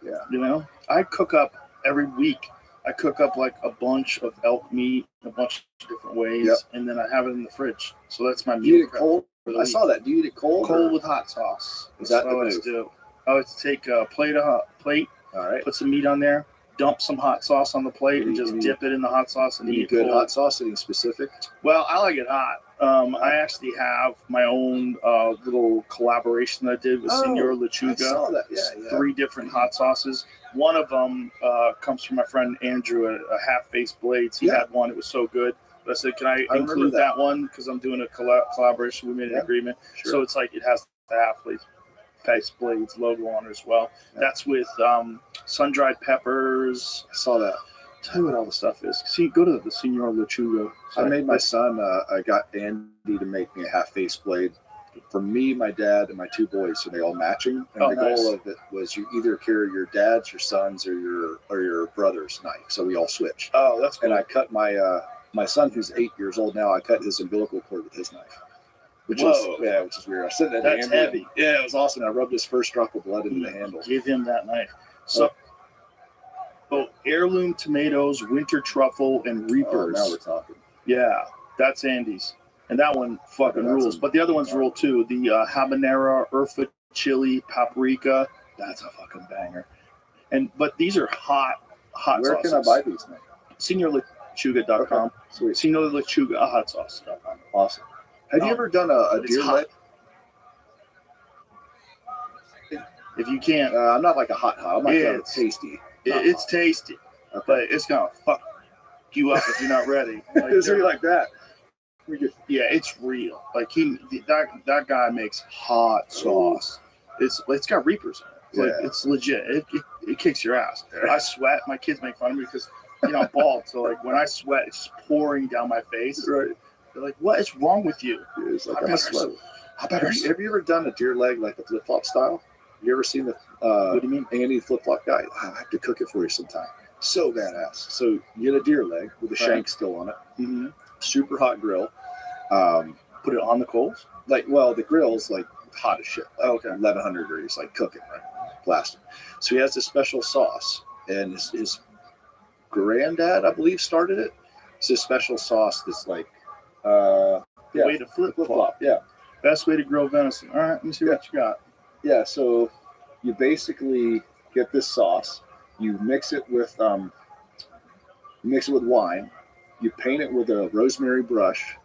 Yeah. You know, I cook up every week. I cook up like a bunch of elk meat, a bunch of different ways, Yep. and then I have it in the fridge. So that's my Do you eat meal it prep cold? for the I week. saw that. Do you eat it cold? Cold or- with hot sauce. Is That's that what I the like to move? do. I like to take a plate, All right. put some meat on there, dump some hot sauce on the plate, and just Any- dip it in the hot sauce and Any eat it good cold. hot sauce? Any specific? Well, I like it hot. I actually have my own little collaboration that I did with Senor I Lechuga. saw that. Yeah, It's yeah. 3 different hot sauces. One of them comes from my friend Andrew at Half-Faced Blades. He Yeah. had one. It was so good. But I said, can I remember include that. that one? Because I'm doing a collaboration. We made an Yeah. agreement. Sure. So it's like it has the Half-Faced Blades logo on it as well. Yeah. That's with sun-dried peppers. I saw that. Tell you what all the stuff is. See, go to the Senor Lechuga. I made my son. I got Andy to make me a half-face blade for me, my dad, and my 2 boys, so they all matching. And Oh, the nice. goal of it was you either carry your dad's, your son's, or your brother's knife. So we all switched. Oh, that's cool. And I cut my son, who's 8 years old now. I cut his umbilical cord with his knife, which Whoa. is weird. I said that. to That's Andy. heavy. Yeah, it was awesome. I rubbed his first drop of blood into the handle. Give him that knife. So, heirloom tomatoes, winter truffle, and Oh, reapers. now we're talking. Yeah, that's Andy's, and that one fucking That's rules. a- But the other ones rule too. The habanero, urfa chili, paprika. That's a fucking banger. But these are hot Where sauces. can I buy these now? SeniorLechuga.com. Sweet. Senor Lechuga hot sauce.com. Awesome. Have you No, ever done a it's deer hot. leg? If you can't, I'm not like a hot. I'm like a It's- tasty. it's tasty, Okay. but it's gonna fuck you up if you're not ready. Like, Is it like that? We get yeah, it's real. Like that guy makes hot sauce. It's got reapers in it. Like, Yeah. it's legit. It kicks your ass. I sweat. My kids make fun of me because I'm bald. So like when I sweat, it's just pouring down my face. right. They're like, "What is wrong with you?" It's like I I'm a better- sweat. I better. Have you ever done a deer leg like the flip flop style? You ever seen the What do you mean? Andy flip flop guy? I have to cook it for you sometime. So badass. So you get a deer leg with the Right. shank still on it, Mm-hmm. super hot grill. Put it on the coals. The grill's like hot as shit. Like Okay. 1100 degrees, like cooking, right? Blasting. So he has this special sauce, and his granddad, I believe, started it. It's this special sauce that's like, yeah, Way to flip flip flop. flop. Yeah. Best way to grill venison. All right, let me see what you got. Yeah, so you basically get this sauce, you mix it with wine, you paint it with a rosemary brush,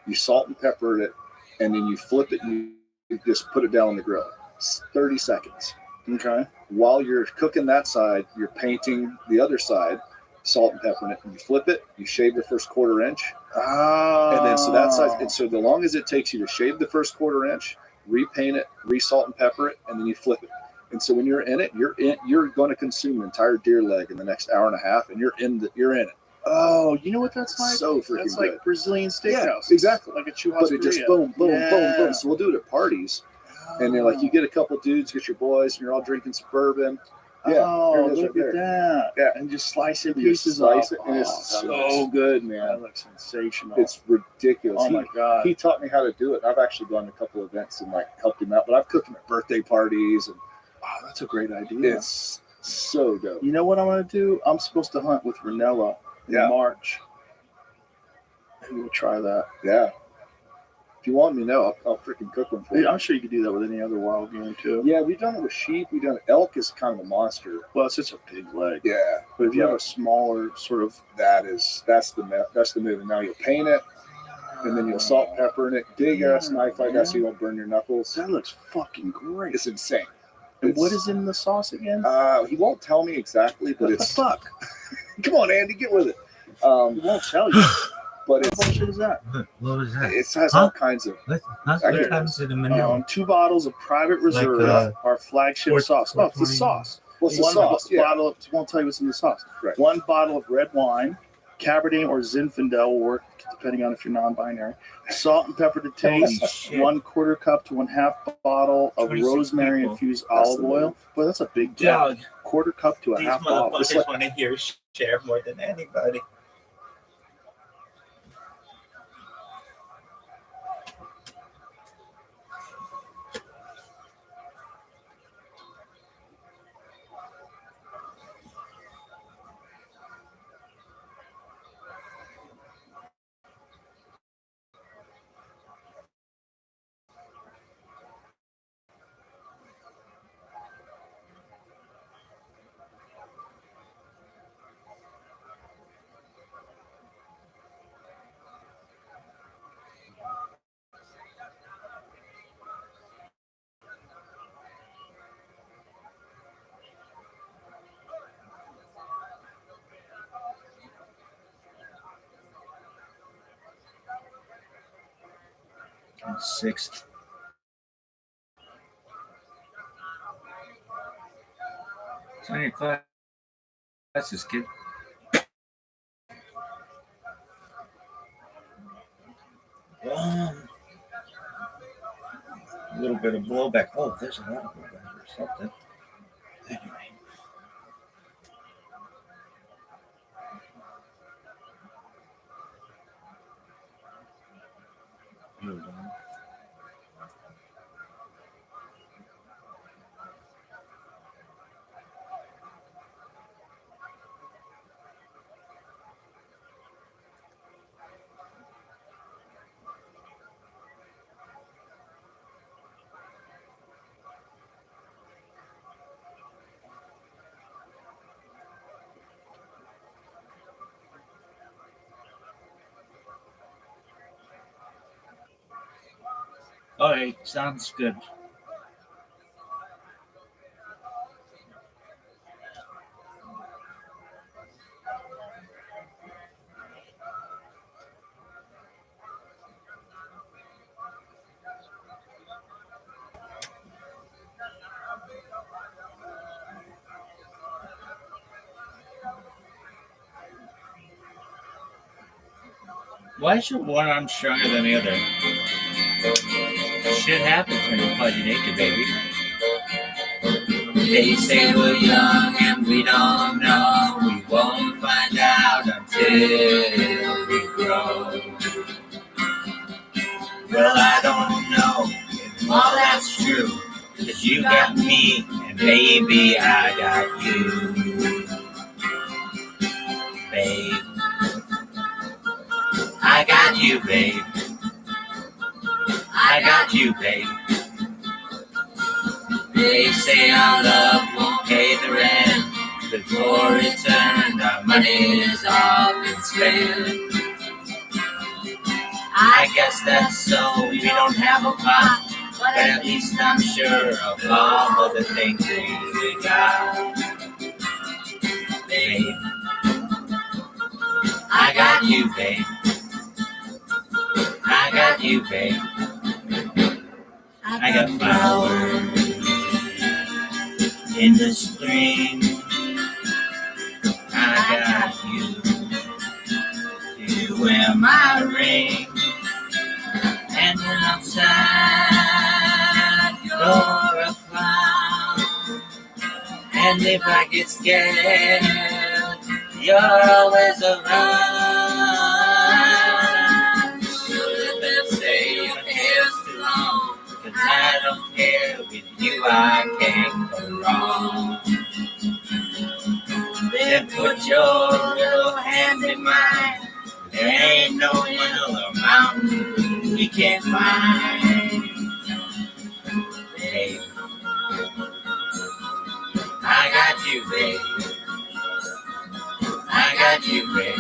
you salt and pepper it, and then you flip it and you just put it down on the grill. It's 30 seconds. Okay. While you're cooking that side, you're painting the other side, salt and pepper it, and you flip it, you shave the first 1/4 inch, Ah. and then so that side, and so the long as it takes you to shave the first 1/4 inch, repaint it, re-salt and pepper it, and then you flip it. And so when you're in it, you're going to consume an entire deer leg in the next hour and a half, and you're in it. Oh, you know what that's like? So freaking That's good. like Brazilian Yeah, steakhouse. exactly. Like a churrascaria. But it just boom, boom, boom, Yeah. boom. So we'll do it at parties, and then like you get a couple dudes, get your boys, and you're all drinking some bourbon. Yeah, Oh, here it is look right at that. Yeah. And just slice it You pieces slice off. it, and it's Oh, so good, that man. looks sensational. It's ridiculous. oh my god. He taught me how to do it. I've actually gone to a couple events and like helped him out, but I've cooked him at birthday parties, and Wow, that's a great idea. it's so dope. You know what I'm gonna do? I'm supposed to hunt with Ranella in Yeah. March. Maybe we'll try that. Yeah. If you want me to know, I'll freaking cook one for you. I'm sure you could do that with any other wild game too. Yeah, we've done it with sheep. We've done elk is kind of a monster. Well, it's such a big leg. Yeah, But if you have a smaller sort of that's the move. And now you'll paint it, and then you'll salt and pepper in it. Big ass knife like that, so you won't burn your knuckles. that looks fucking great. It's insane. And what It's- is in the sauce again? He won't tell me exactly, but What the it's. fuck? Come on, Andy, get with it. He won't tell you. but What bullshit is that? What was that? it has Huh? all kinds of. What There it happens to the manure? 2 bottles of Private Reserve, our flagship sauce. Oh, it's the 420. sauce. What's the One sauce? Yeah. bottle. Won't tell you what's in the sauce. Right. 1 bottle of red wine, Cabernet or Zinfandel will work depending on if you're non-binary. Salt and pepper to Holy taste. shit. 1/4 cup to 1/2 bottle of 26 rosemary people. infused That's olive the oil. move. Boy, that's a big deal. Dog, 1/4 cup to a these 1/2 bottle. It's motherfuckers like, want to hear share more than anybody. I'm 6th. It's on your classes, kid. A little bit of blowback. Oh, there's a lot of blowback or something. Anyway. Hold on. All right, sounds good. Why is your one arm stronger than the other? Shit happens when you party naked, baby. They say we're young and we don't know. We won't find out until we grow. Well, I don't know if all that's true. 'Cause you got me and baby, I got you. Babe, I got you, babe. I got you, babe. They say our love won't pay the rent. Before it's earned, our money is all been spent. I guess that's so we don't have a pot, but at least I'm sure of all of the things we got. Babe, I got you, babe. I got you, babe. I got flowers in the spring. I got you to wear my ring. And then outside, you're a clown. And if I get scared, you're always around. Should have say your hair's too long, 'cause I don't care, with you I can't go wrong. Then put your little hand in mine. There ain't no hill or mountain we can't find. Babe, I got you, babe. I got you, babe.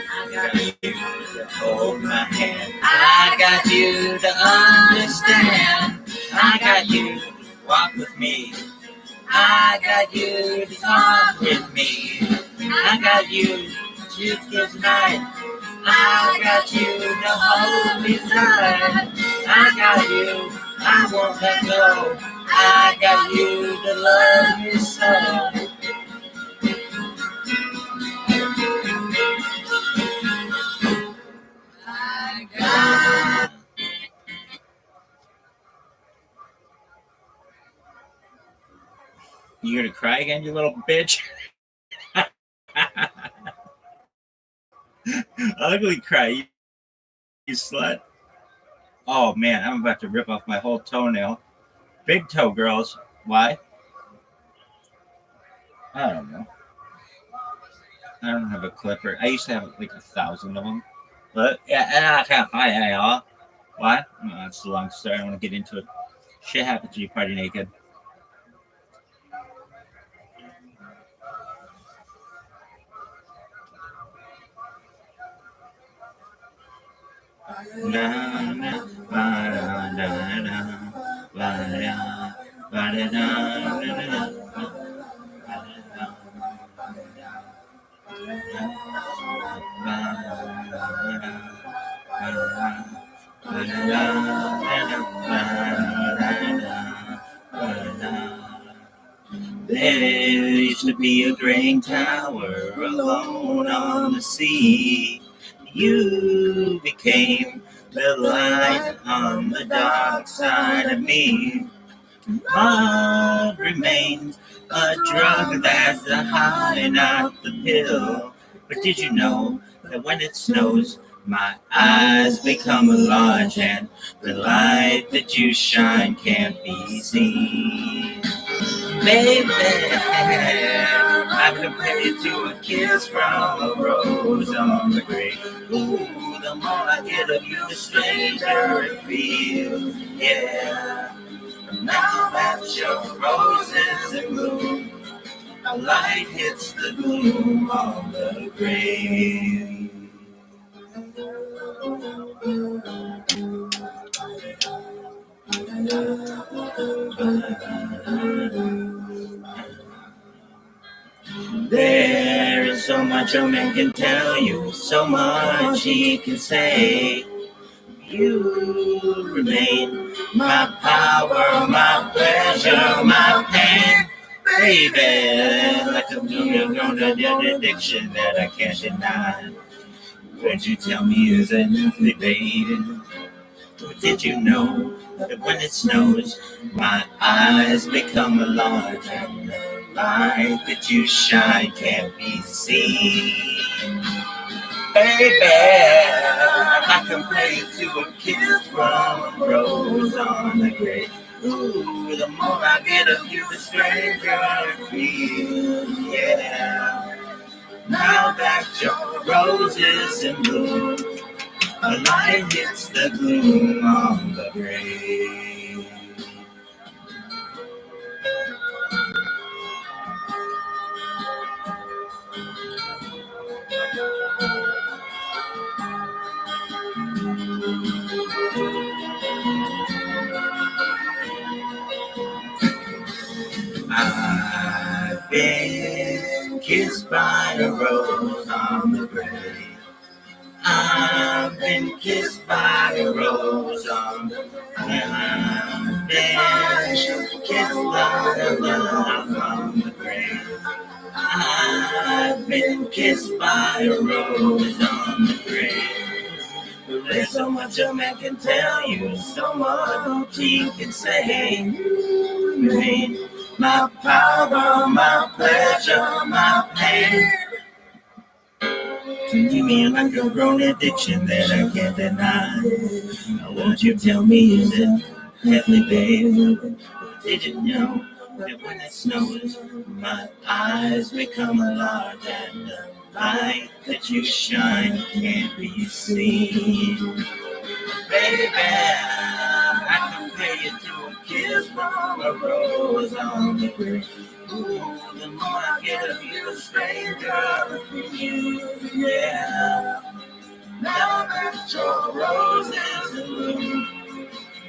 I got you to hold my hand. I got you to understand. I got you walk with me. I got you to talk with me. I got you to kiss night. I got you to hold me tight. I got you, I won't let go. I got you to love you so. I got. You gonna cry again, you little bitch? Ugly cry, you slut. Oh man, I'm about to rip off my whole toenail. Big toe girls. Why? I don't know. I don't have a clipper. I used to have like 1,000 of them. But yeah, I can't find any all. Why? Oh, that's a long story. I don't want to get into it. Shit happens when you party naked. There used to be a great tower alone on the sea. You became the light on the dark side of me. Love remains a drug that's the high, not the pill. But did you know that when it snows, my eyes become large and the light that you shine can't be seen? Baby, I compare you to a kiss from a rose on the grave. Ooh, the more I get of you, the stranger it feels. Yeah. Now that your roses in bloom, a light hits the gloom on the grave. There is so much a man can tell you, so much he can say. You remain my power, my pleasure, my pain, baby. Like a million addiction that I can't deny. Would you tell me is that nothing, baby? Or did you know that when it snows, my eyes become large and the light that you shine can't be seen? Baby, I compare you to a kiss from a rose on the grave. Ooh, the more I get of you, the stranger it feels. Yeah. Now that your rose is in bloom, a light hits the gloom on the grave. I've been kissed by a rose on the grave. I've been kissed by a rose on the grave. I've been kissed by a rose on the grave. I've been kissed by a rose on the grave. There's so much a man can tell you, so much he can say. You remain my power, my pleasure, my pain. You mean like a grown addiction that I can't deny. Now won't you tell me is it heavenly, baby? Did you know that when it snows, my eyes become large and the light that you shine can't be seen? Baby, I compare you to a kiss from a rose on the grave. Ooh, the more I get of you, the stranger I feel. Yeah. Now that your rose is in bloom,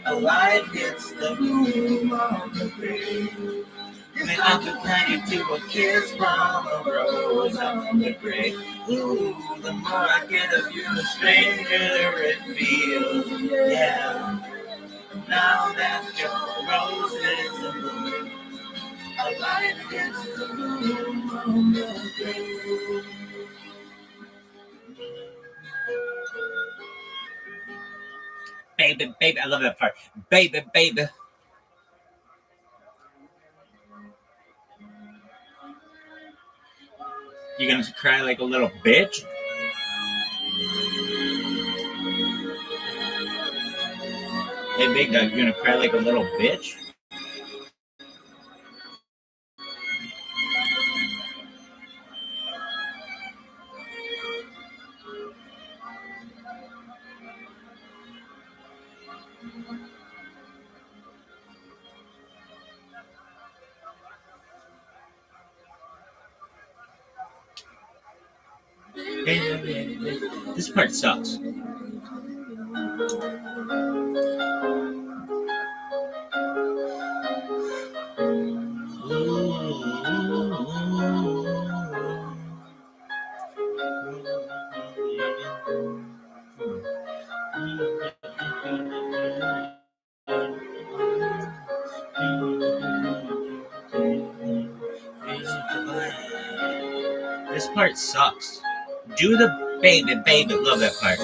a A light hits the room on the grave. May I compare you to a kiss from a rose on the grave. Ooh, the more I get of you, the stranger it feels. Yeah, now that your rose is in bloom, a light hits the room on the grave. Baby, baby, I love that part. Baby, baby. You gonna cry like a little bitch? Hey, big dog, you gonna cry like a little bitch? This part sucks. This part sucks. Do the baby, baby, love that part.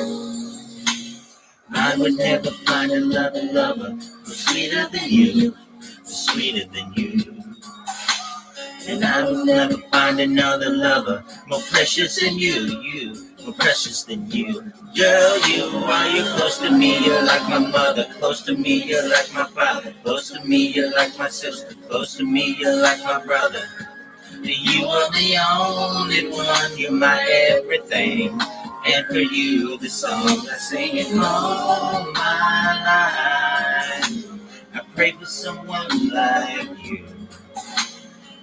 I would never find another lover sweeter than you, sweeter than you. And I will never find another lover more precious than you, more precious than you. Girl, you're close to me, you're like my mother. Close to me, you're like my father. Close to me, you're like my sister. Close to me, you're like my brother. You are the only one, you're my everything. And for you, the songs I sing it all my life. I pray for someone like you.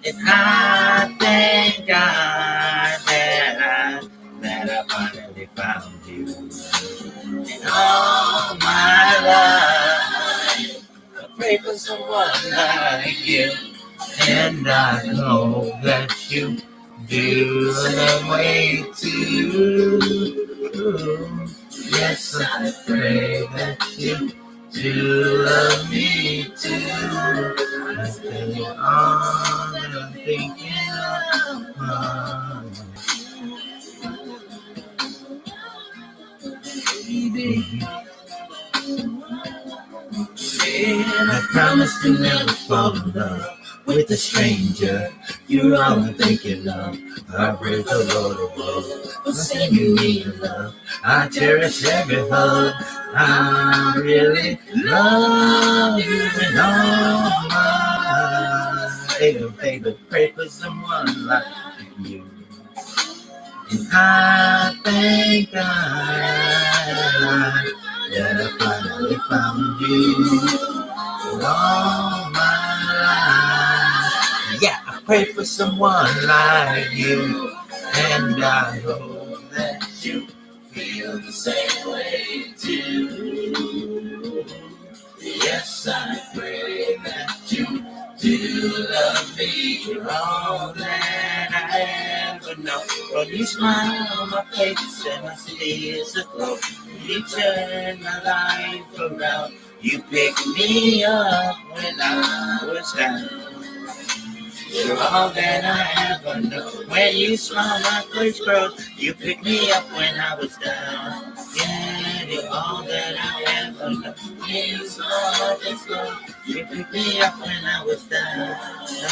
And I thank God that I finally found you. In all my life, I pray for someone like you. And I know that you do the way too. Yes, I pray that you do love me too. That's all that I'm thinking of. And I promise to never fall in love with a stranger. You're all I'm thinking of. I praise the Lord above for sending me your love. I cherish every hug. I really love you with all my life. Baby, baby, pray for someone like you. And I thank God that I finally found you in all my life. Yeah, I pray for someone like you, and I hope that you feel the same way too. Yes, I pray that you do love me. You're all that I ever know. When you smile on my face and my tears aglow, you turn my life around. You picked me up when I was down. You're all that I ever know. When you smile, my face grows. You picked me up when I was down. Yeah, you're all that I ever know. When you smile, my face grows. You picked me up when I was down.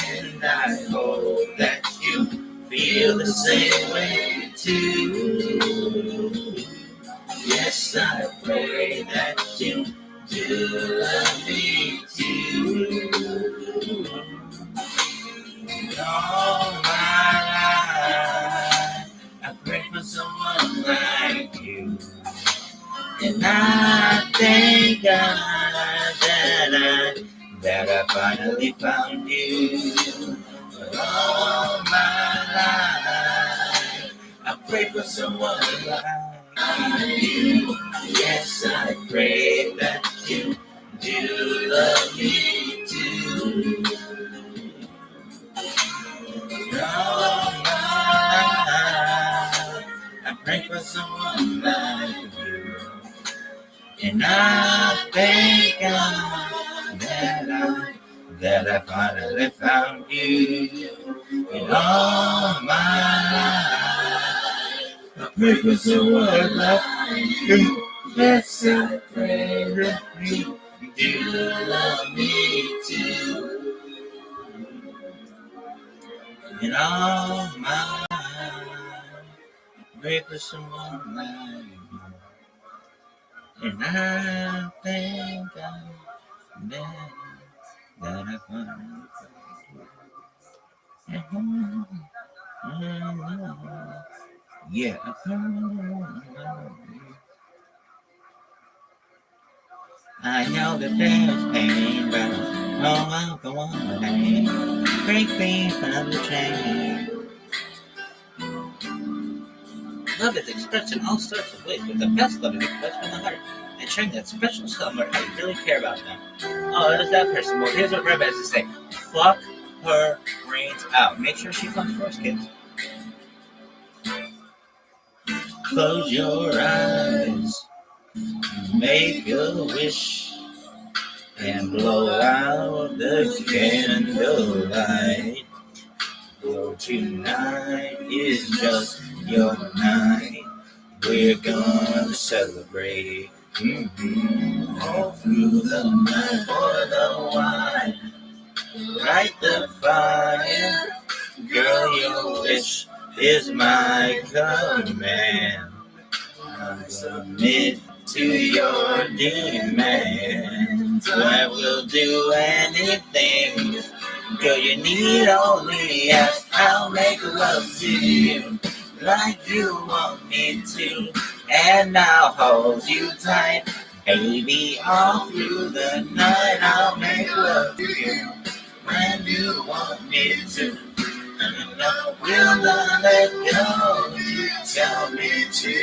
And I hope that you feel the same way too. Yes, I pray that you do love me too. All my life, I pray for someone like you. And I thank God that I finally found you. All my life, I pray for someone like you. Yes, I pray that you you love me too? Oh, I pray for someone like you, and I thank God that I finally found you in all my life. I pray for someone like you. Yes, I pray that you do love me too in all my life. Pray for someone like you, and I thank God that I finally found you. Yeah, I know that there's pain, but oh, I go on and break free from the chain. Love is expressed in all sorts of ways, but the best love is expressed from the heart. And sharing that special someone how you really care about them. Oh, there's that person. Well, here's what Red has to say. Fuck her brains out. Make sure she comes first, kids. Close your eyes. Make a wish. And blow out the candlelight. For tonight is just your night. We're gonna celebrate. All through the night for the wine. Light the fire. Girl, your wish is my command. I submit to your demands. I will do anything. Girl, you need only ask. I'll make love to you like you want me to. And I'll hold you tight. Baby, all through the night I'll make love to you when you want me to. And I will not let go. You tell me to.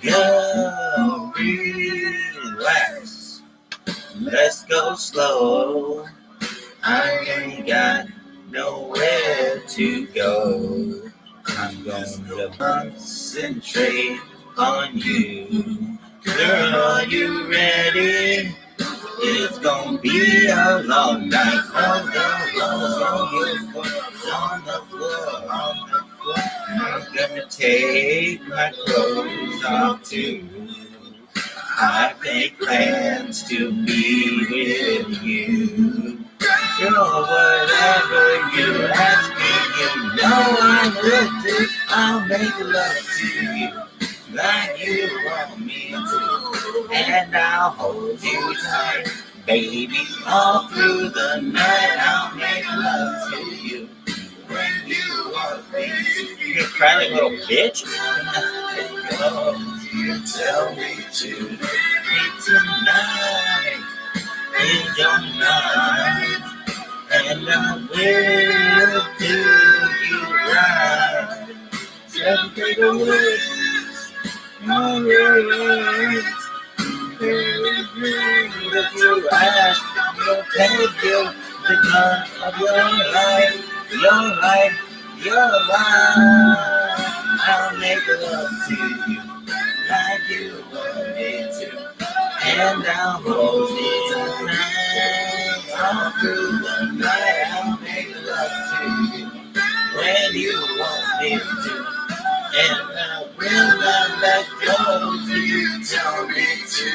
Go, relax. Let's go slow. I ain't got nowhere to go. I'm gonna concentrate on you. Girl, are you ready? It's gonna be a long night on the floor. I'm gonna take my clothes off too. I make plans to be with you. Girl, whatever you ask me, you know I will do. I'll make love to you like you want me to. And I'll hold you tight, baby, all through the night. I'll make love to you when you want me to. You crying little bitch. You tell me to tonight is your night, and I will do you right. Just take a look, if you ask, you'll take you the time of your life, your life. I'll make love to you like you want me to, and I'll hold you tonight. All through the night, I'll make love to you when you want me to, and I will not let go till you tell me to.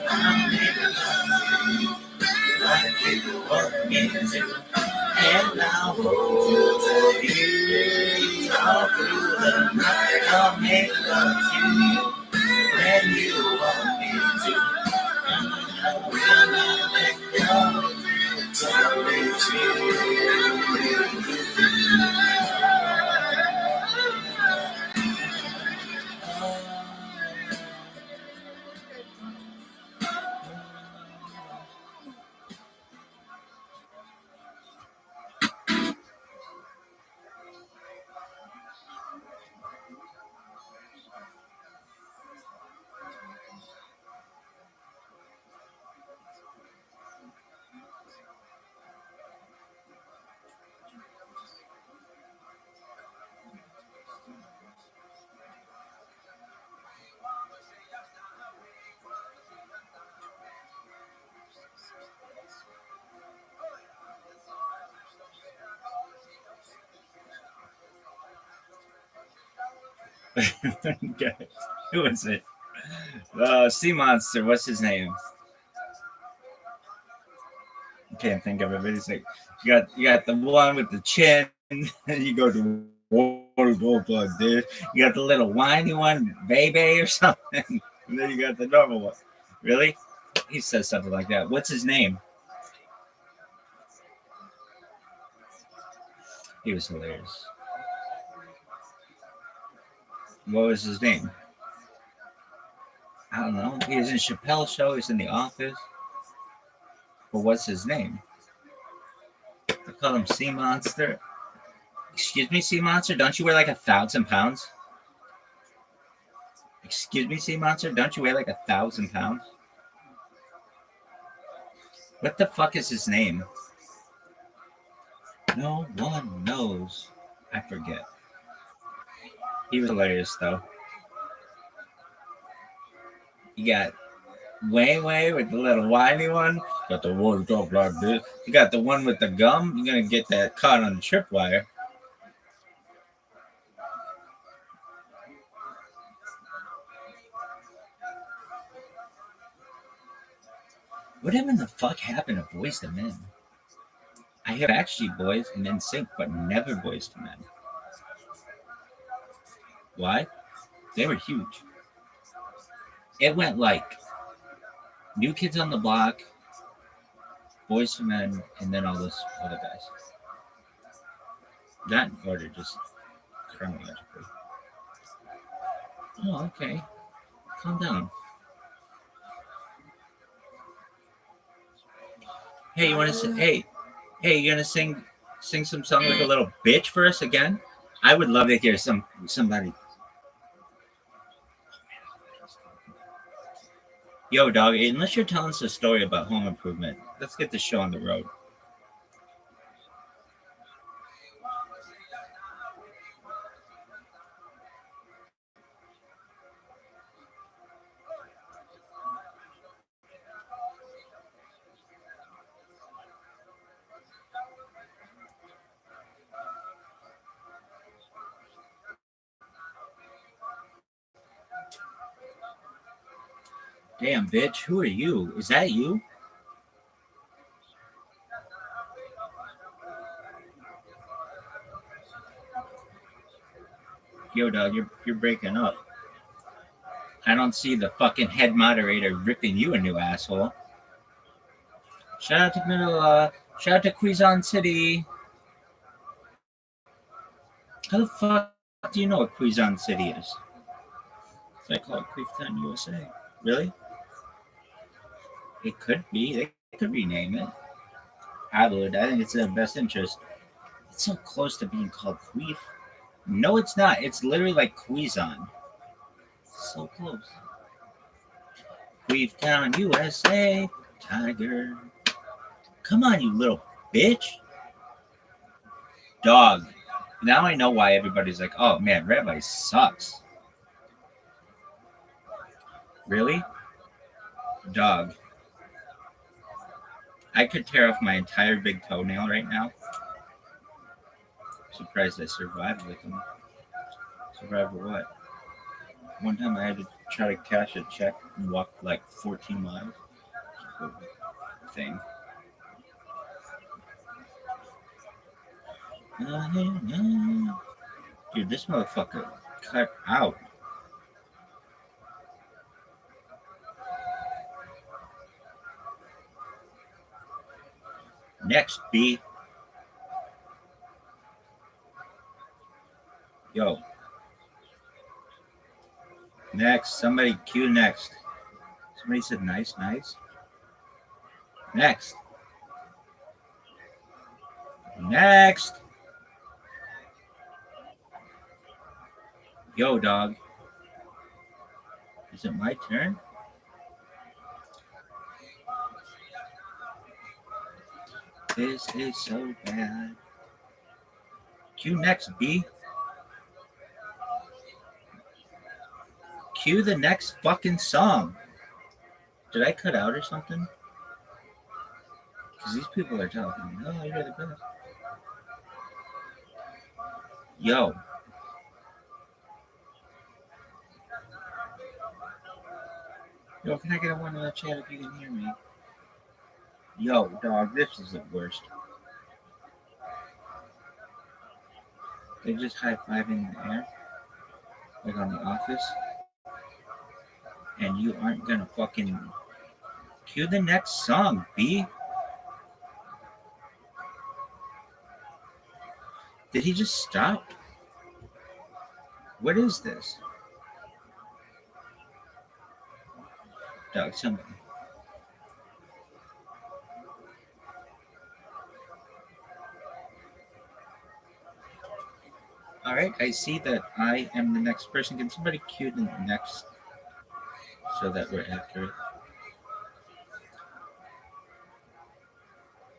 I'll make love to you like you want me to, and I'll hold you all through the night. I'll make love to you when you want me to, and I will not let go. Tell me to. Okay. Who is it? Sea Monster. What's his name? I can't think of it. But it's like you got the one with the chin. You go to water go like this. You got the little whiny one, baby or something. And then you got the normal one. Really? He says something like that. What's his name? He was hilarious. What was his name? I don't know. He was in Chappelle's show. He was in The Office. But what's his name? They call him Sea Monster. Excuse me, Sea Monster. Don't you weigh like 1,000 pounds? Excuse me, Sea Monster. Don't you weigh like 1,000 pounds? What the fuck is his name? No one knows. I forget. He was hilarious though. You got Way with the little whiny one. Got the one talk like this. You got the one with the gum. You're gonna get that caught on the tripwire. Whatever the fuck happened to Boyz II Men? I hear Backstreet Boys and NSYNC, but never Boyz II Men. Why? They were huge. It went like New Kids on the Block, Boyz II Men, and then all those other guys. That in order, just chronologically. Oh, okay. Calm down. Hey, you want to say? Hey, you gonna sing some song like a little bitch for us again? I would love to hear somebody. Yo, dog. Unless you're telling us a story about Home Improvement, let's get the show on the road. Damn, bitch. Who are you? Is that you? Yo, dog. You're breaking up. I don't see the fucking head moderator ripping you a new asshole. Shout out to shout out to Quezon City. How the fuck do you know what Quezon City is? So I call it Queeftown, USA. Really? It could be. They could rename it. I would. I think it's in the best interest. It's so close to being called Queef. No, it's not. It's literally like Quezon. So close. Queeftown, USA. Tiger. Come on, you little bitch. Dog. Now I know why everybody's like, oh man, Rabbi sucks. Really? Dog. I could tear off my entire big toenail right now. Surprised I survived with him. Survived with what? One time I had to try to cash a check and walk like 14 miles. Thing. Dude, this motherfucker cut out. Next, B. Yo. Next. Somebody cue next. Somebody said nice. Next. Yo, dog. Is it my turn? This is so bad. Cue next, B. Cue the next fucking song. Did I cut out or something? Because these people are talking. Oh, you're the best. Yo. Yo, can I get a one in the chat if you can hear me? Yo, dog, this is the worst. They just high-fiving in the air, like on The Office, and you aren't gonna fucking cue the next song, B. Did he just stop? What is this? Dog, somebody. All right, I see that I am the next person. Can somebody cue the next so that we're accurate?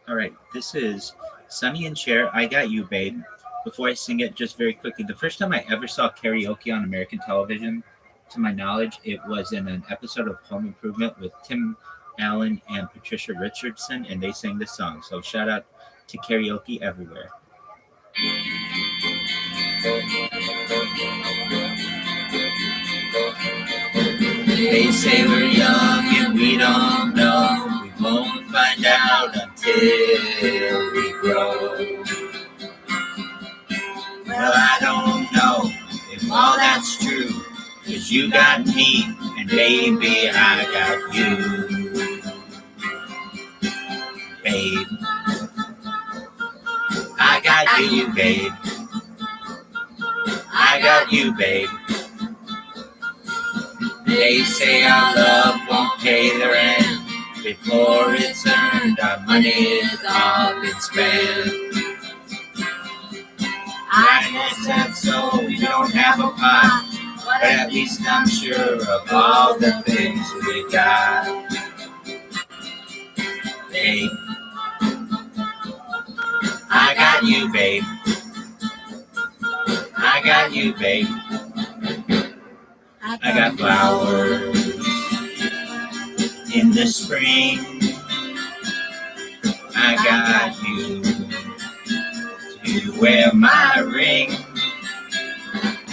All right, this is Sonny and Cher, I Got You, Babe. Before I sing it, just very quickly, the first time I ever saw karaoke on American television, to my knowledge, it was in an episode of Home Improvement with Tim Allen and Patricia Richardson, and they sang this song. So shout out to karaoke everywhere. They say we're young and we don't know. We won't find out until we grow. Well, I don't know if all that's true, 'cause you got me and baby I got you. Babe, I got you, babe. I got you, babe. They say our love won't pay the rent before it's earned. Our money is all been spent. I guess that's so we don't have a pot, but at least I'm sure of all the things we got. Babe, I got you, babe. I got you, babe. I got flowers in the spring. I got you to wear my ring.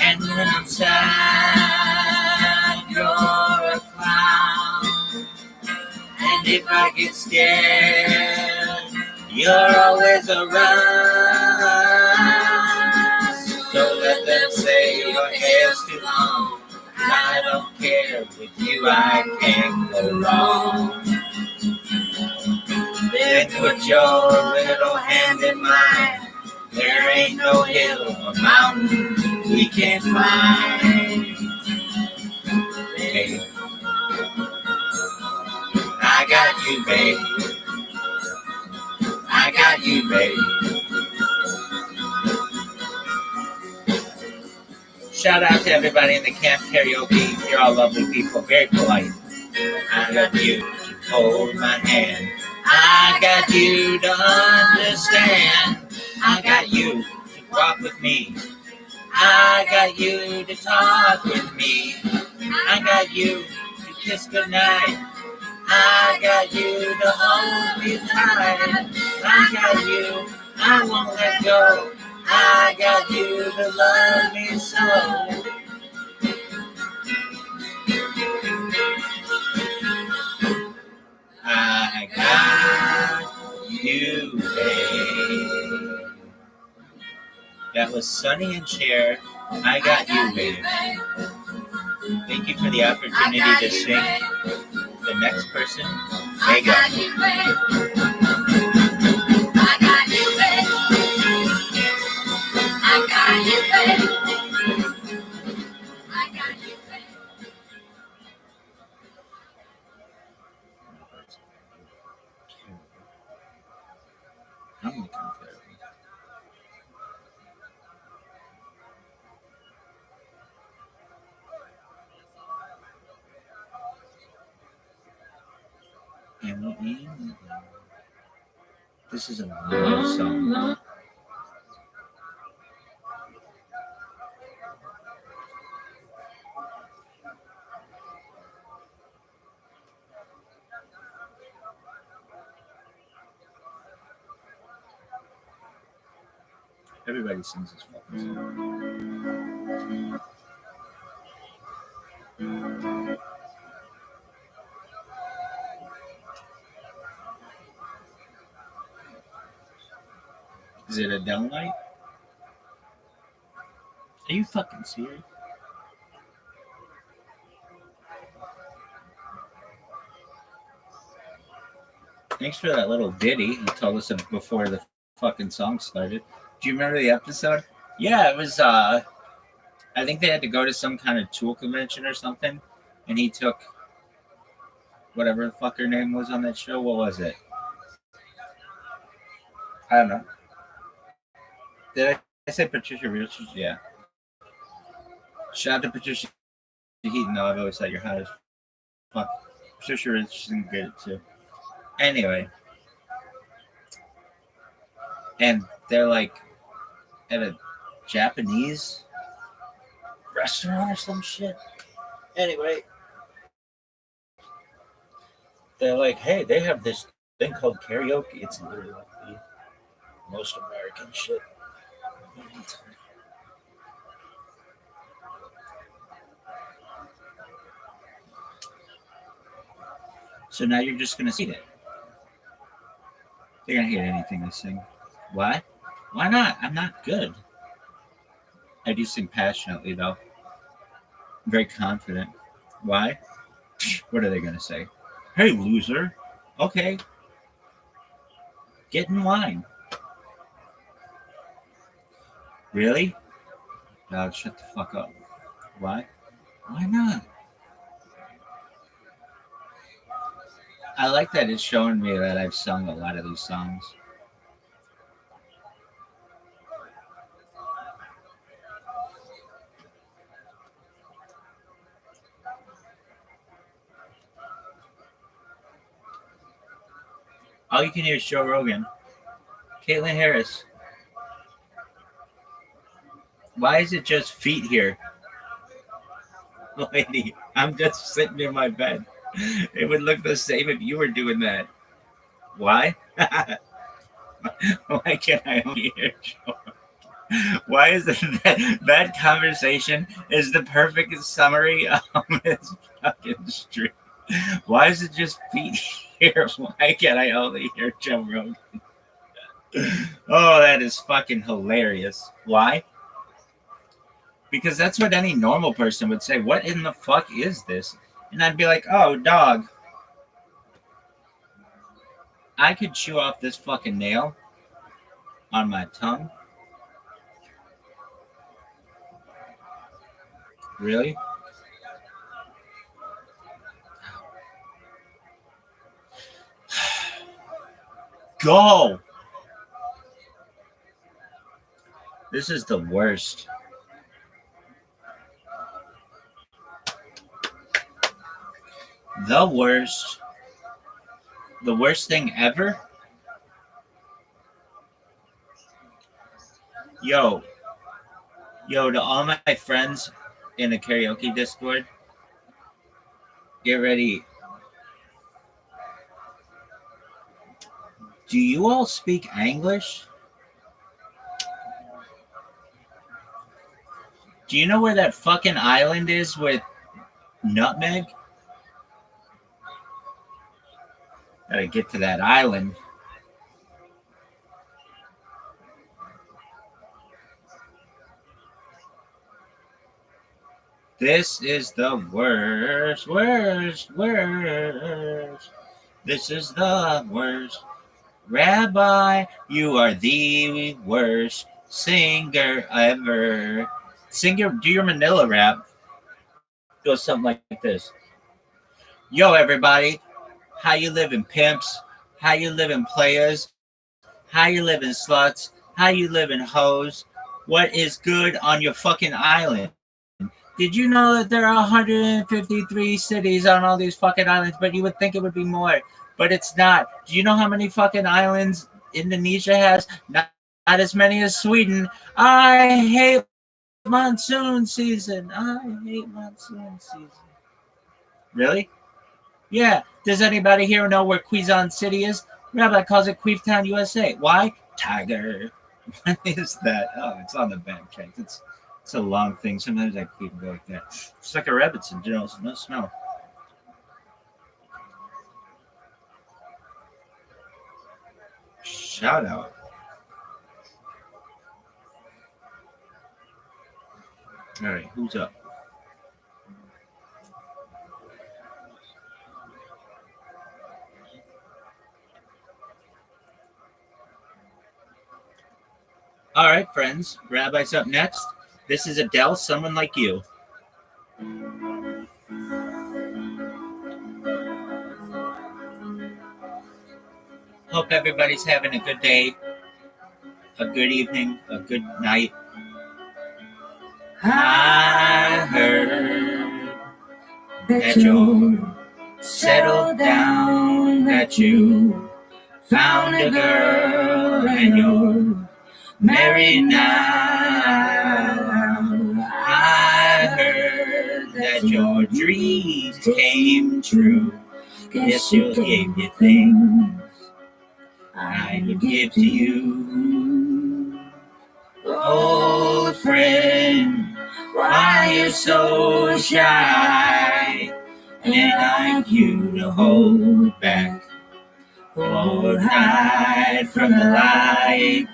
And when I'm sad, you're a clown. And if I get scared, you're always around. So let them say your hair's too long. I don't care, with you I can't go wrong. Then put your little hand in mine. There ain't no hill or mountain we can't climb. Babe, I got you, babe. I got you, babe. Shout out to everybody in the camp karaoke. You're all lovely people, very polite. I got you to hold my hand. I got you to understand. I got you to walk with me. I got you to talk with me. I got you to kiss goodnight. I got you to hold me tight. I got you, I won't let go. I got you to love me so. I got you, babe. That was Sonny and Cher. I got you, babe. Thank you for the opportunity to sing. The next person, Mega. I got you, babe. I got you, babe. I got you, babe. I got you, babe. I'm looking for it. This is a love song. Everybody sings this fucking song. Is it a downlight? Are you fucking serious? Thanks for that little ditty you told us before the fucking song started. Do you remember the episode? Yeah, it was, I think they had to go to some kind of tool convention or something, and he took whatever the fuck her name was on that show. What was it? I don't know. Did I say Patricia Richards? Yeah. Shout out to Patricia Heaton, though. I've always thought you're hot as fuck. Patricia Richardson good too. Anyway. And they're like at a Japanese restaurant or some shit. Anyway. They're like, hey, they have this thing called karaoke. It's literally like the most American shit. So now you're just gonna sing it. They're gonna hate anything I sing. Why? Why not? I'm not good. I do sing passionately though. I'm very confident. Why? What are they gonna say? Hey, loser. Okay. Get in line. Really? God, shut the fuck up. Why? Why not? I like that it's showing me that I've sung a lot of these songs. All you can hear is Joe Rogan. Caitlin Harris. Why is it just feet here? Lady, I'm just sitting in my bed. It would look the same if you were doing that. Why? Why can't I only hear Joe? Why is it that conversation is the perfect summary of this fucking stream? Why is it just feet here? Why can't I only hear Joe Rogan? Oh, that is fucking hilarious. Why? Because that's what any normal person would say. What in the fuck is this? And I'd be like, oh, dog. I could chew off this fucking nail on my tongue. Really? Go! This is the worst. The worst. The worst thing ever? Yo, to all my friends in the karaoke Discord, get ready. Do you all speak English? Do you know where that fucking island is with Nutmeg? Gotta get to that island. This is the worst. This is the worst. Rabbi, you are the worst singer ever. Do your Manila rap. Goes something like this. Yo, everybody. How you living, pimps? How you living, players? How you living, sluts? How you living, hoes? What is good on your fucking island? Did you know that there are 153 cities on all these fucking islands, but you would think it would be more, but it's not. Do you know how many fucking islands Indonesia has? Not as many as Sweden. I hate monsoon season. Really? Yeah. Does anybody here know where Quezon City is? Rabbi calls it Queeftown, USA. Why? Tiger. What is that? Oh, it's on the Bandcamp. It's a long thing. Sometimes I can go like that. It's like a rabbitson, you know, no smell. Shout out. All right, who's up? All right, friends. Rabbi's up next. This is Adele, Someone Like You. Hope everybody's having a good day, a good evening, a good night. I heard that you're settled down, that you found a girl and you're married now. I heard that your dreams came true. Guess you gave me things I could give to you. Old friend, why you so shy? And I'd like you to hold back or hide from the light.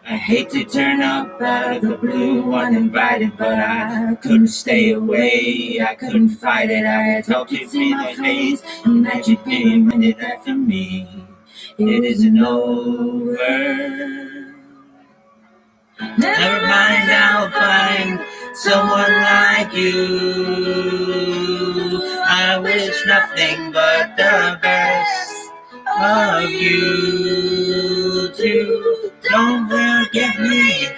I hate to turn up out of the blue uninvited, but I couldn't stay away. I couldn't fight it. I had hoped you'd see my face and that you'd be reminded that for me it isn't over. Never mind, I'll find someone like you. I wish nothing but the best of you too. Don't forget me.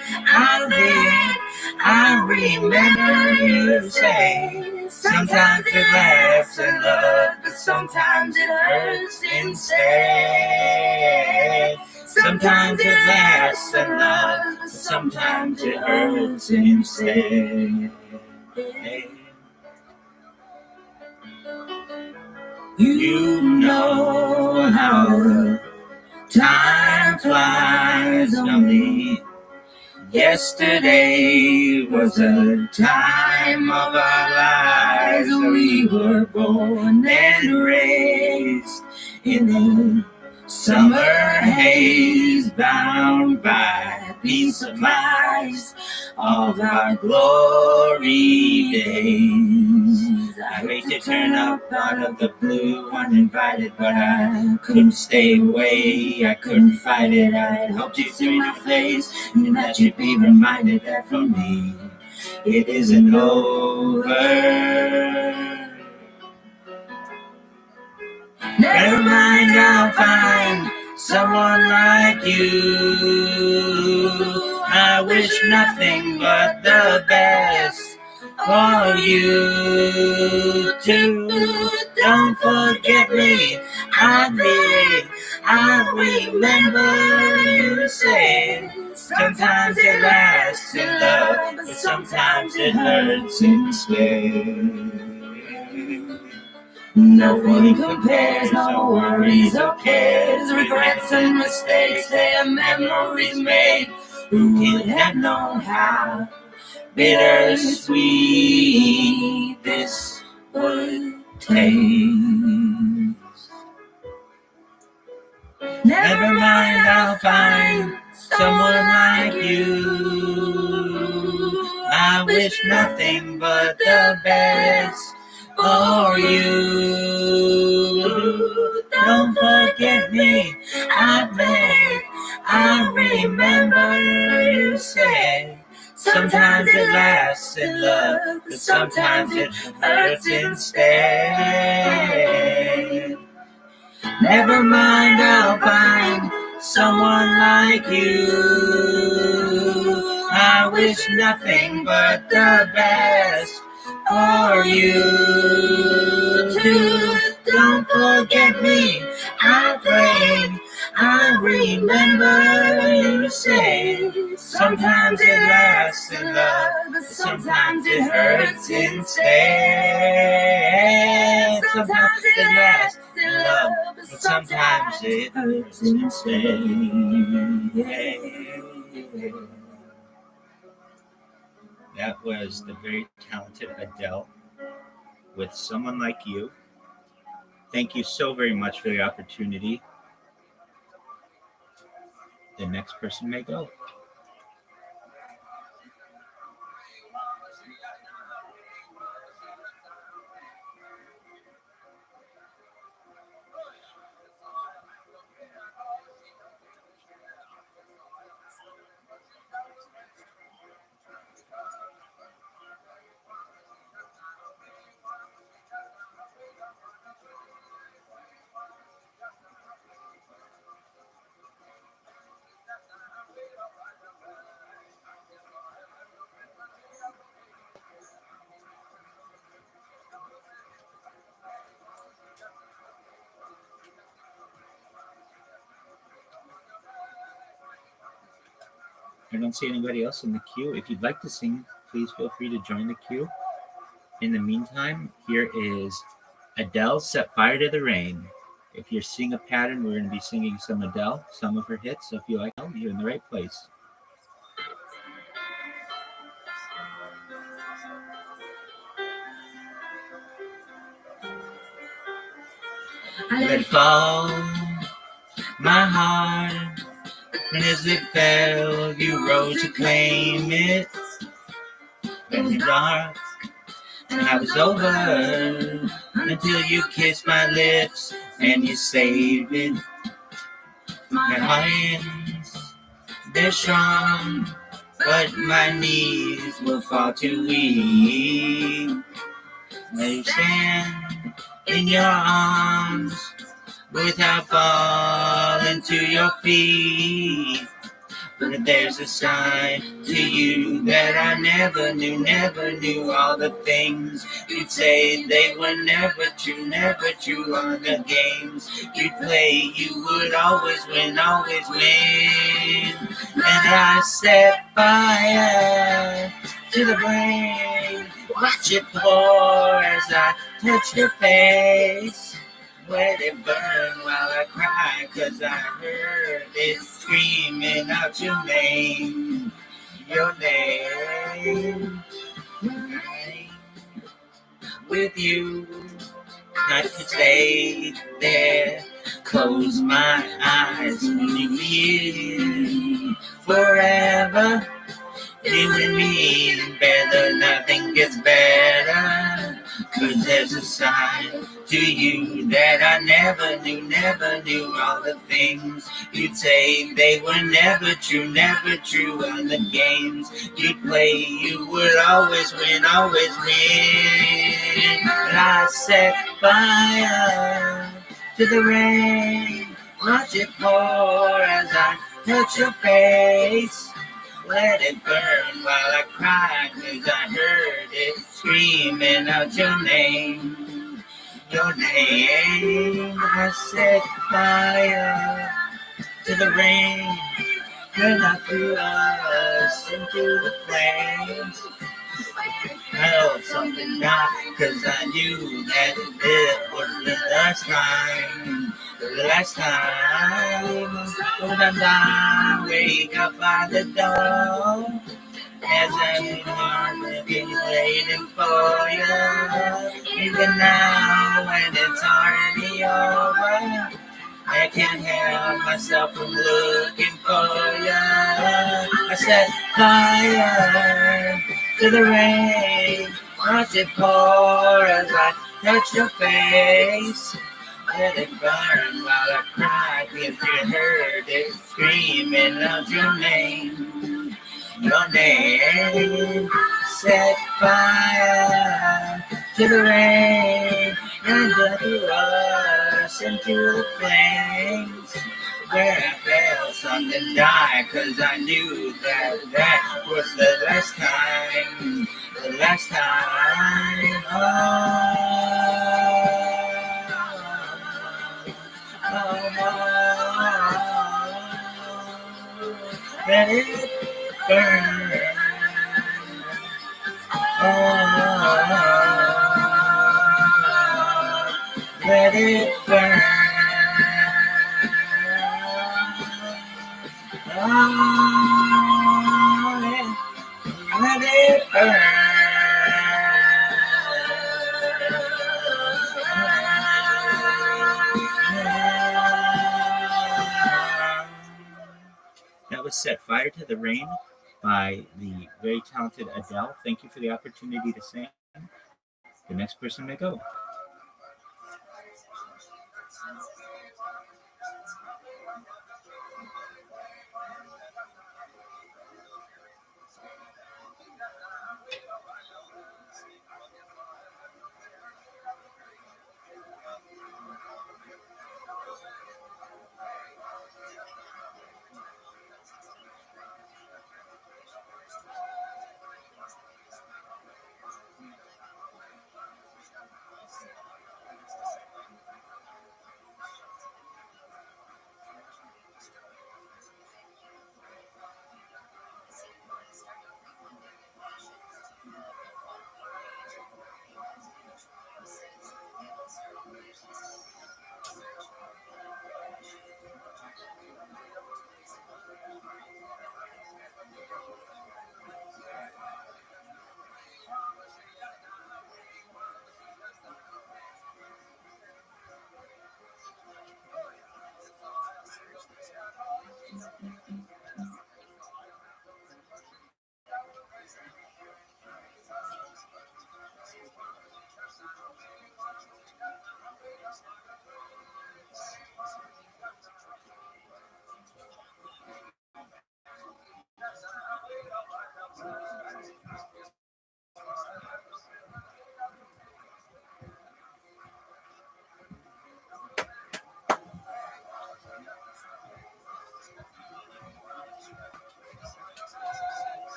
I remember you say sometimes it laughs in love, but sometimes it hurts instead. Sometimes it laughs in love, but sometimes it hurts instead. You know how time flies on me. Yesterday was a time of our lives. We were born and raised in the summer haze, bound by peace supplies of our glory days. I hate to turn up out of the blue uninvited, but I couldn't stay away. I couldn't fight it. I had hoped you'd see my face and that you'd be reminded that for me it isn't over. Never mind, I'll find someone like you. I wish nothing but the best for you too. Don't forget me. I remember you say sometimes it lasts in love, but sometimes it hurts instead. Nothing compares, no worries or cares, regrets and mistakes, they are memories made. Who would have known how bittersweet this would taste? Never mind, I'll find someone like you. I wish nothing but the best for you. Don't forget me, I beg. I remember you say sometimes it lasts in love, but sometimes it hurts instead. Never mind, I'll find someone like you. I wish nothing but the best for you too. Don't forget me, I pray. I remember you say sometimes it lasts in love, but sometimes it hurts instead. Sometimes it lasts in love, but sometimes it hurts instead. That was the very talented Adele with Someone Like You. Thank you so very much for the opportunity. The next person may go. I don't see anybody else in the queue. If you'd like to sing, please feel free to join the queue. In the meantime, here is Adele, Set Fire to the Rain. If you're seeing a pattern, we're going to be singing some Adele, some of her hits. So if you like Adele, you're in the right place. I let fall my heart, and as it fell, you rose to claim it. It was dark, and I was over until you kissed my lips and you saved it. My hands, they're strong, but my knees will fall too weak. I stand in your arms without falling to your feet. But there's a side to you that I never knew all the things you'd say they were never true all the games you'd play, you would always win. And I set fire to the brain, watch it pour as I touch your face. Let it burn while I cry, 'cause I heard it screaming out your name. With you, I could stay there, close my eyes, leave you forever. You and me together, nothing gets better. 'Cause there's a side to you that I never knew all the things you'd say they were never true on the games you'd play, you would always win. And I set fire to the rain, watch it pour as I touch your face. Let it burn while I cry, 'cause I heard it screaming out your name. I set fire to the rain, and I threw us into the flames. I held something down, 'cause I knew that it was the last time. When I wake up by the door, as I'm looking, waiting for you. Even now, when it's already over, I can't help myself from looking for you. I set fire to the rain, watch it pour as I touch your face. Let it burn while I cry, 'cause you heard it screaming out your name. Set fire to the rain, and threw us into the flames. Where I felt something die, 'cause I knew that was the last time. Let it burn. Let it burn. Let it burn. That was Set Fire to the Rain by the very talented Adele. Thank you for the opportunity to sing. The next person may go.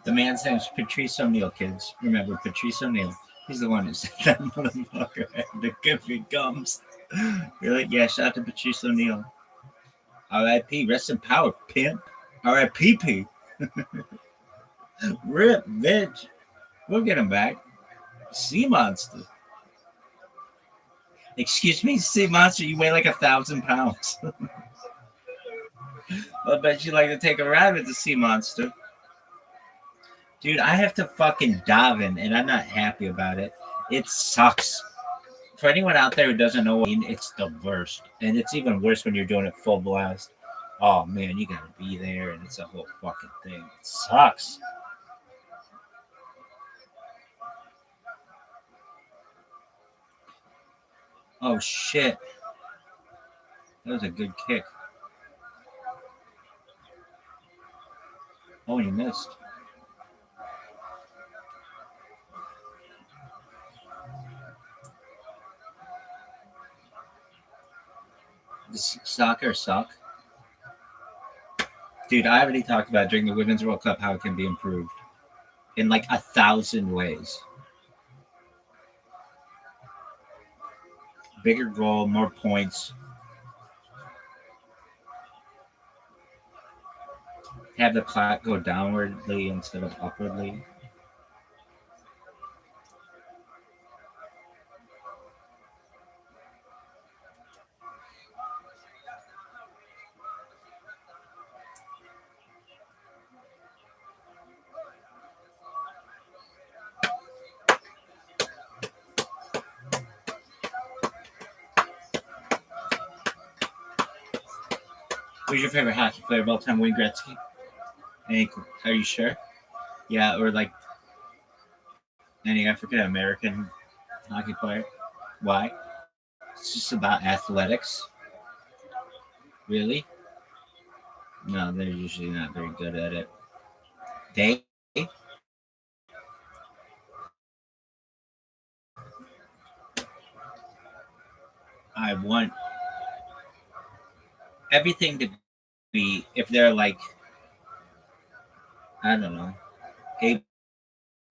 The man's name's Patrice O'Neill, kids. Remember, Patrice O'Neill. He's the one who said that motherfucker had the goofy gums. Really? Yeah, shout out to Patrice O'Neill. R.I.P. Rest in power, pimp. R.I.P.P. Rip, bitch. We'll get him back. Sea Monster. Excuse me, Sea Monster, you weigh like 1,000 pounds. I bet you like to take a ride with the Sea Monster. Dude, I have to fucking dive in, and I'm not happy about it. It sucks. For anyone out there who doesn't know what I mean, it's the worst. And it's even worse when you're doing it full blast. Oh, man, you gotta be there, and it's a whole fucking thing. It sucks. Oh, shit. That was a good kick. Oh, you missed. Does soccer suck? Dude, I already talked about during the Women's World Cup how it can be improved in like 1,000 ways. Bigger goal, more points. Have the clock go downwardly instead of upwardly. Who's your favorite hockey player of all time? Wayne Gretzky? Are you sure? Yeah, or like any African American hockey player? Why? It's just about athletics. Really? No, they're usually not very good at it. They? I want everything to be, if they're like, I don't know, 8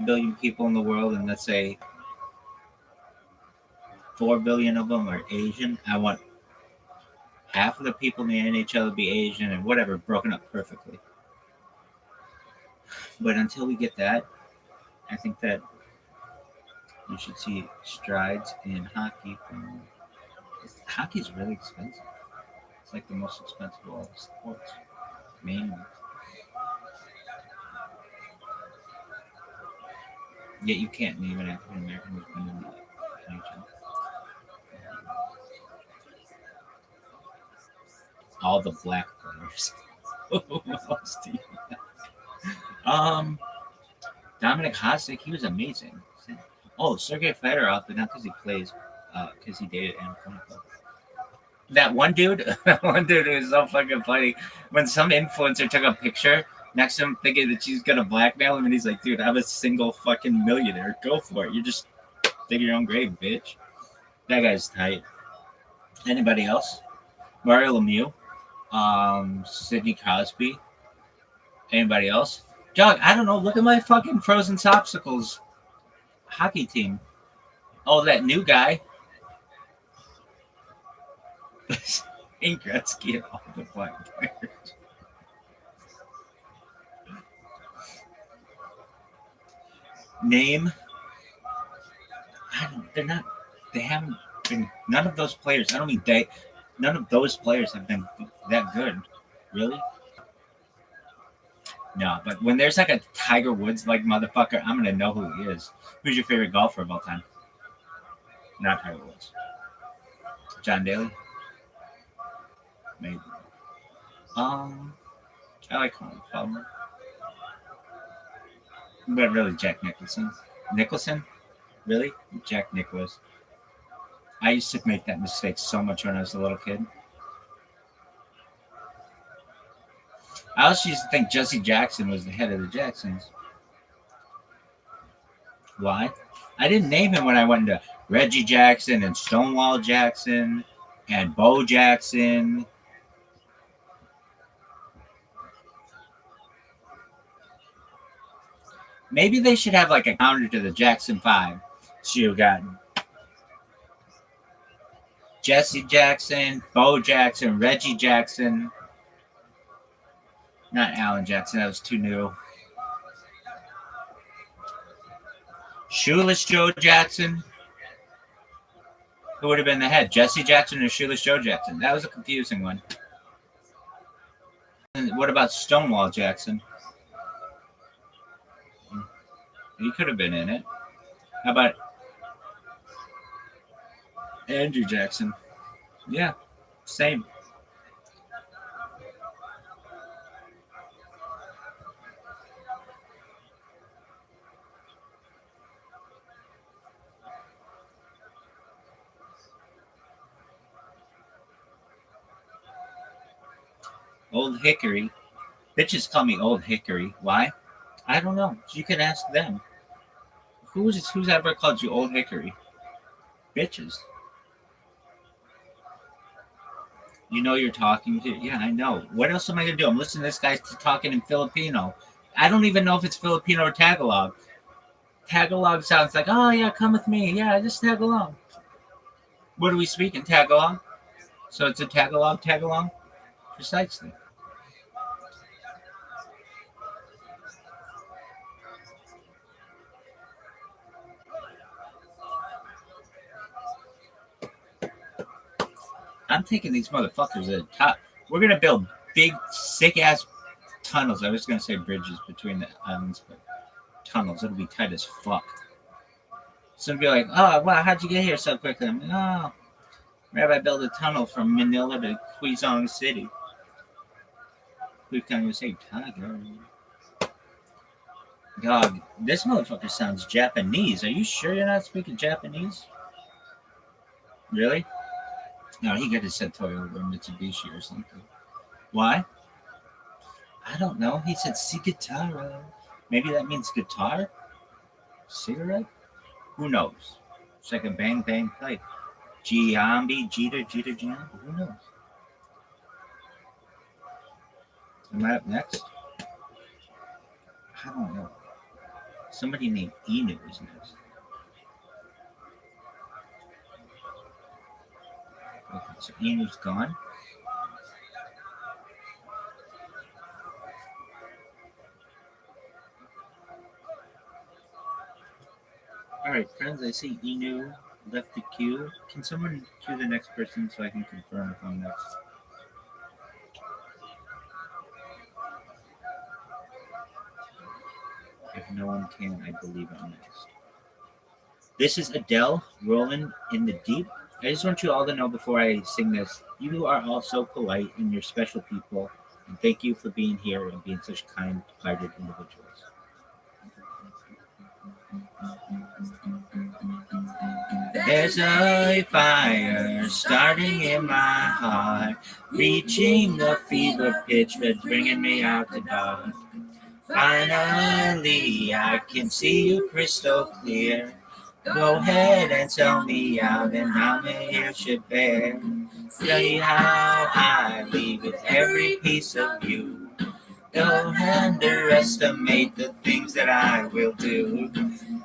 billion people in the world, and let's say 4 billion of them are Asian, I want half of the people in the NHL to be Asian and whatever, broken up perfectly. But until we get that, I think that you should see strides in hockey. Hockey is really expensive. It's like the most expensive of all the sports, mainly. Yet you can't name an African American who's been in the NHL. All the black players. Dominic Hasek, he was amazing. Oh, Sergei Fedorov, but not because he plays, because he dated Anna Kournikova. That one dude is so fucking funny. When some influencer took a picture next to him thinking that she's gonna blackmail him, and he's like, dude, I'm a single fucking millionaire. Go for it. You just dig your own grave, bitch. That guy's tight. Anybody else? Mario Lemieux, Sidney Crosby. Anybody else? Dog, I don't know. Look at my fucking Frozen Popsicles hockey team. Oh, that new guy. Wayne Gretzky and all the black players. Name. They haven't been, none of those players, I don't mean they, none of those players have been that good. Really? No, but when there's like a Tiger Woods like motherfucker, I'm gonna know who he is. Who's your favorite golfer of all time? Not Tiger Woods. John Daly? Maybe. I like Colin Palmer. But really, Jack Nicholson. Nicholson? Really? Jack Nicklaus. I used to make that mistake so much when I was a little kid. I also used to think Jesse Jackson was the head of the Jacksons. Why? I didn't name him when I went into Reggie Jackson and Stonewall Jackson and Bo Jackson. Maybe they should have like a counter to the Jackson 5. So you got Jesse Jackson, Bo Jackson, Reggie Jackson. Not Alan Jackson, that was too new. Shoeless Joe Jackson. Who would have been the head? Jesse Jackson or Shoeless Joe Jackson? That was a confusing one. And what about Stonewall Jackson? He could have been in it. How about Andrew Jackson? Yeah, same. Old Hickory. Bitches call me Old Hickory. Why? I don't know. You can ask them. Who's ever called you Old Hickory? Bitches. You know you're talking to. Yeah, I know. What else am I gonna do? I'm listening to this guy talking in Filipino. I don't even know if it's Filipino or Tagalog. Tagalog sounds like, oh yeah, come with me. Yeah, just tag along. What do we speak in Tagalog? So it's a Tagalog tag-along? Precisely. I'm taking these motherfuckers at the top. We're going to build big, sick-ass tunnels. I was going to say bridges between the islands, but tunnels. It'll be tight as fuck. So it'll be like, oh, wow, how'd you get here so quickly? I'm like, oh, Rabbi built a tunnel from Manila to Quezon City. We can't say tiger. God, this motherfucker sounds Japanese. Are you sure you're not speaking Japanese? Really? No, he could have said Toyota or Mitsubishi or something. Why? I don't know. He said cigarra. Maybe that means guitar? Cigarette? Who knows? It's like a bang bang pipe. Giambi, Jeter, Giambi. Who knows? Am I up next? I don't know. Somebody named Inu is next. Okay, so Inu's gone. Alright, friends, I see Inu left the queue. Can someone queue the next person so I can confirm if I'm next? If no one can, I believe I'm next. This is Adele, Rolling in the Deep. I just want you all to know before I sing this, you are all so polite and you're special people. And thank you for being here and being such kind-hearted individuals. There's a fire starting in my heart, reaching a fever pitch, but bringing me out the dark. Finally, I can see you crystal clear. Go ahead and sell me out, and I'm here to bear. See how I leave with every piece of you. Don't underestimate the things that I will do.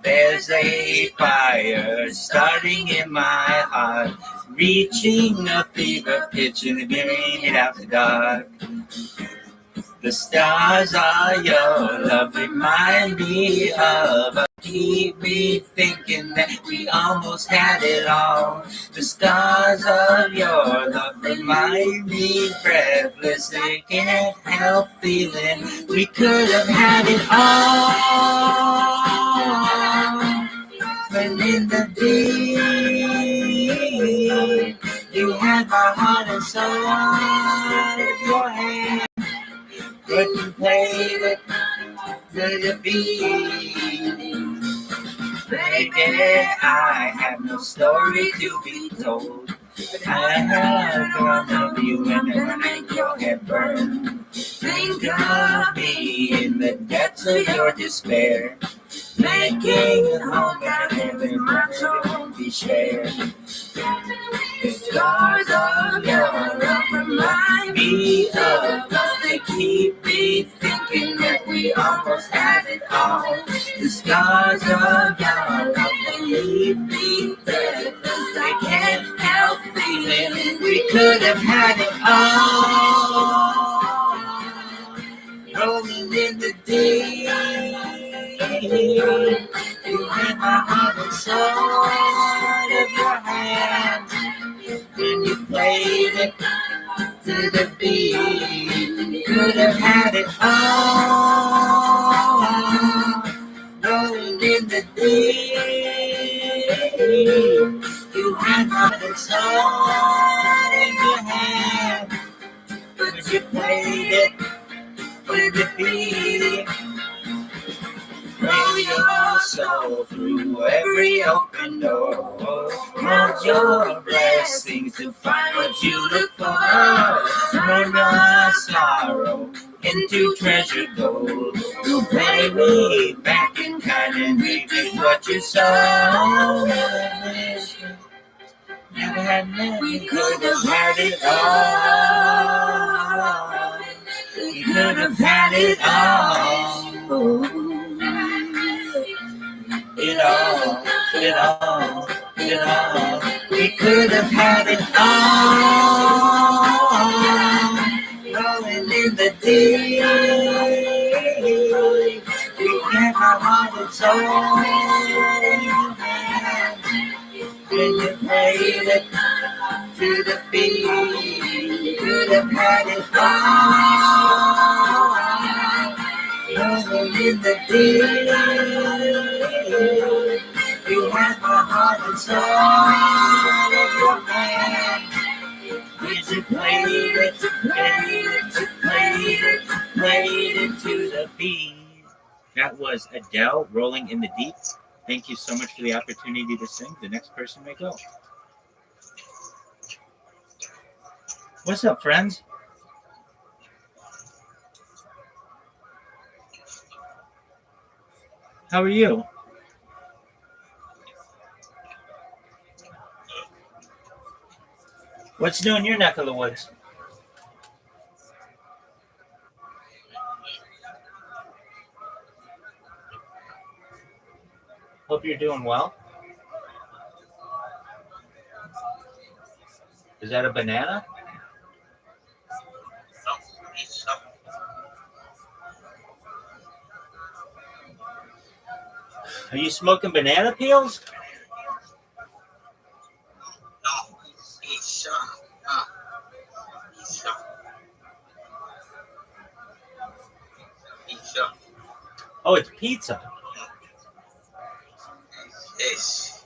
There's a fire starting in my heart, reaching a fever pitch and bringing it out the dark. The stars are your love, remind me of. Keep me thinking that we almost had it all. The stars of your love remind me breathless. I can't help feeling we could have had it all. When in the deep, you had my heart and soul out of your hand. Couldn't play it to the beat. Baby, I have no story to be told, but I have one of you and I make your head burn. Think of me in the depths of your despair, making it home out heaven, my soul be shared. The stars of your love remind me of us. They keep me thinking that we almost had it all. scars of your love, they leave me breathless. I can't help feeling we could have had it all. Rolling in the deep, you had my heart inside of your hands, and you played it to the beat. Could have had it all. Rolling in the deep, you had my heart inside of your hands, but you played it with the beat. Throw your soul through every open door. Count your blessings to find what you look for. Turn your sorrow into treasure gold. You pay me back in kind and reap is what you sow. Never had nothing. We could have had it all. We could have had it all. It all, it all, it all. We could have had it all. Rolling in the deep. We had our heart and soul in your hands. When you played it to the beat, could have had it all. Rolling in the deep, you had my heart and soul in your hands. Did you play it, played it to the beat? That was Adele, Rolling in the Deep. Thank you so much for the opportunity to sing. The next person may go. What's up, friends? How are you? What's new in your neck of the woods? Hope you're doing well. Is that a banana? Are you smoking banana peels? Oh, it's pizza. Yes.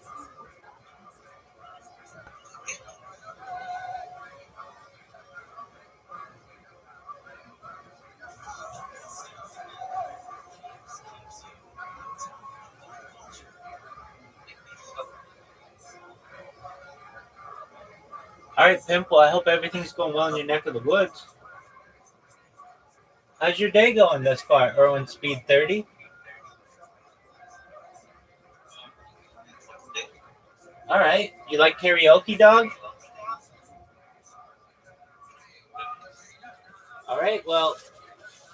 All right, Pimple, I hope everything's going well in your neck of the woods. How's your day going thus far, Irwin Speed 30? All right. You like karaoke, dog? All right, well,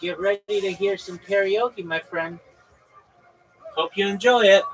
get ready to hear some karaoke, my friend. Hope you enjoy it.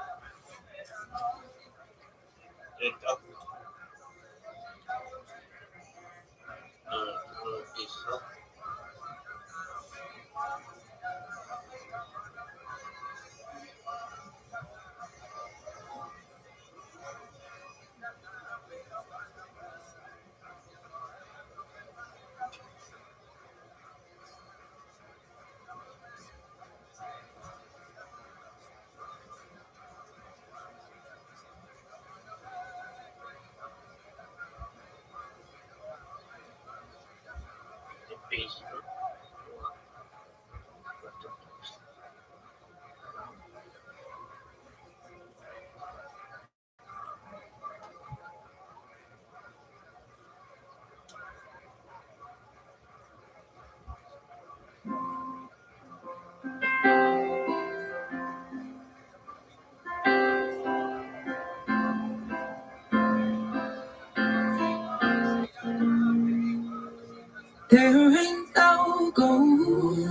There ain't no gold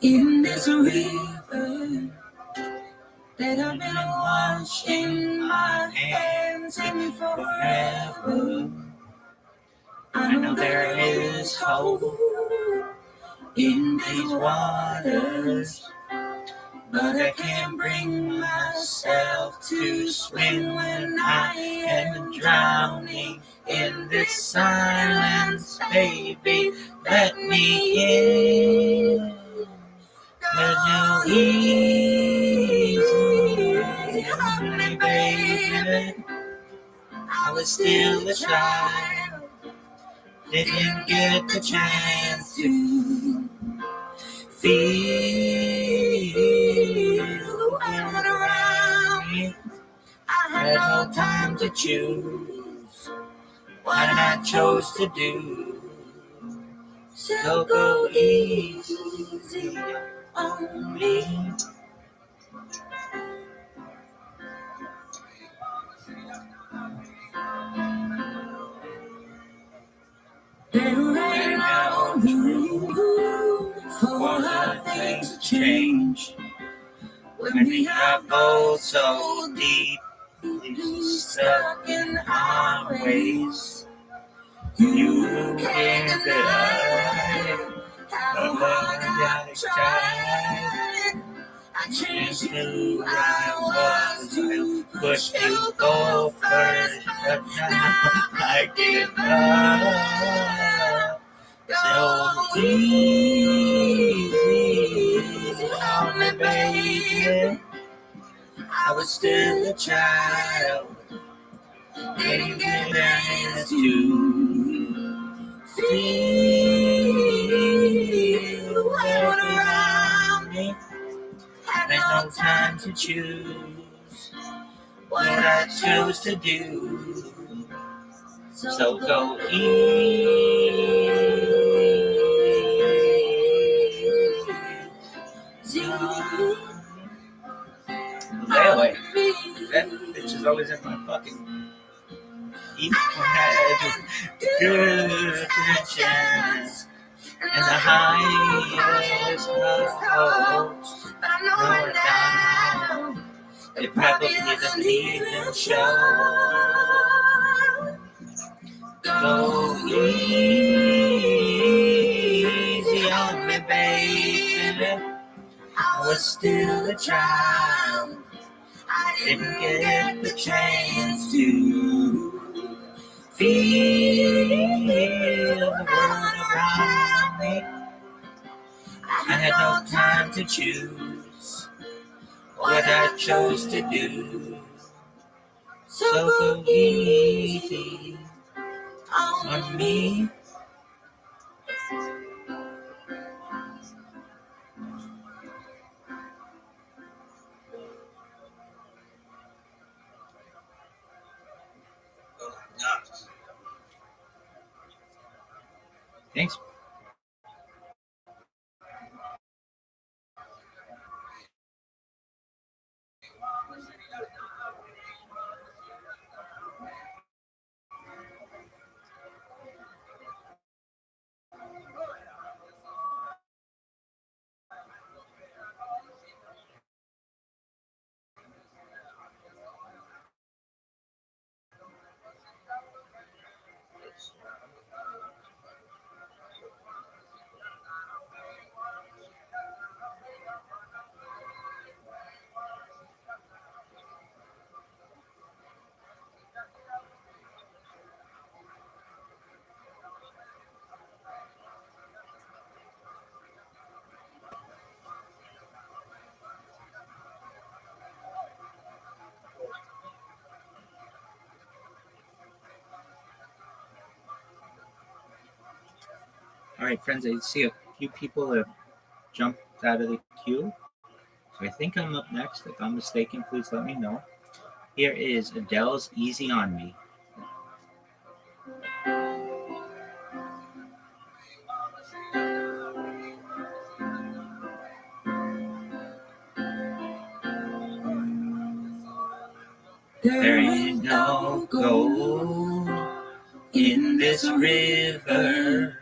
in this river. hands in forever. I know there is hope in these waters, but I can't bring myself to swim when I am drowning in this silence. Baby, let me in. There's no easy on me, baby. I was still a child, didn't get the chance to feel the world around me. I had no time to choose what I chose to do. So go easy on me. There ain't no room for the things to change when we are both so deeply stuck in our ways. You can't deny how hard I tried. I changed who I was to push you go first, but now I give up. So easy on me, baby. I was still a child, didn't get a chance to feel the world around me. Had no time to choose what I chose to do. So go easy. Layaway. That bitch is always in my fucking eat head. Good intentions and the highest hopes. But I know it now. It probably doesn't even show. Go easy on me, baby. I was still a child. I didn't get the chance to feel the world around me. I had no time to choose what I chose to do. So go easy on me. Thanks. All right, friends, I see a few people have jumped out of the queue. So I think I'm up next. If I'm mistaken, please let me know. Here is Adele's Easy on Me. There ain't no gold in this river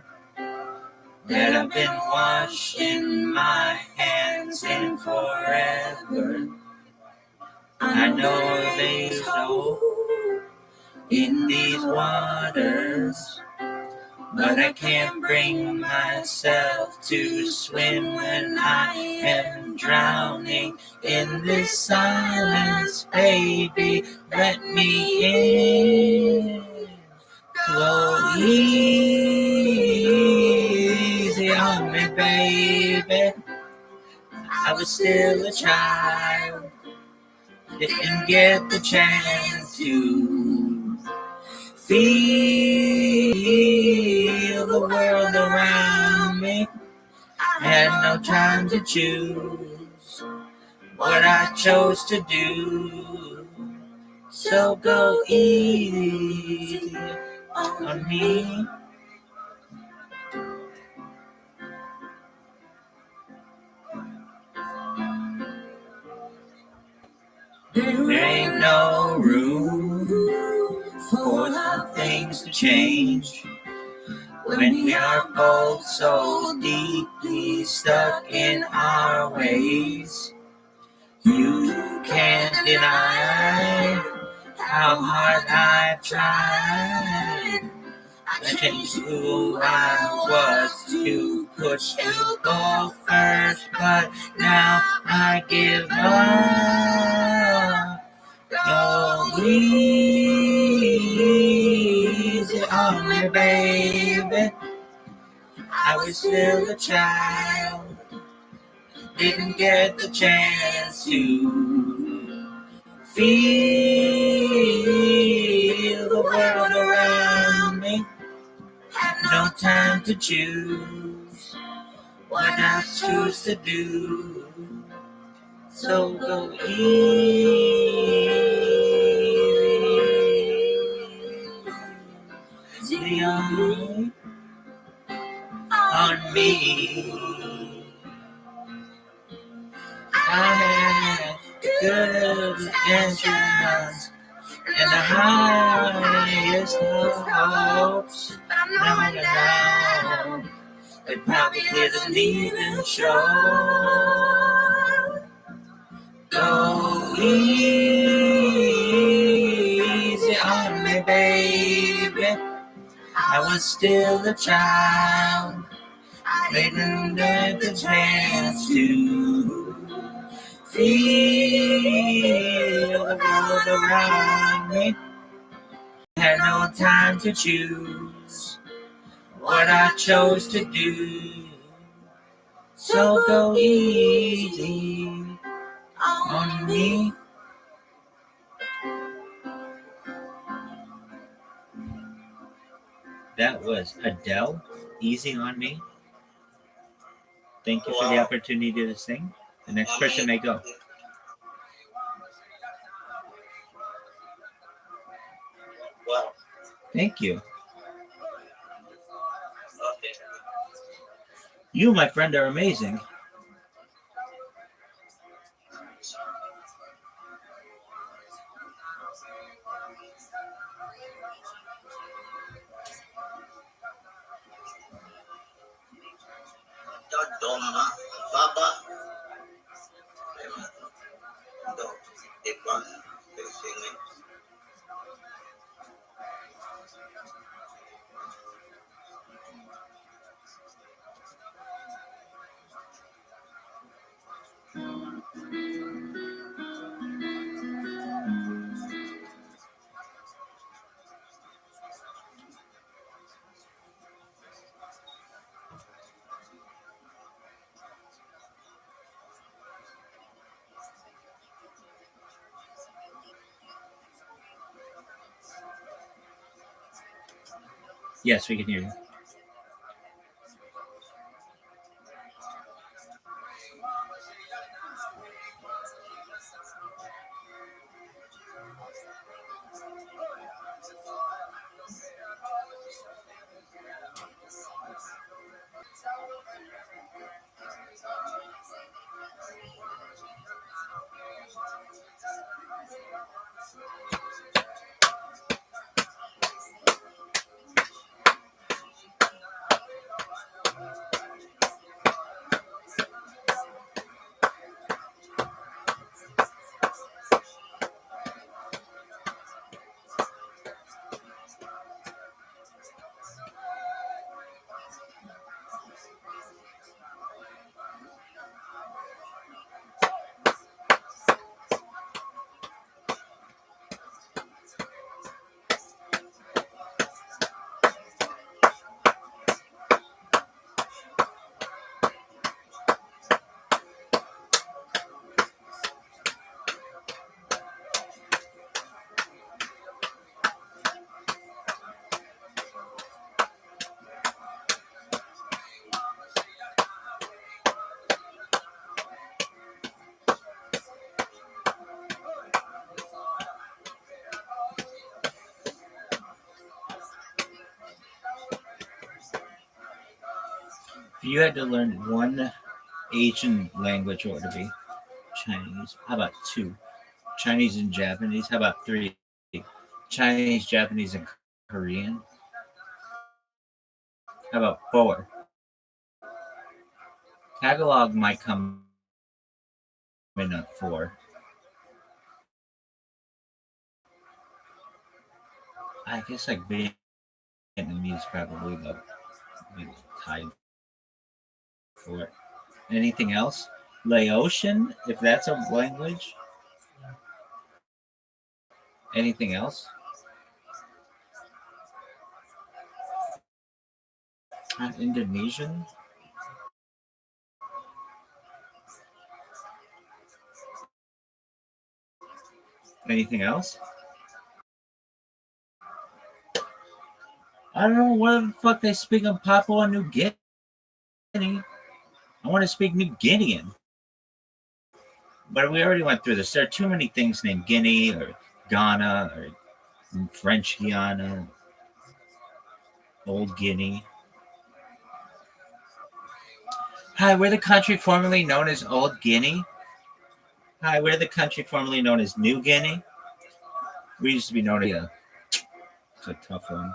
that I've been washing my hands in forever. I know there's hope in these waters, but I can't bring myself to swim when I am drowning in this silence. Baby, let me in. Go easy on me, baby. I was still a child, didn't get the chance to feel the world around me. Had no time to choose what I chose to do. So go easy on me. There ain't no room for the things to change when we are both so deeply stuck in our ways. You can't deny how hard I've tried to change who I was to push you go first, but now I give up. Go easy on me, baby. I was still a child, didn't get the chance to feel the world around me. Had no time to choose what I choose to do. So go easy on me. I had good intentions and the highest hopes, but I'm knowing now it probably didn't even show. Go easy on me, baby. I was still a child, didn't get the chance to feel the world around me. Had no time to choose what I chose to do. So go easy on me. That was Adele, Easy on Me. Thank you for the opportunity to sing. The next person may go. Wow. Thank you. You, my friend, are amazing. Yes, we can hear you. If you had to learn one Asian language, what would it be? Chinese. How about two? Chinese and Japanese. How about three? Chinese, Japanese, and Korean. How about four? Tagalog might come in at four. I guess like Vietnamese probably maybe tied for it. Anything else? Laotian, if that's a language. Anything else? Indonesian? Anything else? I don't know what the fuck they speak in Papua New Guinea. I want to speak New Guinean. But we already went through this. There are too many things named Guinea or Ghana or French Guiana, Old Guinea. Hi, we're the country formerly known as Old Guinea. Hi, we're the country formerly known as New Guinea. We used to be known as it's a tough one.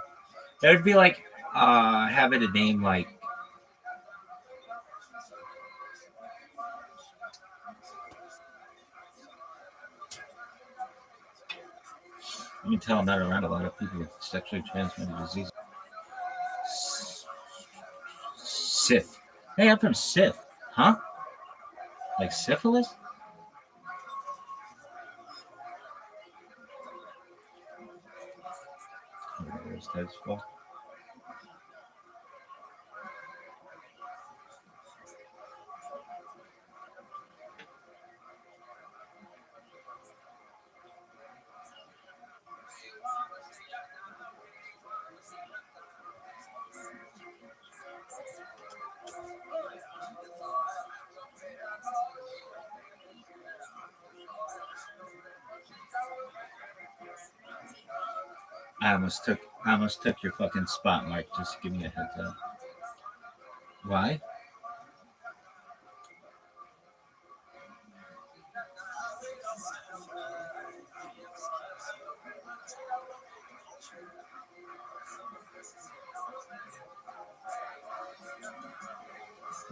There would be like having a name like you can tell I'm not around a lot of people with sexually transmitted disease. Sith. Hey, I'm from Sith. Huh? Like syphilis? Where's that for? I almost took your fucking spot, Mark. Just give me a heads up. Why?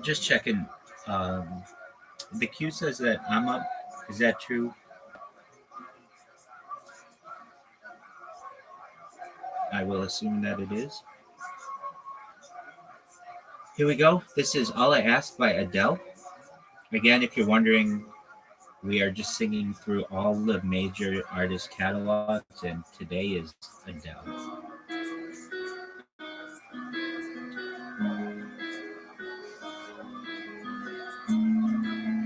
Just checking. The Q says that I'm up. Is that true? I will assume that it is. Here we go. This is All I Ask by Adele. Again, if you're wondering, we are just singing through all the major artist catalogs, and today is Adele.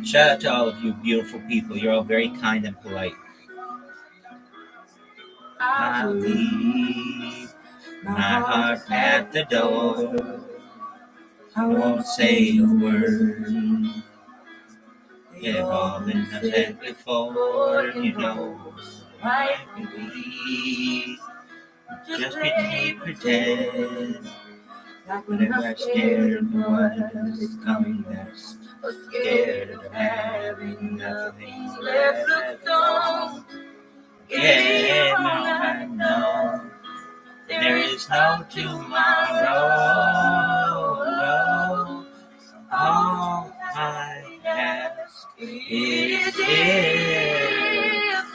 Shout out to all of you beautiful people. You're all very kind and polite. I'll leave my heart at the door. I won't say a word. They've all been said before, you know. I believe. Just pretend. Like when I'm scared of what's coming next. Or scared of having nothing left to go. Yeah, I know there is no tomorrow. No. All I ask is if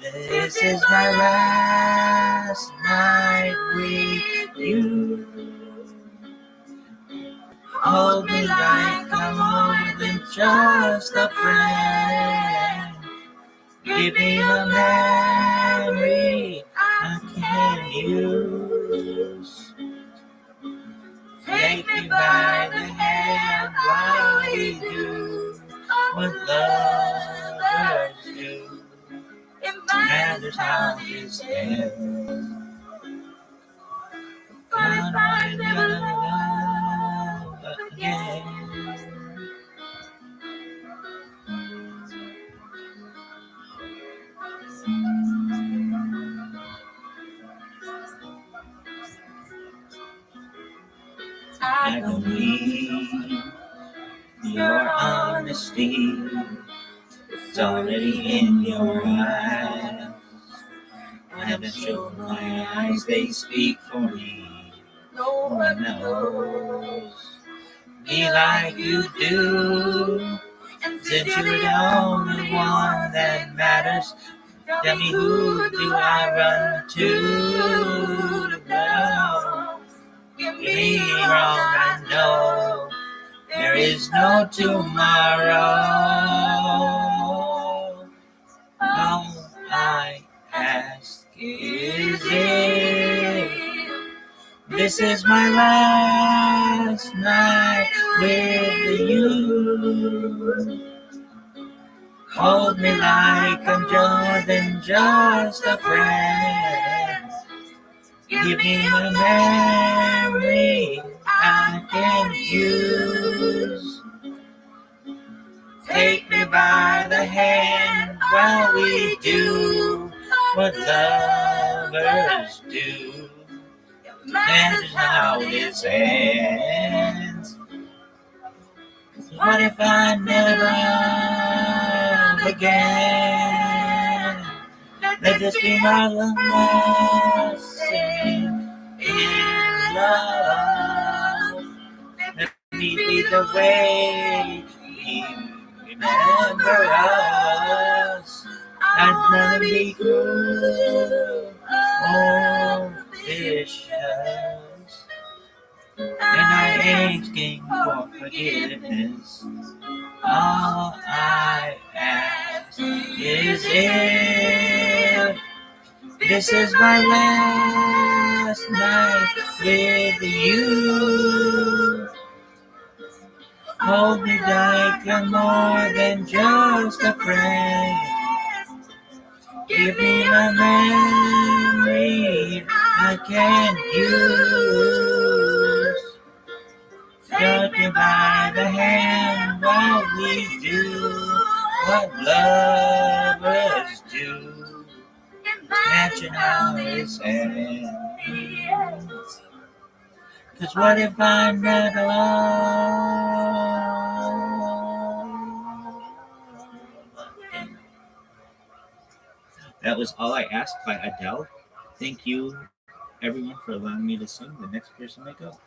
this is my last night with you. Hold me like I'm more than just a friend. Give me a memory I can use. Take me by the hand while we do what lovers do. It matters how this ends. But if I never love again. I believe honesty. It's already in your eyes. I haven't shown my eyes, they speak for me. No one knows me like you do. And since you're the only one that matters, tell me who do I run to know? Give me wrong, I know there is no tomorrow. All I ask is if this is my last night with you. Hold me like I'm more than just a friend. Give me a memory I can use. Take me by the hand while we do what lovers do. Imagine how this ends. What if I never again? Let this be my lesson in love. Let me be the way we remember us. I'd rather be cruel or vicious. And I ain't asking for forgiveness. All I ask is if this is my last night with you. Hold me like I'm more than just a friend. Give me a memory I can use. Take me by the hand while we do what lovers do. Imagine how this ends. 'Cause what if I never? That was All I Ask by Adele. Thank you, everyone, for allowing me to sing. The next person may go.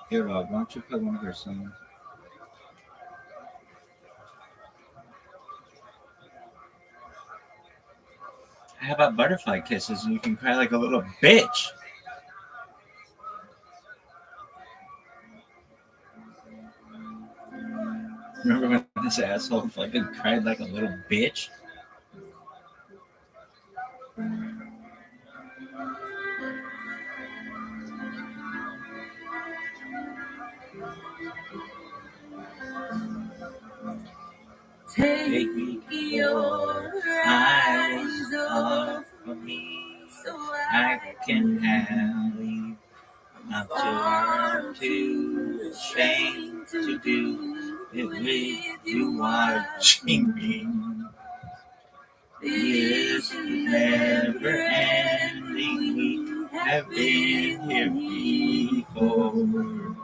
Here, Rob, why don't you play one of her songs? How about Butterfly Kisses and you can cry like a little bitch? Remember when this asshole fucking cried like a little bitch? Take your eyes off of me so I can have you. I'm too ashamed to do it with you watching me. This never ending. We have been here before.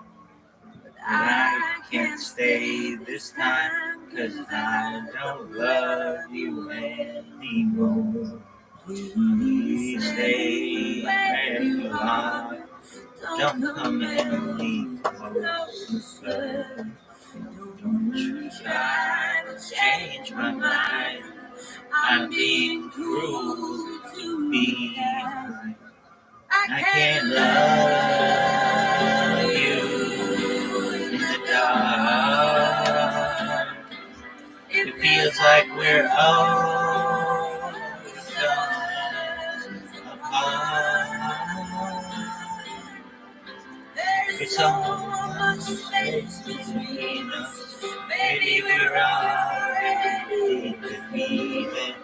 I can't stay this time 'cause I don't love you anymore. Please stay where you are. Don't come any closer. Don't you try to change my mind. I'm being cruel to me. I can't love you in the dark. It feels like we're oceans apart. There's so much space between us. Maybe we're already defeated.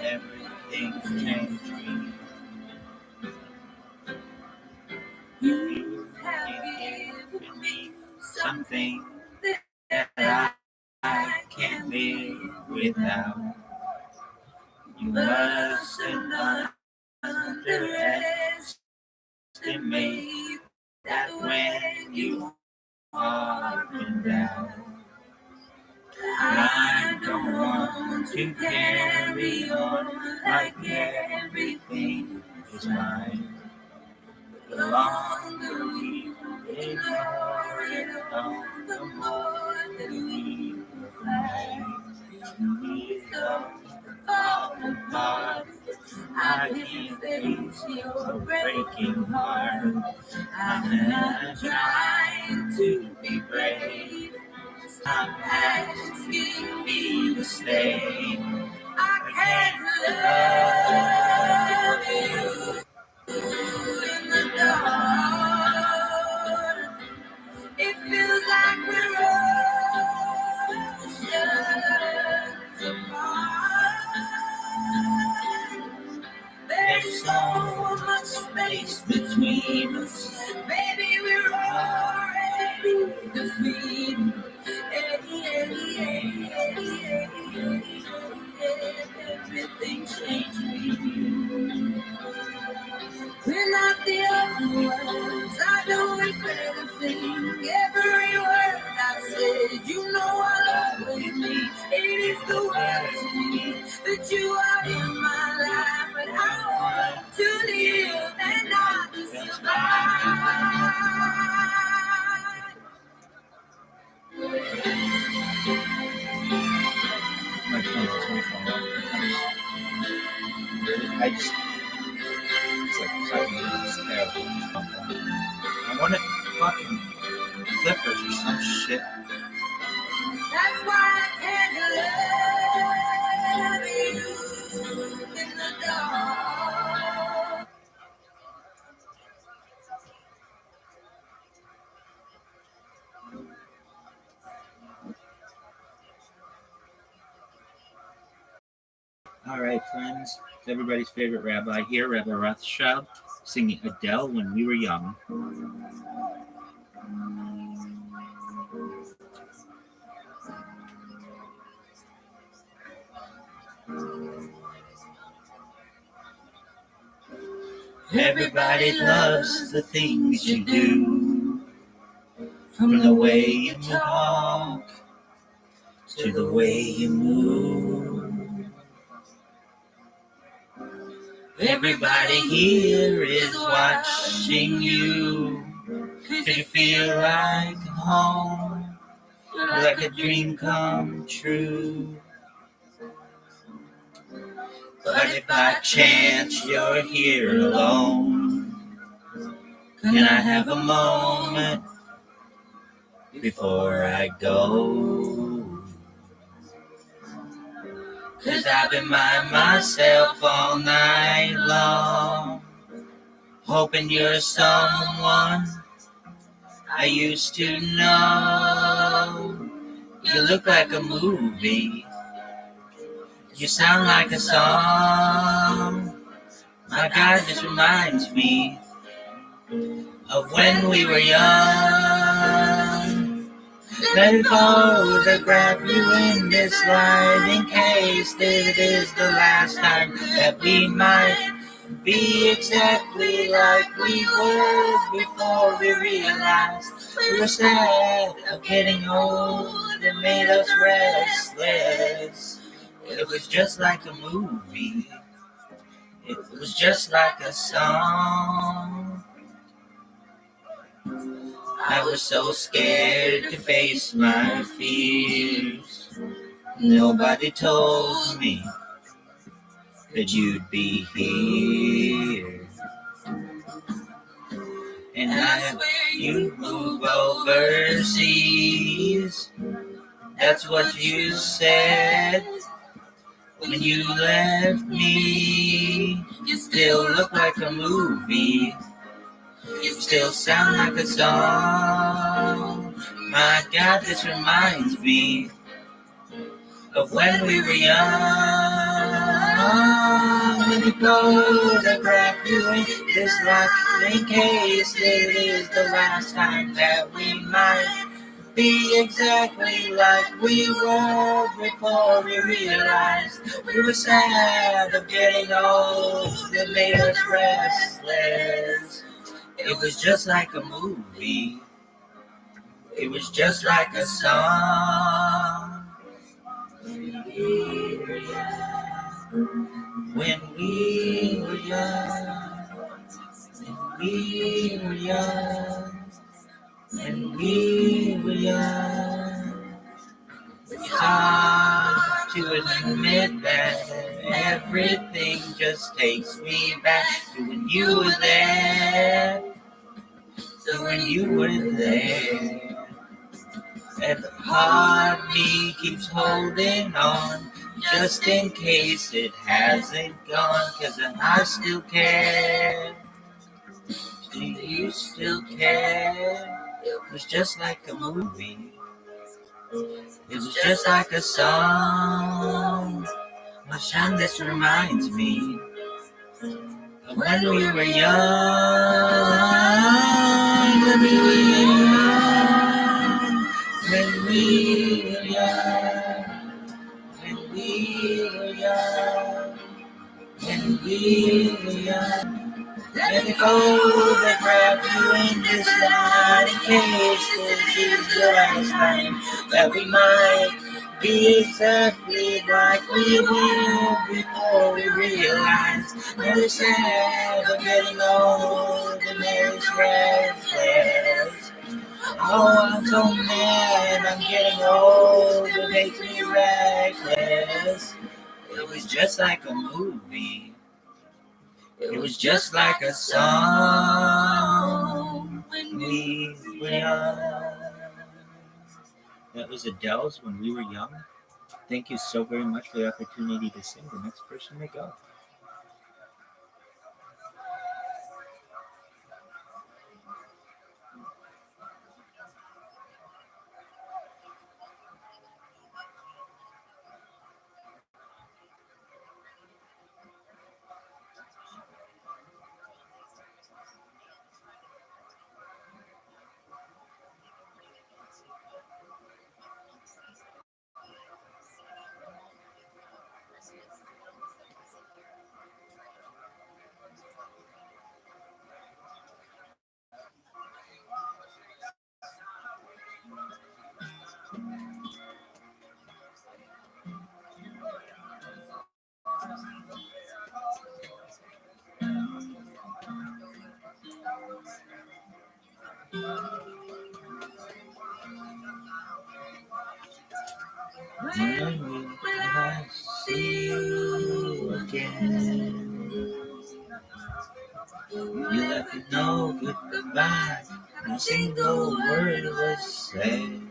Everything's changing. You have given me something that I can't live without. You must underestimate that when you are down. I don't want to carry on like everything is fine. The longer we ignore it all, the more that we will find. We don't fall apart. I can't face your breaking heart. I'm not trying to be brave. Stop asking me to stay. I can't love you in the dark. It feels like we're oceans apart. There's so much space between us. Maybe we're already defeated. Everything's changing. We're not the only ones. I don't regret a thing. Every word I said, you know I'll always mean. It is the word to me that you are in my life, but I want to live and not to survive. My phone is my phone. I just, it's like 5 minutes terrible. I want it fucking clippers or some shit. That's why I can't love you in the dark. All right, friends. It's everybody's favorite rabbi here, Rabbi Rothschild, singing Adele When We Were Young. Everybody loves the things you do, from the way you talk to the way you move. Everybody here is watching you. Could you feel like home? Like a dream come true. But if by chance you're here alone, can I have a moment before I go? 'Cause I've been by myself all night long, hoping you're someone I used to know. You look like a movie, you sound like a song. My God, this reminds me of when we were young. Let me photograph you in this light in case that it is the last time that we might be exactly like we were before we realized we were sad of getting old. It made us restless. It was just like a movie. It was just like a song. I was so scared to face my fears. Nobody told me that you'd be here. And I swear you'd move overseas. That's what you said when you left me. You still look like a movie. You still sound like a song. My God, this reminds me of when we were young. Let me photograph you in this life in case it is the last time that we might be exactly like we were before we realized we were sad of getting old. It made us restless. It was just like a movie. It was just like a song. When we were young, when we were young, when we were young, when we were young. It's hard to admit that everything just takes me back to when you were there. So when you were there, and the part of me keeps holding on, just in case it hasn't gone, 'cause I still care. Do you still care? It was just like a movie. It was just like a song. Much time this reminds me of when we were young. When we were young. When we were young. When we were young. When we were young. Let me photograph you in this light in case this is the last time that we might be exactly like we were before we realized we're sad of getting old and makes restless. Oh, I'm so mad I'm getting old, it makes me reckless. It was just like a movie. It was just like a song when we were young. That was Adele's When We Were Young. Thank you so very much for the opportunity to sing. The next person may go. When will I see you again? You left with no goodbye, no single word was said.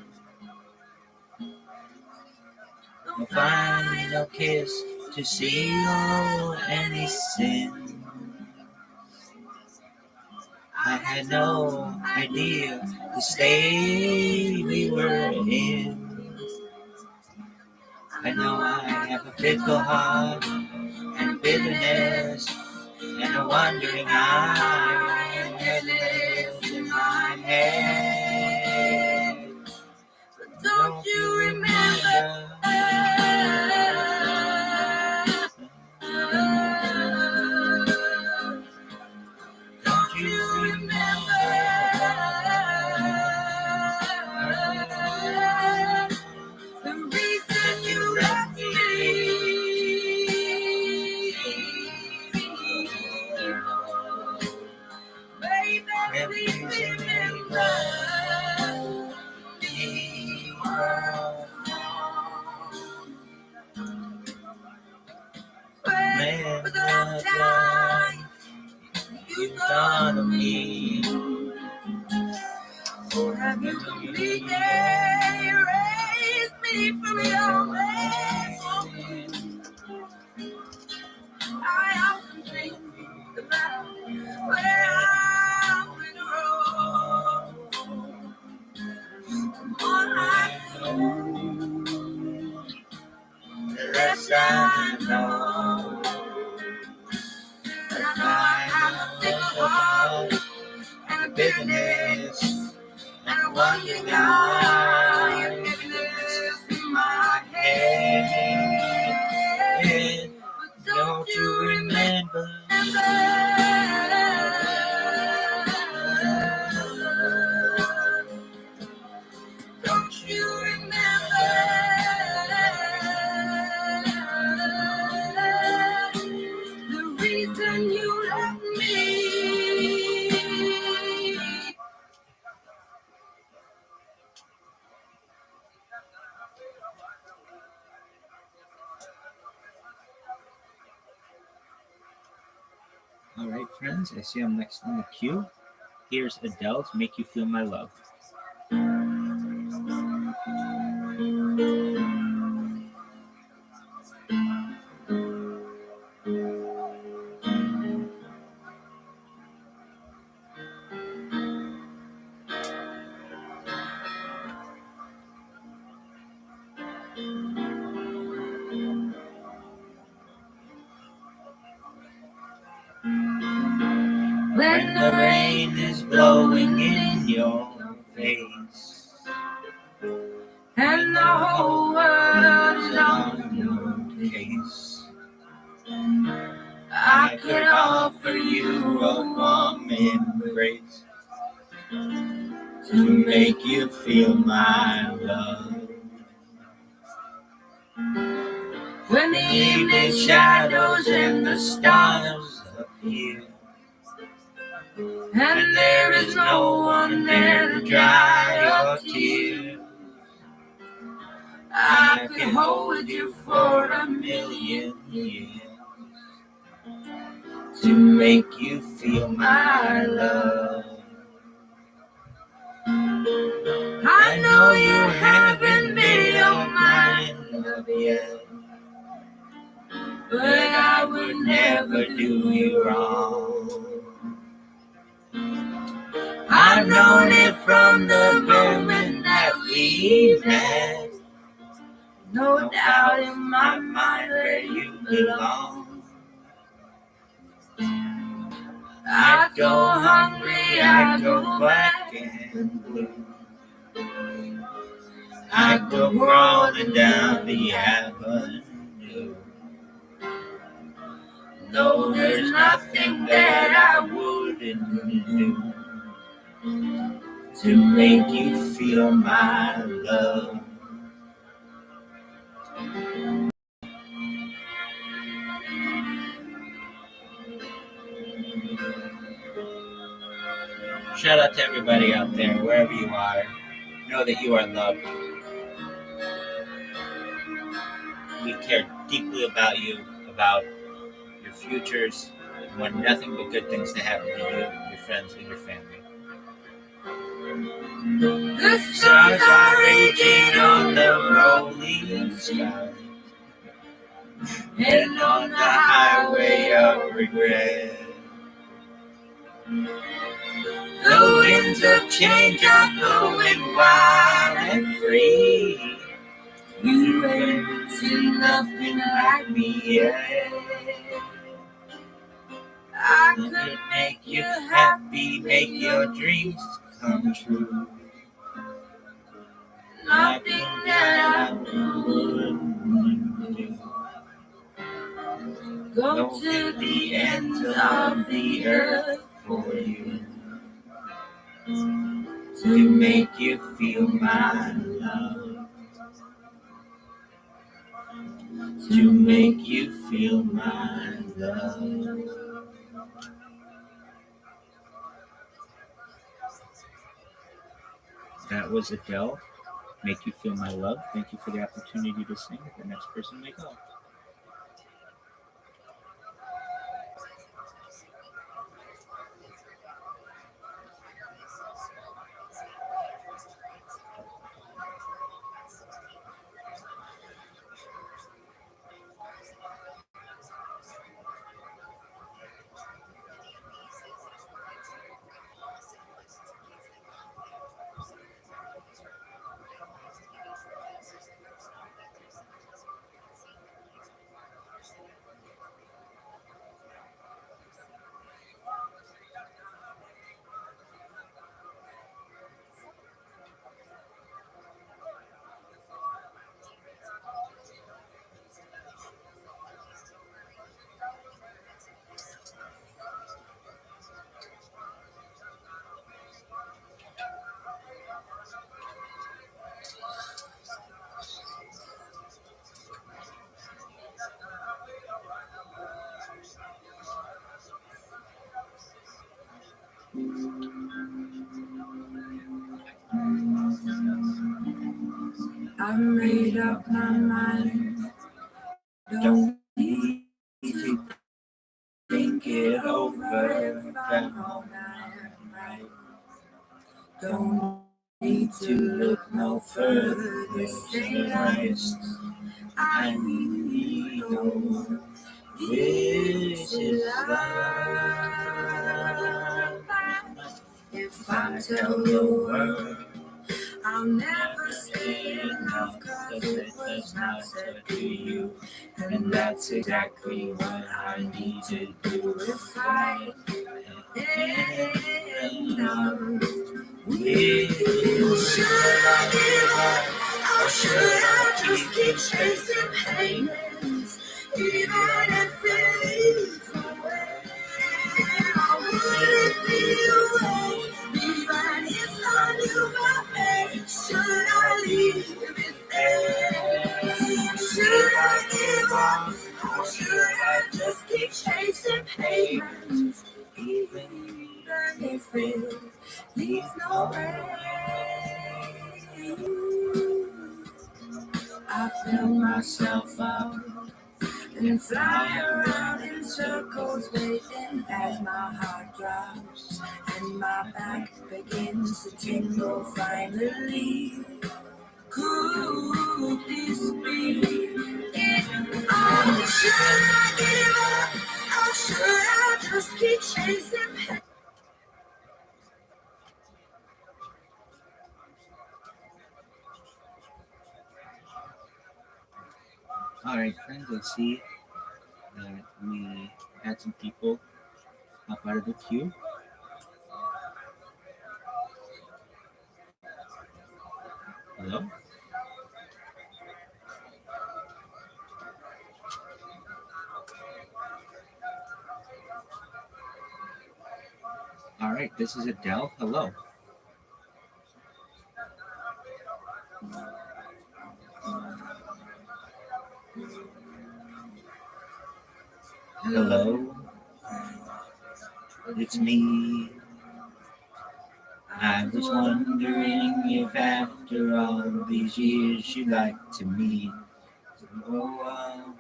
No final kiss to seal any sin. I had no idea the state we were in. I know I have a fickle heart and bitterness and a wandering eye and heaviness in my head. But don't you remember? Don't you remember the reason you left me? Baby, please remember me. When was the last time you thought of me? Or have you completely erased me from your memory? I often think about where I went wrong. The more I know, the less I know. But I know I have a fickle heart and a bitterness and a wandering eye and heaviness in my head. But don't you remember? Don't you remember the reason you left me? All right, friends, I see I'm next in the queue. Here's Adele's Make You Feel My Love. When the rain is blowing in your face and the whole world is on your case, I could offer you a warm embrace to make you feel my love. When the evening shadows and the stars appear and there is no one there to dry your tears, I could hold you for a million years to make you feel my love. I know you haven't made your mind up yet, but I would never do you wrong. I've known it from the moment that we met. No doubt in my mind where you belong. I go hungry, I go black and blue. I go crawling down the avenue. No, there's nothing that I wouldn't do to make you feel my love. Shout out to everybody out there, wherever you are. Know that you are loved. We care deeply about you, about your futures. We want nothing but good things to happen to you, your friends, and your family. The stars are raging on the rolling sky, and on the highway of regret. The winds of change are blowing wild and free. You ain't seen nothing like me yet. I could make you happy, make your dreams come true. Nothing that I wouldn't do. Go to the ends of the earth for you, to make you feel my love, to make you feel my love. That was Adele, Make You Feel My Love. Thank you for the opportunity to sing. The next person may go. I made up my mind. Don't need to think it over if I'm wrong, I am right. Don't need to look no further. This ain't life. I know this is life. If I tell the world, I'll never say enough, 'cause it was not said to you. And that's exactly what I need to do. If I end up with you, should I give up? Or should I just keep chasing payments? Even if it leads nowhere, I wouldn't be away. Even if I knew my fate, should I leave it there? Should I give up? Or should I just keep chasing payments? Even if it leads nowhere, I fill myself up and fly around in circles, waiting as my heart drops and my back begins to tingle. Finally, could this be it? Oh, should I give up? Or should I just keep chasing pain? All right, friends, let's see that we had some people up out of the queue. Hello? All right, this is Adele. Hello. Hello. It's me. I was wondering if after all these years you'd like to meet. Oh,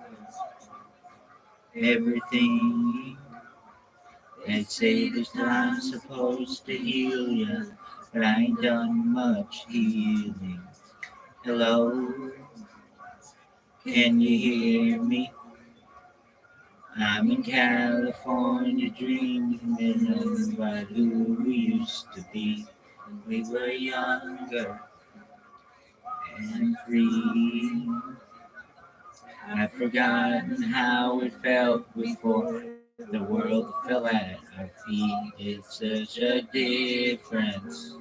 everything. They say this I'm supposed to heal you, but I ain't done much healing. Hello, can you hear me? I'm in California dreaming about who we used to be when we were younger and free. I've forgotten how it felt before the world fell at our feet. It's such a difference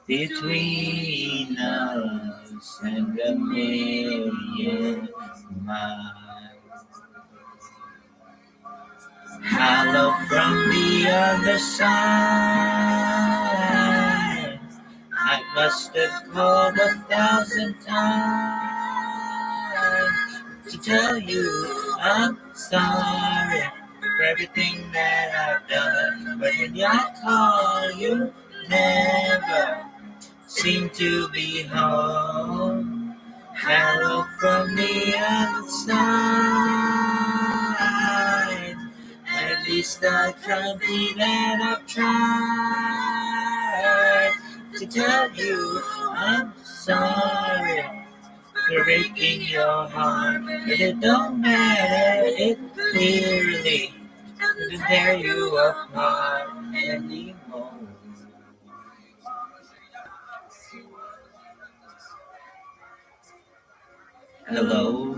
between us and a million miles. Hello from the other side. I must have called 1,000 times to tell you I'm sorry for everything that I've done. But when I call, you never seem to be home. Hello from the other side. At least I tried that I've tried to tell you I'm sorry for breaking your heart. But it don't matter, it clearly doesn't tear you apart anymore. Hello,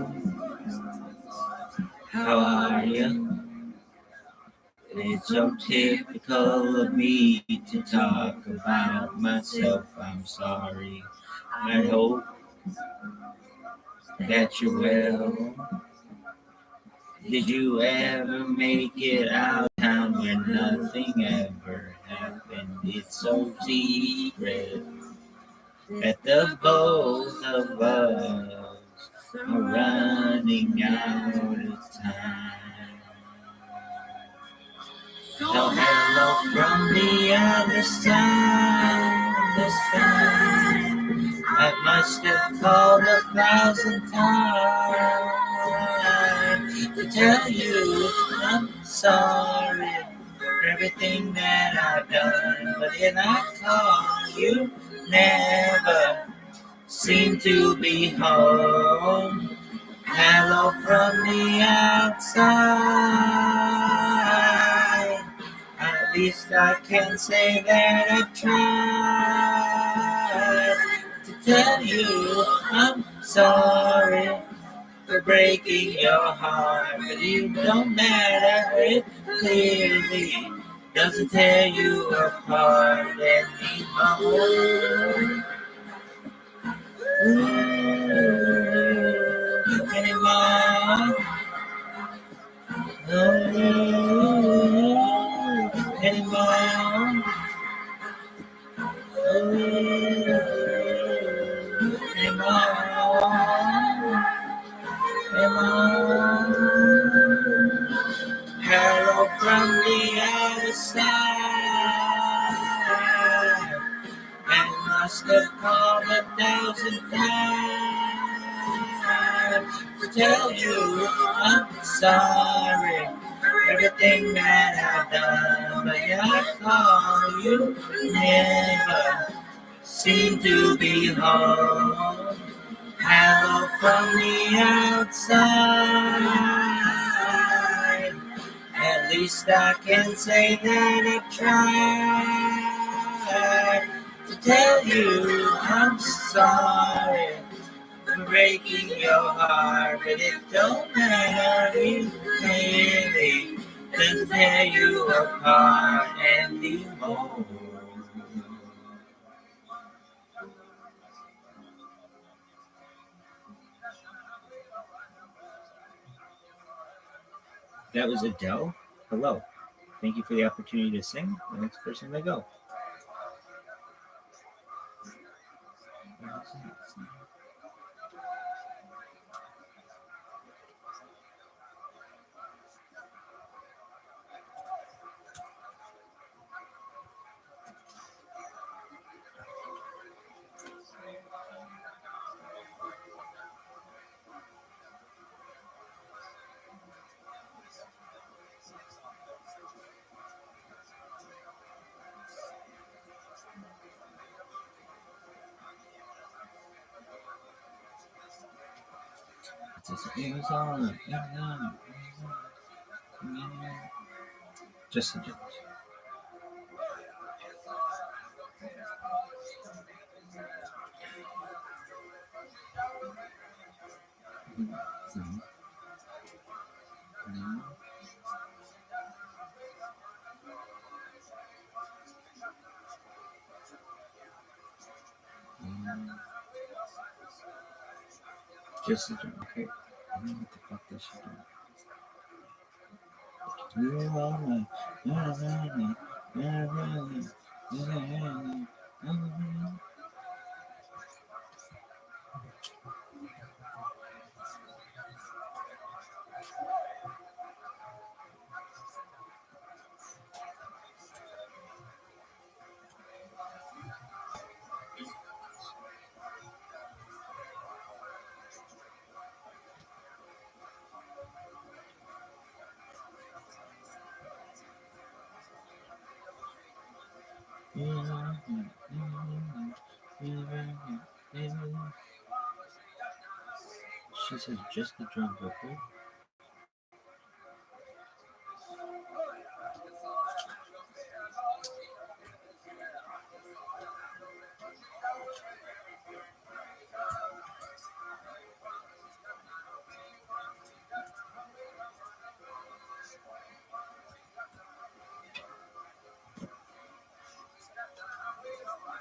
how are you? It's so typical of me to talk about myself. I'm sorry. I hope that you're well. Did you ever make it out of town where nothing ever happened? It's so secret that the both of us are running out of time. So hello from the other side, the side. I must have called 1,000 times to tell you I'm sorry for everything that I've done. But when I call, you never seem to be home. Hello from the outside. At least I can say that I've tried to tell you I'm sorry for breaking your heart. But it don't matter, it clearly doesn't tear you apart anymore. Anymore. Anymore. Hello from the other side. I must have called 1,000 times to tell you I'm sorry for everything that I've done. But when I call, you never seem to be home. Hello from the outside. At least I can say that I've tried to tell you I'm sorry for breaking your heart. But it don't matter, it really doesn't tear you apart anymore. That was Adele. Hello. Thank you for the opportunity to sing. The next person may go. It was all Jesse James. Jesse James. Okay. I don't know what the fuck this should do. She says just the drum vocal.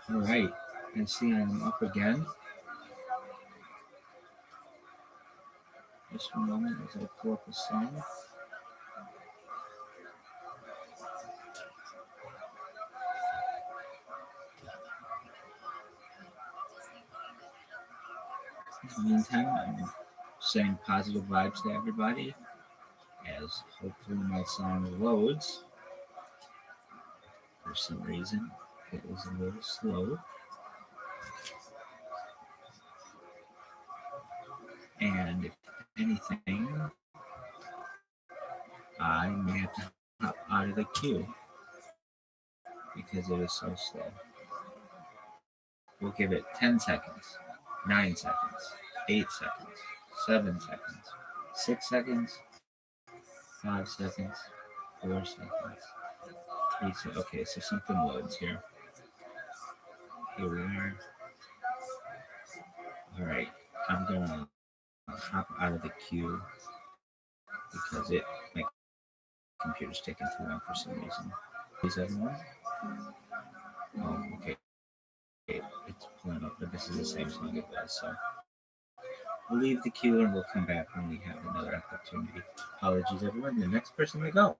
All right, and see I'm up again. Just one moment as I pull up the song. In the meantime, I'm sending positive vibes to everybody as hopefully my song loads. For some reason, it was a little slow. And if anything, I may have to hop out of the queue because it is so slow. We'll give it 10 seconds, 9 seconds, 8 seconds, 7 seconds, 6 seconds, 5 seconds, 4 seconds, 3 seconds. Okay, so something loads here. Here we are. All right, I'm gonna hop out of the queue because my computer's taking too long for some reason. Is everyone? Oh, okay. It's pulling up, but this is the same song it was, so we'll leave the queue and we'll come back when we have another opportunity. Apologies, everyone. The next person to go.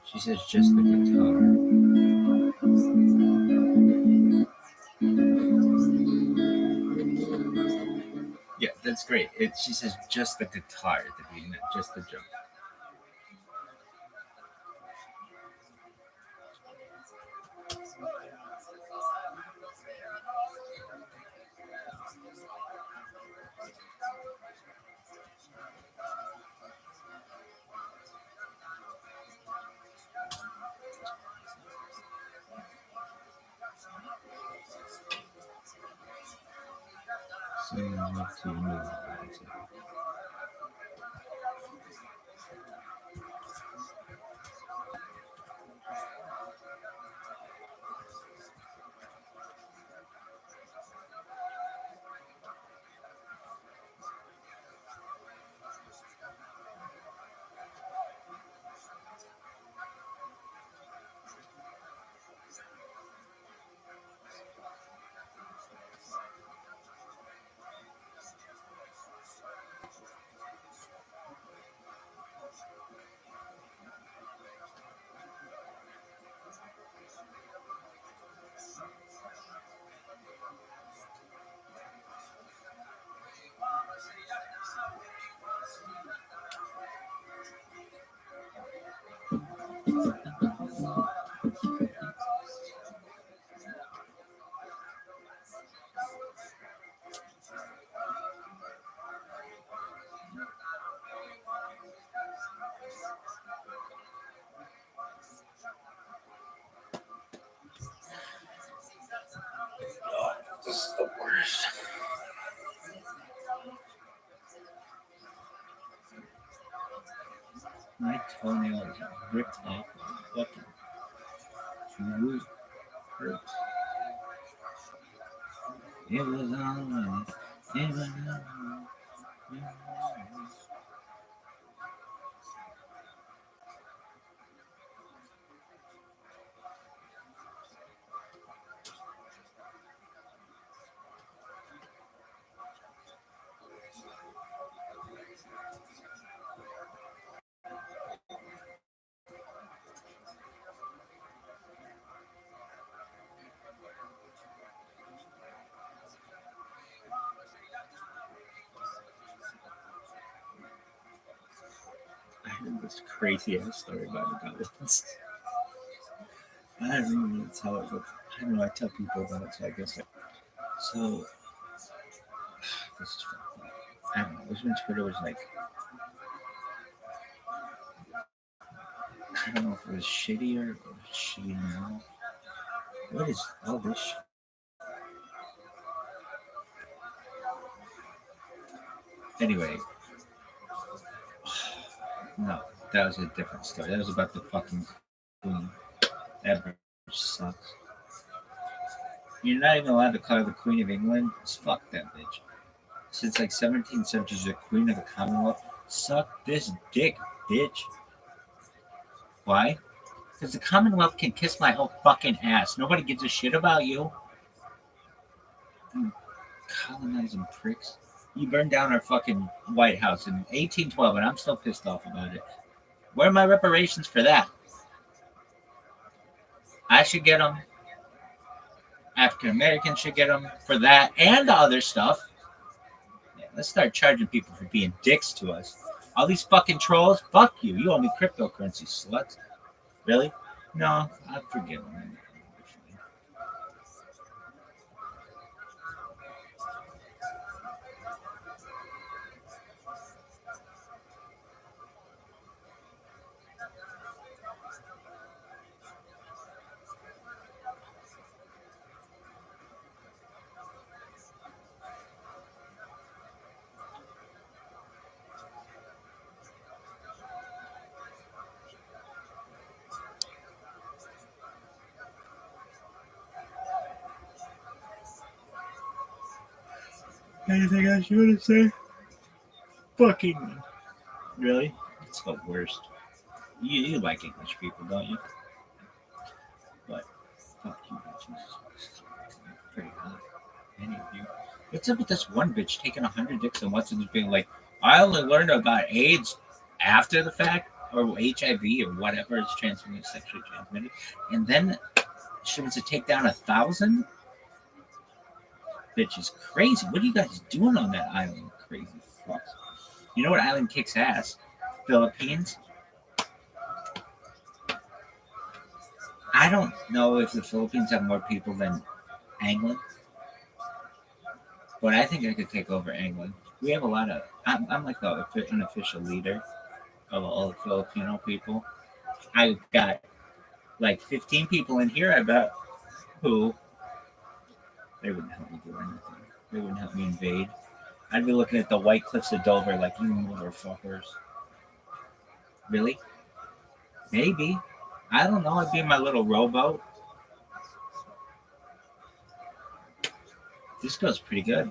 She says just the guitar. Yeah, that's great. She says just the guitar at the beginning, just the drum. This is the worst. My toenail is ripped off. Fucking root hurts. It was alright. It was alright. I heard this crazy ass story about the goblins. I don't even know tell it, but I don't know. I tell people about it, so I guess. So this is fucked up. I don't know. It was when Twitter was like, I don't know if it was shittier or shitty now. What is all this shit? Anyway, no, that was a different story. That was about the fucking queen. That bitch sucks. You're not even allowed to call her the Queen of England. Just fuck that bitch. Since like 17th century, she's the Queen of the Commonwealth. Suck this dick, bitch. Why? Because the Commonwealth can kiss my whole fucking ass. Nobody gives a shit about you. Colonizing pricks. You burned down our fucking White House in 1812, and I'm still pissed off about it. Where are my reparations for that? I should get them. African Americans should get them for that and the other stuff. Yeah, let's start charging people for being dicks to us. All these fucking trolls, fuck you. You owe me cryptocurrency, sluts. Really? No, I forgive them. Anything else you want to say? Fucking. Really? It's the worst. You like English people, don't you? But fuck you, bitches. Pretty hot. Any of you. What's up with this one bitch taking 100 dicks and what's it being like, I only learned about AIDS after the fact, or HIV or whatever is transmitted, sexually transmitted, and then she wants to take down 1,000? Bitch is crazy. What are you guys doing on that island? Crazy fucks. You know what island kicks ass? Philippines. I don't know if the Philippines have more people than England, but I think I could take over England. We have a lot of. I'm like an official leader of all the Filipino people. I've got like 15 people in here, I bet, who they wouldn't help me do anything. They wouldn't help me invade. I'd be looking at the White Cliffs of Dover like, you motherfuckers. Really? Maybe. I don't know. I'd be in my little rowboat. This goes pretty good.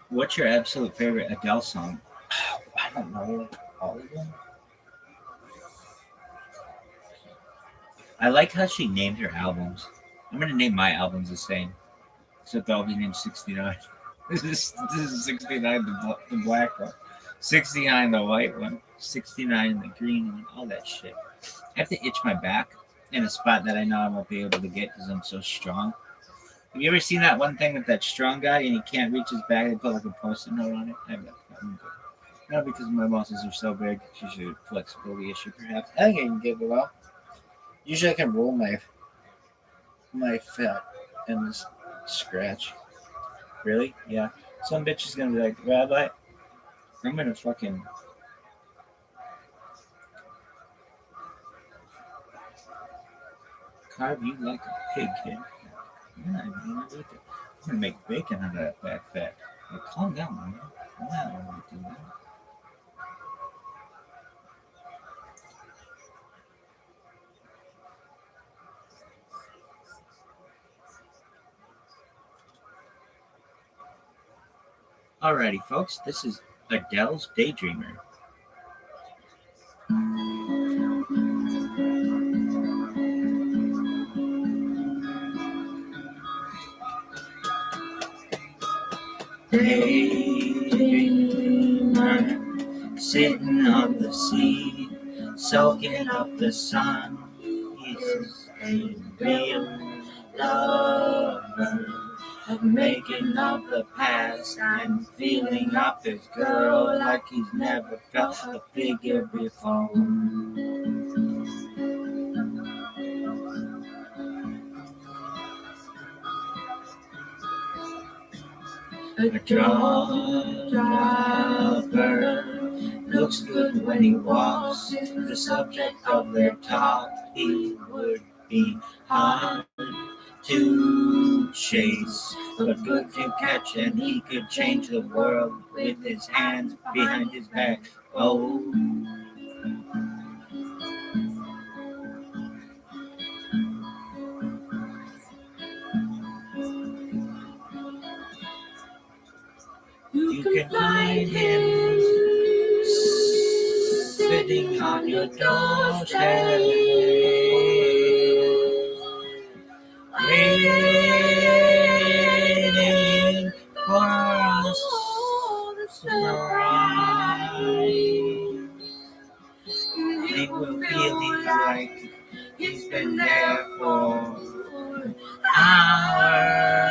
What's your absolute favorite Adele song? I don't know. All of them? I like how she named her albums. I'm going to name my albums the same. Except they'll be named 69. This is 69, the black one. 69, the white one. 69, the green one. All that shit. I have to itch my back in a spot that I know I won't be able to get because I'm so strong. Have you ever seen that one thing with that strong guy and he can't reach his back? They put like a post-it note on it. I have that problem. Not because my muscles are so big. It's usually a flexibility issue, perhaps. I think I can get it off. Usually I can roll my fat and just scratch. Really? Yeah. Some bitch is gonna be like, Rabbi, I'm gonna fucking. Carve you like a pig, kid. Yeah, I'm gonna make bacon out of that back fat. Like, calm down, man. I'm not gonna do that. Alrighty, folks, this is Adele's Daydreamer. Daydreamer, sitting on the sea, soaking up the sun. He's a real lover. Of making of the past, I'm feeling up this girl like he's never felt a figure before. A dropper looks good when he walks. The subject of their talk, he would be hard to chase, but good to catch, and he could change the world with his hands behind his back. Oh, you can find him sitting on your doorstep, waiting for us to surprise. He will feel like he's been there for hours.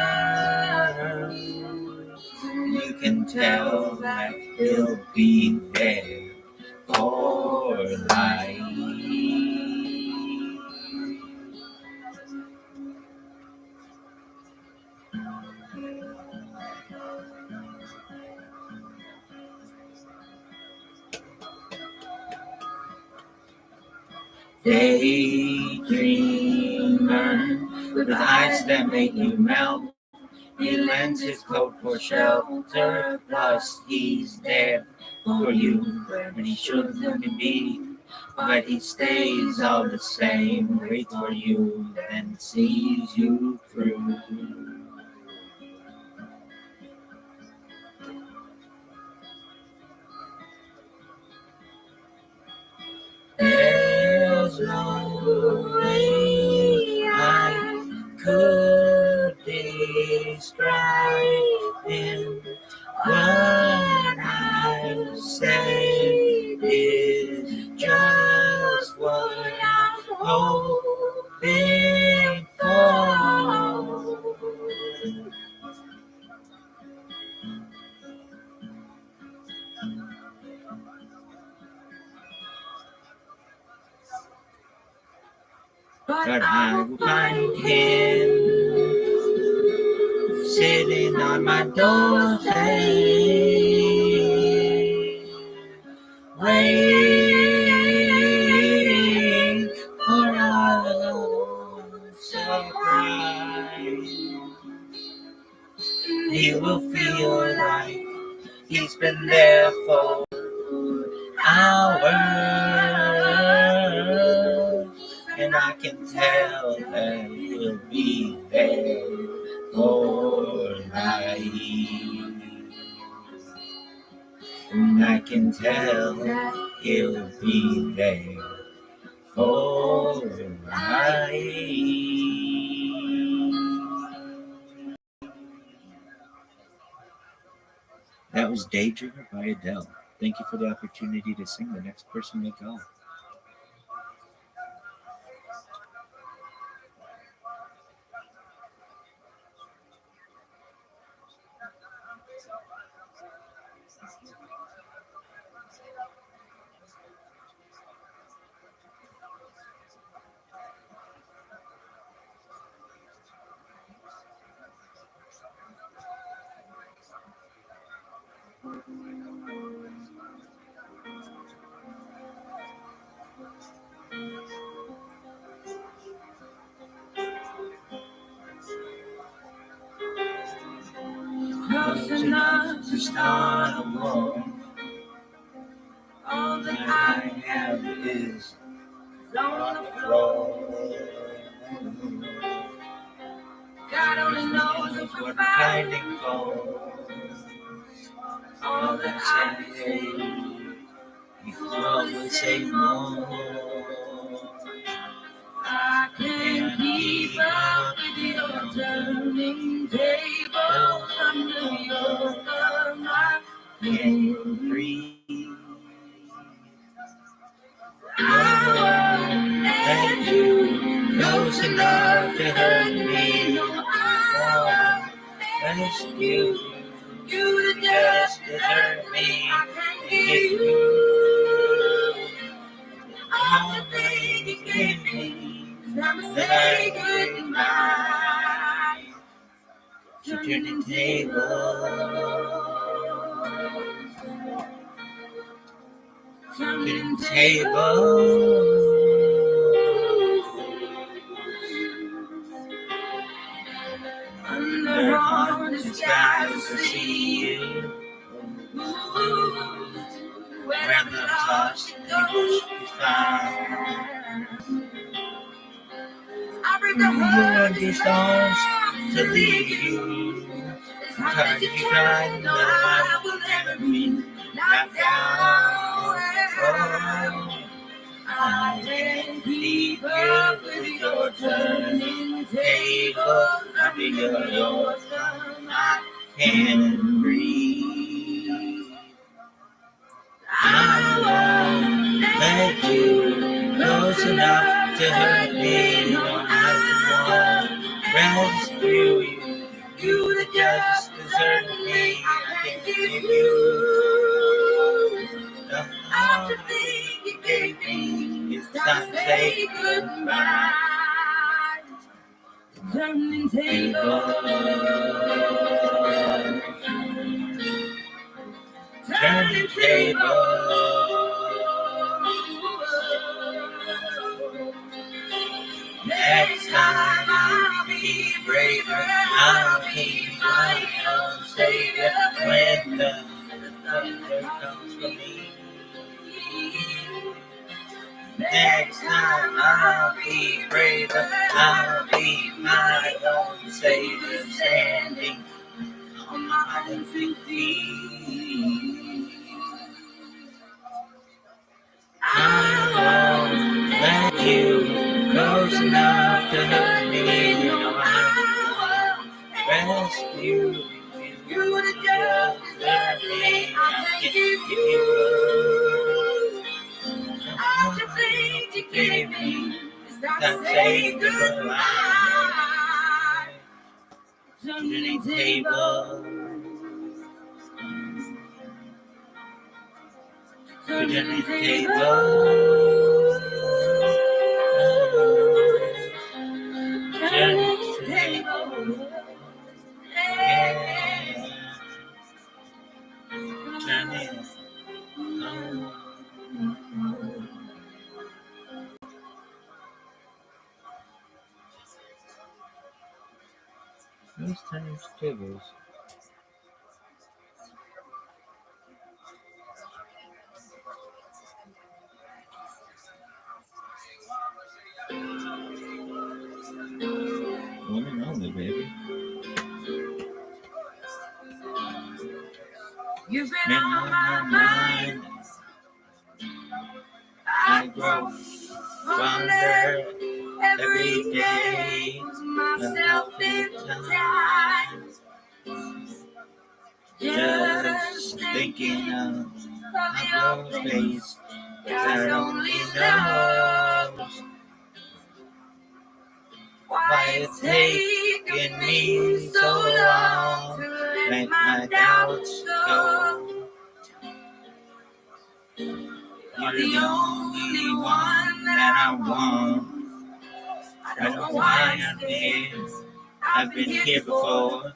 You can tell that he'll be there for life. Daydreamer, with eyes that make you melt. He lends his coat for shelter, plus he's there for you when he shouldn't be. but he stays all the same. Waits for you, then sees you through. There's no way I could describe him. What I say is just what I'm hoping for. But I will find him sitting on my doorstep, waiting for a surprise. He will feel like he's been there for hours, and I can tell that he'll be there for life. And I can tell that he'll be there for life. That was Daydreamer by Adele. Thank you for the opportunity to sing. The next person may go. Close enough to start a war. All that I have is on the floor. God only knows if we're fighting for. All that I say, you always say no. I can't keep up with your turning tables under your thumb. I can't breathe. I won't let you close enough to hurt me. No, I won't rescue you to just desert me. I can't give you all the things you gave me. Time to say goodbye. Turning tables. Turning tables. Under all the skies to see you. Where the lost goes to find. I break the heart of stars to leave you. As hard as you try, no, I will never be knocked down. I can't keep up with your turning tables under your thumb. I can't breathe. I won't let you close enough to hurt me. No, I won't rescue you. You to just desert me. I can't give you all the things you gave me. It's time to say goodbye. Turning tables. Turning tables. Next time I'll be braver. I'll be my own savior when the thunder comes for me. time I'll be braver. I'll be my own savior, standing on my own 2 feet. I won't let you close enough to hurt me. No, I will rescue you. You would just let me. I give you all the things you gave me. That saved your life. Turning table. Turning table. Turning table. Turning. Who's turning tables? One and only, baby. You've been on my mind. I grow fonder every day. Myself in time. Just thinking of your face. God only knows why it's taken me so long to let my doubts go. You're the only one that I want. I don't know why I'm here. I've been here before,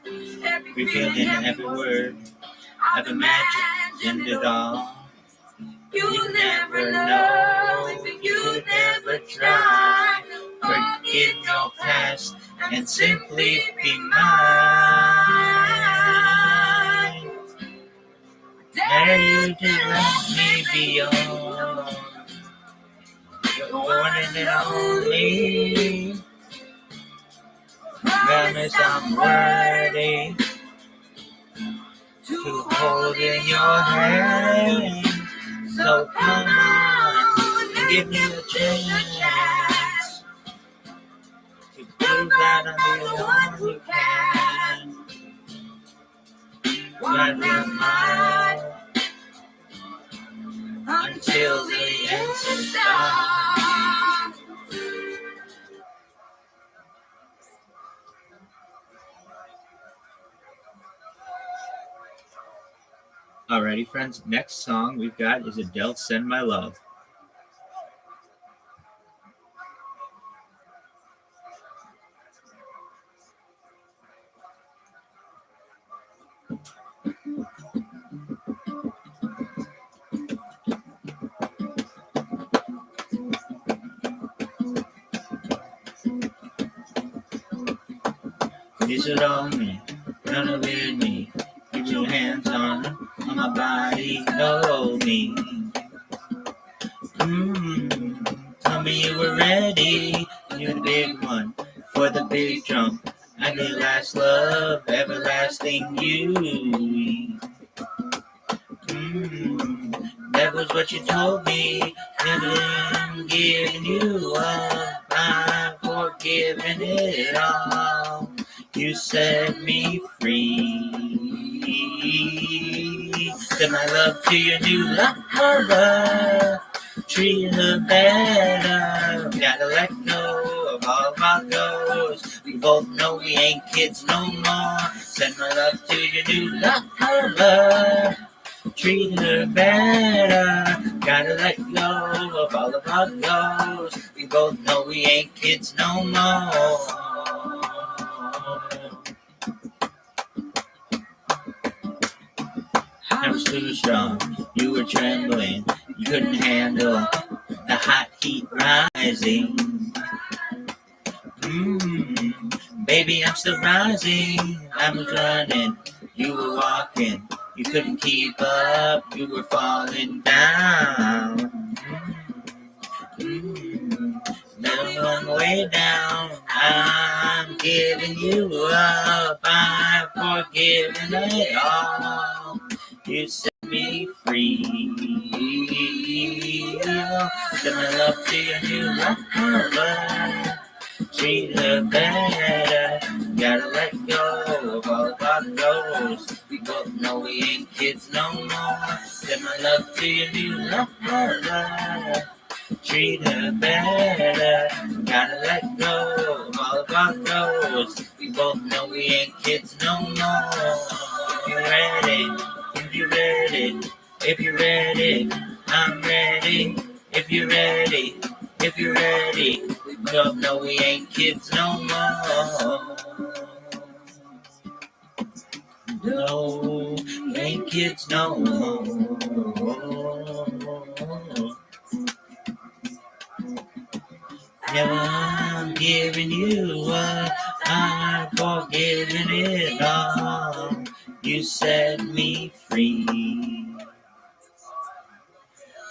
revealing every word. I've imagined it all. You never know if you never try. Forget your past and simply be mine. Dare you to let me be yours. You're the one and only. Promise I'm worthy to hold in your hand. So come on and give me a chance to prove that I'm the one who can. What am I until the end stops? Alrighty, friends. Next song we've got is Adele, "Send My Love." You should own me, none of it me. Keep your hands on my body, know me. Tell me you were ready. You're the big one for the big jump. I need last love, everlasting you. That was what you told me. Never giving you up. I'm forgiving it all. You set me free. Send my love to your new lover. Treat her better. Gotta let go of all of our goals. We both know we ain't kids no more. Send my love to your new lover. Treat her better. Gotta let go of all of our goals. We both know we ain't kids no more. I was too strong, you were trembling, you couldn't handle the hot heat rising. Baby, I'm still rising, I was running, you were walking, you couldn't keep up, you were falling down. way down. I'm giving you up. I'm forgiving it all. You set me free. Send my love to your new lover. Treat her better. Gotta let go of all of our goals. We both know we ain't kids no more. Send my love to your new lover. Treat her better. Gotta let go of all of our goals. We both know we ain't kids no more. If you're ready, if you're ready, if you're ready, I'm ready. If you're ready, if you're ready, we both know we ain't kids no more. No, we ain't kids no more. Never I'm giving you up, I'm forgiving it all. You set me free.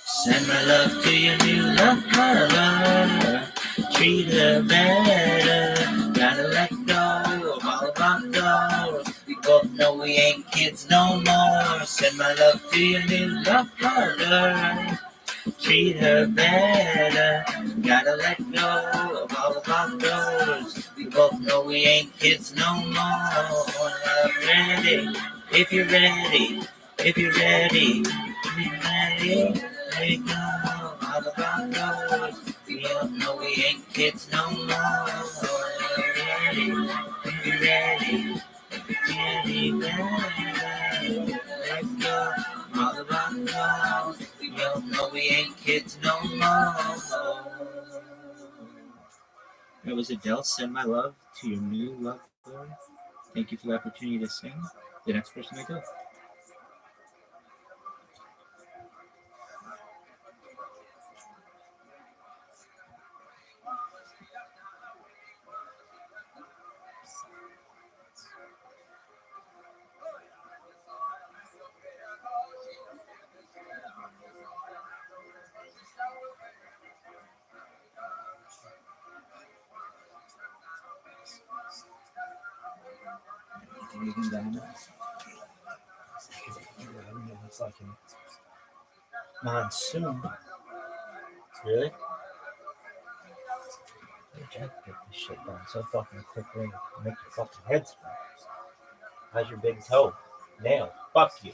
Send my love to your new lover. Treat her better. Gotta let go of all of our goals. We both know we ain't kids no more. Send my love to your new lover. Treat her better. Gotta let go of all of our goals. We both know we ain't kids no more. I'm ready. If you're ready, if you're ready, if you're ready, let it go. All of our goals. We both know we ain't kids no more. Ready, if you're ready, if you're ready, let go. All of our goals. We both know we ain't kids no more. That was Adele, Send My Love to Your New Lover. Thank you for the opportunity to sing. The next person I go. It's like a monsoon. Really? Jack get this shit done so fucking quickly. Make your fucking head spin. How's your big toe? Nail. Fuck you.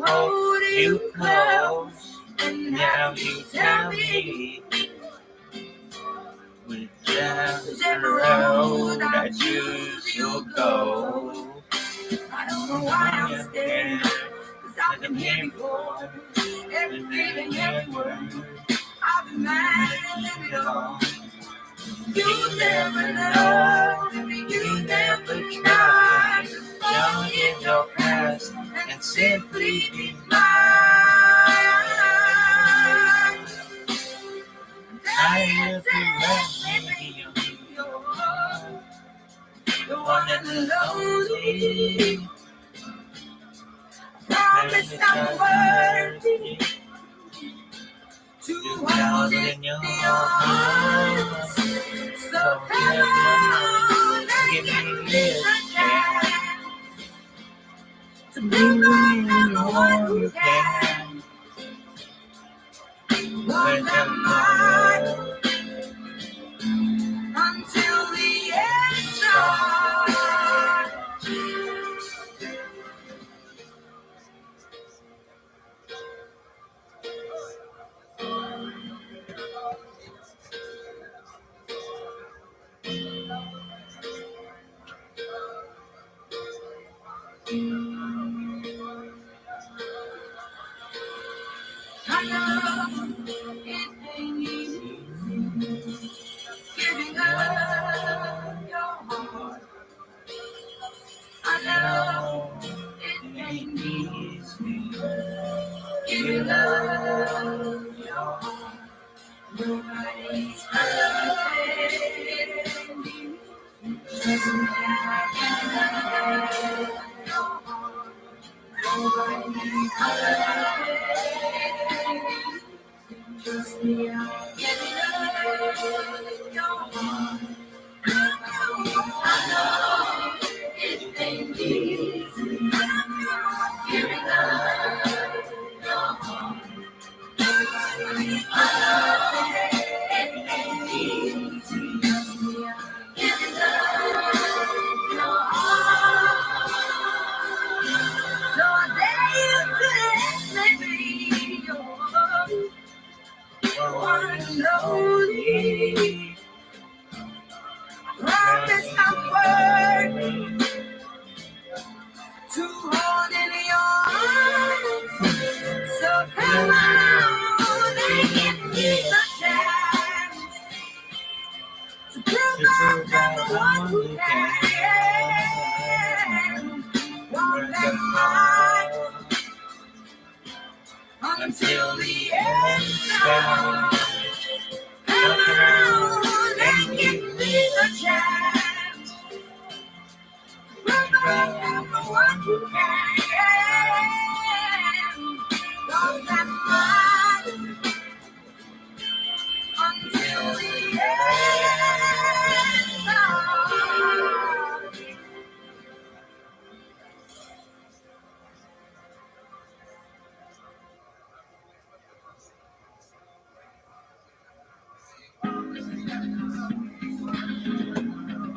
hold you close. And now you tell me whichever road I choose, you'll go. I don't know why I'm staying, 'cause I've been here before. Every feeling, every word, I've been mad at it all. You never know, you never try. Young in your past and simply be mine. I have to let me be the one that loves me. Promise I'm worthy to hold in your arms. So come on, give me a chance to be like the one who can. When I'm mine until the end starts. I know it ain't easy giving up your heart. I know it ain't easy giving up your heart. Nobody's perfect. Just me, I can love your heart. Nobody's perfect. Just me, I can love your heart. I know it ain't easy giving up your heart. I know it ain't easy giving up your heart. So there you be your one and only. Promise I'm worthy to hold in your arms. So come on and give me the chance to prove I'm the one who can. Won't let mine until the end starts. Come on and give me the chance. I'm the one who can. Don't let mine until the end starts.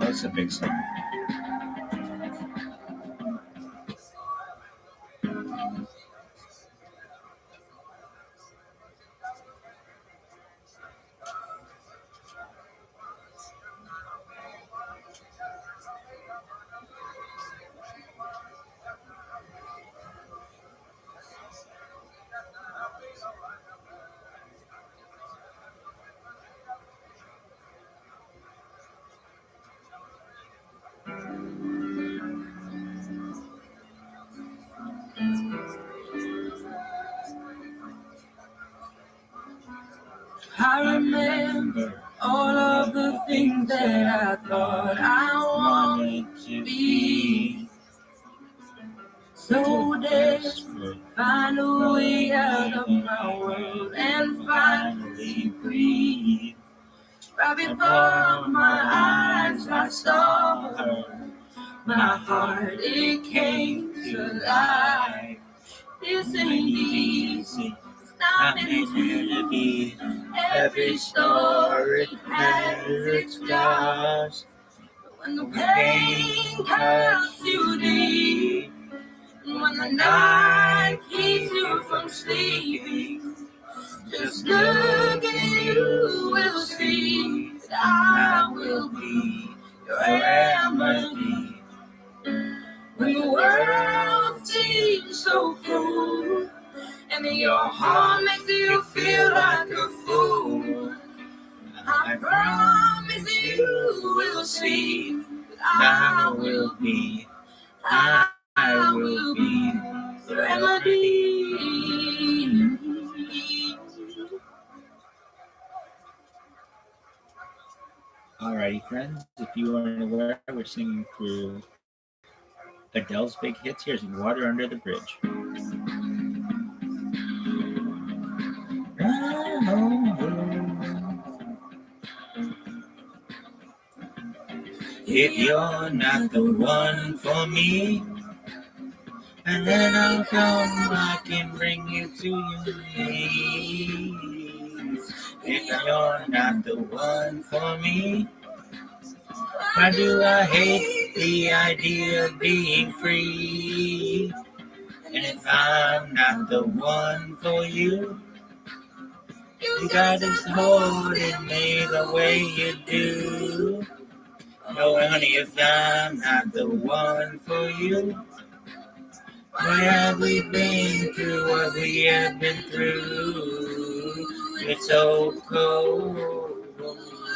That's a big song. I remember all of the things that I thought I wanted to be. So desperate, find a way out of my world and finally breathe. Right before my eyes, I saw her. My heart, it came to life. This ain't easy. It's not meant to be. Every story has its flaws. But when the pain cuts you deep, and when the night keeps you from sleeping. Just look and you will see that I will be your remedy. When the world seems so cruel and your heart makes you feel like a fool, I promise you will see that I will be the remedy. Alrighty, friends, if you weren't aware, we're singing through Adele's big hits. Here's Water Under the Bridge. If you're not the one for me, and then I'll come, I can bring you to your knees. If you're not the one for me, why do I hate the idea of being free? And if I'm not the one for you, you got us holding me the way you do. No, honey, if I'm not the one for you, why have we been through what we have been through? It's so cold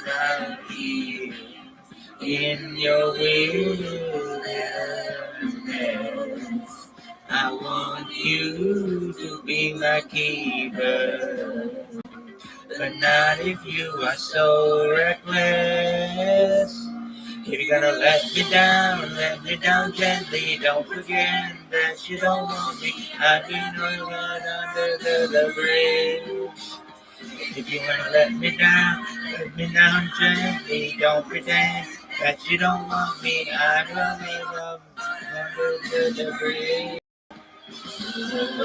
out here in your wilderness. I want you to be my keeper, but not if you are so reckless. If you're gonna let me down gently. Don't forget that you don't want me. I've been right under the bridge. If you wanna let me down gently. Don't pretend that you don't want me. I love under the bridge.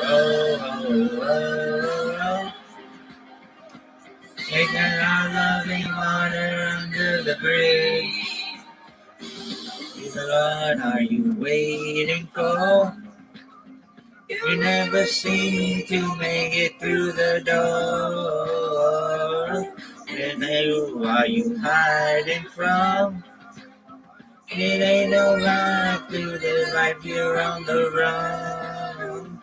Oh. Taking our loving water under the bridge. Lord, are you waiting for? You never seem to make it through the door. And who are you hiding from? It ain't no life through the life you're on the run.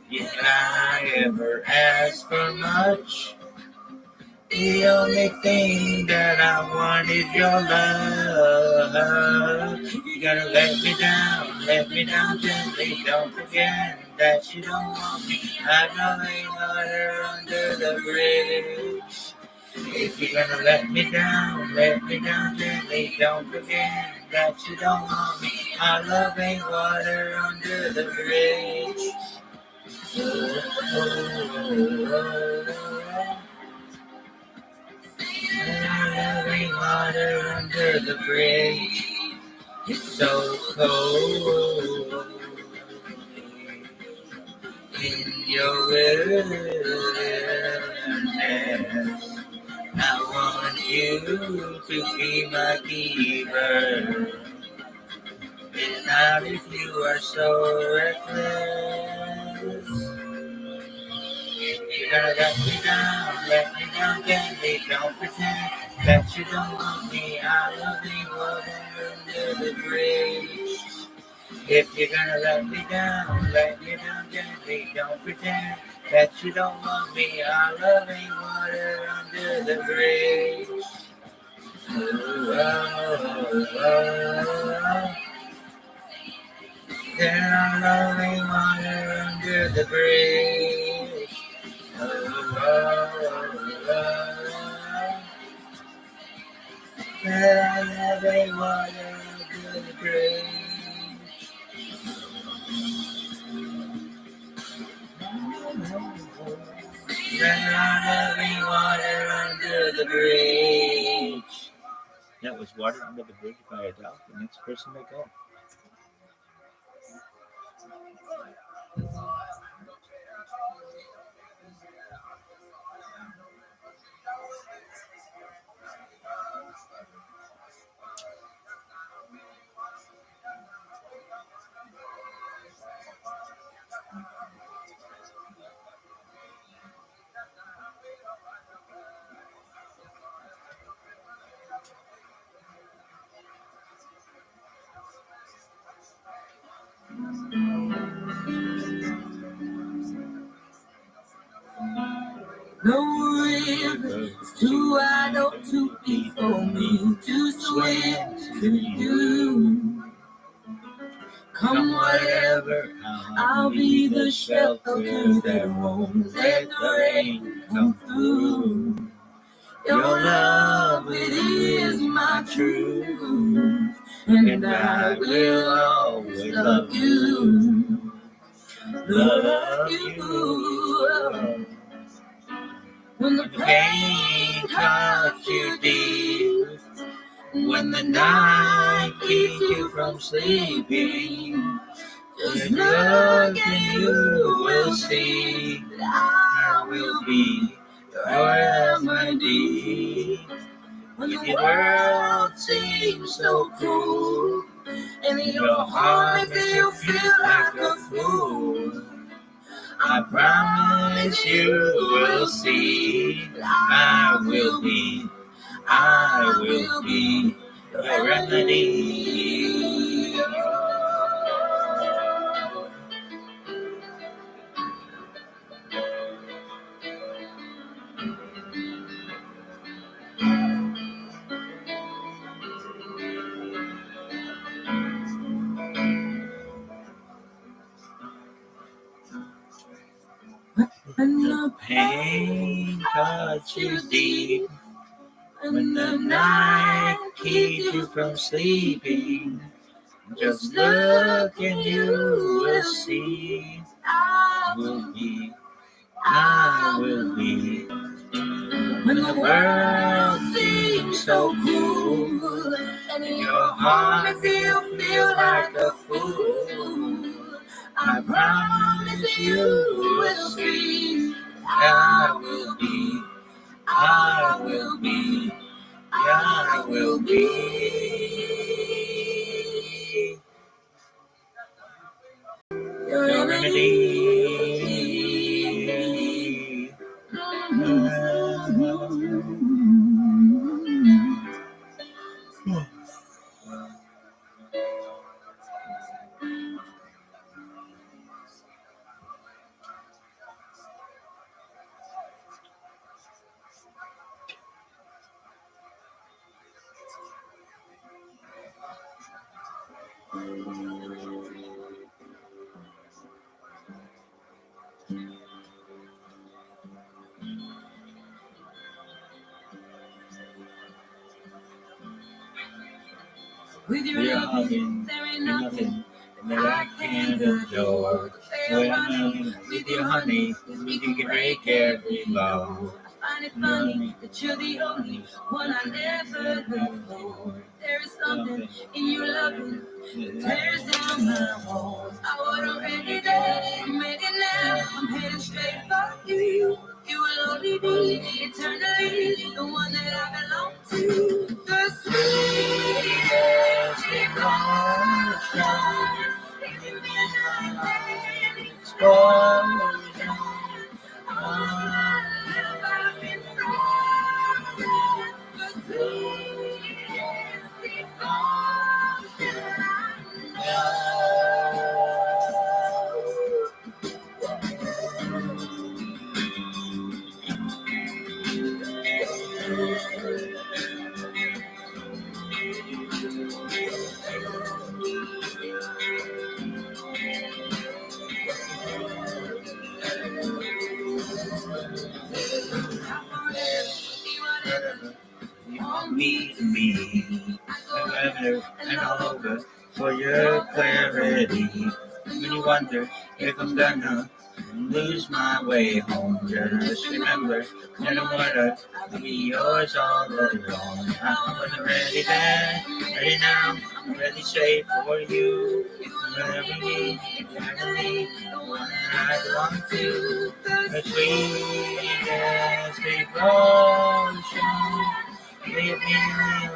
Did I ever ask for much? The only thing that I want is your love. You gotta let me down gently. Don't forget that you don't want me. I'm running water under the bridge. If you're gonna let me down gently. Don't forget that you don't want me. Our love ain't water under the bridge. Loving water under the bridge. It's so cold in your wilderness. I want you to be my keeper, and not if you are so reckless. You're gonna let me down gently. Don't pretend that you don't want me. I love you water under the bridge. If you're gonna let me down gently. Don't pretend that you don't want me. I love you water under the bridge. There are loving water under the bridge. There are loving water under the bridge. There are loving water under the bridge. That was Water Under the Bridge by Adele. The next person to go. No river is too wide or too deep for me to swim to you. Come whatever, I'll be the shelter that won't let the rain come through. Your love, it is my truth, and I will always love you. Love you. When the pain cuts you deep, when the night keeps you from sleeping, just look and you will see that I will be your remedy. When the world seems so cruel, and in your heart you feel like a fool, I promise you will see that I will be your remedy. When the pain cuts you deep, when the night keeps you from sleeping, just look and you will see I will be. When the world seems so cruel, and in your heart you feel like a fool, I promise you will see I will be your remedy. With your loving, there ain't nothing that I can't adore. With your honey, you can break every law. I find it funny that you're the only one I never look for. There is something in your loving that tears down my walls. I was already there, I'm ready now, I'm heading straight for you. You will only be eternally the one that I belong to. The sweetest emotion in the midnight explosion. I've been frozen. The sweetest emotion I know. You want me to be forever and over for your clarity. When you wonder if I'm gonna lose my way home, just remember, no matter, I'll be yours all along. I wasn't ready then, ready now, I'm ready straight for you. Whatever you need, eternally, the one that I belong to. The sweetest devotion, leave me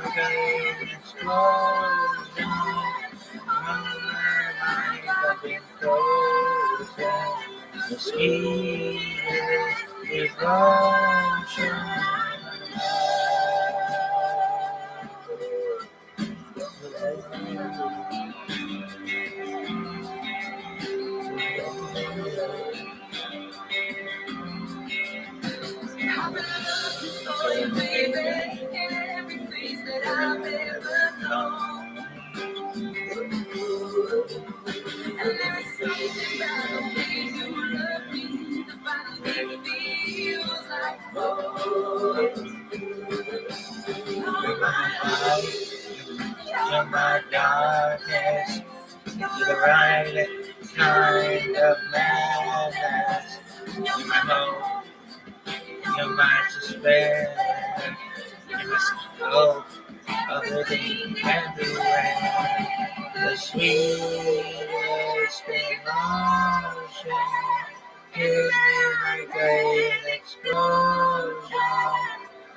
like an explosion. I'm fucking frozen. The sweetest devotion. And there is something about the way you love me. The body feels like home. You're my light, You're my darkness, you're the right kind of madness. You're my hope, you're my despair. You're my hope, other than everywhere. The sweetest emotion is my great explosion.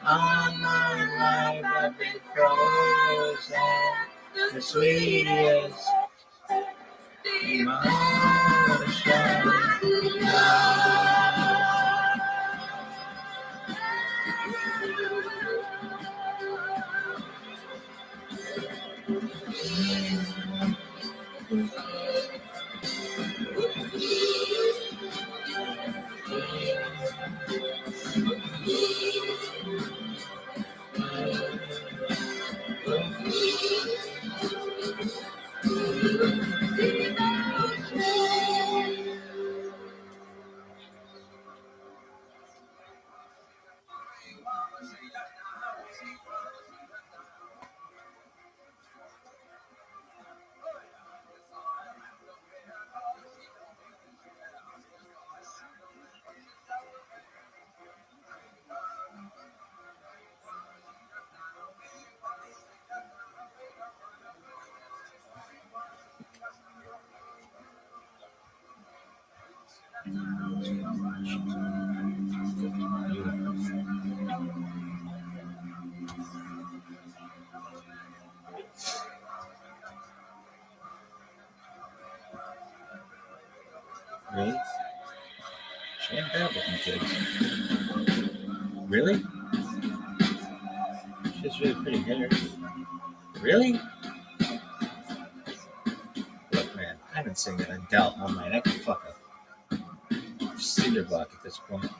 All my life I've been frozen. The sweetest Really? She ain't bad looking kids. Really? She has really pretty hair. Really? Look, man, I've been singing Adele all night. I can fuck a cinder block at this point.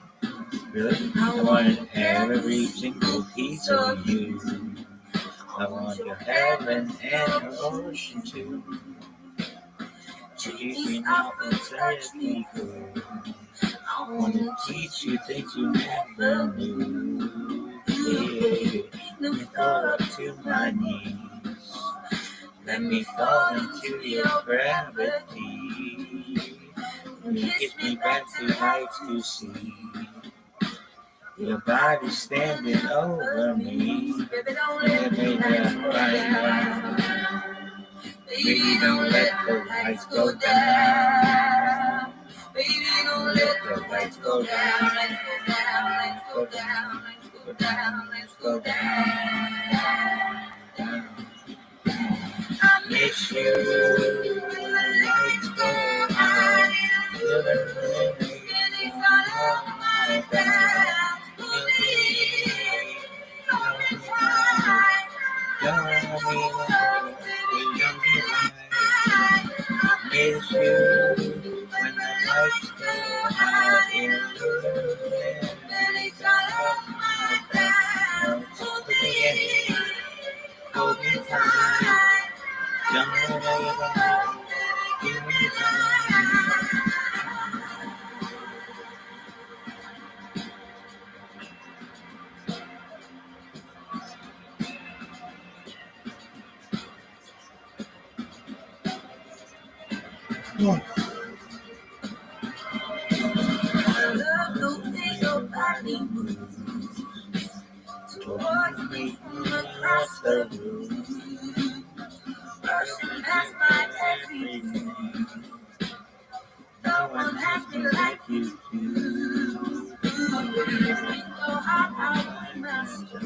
Really? I want every single piece of you. I want your heaven and your ocean too. Teach me not to touch me good. I want to teach you things you never knew. Yeah. Let me fall up to my knees. Let me fall into your gravity. Kiss me back to heights to see. Your body standing over me. Baby, don't let the lights go down. Baby, don't let the lights go down. Baby, don't let the lights go down. Let's go down, let's go down, let's go down, let's go down. I miss you when the lights go out. And it's all over my back. Please, don't be tired. Don't be miss you when the lights go out. And it's all over my back. Hold me tight. Don't give me time. I love the way your body moves towards me from across the room, rushing past my everything. No one has me like you do. You know how I master.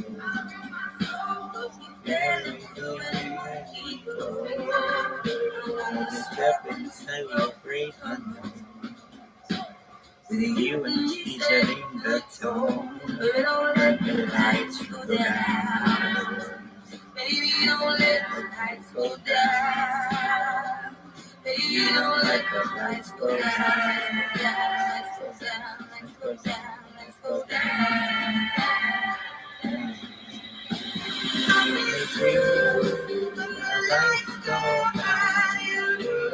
But we barely do anything equal. Step inside your great unknown. With you and me setting the tone. Baby, don't let the lights go down. Baby, don't let the lights go down. Baby, don't let the lights go down. Let's go down, let's go down, let's go down. I miss you when the lights go high.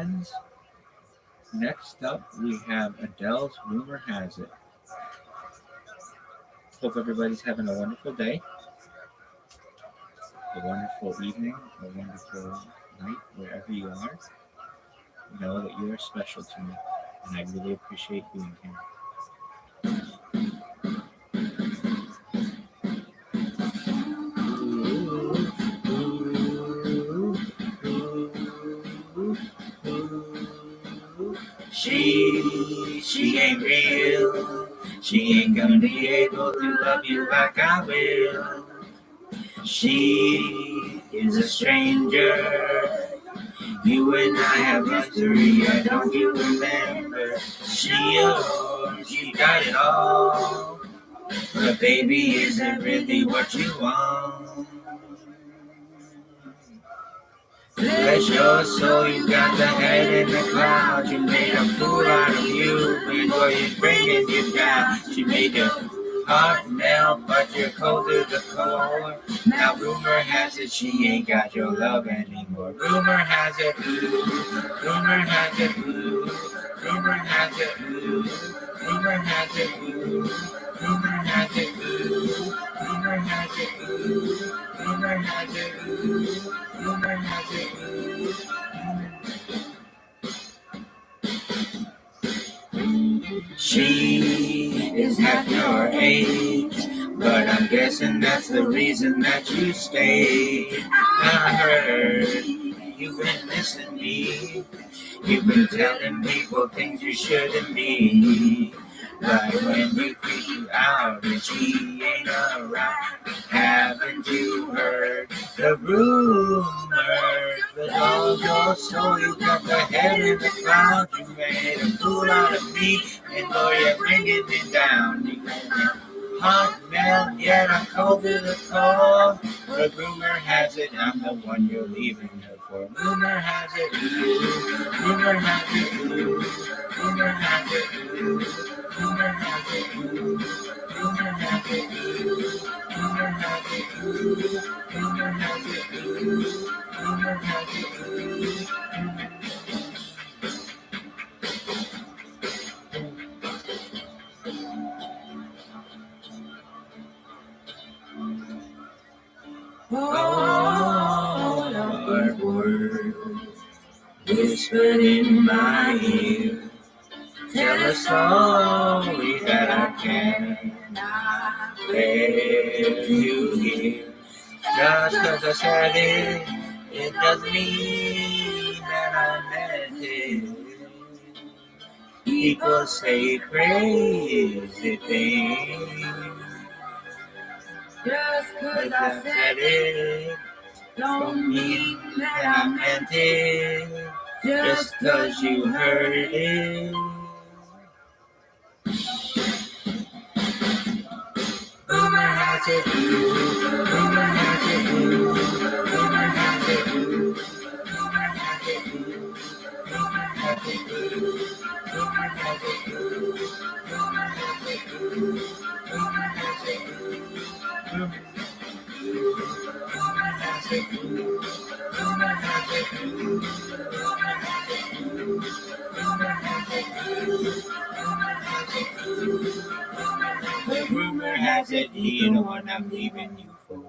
friends, next up we have Adele's Rumor Has It. Hope everybody's having a wonderful day, a wonderful evening, a wonderful night, wherever you are. Know that you are special to me, and I really appreciate being here. She ain't real. She ain't gonna be able to love you like I will. She is a stranger. You and I have history, yeah, don't you remember? She got it all. But baby, is that really what you want? Bless your soul, you got the head in the clouds. You made a fool out of you, and boy, you're bringing you down. She made your heart melt, but you're cold to the core. Now rumor has it she ain't got your love anymore. Rumor has it, ooh. Rumor has it, ooh. Rumor has it, ooh. Rumor has it, ooh. Rumor has it, ooh. Rumor has it, ooh. Rumor has it, ooh. Rumor has it, ooh. She is half your age, but I'm guessing that's the reason that you stayed. I heard you've been missing me. You've been telling people things you shouldn't be. Like when you creep you out and she ain't around. Haven't you heard the rumors? With all your soul, you got the head in the clouds. You made a fool out of me, and Lord, you're bringing me down. You made me hot melt, yet I'm cold to the core. But rumor has it I'm the one you're leaving her for. Rumor has it, ooh. Rumor has it, ooh. Rumor has it, ooh. Rumor has it, ooh. Rumor has it, ooh. Rumor has it, ooh. Rumor has it, ooh. Rumor has it, ooh. All of these words whispered in my ear tell a story that I cannot let you hear. Just 'cause I said it, it doesn't mean that I meant it. People say crazy things. Just 'cause I said it, don't mean that I meant it. Just 'cause you heard it. Rumor has it, ooh. Rumor has it, ooh. Rumor has it, ooh. Rumor has it, ooh. Rumor has it, ooh. Rumor has it, ooh. Rumor has it, ooh. Rumor has it, ooh. Rumor has it, ooh. Rumor has it, ooh. Rumor has it, ooh. Rumor has it, ooh. Rumor has it, ooh. But rumor has it he's the one I'm leaving you for.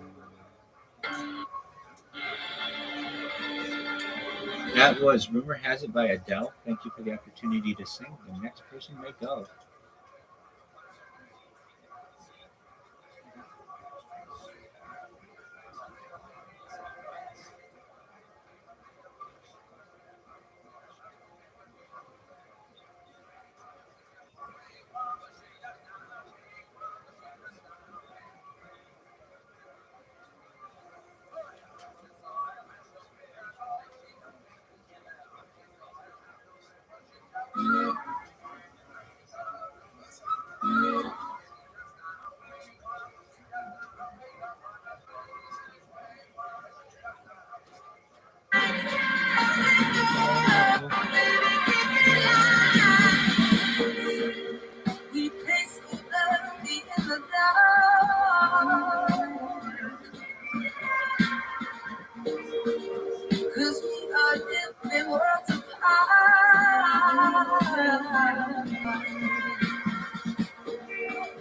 That was Rumor Has It by Adele. Thank you for the opportunity to sing. The next person may go.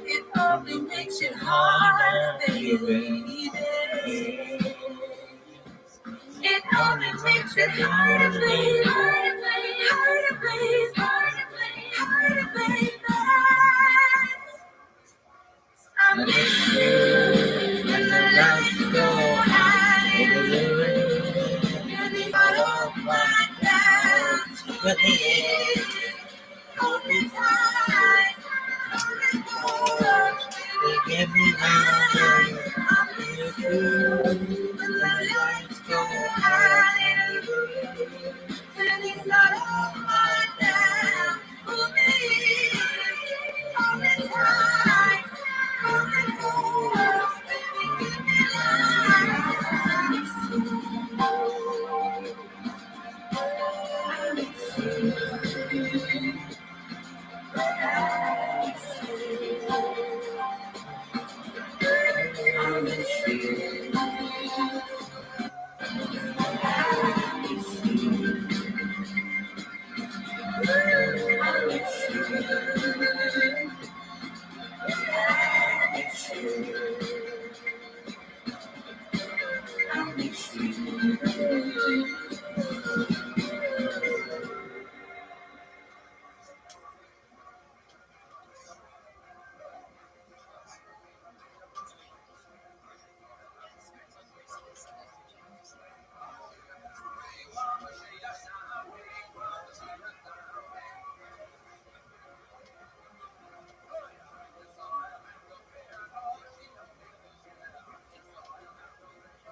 It only makes it harder, baby. It only makes it harder, baby. Harder, baby. Harder, baby. I miss you when the lights go out. All of my doubts, but hold me tight, hold me close. They give me my I miss you when the lights go out. And it's not all my doubts, hold me tight, hold me close. Baby, give me life. I miss you. I miss you.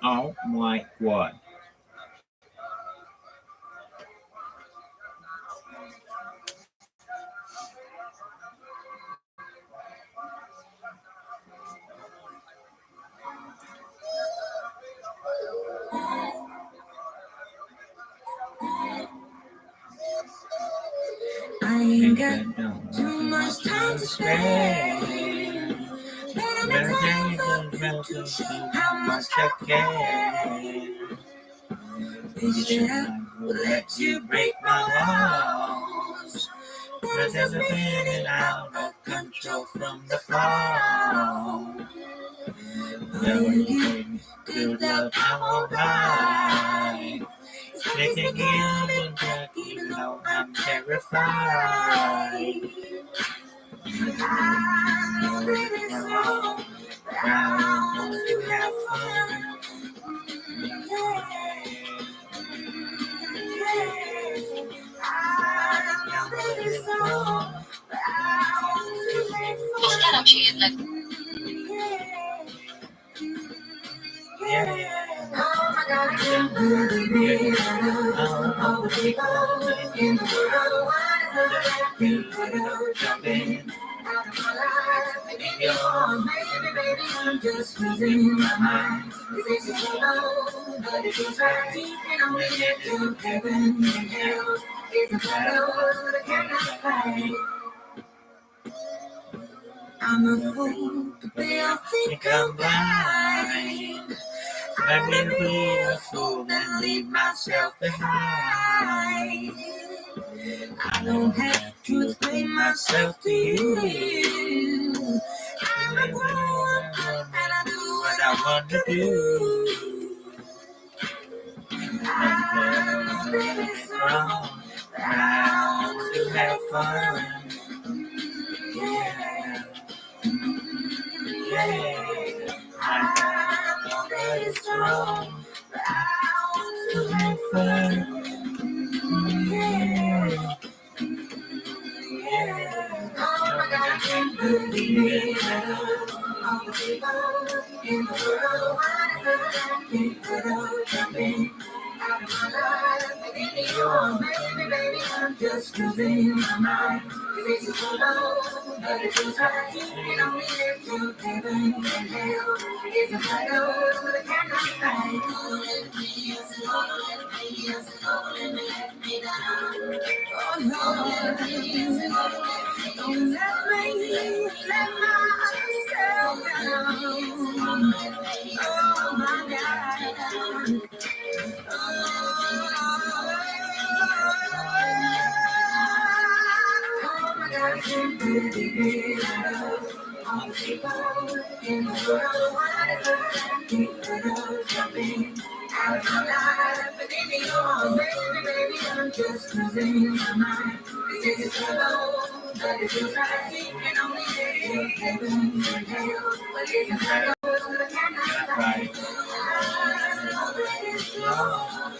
Oh my God. I ain't got too much time to spare. Better make time for you to show how much I care. Wish that I would let you break my walls. But there's a minute out of control from the fall. When you good love, I'm alright. Making you look even though I'm terrified. I know that it's so proud to have fun. I know that it's so proud to have fun. Postaram się jednak. Oh my God, I can't believe it. All the people in the world, why does it have to jumping out of my life? In your arms, baby, I'm just losing my mind. This is so low, but it feels right. And I'm waiting to heaven and hell. It's a battle that I cannot fight. I'm a fool, but they all think I'm blind. I can be a fool and leave myself behind. I don't have to explain myself to you. I'm a grown-up and I do what I want to do. I know that it's wrong, but I want to have fun. Yeah. Yeah, I know that it's wrong, but I want to have fun. Yeah, yeah. Oh my God, I can't believe it. All the people in the world, why does it have jumping out of my life? And in yours, baby, I'm just losing my mind. This is so low, but it feels right. And I'm near to heaven and hell. It's a battle that I cannot fight. Don't let me let me down. Oh no, don't let me let myself down. Oh my God. can really get all the people in the world. Keep jumping out of my life, but in the arms, baby, I'm just losing my mind. This is a trouble, but it feels like it can only take heaven and hell. But it's a trouble, but I cannot fight. I know that it's wrong.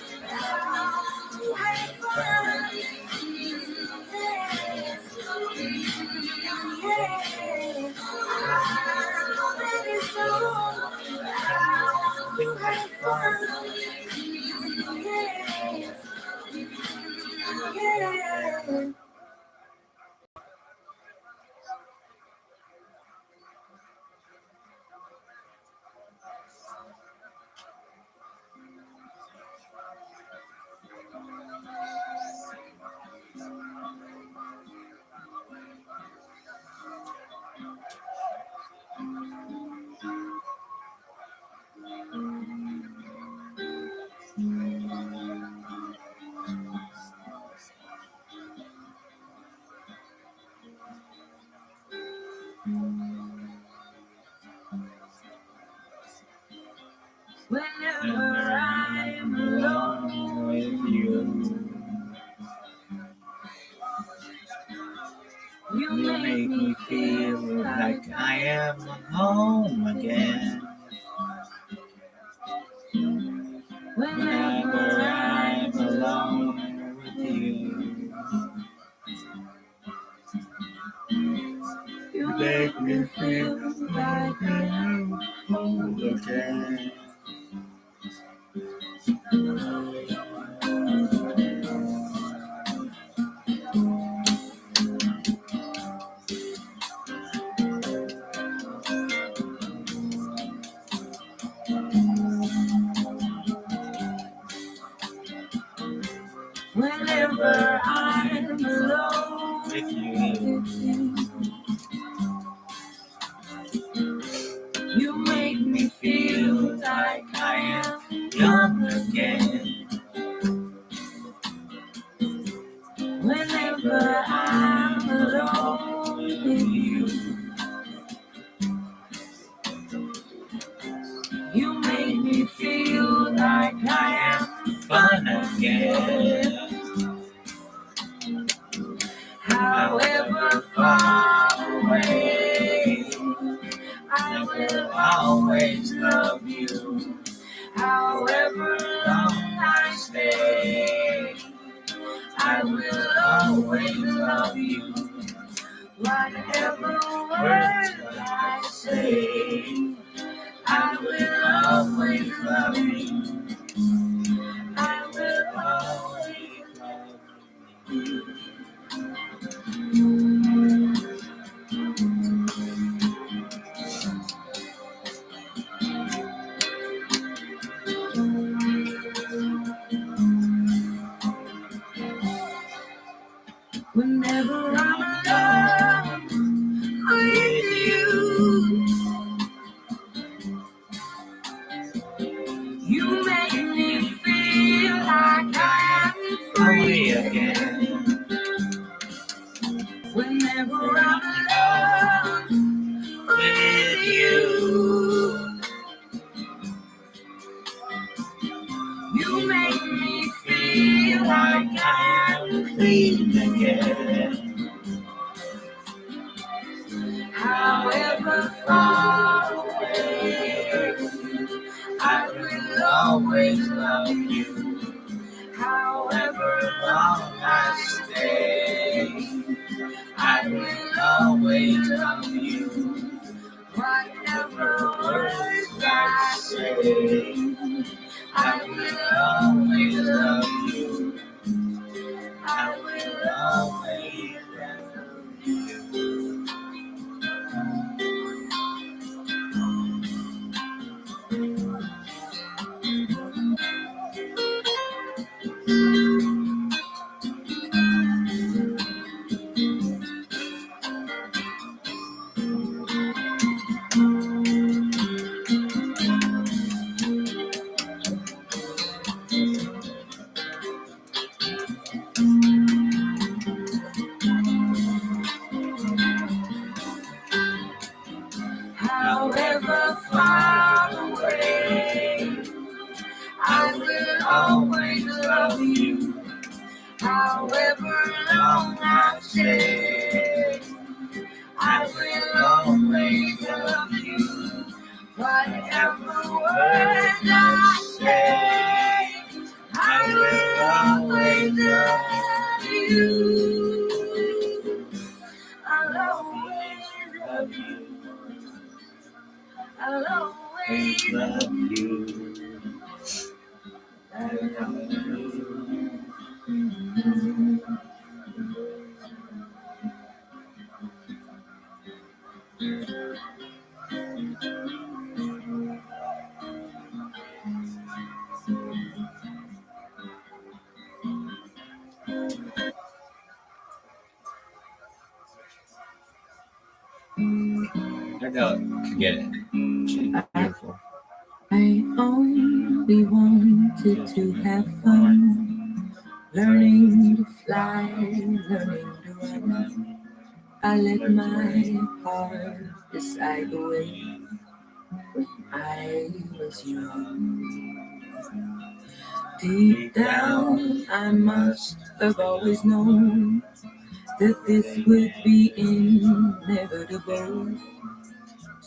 Whenever I'm alone with you, you make me feel like I am home again. Whenever I'm alone with you, you make me feel like I am home again. Whenever I'm alone with you, you make me feel like I am young again. Whenever I'm alone with you, you make me feel like I am fun again. However far away, I will always love you. However long I stay, I will always love you. Whatever words I say, I will always love you. I will always love you. Whenever I'm alone with you, you make me feel like I am free again. Whenever I'm alone with you, you make me feel like I am clean again. However far away, I will always love you. However long I stay, I will always love you. Whatever words I say, I will always love you. I will always love you. far away, I will always love you. However long I stay, I will always love you. Whatever words I say, I will always love you. I'll always love you. I'll always love you. I'll love you. I don't get it. She's beautiful. I only wanted to have fun, learning to fly, learning to run. I let my heart decide the way when I was young. Deep down, I must have always known that this would be inevitable.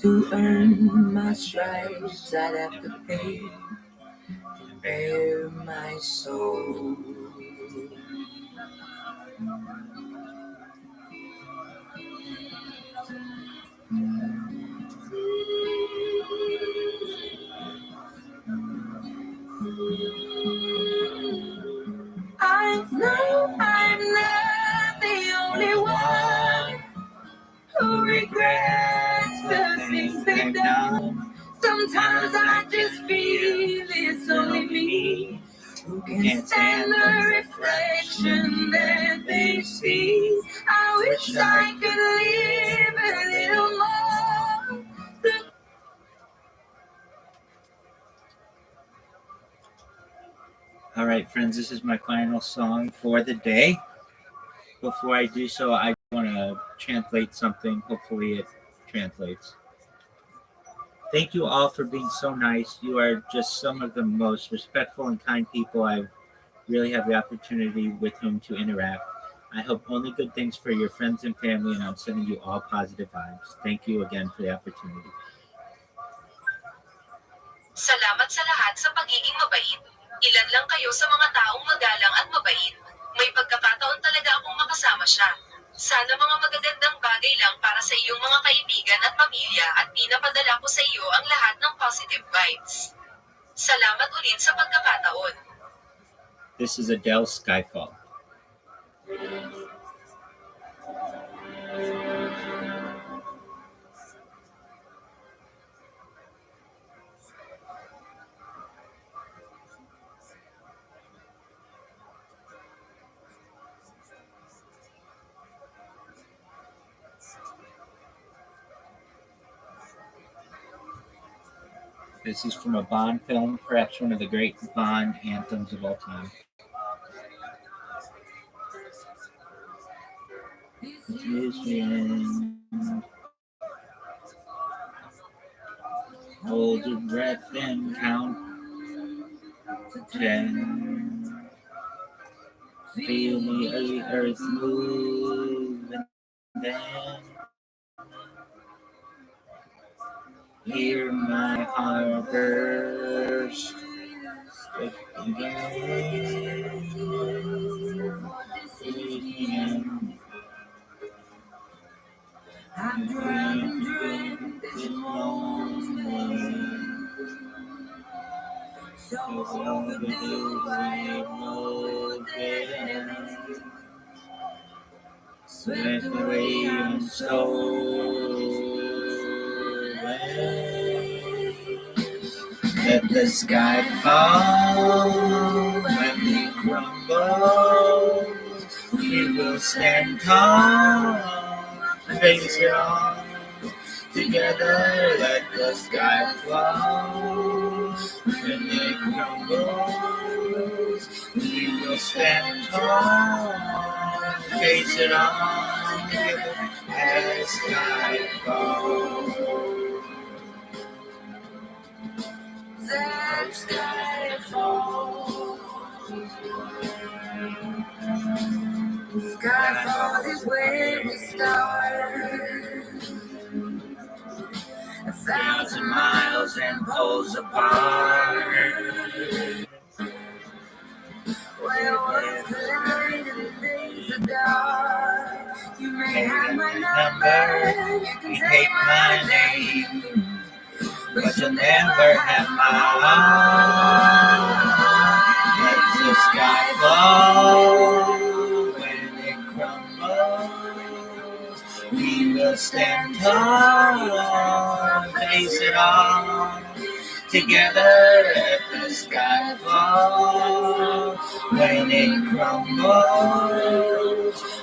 To earn my stripes, I'd have to pay and bare my soul. I know I'm not the only one who regrets the things they've done. Sometimes I just feel it's only me who can stand the reflection that they see. I wish I could live a little more. All right, friends, this is my final song for the day. Before I do so, I want to translate something. Hopefully, it translates. Thank you all for being so nice. You are just some of the most respectful and kind people I really have the opportunity with whom to interact. I hope only good things for your friends and family, and I'm sending you all positive vibes. Thank you again for the opportunity. Salamat sa lahat sa pagiging mabait. Ilan lang kayo sa mga taong magalang at mabait. May pagkakataon talaga akong makasama siya. Sana mga magagandang bagay lang para sa iyong mga kaibigan at pamilya at pinapadala ko sa iyo ang lahat ng positive vibes. Salamat ulit sa pagkakataon. This is Adele Skyfall. This is from a Bond film, perhaps one of the great Bond anthems of all time. Hold your breath and count to 10. Feel the earth move and then hear my heart burst again. I've dreamt this moment, so overdue I know that swept away and stolen. Let the sky fall when we crumble. We will stand tall, face it on. Together, let the sky fall when it crumbles. We will stand tall, face it on. Together, as sky falls. that skyfall. Skyfall is where we start. 1,000 miles and poles apart. Where worlds collide and the days are dark. You may have my number, you can take my name, but you'll never have my heart. Let the sky fall when it crumbles. We will stand tall, face it all. Together let the sky fall. When it crumbles,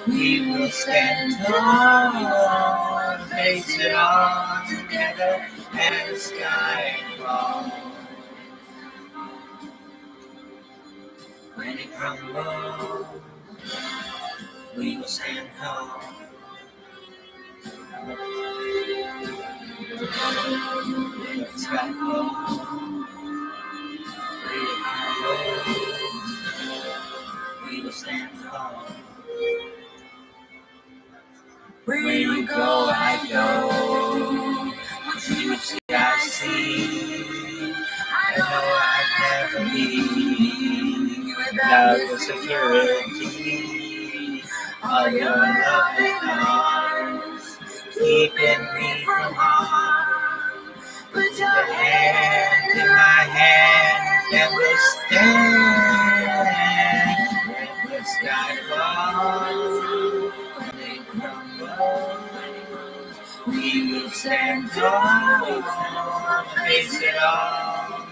we will stand tall, face it all. Together let the sky fall. When it crumbles, we will stand tall. When the sky falls, we will stand tall. Where you go, I go. What you see, I see. I know I'd never leave without the security. All your loving arms keeping me from harm. Put your hand in my hand and we'll stand. Let the sky fall. When it crumbles, we will stand tall, face it all.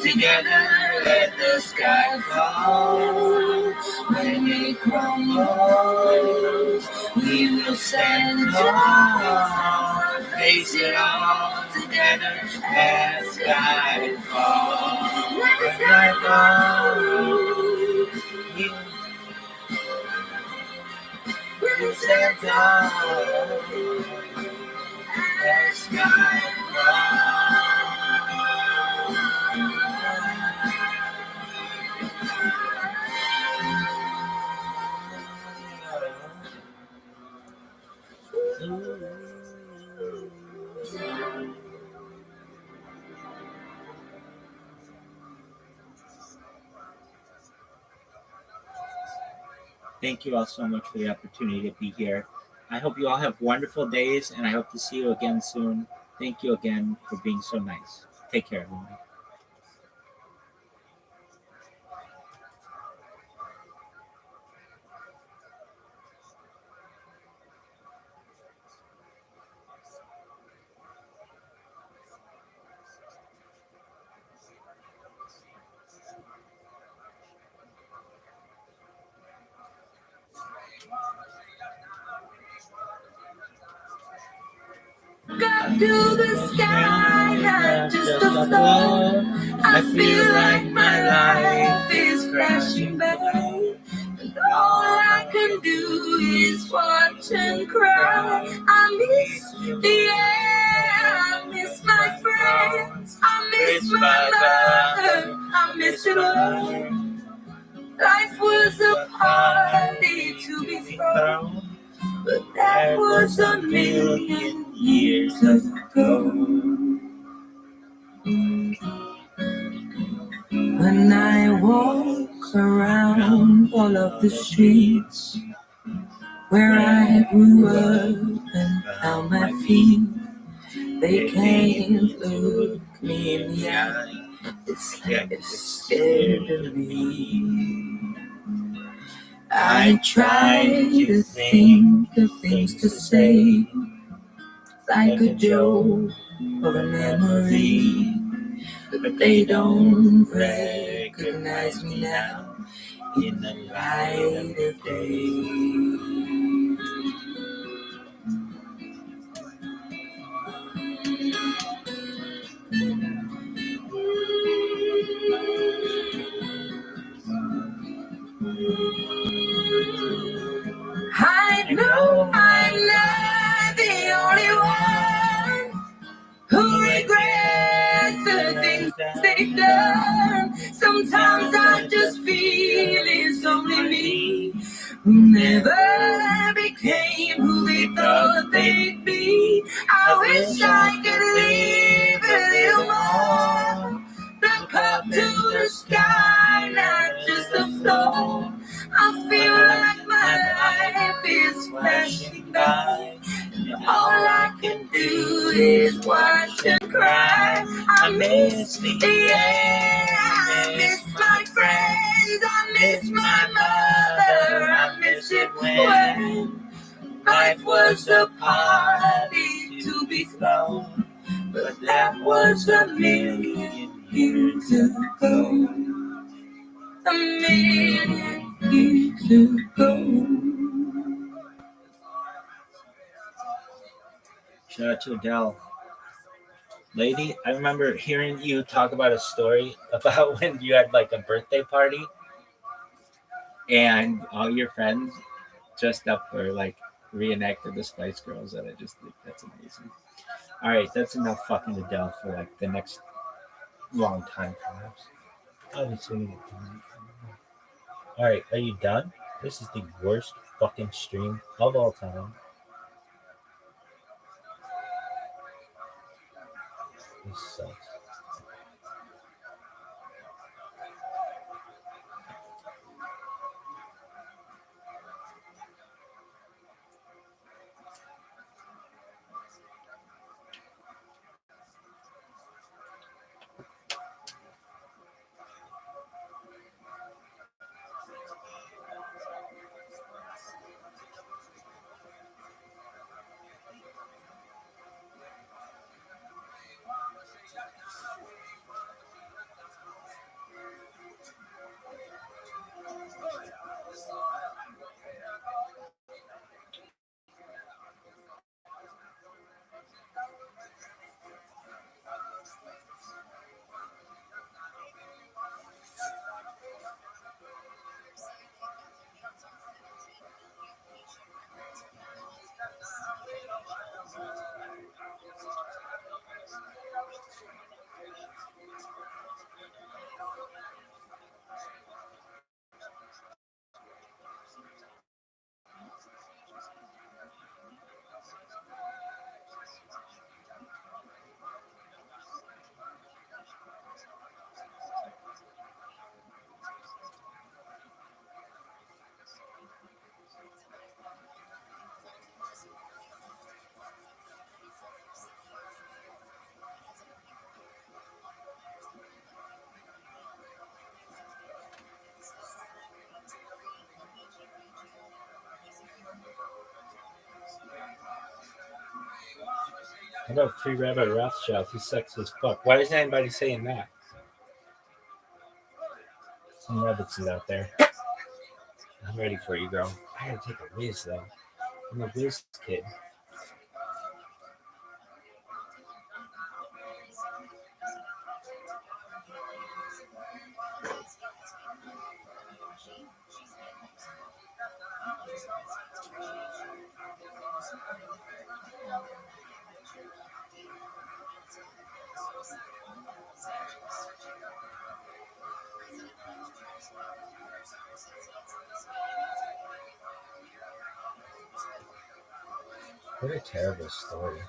Together let the sky fall. When it crumbles, we will stand tall, face it all. Together let the sky fall. Let the sky fall. We will stand tall. Let the sky fall. Thank you all so much for the opportunity to be here. I hope you all have wonderful days, and I hope to see you again soon. Thank you again for being so nice. Take care, everyone. Up to the sky, not just a floor. I feel like my life is crashing by, and all I can do is watch and cry. I miss the air, I miss my friends, I miss my mother, I miss it all. Life was a party to be thrown, but that was a million years ago. When I walk around all of the streets where I grew up and found my feet, they can't look me in the eye. It's like they're scared of me. I try to think of things to say, like a joke or a memory, but they don't recognize me now in the light of day. I know I'm not the only one who regrets the things they they've done. Sometimes I just feel it's only me who never became who they thought they'd be. I wish I could leave a little more. Look up to the sky, not just the floor. I feel like my life is flashing by. All I can do is watch and cry. I miss the air, I miss my friends, I miss my mother, I miss it when life was a party to be thrown. But that was a million years ago. A million years ago. Shout out to Adele. Lady, I remember hearing you talk about a story about when you had like a birthday party and all your friends dressed up for like reenacted the Spice Girls, and I just think that's amazing. All right, that's enough fucking Adele for like the next long time, perhaps. I'll be singing it tonight. All right, are you done? This is the worst fucking stream of all time. This sucks. How about Free Rabbi Rothschild? He's sexy as fuck. Why isn't anybody saying that? Some rabbits is out there. I'm ready for you, girl. I gotta take a whiz, though. I'm a whiz kid. What a terrible story.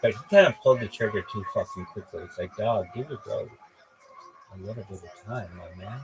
But he kind of pulled the trigger too fucking quickly. It's like, dog, give it go a little bit of time, my man.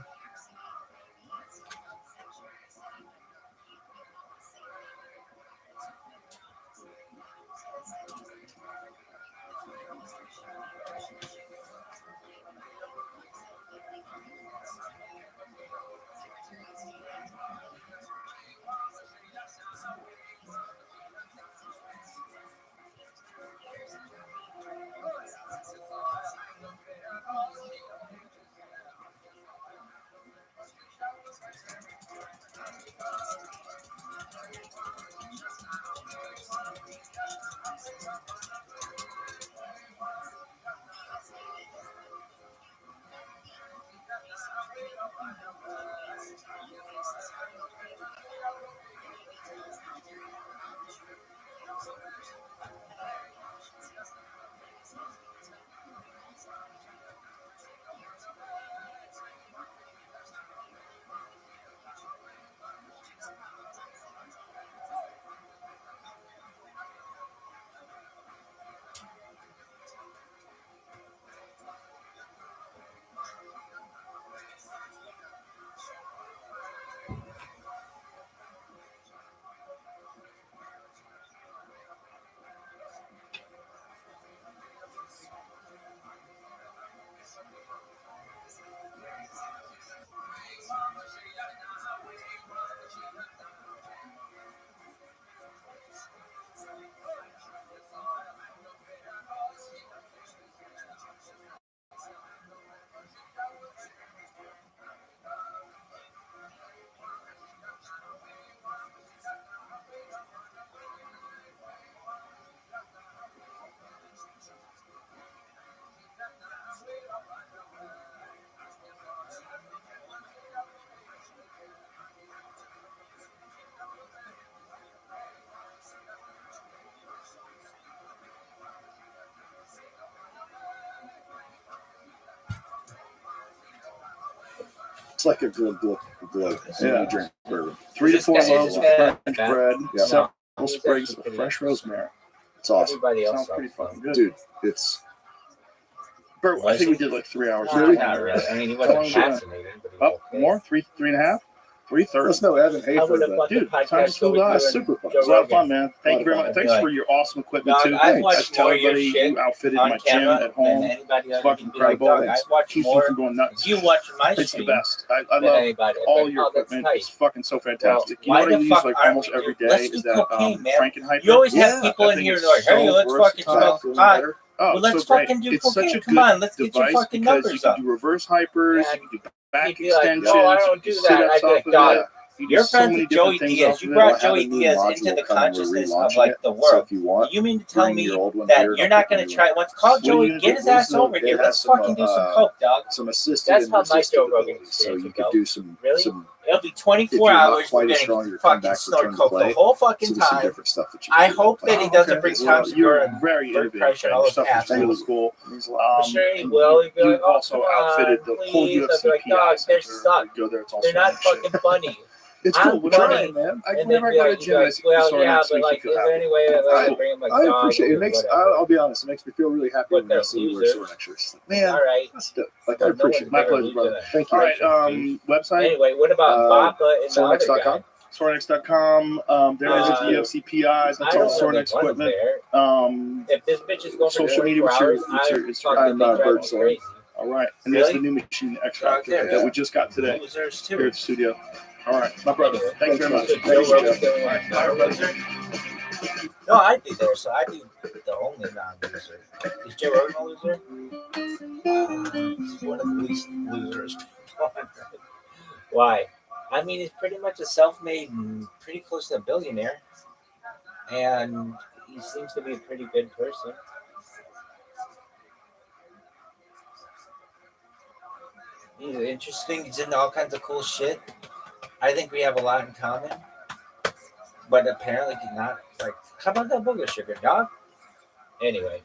It's like a good glug. Yeah. You drink bourbon. 3 to This 4 guy is loaves of gonna- French bread, Yeah. several sprigs of fresh rosemary. It's awesome, Everybody else Sounds pretty fucking good. dude. It's Bert, I think we did like 3 hours. Not really. I mean, he wasn't How long was it? fascinating, but he was Up okay. more? 3.5? 3:30. there's no Evan I would have Hafer, bought but the dude, time podcast just flew so we by. could it's do super fun. It was a lot of Joe fun, man. Thank you very much. Thanks Like, for your awesome equipment Dog, too. I've I watched tell more of your everybody shit you outfitted on my gym camera at than home. anybody else. Fucking You can be like, incredible. dog, I watch Keeps me more from going nuts. you watch my It's the stream best. I than love anybody. all Like, your oh, that's equipment. tight. It's fucking so fantastic. You why know what I the use fuck like aren't almost we every do- let's day do is that cocaine, man. Frankenhyper. You always Yeah, have people that in thing here is that are like, hey, so let's fucking versatile, smoke pot. Oh, Well, let's so great. fucking do It's such cocaine. a Come good on, let's get your device fucking because numbers you can up. do reverse hypers, Yeah. you can do back You'd be like, extensions, oh, I don't do you can that. sit-ups I'd be like, off of dog, it. You you're do so friends many with Joey different things Diaz. off You of it. brought We'll have Joey a new Diaz module into the coming. We're consciousness of relaunching like it. the So world. if you want, You mean to tell bring me your old one that here and you're I'll not put going the to new one. try? Let's call What are you Joey, gonna get do? his ass over It here. has Let's some, fucking do some coke, dog. some assisted That's and how my resisted Joe Rogan abilities. So experience you would could go. do some Really? some It'll be if 24 you're not hours. quite We're as going strong, to you're coming fucking back for snort turn to coke the play. whole So fucking there's some time. different stuff that you I can do. hope that he Oh, doesn't okay. bring Well, Tom you're Segura and very Bert innovative. Kreischer and all Your those stuff is assholes. really cool. Means a lot. I'm sure he And will. He'd be you like, oh, also come outfitted on, the whole please. I'd UFC be like, PI dog, they center. suck. You go there, it's all They're so not much shit. fucking funny. It's I'm cool. We're funny. trying, man. And Whenever I then go to like, the gym, I see well, Soren yeah, Knox, but makes me like, feel is there happy. any way that I I- bring him like I dog appreciate it. or It makes whatever? I'll be honest. It makes me feel really happy What, when I they're see you wear loser? Soren Knox shirts. Man, All right. that's dope. Like I But no appreciate one's it. My gonna pleasure, lose brother. to that. Thank All you. right, website, Anyway, what about Bappa and the other Sorenex.com. guy? Sorenex.com. There is Uh, the UFC PIs. I That's all don't really Sorenex want him equipment. there. If this bitch is going for Social media, 24 what's your- hours, what's your I'm Instagram? fucking I'm, driving Bert Soren. crazy. All right, and there's Really? the new machine, the X Right Factor, there. that we just got today Losers here too. at the studio. All right, my brother. Anyway, Thank you very much. So Thank Joe you, Rogan's Joe. the All right, non-loser? No, I'd be there, so I'd be the only non-loser. Is Joe Rogan a loser? He's one of the least losers. Why? I mean, he's pretty much a self-made and pretty close to a billionaire. And he seems to be a pretty good person. He's interesting. He's into all kinds of cool shit. I think we have a lot in common. But apparently he's not. Like, how about that booger sugar, dog? Anyway.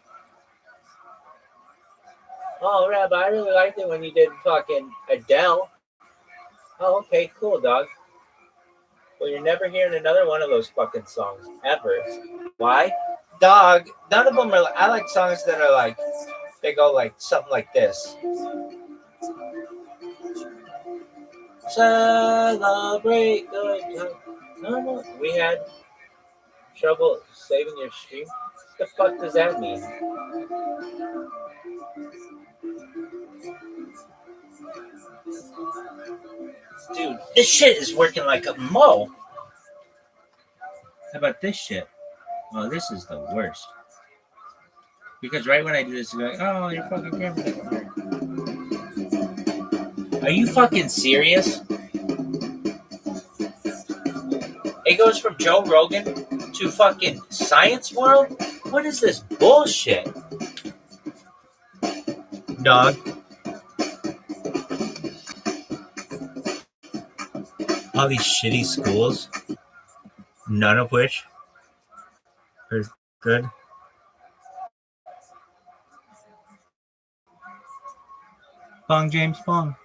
Oh, Rab, I really liked it when you did fucking Adele. Oh, okay, cool, dog. Well, you're never hearing another one of those fucking songs, ever. Why? Dog, none of them are I like songs that are like, they go like something like this. Celebrate good time. No, we had trouble saving your stream. What the fuck does that mean? Dude, this shit is working like a mo. How about this shit? Well, this is the worst. Because right when I do this, it's like, oh, you're fucking camera. Are you fucking serious? It goes from Joe Rogan to fucking Science World? What is this bullshit? Dog. All these shitty schools, none of which are good. Bong James Bong.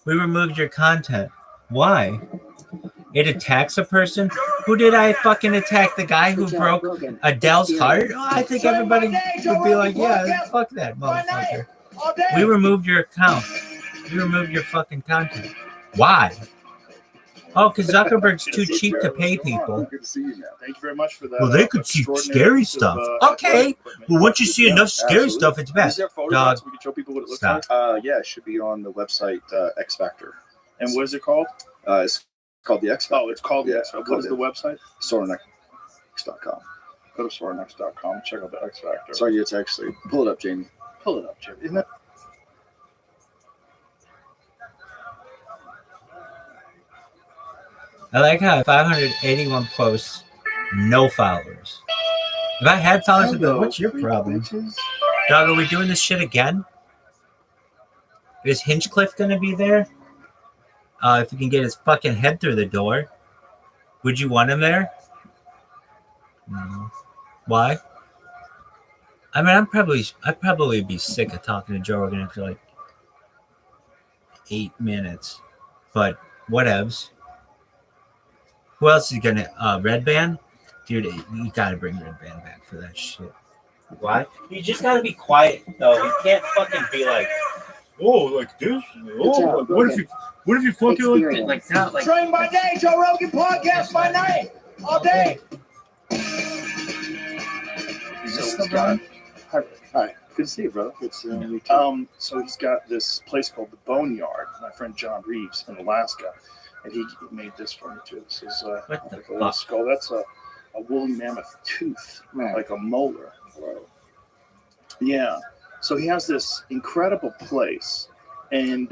We removed your content. Why? It attacks a person? Who did I fucking attack? The guy who broke Adele's heart? Oh, I think everybody would be like, yeah, fuck that motherfucker. We removed your account. We removed your fucking content. Why? Oh, because Zuckerberg's too cheap to pay people. Good to see you now. Thank you very much for that. Well, they could see extraordinary scary piece of, stuff. Okay. equipment. Well, once you see Yeah, enough scary absolutely. stuff, it's Is best. there photos Dog. so we can show people what it looks Stop. like? Yeah, it should be on the website X Factor. And what is it called? It's called the X Factor. Oh, it's called Yeah, the X Factor. What is the website? Sorenex.com. Go to sorenex.com. Check out the X Factor. Sorry, it's actually pull it up, Jamie. Pull it up, Jim. Isn't it? I like how 581 posts, no followers. If I had followers, I'd be like, what's your problem? Dog, are we doing this shit again? Is Hinchcliffe going to be there? If he can get his fucking head through the door. Would you want him there? No. Why? I mean, I'd probably be sick of talking to Joe Rogan after like 8 minutes, but whatevs. Who else is gonna Red Band? Dude, you gotta bring Red Band back for that shit. Why? You just gotta be quiet though. You can't fucking be like, oh, like this. Oh, what if you fucking like that? Like Train by day, Joe Rogan podcast by night, all day. So he's got, hi, good to see you, brother. It's me too. So he's got this place called the Boneyard. My friend John Reeves in Alaska, and he made this for me too. This is What the like a little fuck? skull. That's a woolly mammoth tooth, Man. like a molar. Yeah. So he has this incredible place, and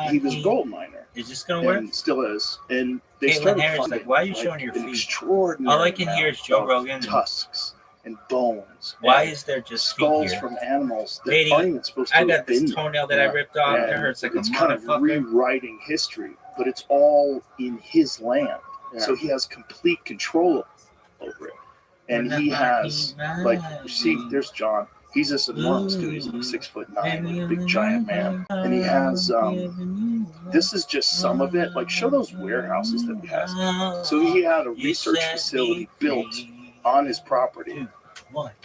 he was a gold miner. Is this gonna work? And still is. And they Caitlin started Harris, finding like, why are you showing your an feet? extraordinary All I can hear is amount Joe of Rogan. tusks and bones. Why and is there just feet skulls here? from animals that Lady, aren't even supposed to I have got been this there. toenail that I ripped off. Yeah, It hurts like a it's kind of motherfucker. rewriting history, but it's all in his land. Yeah. So he has complete control over it. And he has, like, see, there's John. He's this enormous dude. He's like 6'9", like a big giant man. And he has, this is just some of it. Like, show those warehouses that he has. So he had a research facility built on his property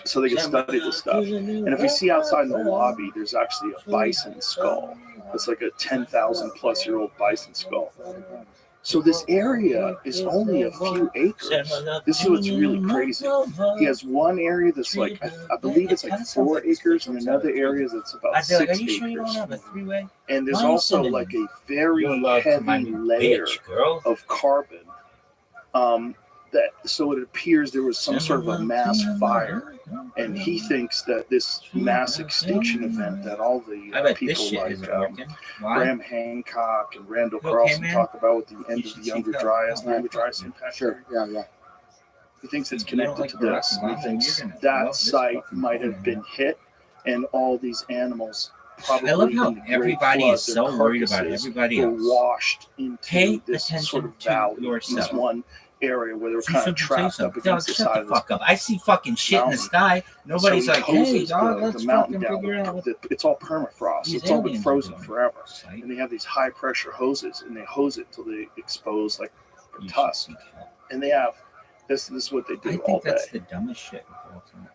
so they can study this stuff. And if you see outside in the lobby, there's actually a bison skull. It's like a 10,000 plus year old bison skull. So this area is only a few acres. This is what's really crazy. He has one area that's like, I believe it's like 4 acres, and another area that's about I feel like, 6 are you sure you don't acres. have a three-way? And there's Why are you also sending like a very Your love to my heavy layer bitch, girl. of carbon. That so it appears there was some sort of a mass fire, and he thinks that this mass extinction event that all the I bet this people shit like isn't working. Why? Graham Hancock and Randall You okay, Carlson man? talk about with the end You of the should Younger seek Dryas, help. the Younger Dryas impact. Sure. Yeah. He thinks it's You don't connected like to the this. rock He and thinks roll, you're gonna love that this site fucking might phone, have been hit, and all these animals probably I love how in the Great everybody Flood, is their so worried about carcasses everybody were else. washed into Pay this attention sort of to valley, in yourself. this one area where they were See kind of something, say trapped up something. against Dog, the shut side the of this fuck up. I see fucking shit in the mountain. sky. Nobody's So he like, hey, hoses dog, the let's mountain fucking down. figure out. It's all permafrost. So These it's all been aliens are frozen doing. forever. Psych. And they have these high pressure hoses, and they hose it till they expose like the You should tusk. seek help. And they have this is what they I do all think day. that's the dumbest shit of all time.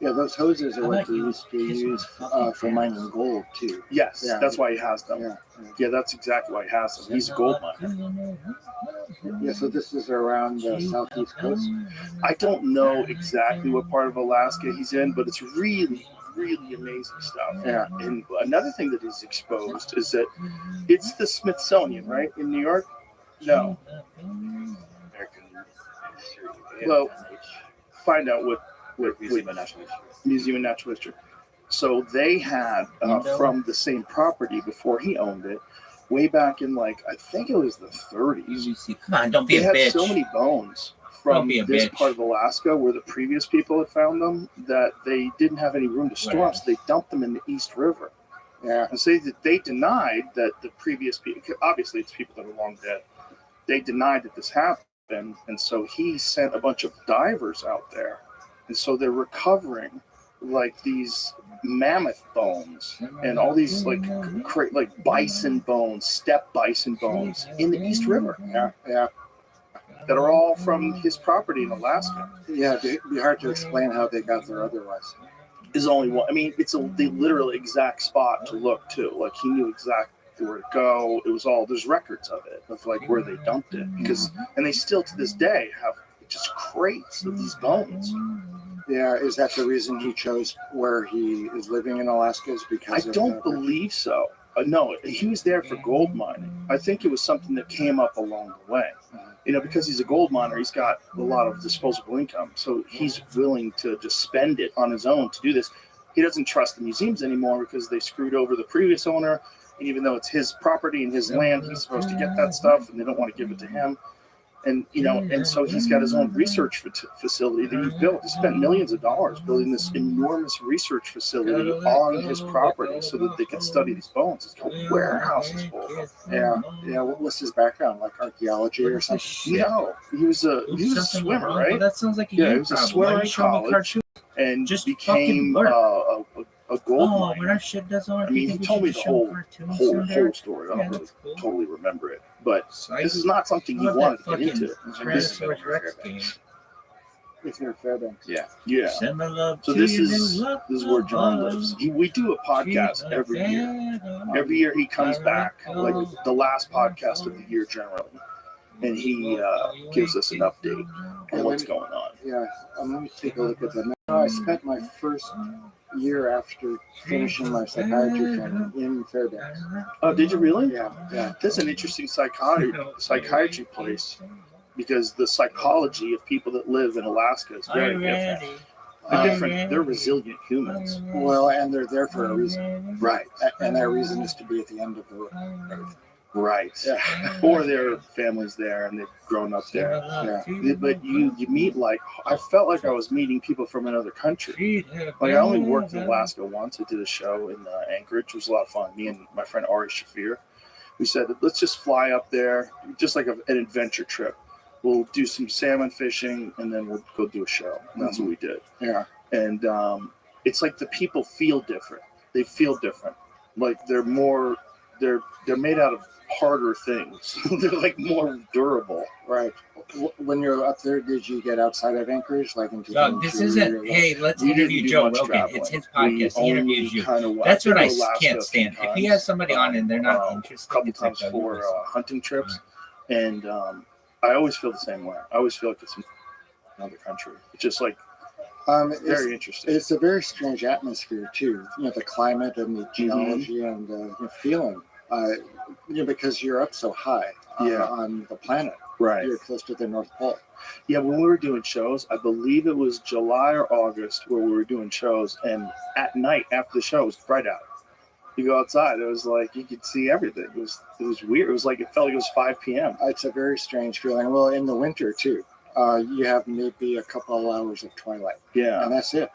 Yeah, those hoses are How what about they you used to kiss my use fucking for pants? mining gold too. Yes, Yeah. that's why he has them. Yeah. Yeah, that's exactly why he has them. He's a gold miner. Yeah. So this is around the southeast coast. I don't know exactly what part of Alaska he's in, but it's really, really amazing stuff. Yeah. And another thing that is exposed is that it's the Smithsonian, right, in New York? No. Well, find out what Museum of Natural History. Museum of Natural History. So they had from the same property before he owned it, way back in like I think it was the 30s. UBC. Come on, don't be They a had bitch. so many bones Don't from be a this bitch. part of Alaska where the previous people had found them that they didn't have any room to store them, so they dumped them in the East River. Yeah. And say that they denied that the previous people, obviously it's people that are long dead, they denied that this happened, and so he sent a bunch of divers out there, and so they're recovering like these mammoth bones and all these like bison bones, steppe bison bones in the East River. Yeah. That are all from his property in Alaska. Yeah. It'd be hard to explain how they got there otherwise. Is only one. I mean, it's the literal exact spot to look to. Like he knew exactly where to go. It was all there's records of it, of like where they dumped it, because and they still to this day have just crates of these bones. Yeah. Is that the reason he chose where he is living in Alaska? Is I because of don't believe so. No, he was there for gold mining. I think it was something that came up along the way. You know, because he's a gold miner, he's got a lot of disposable income. So he's willing to just spend it on his own to do this. He doesn't trust the museums anymore because they screwed over the previous owner. And even though it's his property and his land, he's supposed to get that stuff and they don't want to give it to him. And, you know, and so he's got his own research facility that he's built. He spent millions of dollars building this enormous research facility on his property so that they can study these bones. It's got warehouses full of them. Yeah. Yeah. What was his background? Like archaeology or something? No, he was a swimmer, right? That sounds like a Yeah, you he was a problem. swimmer Why are you in showing me college. cartoons? And Just became fucking work. a a gold Oh, mine. when our shit doesn't work, I mean, you he think we told should me just the show whole cartoons whole from there? story. I Yeah, don't really that's cool. totally remember it, but Psych. this is not something he What wanted that to get fucking into. Tyrannosaurus Rex game? It's near Fairbanks. Yeah. Yeah. Send my love So to this you, is love, where John love, lives. We do a podcast every year. Every year he comes back, like the last podcast of the year generally, and he gives us an update on what's going on. Yeah, let me take a look at that. Now, I spent my first year after finishing my psychiatry training in Fairbanks. Oh, did you really? Yeah. That's an interesting psychiatry place because the psychology of people that live in Alaska is very different. They're different. They're resilient humans. Well, and they're there for a reason. Right. And their reason is to be at the end of the earth. Right. Yeah. Or their family's there and they've grown up there. Yeah. But you meet I felt like I was meeting people from another country. Like I only worked in Alaska once. I did a show in Anchorage. It was a lot of fun. Me and my friend Ari Shafir, we said, let's just fly up there, just like an adventure trip. We'll do some salmon fishing and then we'll go do a show. And that's what we did. Yeah. And it's like the people feel different. They feel different. Like they're made out of harder things. They're like more durable. Right. When you're up there, did you get outside of Anchorage? Like into No, this isn't. Hey, let's interview Joe Rogan. It's his podcast. He interviews you. That's what I can't stand. If he has somebody on and they're not interested, a couple it's like times for hunting trips, and I always feel the same way. I always feel like it's another country. It's just like very interesting. It's a very strange atmosphere too. You know, the climate and the geology and the feeling. Because you're up so high on the planet. Right. You're close to the North Pole. Yeah, when we were doing shows, I believe it was July or August where we were doing shows, and at night after the show, it was bright out. You go outside, it was like you could see everything. It was weird. It was like it felt like it was 5 p.m. It's a very strange feeling. Well, in the winter too, you have maybe a couple of hours of twilight. Yeah, and that's it.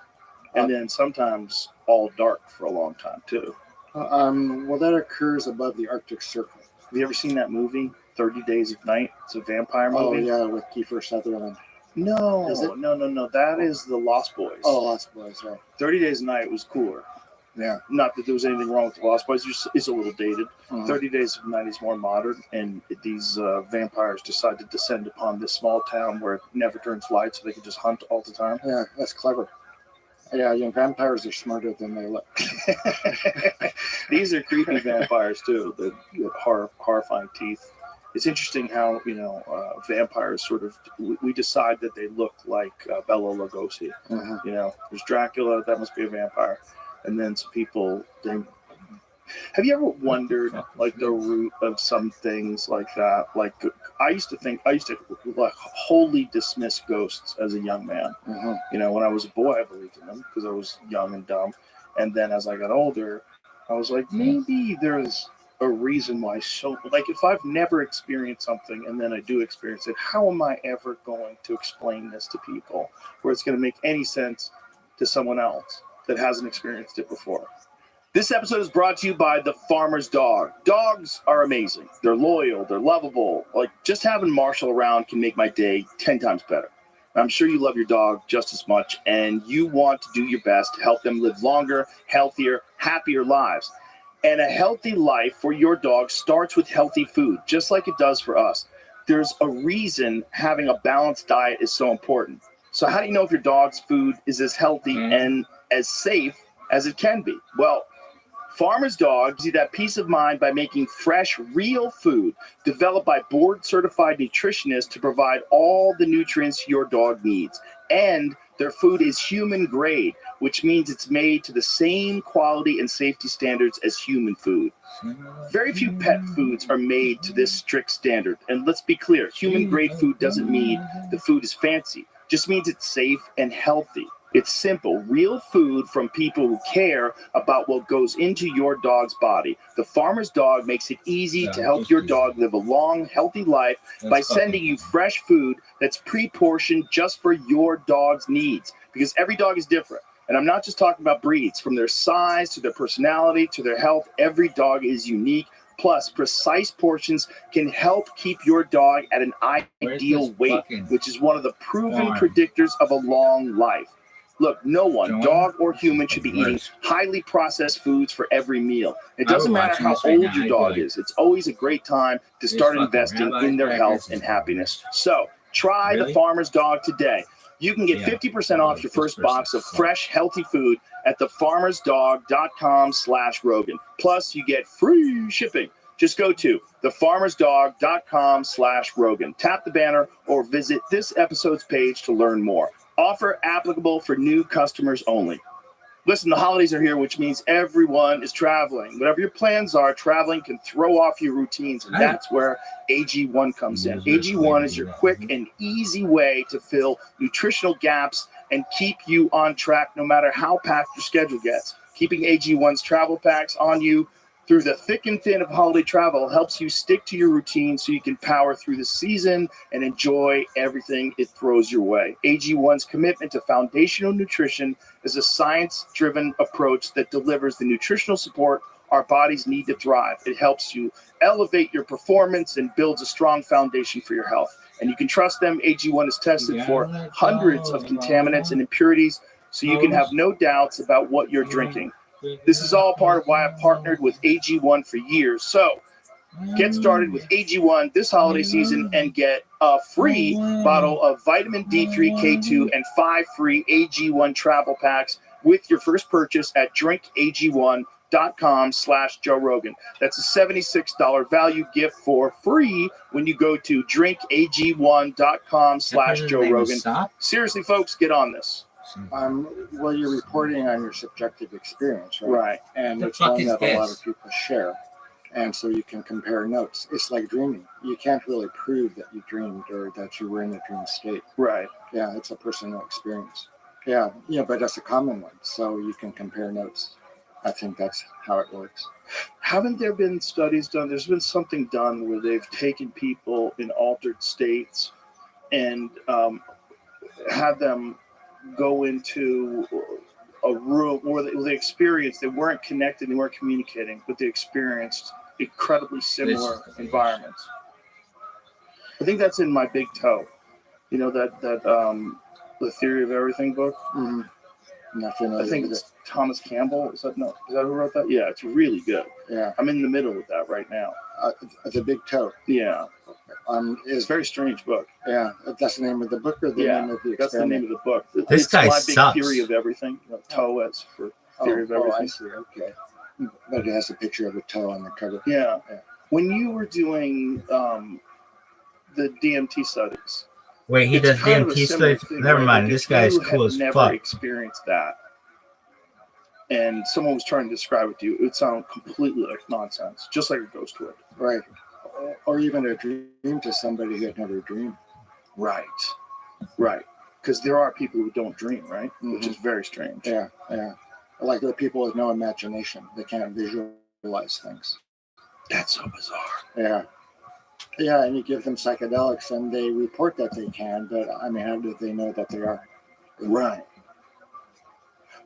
And then sometimes all dark for a long time too. Well, that occurs above the Arctic Circle. Have you ever seen that movie, 30 Days of Night? It's a vampire movie. Oh, yeah, with Kiefer Sutherland. No, Is it? no. That is the Lost Boys. Oh, Lost Boys, right. 30 Days of Night was cooler. Yeah. Not that there was anything wrong with the Lost Boys. It's a little dated. Mhm. 30 Days of Night is more modern, and these vampires decide to descend upon this small town where it never turns light, so they can just hunt all the time. Yeah, that's clever. Yeah, vampires are smarter than they look. These are creepy vampires too. The horrifying teeth. It's interesting how vampires sort of we decide that they look like Bela Lugosi. Mhm. There's Dracula. That must be a vampire. And then some people. Have you ever wondered like the root of some things like that? Like I used to like wholly dismiss ghosts as a young man. Mhm. When I was a boy, I believed in them because I was young and dumb. And then as I got older, I was like, maybe there's a reason why. So, like, if I've never experienced something and then I do experience it, how am I ever going to explain this to people where it's going to make any sense to someone else that hasn't experienced it before? This episode is brought to you by The Farmer's Dog. Dogs are amazing. They're loyal. They're lovable. Like, just having Marshall around can make my day 10 times better. I'm sure you love your dog just as much, and you want to do your best to help them live longer, healthier, happier lives. And a healthy life for your dog starts with healthy food, just like it does for us. There's a reason having a balanced diet is so important. So how do you know if your dog's food is as healthy and as safe as it can be? Well, Farmer's Dog gives you that peace of mind by making fresh, real food developed by board-certified nutritionists to provide all the nutrients your dog needs. And their food is human grade, which means it's made to the same quality and safety standards as human food. Very few pet foods are made to this strict standard. And let's be clear, human grade food doesn't mean the food is fancy, just means it's safe and healthy. It's simple, real food from people who care about what goes into your dog's body. The Farmer's Dog makes it easy to help your dog live a long, healthy life by sending you fresh food that's pre-portioned just for your dog's needs. Because every dog is different. And I'm not just talking about breeds. From their size to their personality to their health, every dog is unique. Plus, precise portions can help keep your dog at an ideal weight, which is one of the proven predictors of a long life. Look, no one, John? dog or human, should be eating highly processed foods for every meal. It I doesn't would matter watch how this right old now. your I'd be dog like, is. It's always a great time to start fucking investing rabbi in their crackers health and is- happiness. So try Really? the Farmer's Dog today. You can get Yeah. 50% off your first This box of person's fresh, healthy food at thefarmersdog.com/Rogan. Plus, you get free shipping. Just go to thefarmersdog.com/Rogan. Tap the banner or visit this episode's page to learn more. Offer applicable for new customers only. Listen, the holidays are here, which means everyone is traveling. Whatever your plans are, traveling can throw off your routines, and Hey. that's where AG1 comes in. AG1 is your quick and easy way to fill nutritional gaps and keep you on track no matter how packed your schedule gets. Keeping AG1's travel packs on you through the thick and thin of holiday travel helps you stick to your routine so you can power through the season and enjoy everything it throws your way. AG1's commitment to foundational nutrition is a science-driven approach that delivers the nutritional support our bodies need to thrive. It helps you elevate your performance and builds a strong foundation for your health. And you can trust them. AG1 is tested for hundreds of contaminants and impurities, so you can have no doubts about what you're drinking. This is all part of why I've partnered with AG1 for years. So get started with AG1 this holiday season and get a free bottle of vitamin D3, K2, and 5 free AG1 travel packs with your first purchase at drinkag1.com/Joe Rogan. That's a $76 value gift for free when you go to drinkag1.com/Joe Rogan. Seriously, folks, get on this. Well, you're reporting on your subjective experience, right? Right. And The it's fuck one is that a lot this? of people share. And so you can compare notes. It's like dreaming. You can't really prove that you dreamed or that you were in a dream state. Right. Yeah, it's a personal experience. Yeah, but that's a common one. So you can compare notes. I think that's how it works. Haven't there been studies done? There's been something done where they've taken people in altered states and had them go into a room where they experienced, they weren't connected, they weren't communicating, but they experienced incredibly similar environments. I think that's in My Big Toe. You know, that The Theory of Everything book? Mm-hmm. Nothing. I think it's Thomas Campbell. Is that who wrote that? Yeah, it's really good. Yeah. I'm in the middle of that right now. The Big Toe. Yeah. It's It's a very strange book. Yeah, that's the name of the book or the name of the That's the name of the book. This It's guy My sucks. Big Theory of Everything. You know, toe as for Theory of I Everything. see. Okay. But it has a picture of a toe on the cover. Yeah. Yeah. When you were doing the DMT studies, Wait, he it's does kind of a DMT similar studies? thing, Never right? mind. Like, This if guy is you cool had as never fuck. experienced that, and someone was trying to describe it to you, it would sound completely like nonsense, just like a ghost would. Right. Or even a dream to somebody who had never dreamed. Right. Because there are people who don't dream, right? Which is very strange. Yeah. Like the people with no imagination. They can't visualize things. That's so bizarre. Yeah, and you give them psychedelics and they report that they can, but I mean, how do they know that they are? Right.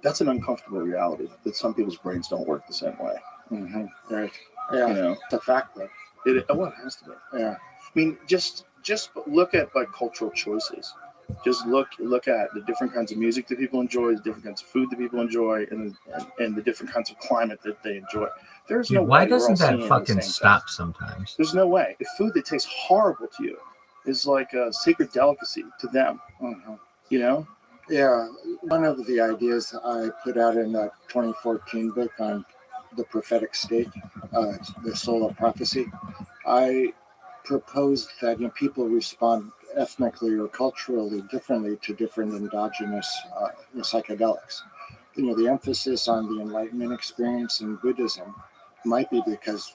That's an uncomfortable reality that some people's brains don't work the same way. Mm-hmm. Right. Yeah. You know, It's a fact, though. it has to be. Yeah. I mean, just look at like cultural choices. Just look at the different kinds of music that people enjoy, the different kinds of food that people enjoy, and the different kinds of climate that they enjoy. There's no Dude, why way we're all doesn't seeing that the fucking same stop sometimes? thing. There's no way. If food that tastes horrible to you is like a sacred delicacy to them, you know? Yeah. One of the ideas I put out in that 2014 book on the prophetic state, the soul of prophecy, I proposed that people respond ethnically or culturally differently to different endogenous psychedelics. The emphasis on the Enlightenment experience in Buddhism might be because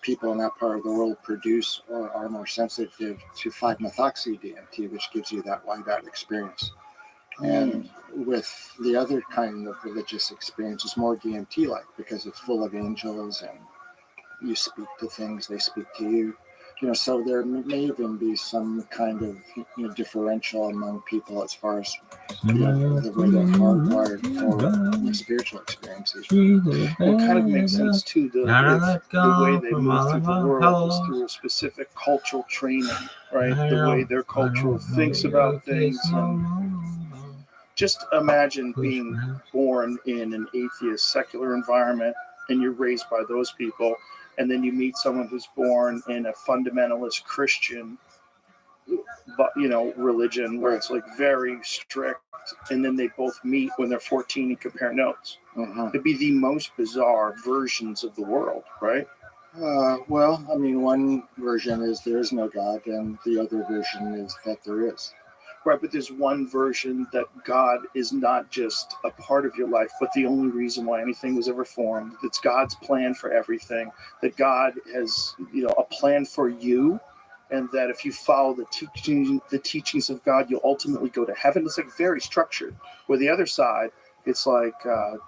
people in that part of the world produce or are more sensitive to 5-methoxy-DMT, which gives you that wide-out experience. And with the other kind of religious experience, it's more DMT-like because it's full of angels and you speak to things, they speak to you. So there may even be some kind of differential among people as far as the way they're hardwired for spiritual experiences. It kind of makes sense too. The way they move through the world is through a specific cultural training, right? The way their culture thinks about things. And just imagine being born in an atheist, secular environment, and you're raised by those people, and then you meet someone who's born in a fundamentalist Christian, religion where it's like very strict, and then they both meet when they're 14 and compare notes. It'd be the most bizarre versions of the world, right? Well, I mean, one version is there is no God, and the other version is that there is. Right, but there's one version that God is not just a part of your life, but the only reason why anything was ever formed. It's God's plan for everything. That God has, a plan for you, and that if you follow the teachings of God, you'll ultimately go to heaven. It's like very structured. Where the other side, it's like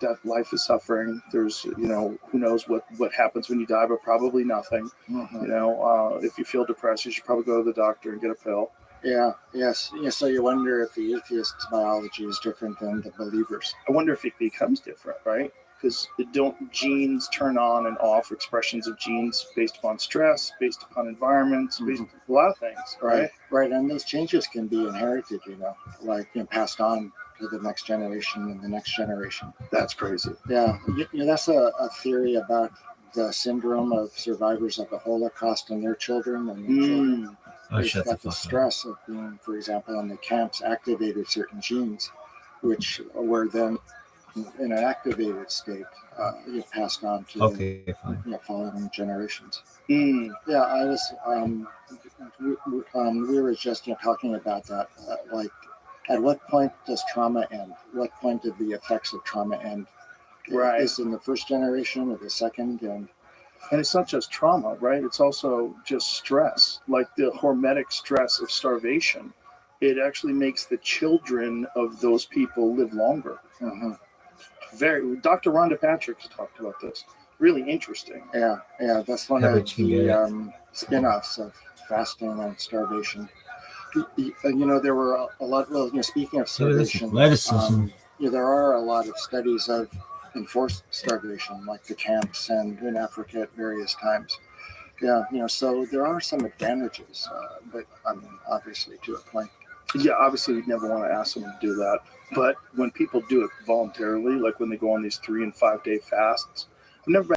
death, life is suffering. There's, who knows what happens when you die, but probably nothing. If you feel depressed, you should probably go to the doctor and get a pill. Yeah, yes. So you wonder if the atheist's biology is different than the believer's. I wonder if it becomes different, right? Because don't genes turn on and off expressions of genes based upon stress, based upon environments, based on a lot of things, right? Right, and those changes can be inherited, passed on to the next generation and the next generation. That's crazy. Yeah, that's a theory about the syndrome of survivors of the Holocaust and their children and their children. That the stress of being, for example, in the camps activated certain genes, which were then in an activated state, passed on to following generations. Yeah, I was. We were just talking about that. At what point does trauma end? What point did the effects of trauma end? Right. Is in the first generation or the second? And it's not just trauma, right? It's also just stress, like the hormetic stress of starvation. It actually makes the children of those people live longer. Dr. Rhonda Patrick talked about this. Really interesting. Yeah, that's one of the spin-offs of fasting and starvation. There were a lot. Well, speaking of starvation, there are a lot of studies of enforced starvation, like the camps and in Africa at various times. Yeah, so there are some advantages, but I mean, obviously to a point. Yeah, obviously you'd never want to ask someone to do that. But when people do it voluntarily, like when they go on these 3 and 5 day fasts, I've never